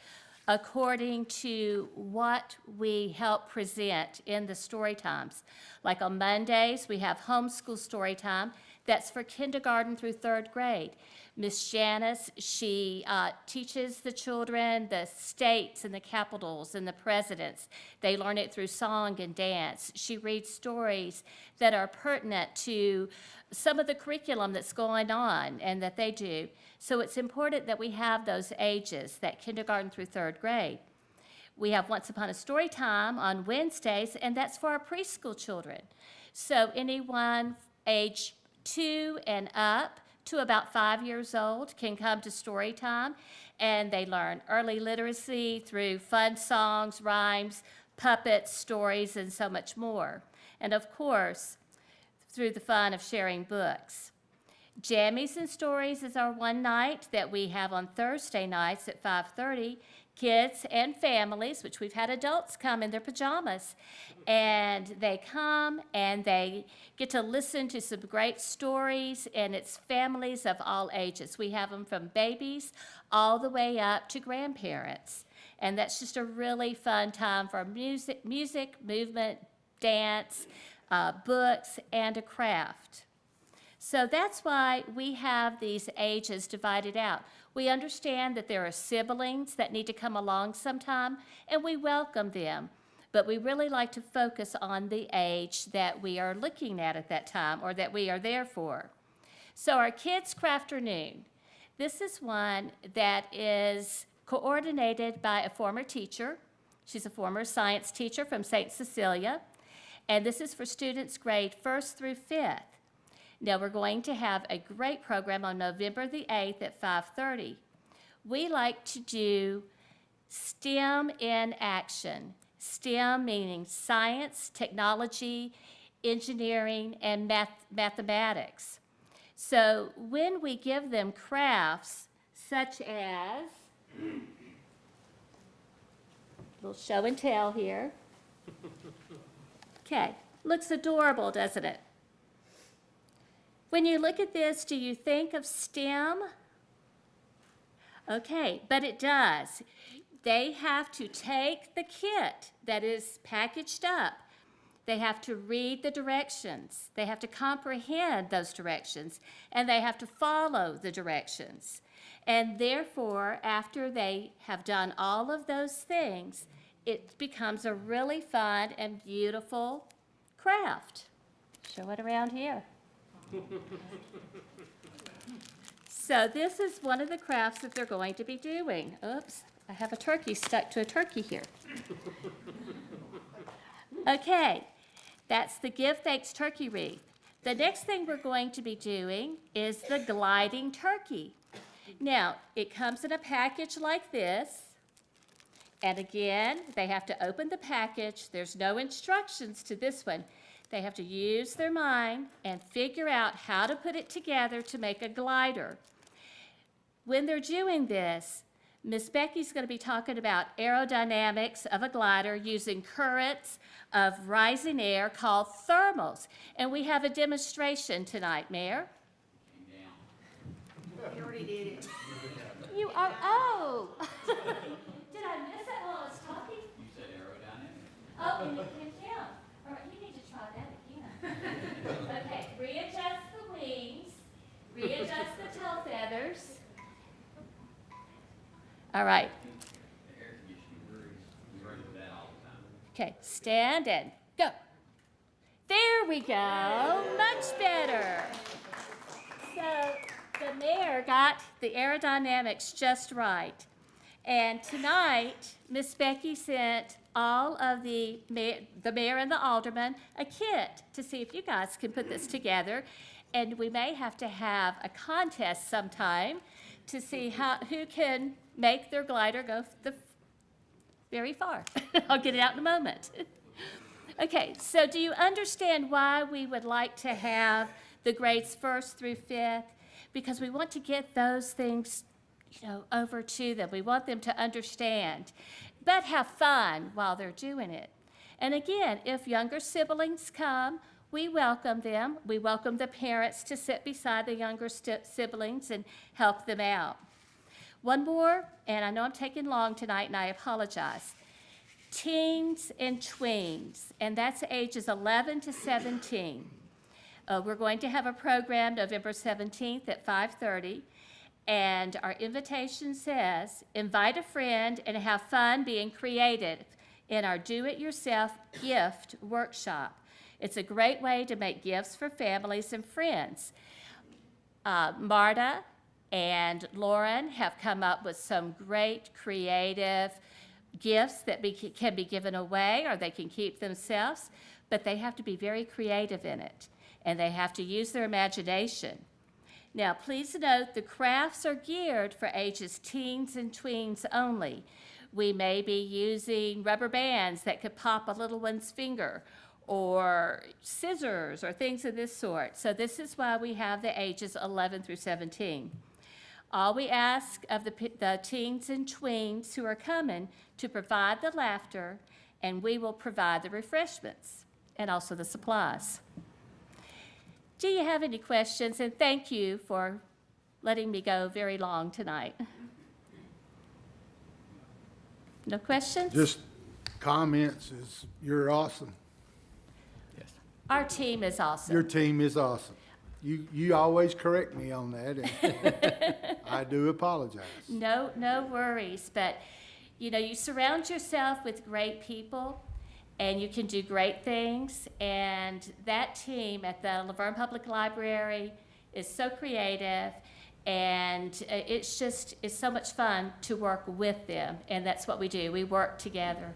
according to what we help present in the story times. Like on Mondays, we have homeschool story time. That's for kindergarten through 3rd grade. Miss Janice, she teaches the children the states and the capitals and the presidents. They learn it through song and dance. She reads stories that are pertinent to some of the curriculum that's going on and that they do. So it's important that we have those ages, that kindergarten through 3rd grade. We have Once Upon a Story Time on Wednesdays, and that's for our preschool children. So anyone age 2 and up to about 5 years old can come to story time, and they learn early literacy through fun songs, rhymes, puppets, stories, and so much more. And of course, through the fun of sharing books. Jammies and Stories is our one night that we have on Thursday nights at 5:30. kids and families, which we've had adults come in their pajamas, and they come and they get to listen to some great stories, and it's families of all ages. We have them from babies all the way up to grandparents, and that's just a really fun time for music, movement, dance, books, and a craft. So that's why we have these ages divided out. We understand that there are siblings that need to come along sometime, and we welcome them. But we really like to focus on the age that we are looking at that time, or that we are there for. So our Kids Crafternoon, this is one that is coordinated by a former teacher. She's a former science teacher from St. Cecilia, and this is for students grade 1st through 5th. Now, we're going to have a great program on November the 8th at 5:30. We like to do STEM in action. STEM meaning science, technology, engineering, and mathematics. So when we give them crafts such as, a little show and tell here. Okay, looks adorable, doesn't it? When you look at this, do you think of STEM? Okay, but it does. They have to take the kit that is packaged up. They have to read the directions. They have to comprehend those directions, and they have to follow the directions. And therefore, after they have done all of those things, it becomes a really fun and beautiful craft. Show it around here. So this is one of the crafts that they're going to be doing. Oops, I have a turkey stuck to a turkey here. Okay, that's the Give Thanks turkey wreath. The next thing we're going to be doing is the gliding turkey. Now, it comes in a package like this. And again, they have to open the package. There's no instructions to this one. They have to use their mind and figure out how to put it together to make a glider. When they're doing this, Miss Becky's going to be talking about aerodynamics of a glider using currents of rising air called thermals. And we have a demonstration tonight, Mayor. You already did it. You are, oh. Did I miss it while I was talking? You said aerodynamics. Oh, and it came down. All right, you need to try that again. Okay, readjust the wings, readjust the tail feathers. All right. The air conditioning breeze. We run with that all the time. Okay, stand and go. There we go, much better. So the mayor got the aerodynamics just right. And tonight, Miss Becky sent all of the mayor and the aldermen a kit to see if you guys can put this together. And we may have to have a contest sometime to see who can make their glider go very far. I'll get it out in a moment. Okay, so do you understand why we would like to have the grades 1st through 5th? Because we want to get those things, over to them. We want them to understand, but have fun while they're doing it. And again, if younger siblings come, we welcome them. We welcome the parents to sit beside the younger siblings and help them out. One more, and I know I'm taking long tonight, and I apologize. Teens and tweens, and that's ages 11 to 17. We're going to have a program November 17th at 5:30, and our invitation says, invite a friend and have fun being creative in our do-it-yourself gift workshop. It's a great way to make gifts for families and friends. Marta and Lauren have come up with some great creative gifts that can be given away, or they can keep themselves, but they have to be very creative in it, and they have to use their imagination. Now, please note the crafts are geared for ages teens and tweens only. We may be using rubber bands that could pop a little one's finger, or scissors, or things of this sort. So this is why we have the ages 11 through 17. All we ask of the teens and tweens who are coming to provide the laughter, and we will provide the refreshments and also the supplies. Do you have any questions? And thank you for letting me go very long tonight. No questions? Just comments is, you're awesome. Our team is awesome. Your team is awesome. You always correct me on that, and I do apologize. No worries. But, you know, you surround yourself with great people, and you can do great things. And that team at the LaVergne Public Library is so creative, and it's so much fun to work with them. And that's what we do. We work together.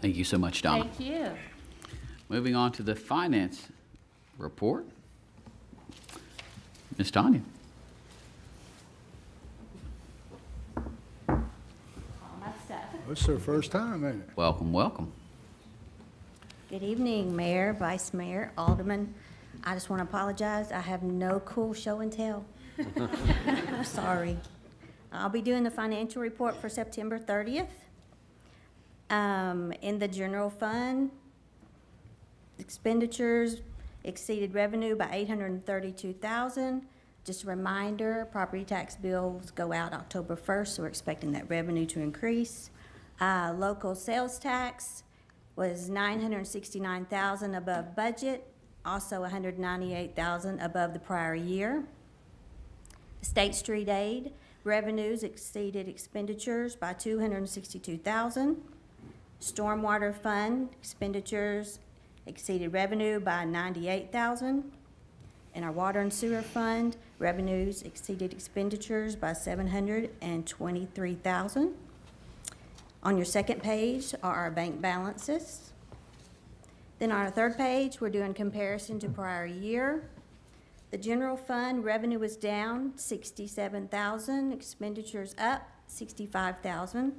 Thank you so much, Donna. Thank you. Moving on to the finance report. Ms. Tanya. All my stuff. It's their first time, ain't it? Welcome, welcome. Good evening, Mayor, Vice Mayor, Alderman. I just want to apologize. I have no cool show and tell. I'm sorry. I'll be doing the financial report for September 30th. In the general fund, expenditures exceeded revenue by $832,000. Just a reminder, property tax bills go out October 1st, so we're expecting that revenue to increase. Local sales tax was $969,000 above budget, also $198,000 above the prior year. State street aid revenues exceeded expenditures by $262,000. Stormwater fund expenditures exceeded revenue by $98,000. In our water and sewer fund, revenues exceeded expenditures by $723,000. On your second page are our bank balances. Then on our third page, we're doing comparison to prior year. The general fund revenue was down $67,000, expenditures up $65,000.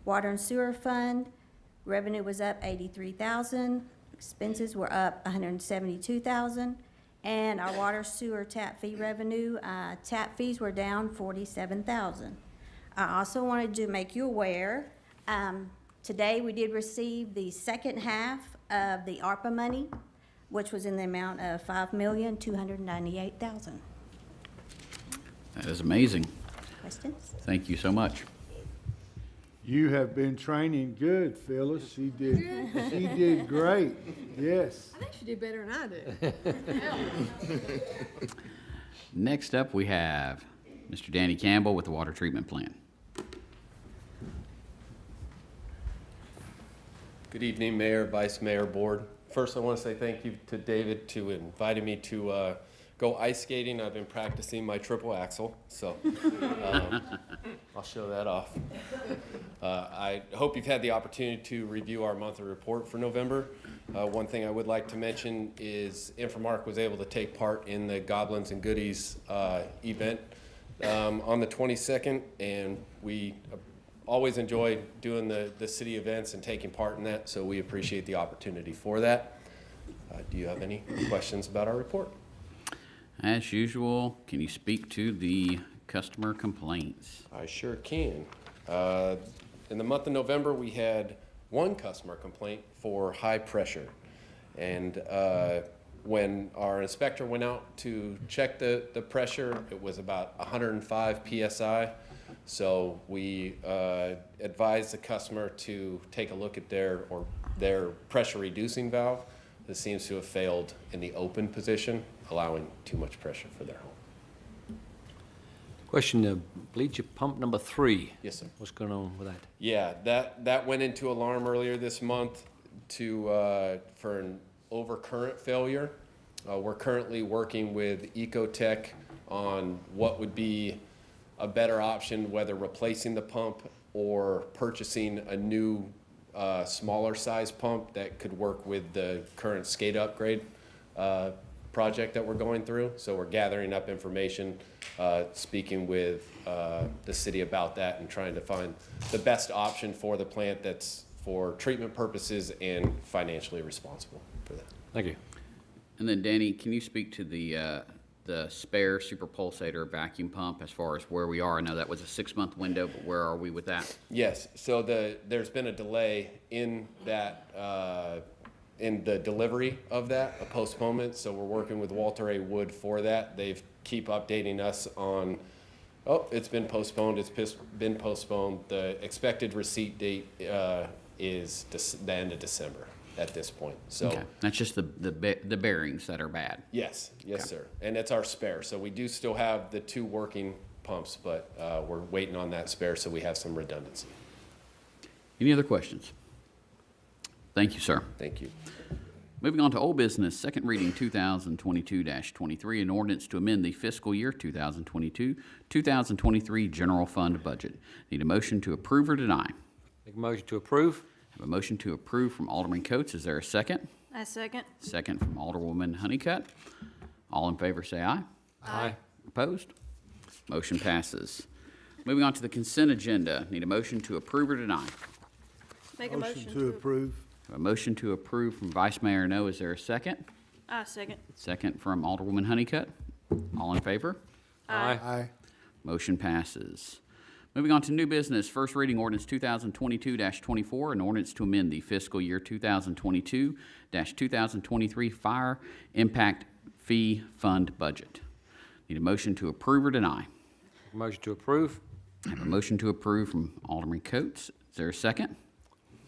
Water and sewer fund revenue was up $83,000. Expenses were up $172,000, and our water sewer tap fee revenue, tap fees were down $47,000. I also wanted to make you aware, today we did receive the second half of the ARPA money, which was in the amount of $5,298,000. That is amazing. Questions? Thank you so much. You have been training good, Phyllis. She did great. Yes. I think she did better than I do. Next up, we have Mr. Danny Campbell with the water treatment plant. Good evening, Mayor, Vice Mayor, Board. First, I want to say thank you to David to inviting me to go ice skating. I've been practicing my triple axel, so I'll show that off. I hope you've had the opportunity to review our monthly report for November. One thing I would like to mention is Infomark was able to take part in the Goblins and Goodies event on the 22nd, and we always enjoy doing the city events and taking part in that, so we appreciate the opportunity for that. Do you have any questions about our report? As usual, can you speak to the customer complaints? I sure can. In the month of November, we had one customer complaint for high pressure. And when our inspector went out to check the pressure, it was about 105 PSI. So we advised the customer to take a look at their pressure reducing valve. This seems to have failed in the open position, allowing too much pressure for their home. Question, bleacher pump number 3. Yes, sir. What's going on with that? Yeah, that went into alarm earlier this month for an overcurrent failure. We're currently working with Ecotech on what would be a better option, whether replacing the pump or purchasing a new smaller size pump that could work with the current SCADA upgrade project that we're going through. So we're gathering up information, speaking with the city about that and trying to find the best option for the plant that's for treatment purposes and financially responsible for that. Thank you. And then Danny, can you speak to the the spare super pulsator vacuum pump as far as where we are? I know that was a 6-month window, but where are we with that? Yes, so there's been a delay in that, in the delivery of that, a postponement, so we're working with Walter A. Wood for that. They've keep updating us on, oh, it's been postponed, been postponed. The expected receipt date is the end of December at this point, so. Okay. That's just the bearings that are bad. Yes, Okay. sir, and it's our spare, so we do still have the 2 working pumps, but we're waiting on that spare, so we have some redundancy. Any other questions? Thank you, sir. Thank you. Moving on to old business, second reading 2022-23, an ordinance to amend the fiscal year 2022-2023 general fund budget. Need a motion to approve or deny? Make a motion to approve. Have a motion to approve from Alderman Coates. Is there a second? I second. Second from Alderwoman Honeycutt. All in favor say aye. Aye. Opposed? Motion passes. Moving on to the consent agenda. Need a motion to approve or deny? Make a motion To approve. Have a motion to approve from Vice Mayor No. Is there a second? I second. Second from Alderwoman Honeycutt. All in favor? Aye. Aye. Motion passes. Moving on to new business, first reading ordinance 2022-24, an ordinance to amend the fiscal year 2022-2023 fire impact fee fund budget. Need a motion to approve or deny? Motion to approve. I have a motion to approve from Alderman Coates. Is there a second?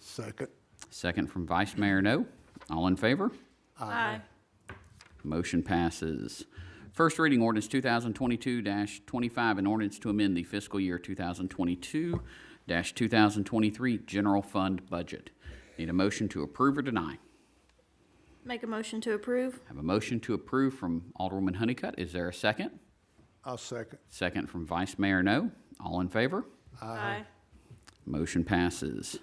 Second. Second from Vice Mayor No. All in favor? Aye. Motion passes. First reading ordinance 2022-25, an ordinance to amend the fiscal year 2022-2023 general fund budget. Need a motion to approve or deny? Make a motion to approve. Have a motion to approve from Alderwoman Honeycutt. Is there a second? I'll second. Second from Vice Mayor No. All in favor? Aye. Motion passes.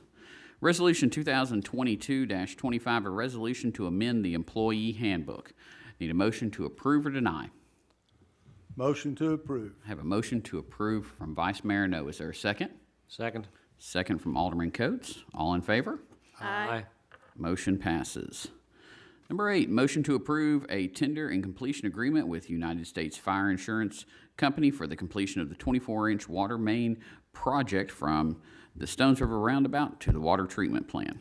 Resolution 2022-25, a resolution to amend the employee handbook. Need a motion to approve or deny? Motion to approve. Have a motion to approve from Vice Mayor No. Is there a second? Second. Second from Alderman Coates. All in favor? Aye. Motion passes. Number 8, motion to approve a tender and completion agreement with United States Fire Insurance Company for the completion of the 24-inch water main project from the Stones River Roundabout to the water treatment plant.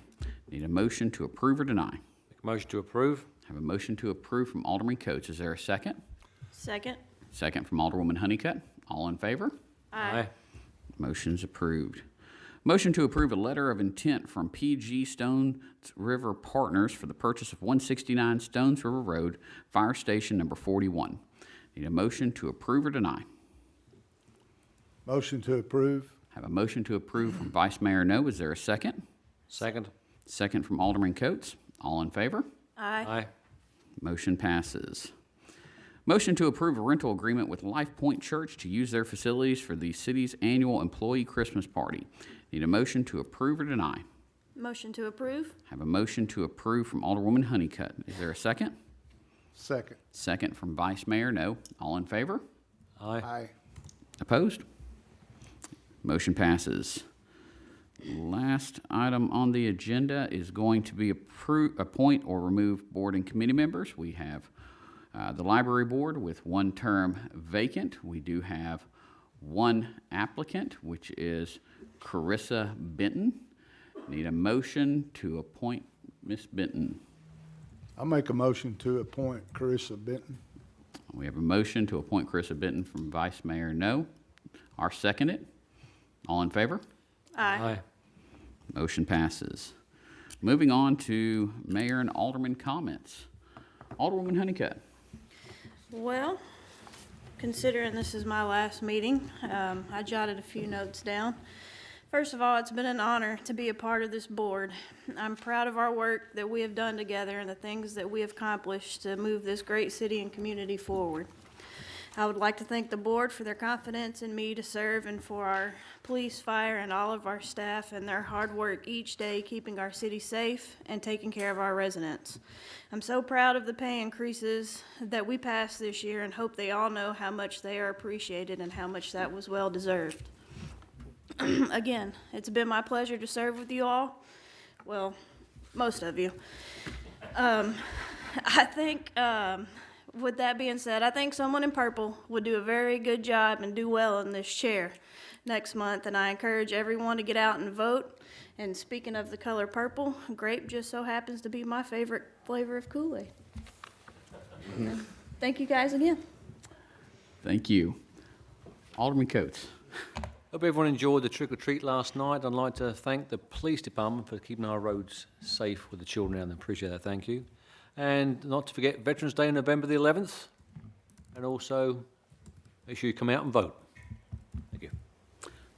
Need a motion to approve or deny? Make a motion to approve. Have a motion to approve from Alderman Coates. Is there a second? Second. Second from Alderwoman Honeycutt. All in favor? Aye. Motion's approved. Motion to approve a letter of intent from PG Stones River Partners for the purchase of 169 Stones River Road, Fire Station Number 41. Need a motion to approve or deny? Motion to approve. Have a motion to approve from Vice Mayor No. Is there a second? Second. Second from Alderman Coates. All in favor? Aye. Aye. Motion passes. Motion to approve a rental agreement with Life Point Church to use their facilities for the city's annual employee Christmas party. Need a motion to approve or deny? Motion to approve. Have a motion to approve from Alderwoman Honeycutt. Is there a second? Second. Second from Vice Mayor No. All in favor? Aye. Aye. Opposed? Motion passes. Last item on the agenda is going to be appoint or remove board and committee members. We have the library board with 1 term vacant. We do have 1 applicant, which is Carissa Benton. Need a motion to appoint Ms. Benton. I'll make a motion to appoint Carissa Benton. We have a motion to appoint Carissa Benton from Vice Mayor No. Our second it. All in favor? Aye. Motion passes. Moving on to Mayor and Alderman comments. Alderwoman Honeycutt. Well, considering this is my last meeting, I jotted a few notes down. First of all, it's been an honor to be a part of this board. I'm proud of our work that we have done together and the things that we have accomplished to move this great city and community forward. I would like to thank the board for their confidence in me to serve and for our police, fire, and all of our staff and their hard work each day keeping our city safe and taking care of our residents. I'm so proud of the pay increases that we passed this year and hope they all know how much they are appreciated and how much that was well deserved. Again, it's been my pleasure to serve with you all. Well, most of you. I think with that being said, I think someone in purple would do a very good job and do well in this chair next month, and I encourage everyone to get out and vote. And speaking of the color purple, grape just so happens to be my favorite flavor of Kool-Aid. Thank you guys again. Thank you. Alderman Coates. Hope everyone enjoyed the trick-or-treat last night. I'd like to thank the police department for keeping our roads safe with the children out there. Appreciate that, thank you. And not to forget Veterans Day, November the 11th. And also, make sure you come out and vote. Thank you.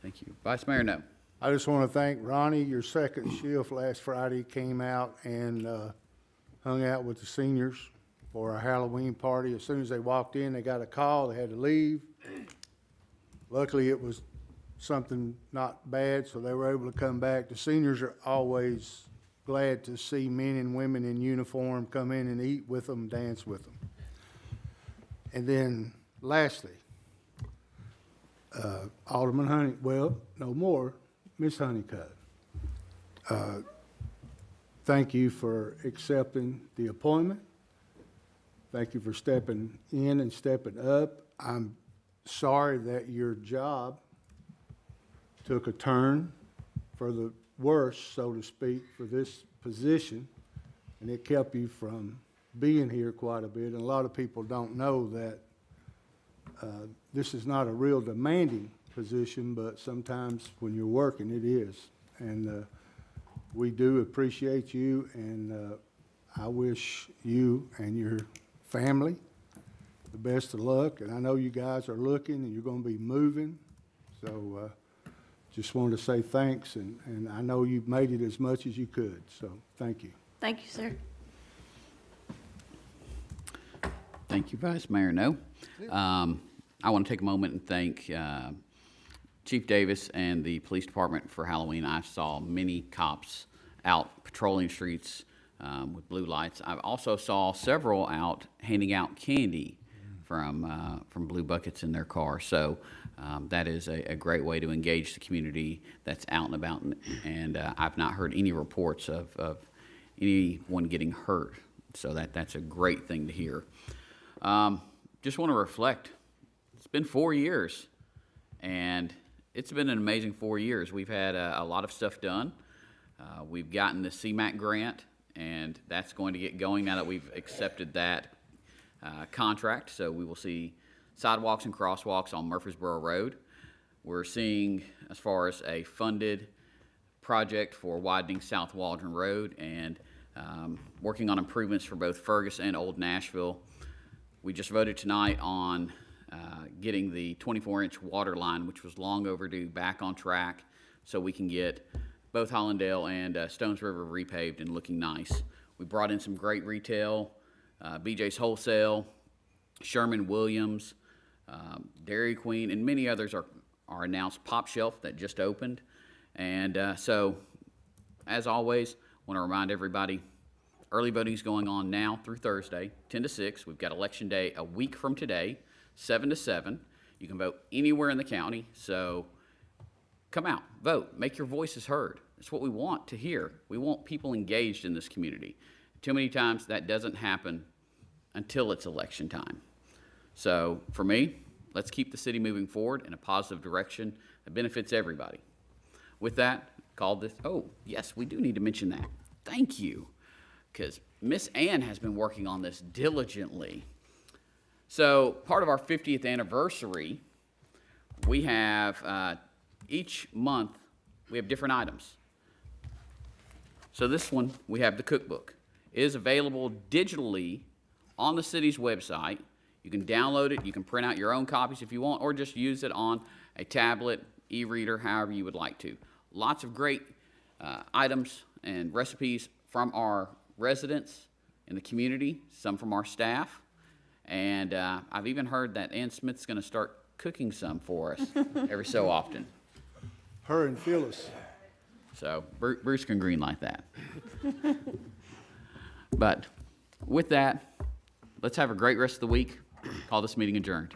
Thank you. Vice Mayor, no. I just want to thank Ronnie. Your second shift last Friday came out and hung out with the seniors for a Halloween party. As soon as they walked in, they got a call. They had to leave. Luckily, it was something not bad, so they were able to come back. The seniors are always glad to see men and women in uniform come in and eat with them, dance with them. And then lastly, Alderman Honey, well, no more, Miss Honeycutt. Thank you for accepting the appointment. Thank you for stepping in and stepping up. I'm sorry that your job took a turn for the worse, so to speak, for this position, and it kept you from being here quite a bit. And a lot of people don't know that this is not a real demanding position, but sometimes when you're working, it is. And we do appreciate you, and I wish you and your family the best of luck. And I know you guys are looking, and you're going to be moving, so just wanted to say thanks, and I know you've made it as much as you could, so thank you. Thank you, sir. Thank you, Vice Mayor No. I want to take a moment and thank Chief Davis and the police department for Halloween. I saw many cops out patrolling streets with blue lights. I also saw several out handing out candy from blue buckets in their car. So that is a great way to engage the community that's out and about. And I've not heard any reports of anyone getting hurt. So that's a great thing to hear. Just want to reflect. It's been 4 years, and it's been an amazing 4 years. We've had a lot of stuff done. We've gotten the CMAQ grant, and that's going to get going now that we've accepted that contract. So we will see sidewalks and crosswalks on Murfreesboro Road. We're seeing, as far as a funded project for widening South Waldron Road, and working on improvements for both Fergus and Old Nashville. We just voted tonight on getting the 24-inch water line, which was long overdue, back on track so we can get both Hollandale and Stones River repaved and looking nice. We brought in some great retail, BJ's Wholesale, Sherman Williams, Dairy Queen, and many others are announced. Pop Shelf that just opened. And so, as always, I want to remind everybody, early voting is going on now through Thursday, 10 to 6. We've got Election Day a week from today, 7 to 7. You can vote anywhere in the county, so come out, vote, make your voices heard. It's what we want to hear. We want people engaged in this community. Too many times that doesn't happen until it's election time. So for me, let's keep the city moving forward in a positive direction that benefits everybody. With that, call this, oh, yes, we do need to mention that. Thank you, because Miss Ann has been working on this diligently. So part of our 50th anniversary, we have, each month, we have different items. So this one, we have the cookbook. It is available digitally on the city's website. You can download it, you can print out your own copies if you want, or just use it on a tablet, e-reader, however you would like to. Lots of great items and recipes from our residents in the community, some from our staff, and I've even heard that Ann Smith's going to start cooking some for us every so often. Her and Phyllis. So Bruce can greenlight that. But with that, let's have a great rest of the week. Call this meeting adjourned.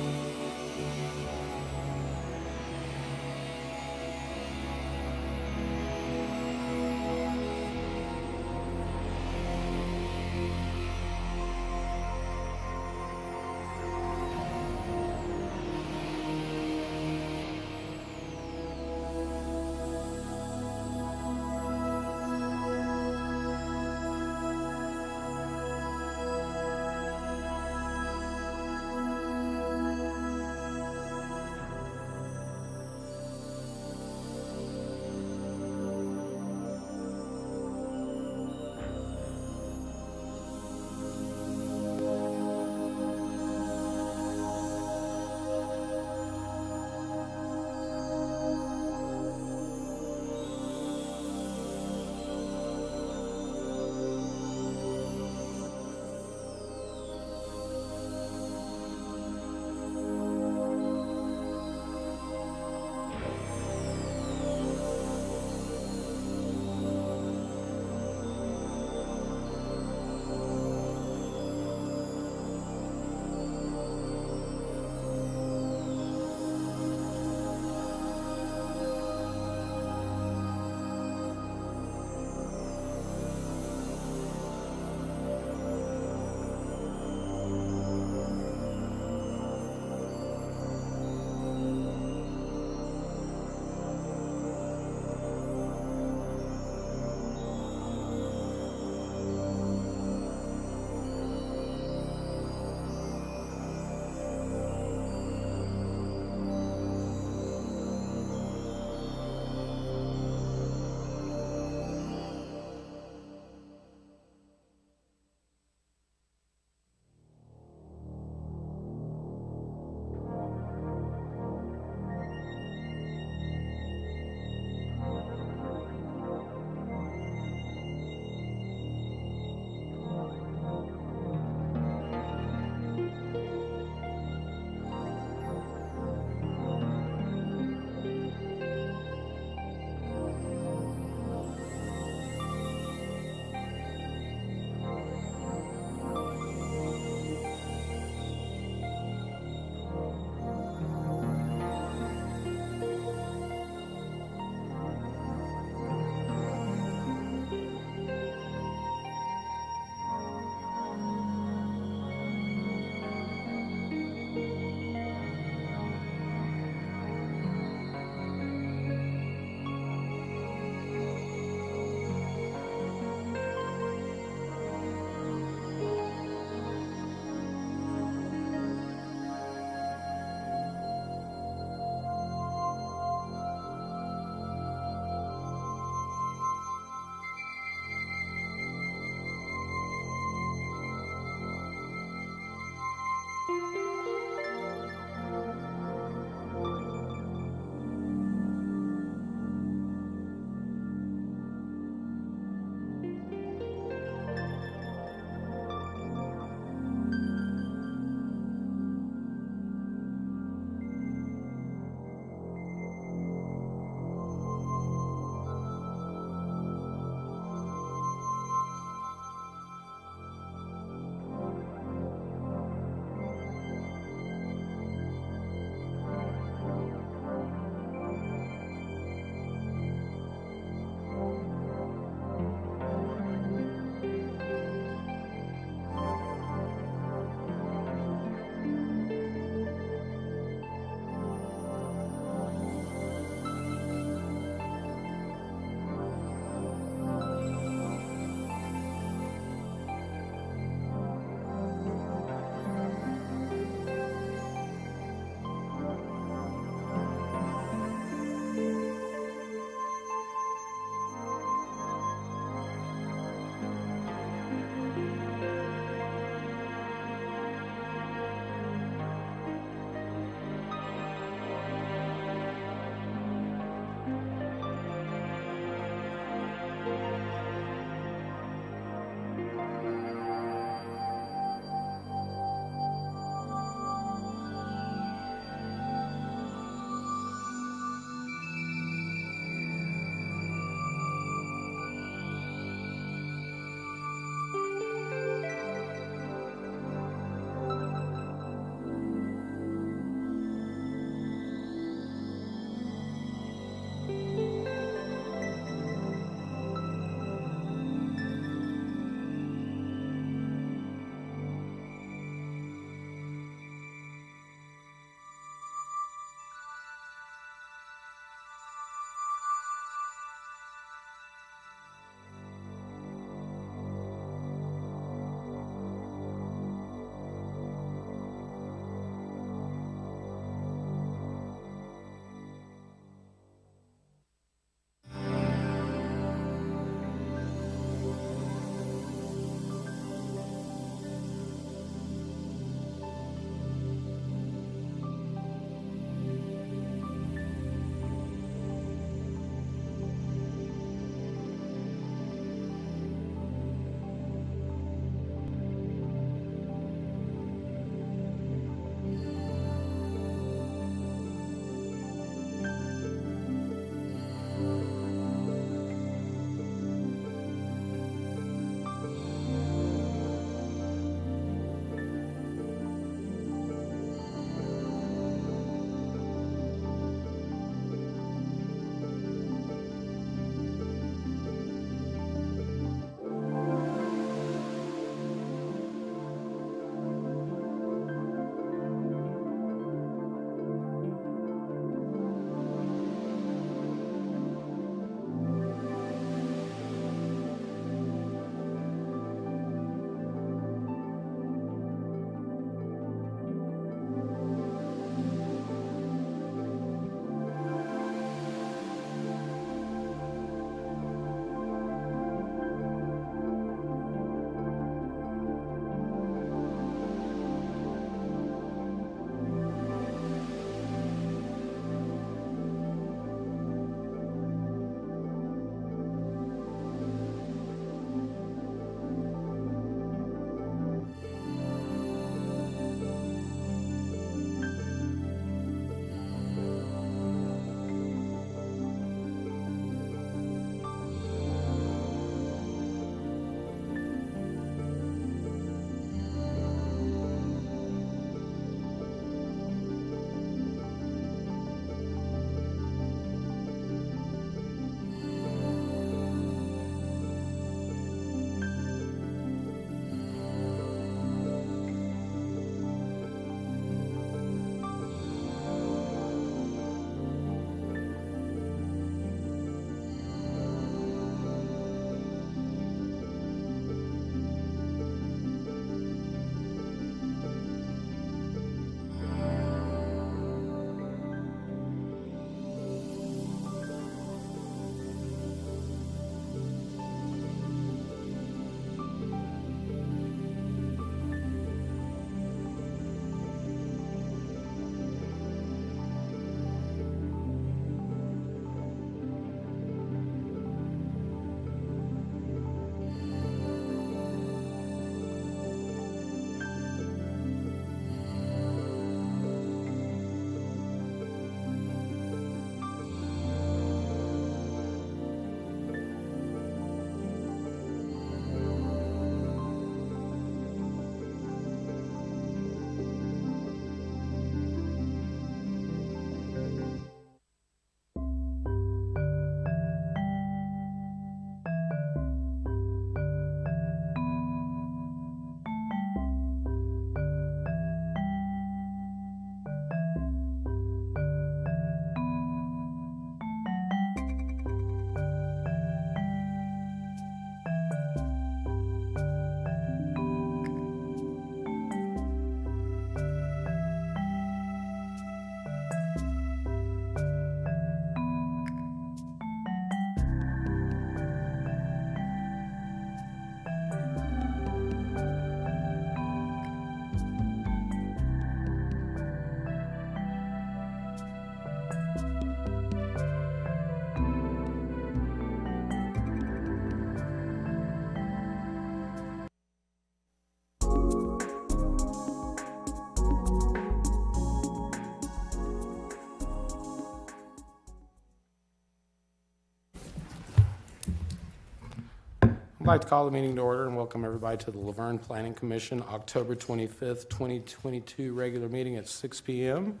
I'd like to call the meeting to order and welcome everybody to the LaVergne Planning Commission, October 25th, 2022 regular meeting at 6 p.m.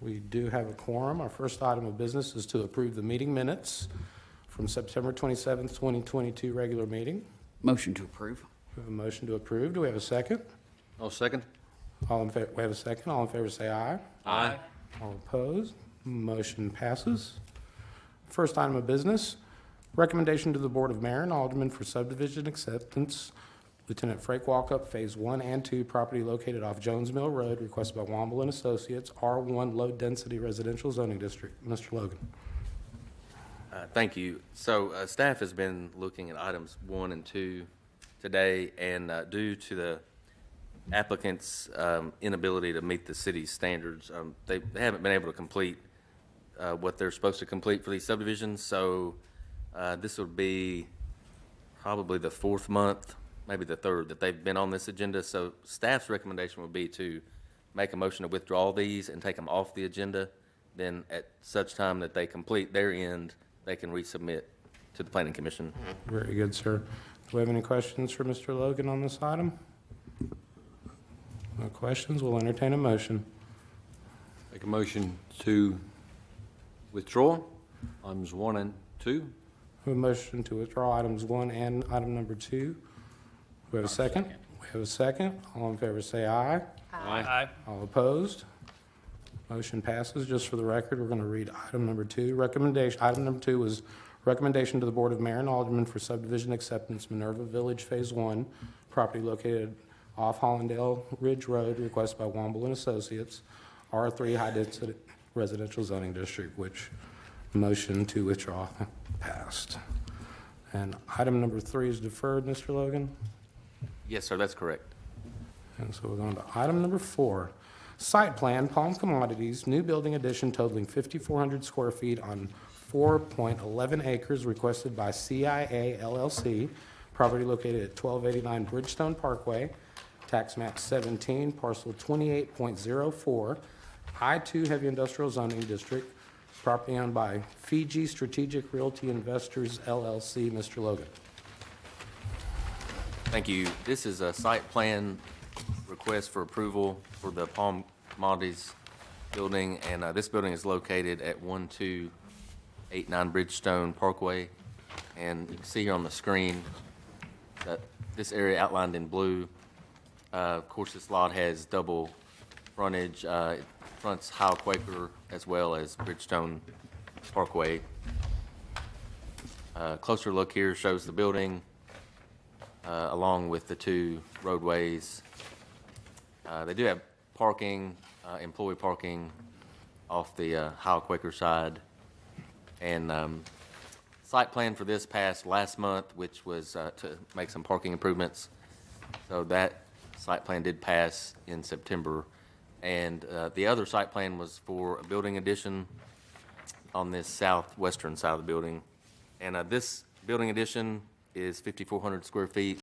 We do have a quorum. Our first item of business is to approve the meeting minutes from September 27th, 2022 regular meeting. Motion to approve. We have a motion to approve. Do we have a second? I'll second. All in favor, we have a second. All in favor say aye. Aye. All opposed? Motion passes. First item of business, recommendation to the Board of Mayor and Aldermen for subdivision acceptance. Lieutenant Frank Walkup, Phase 1 and 2, property located off Jones Mill Road, requested by Womble and Associates, R1 Low Density Residential Zoning District. Mr. Logan. Thank you. So staff has been looking at items 1 and 2 today, and due to the applicant's inability to meet the city's standards, they haven't been able to complete what they're supposed to complete for these subdivisions. So this would be probably the 4th month, maybe the 3rd, that they've been on this agenda. So staff's recommendation would be to make a motion to withdraw these and take them off the agenda. Then at such time that they complete their end, they can resubmit to the Planning Commission. Very good, sir. Do we have any questions for Mr. Logan on this item? No questions? We'll entertain a motion. Make a motion to withdraw items 1 and 2. We have a motion to withdraw items 1 and item number 2. We have a second? We have a second. All in favor say aye. Aye. All opposed? Motion passes. Just for the record, we're going to read item number 2. Recommendation, item number 2 was recommendation to the Board of Mayor and Aldermen for subdivision acceptance, Minerva Village Phase 1, property located off Hollandale Ridge Road, requested by Womble and Associates, R3 High Density Residential Zoning District, which motion to withdraw passed. And item number 3 is deferred, Mr. Logan. Yes, sir, that's correct. And so we're going to item number 4. Site plan, Palm Commodities, new building addition totaling 5,400 square feet on 4.11 acres, requested by CIA LLC, property located at 1289 Bridgestone Parkway, tax map 17, parcel 28.04, I-2 Heavy Industrial Zoning District, property owned by Fiji Strategic Realty Investors LLC. Mr. Logan. Thank you. This is a site plan request for approval for the Palm Commodities building, and this building is located at 1289 Bridgestone Parkway. And you can see here on the screen that this area outlined in blue. Of course, this lot has double frontage. It fronts Howell Quaker as well as Bridgestone Parkway. Closer look here shows the building along with the 2 roadways. They do have parking, employee parking off the Howell Quaker side. And site plan for this passed last month, which was to make some parking improvements. So that site plan did pass in September. And the other site plan was for a building addition on this southwestern side of the building. And this building addition is 5,400 square feet.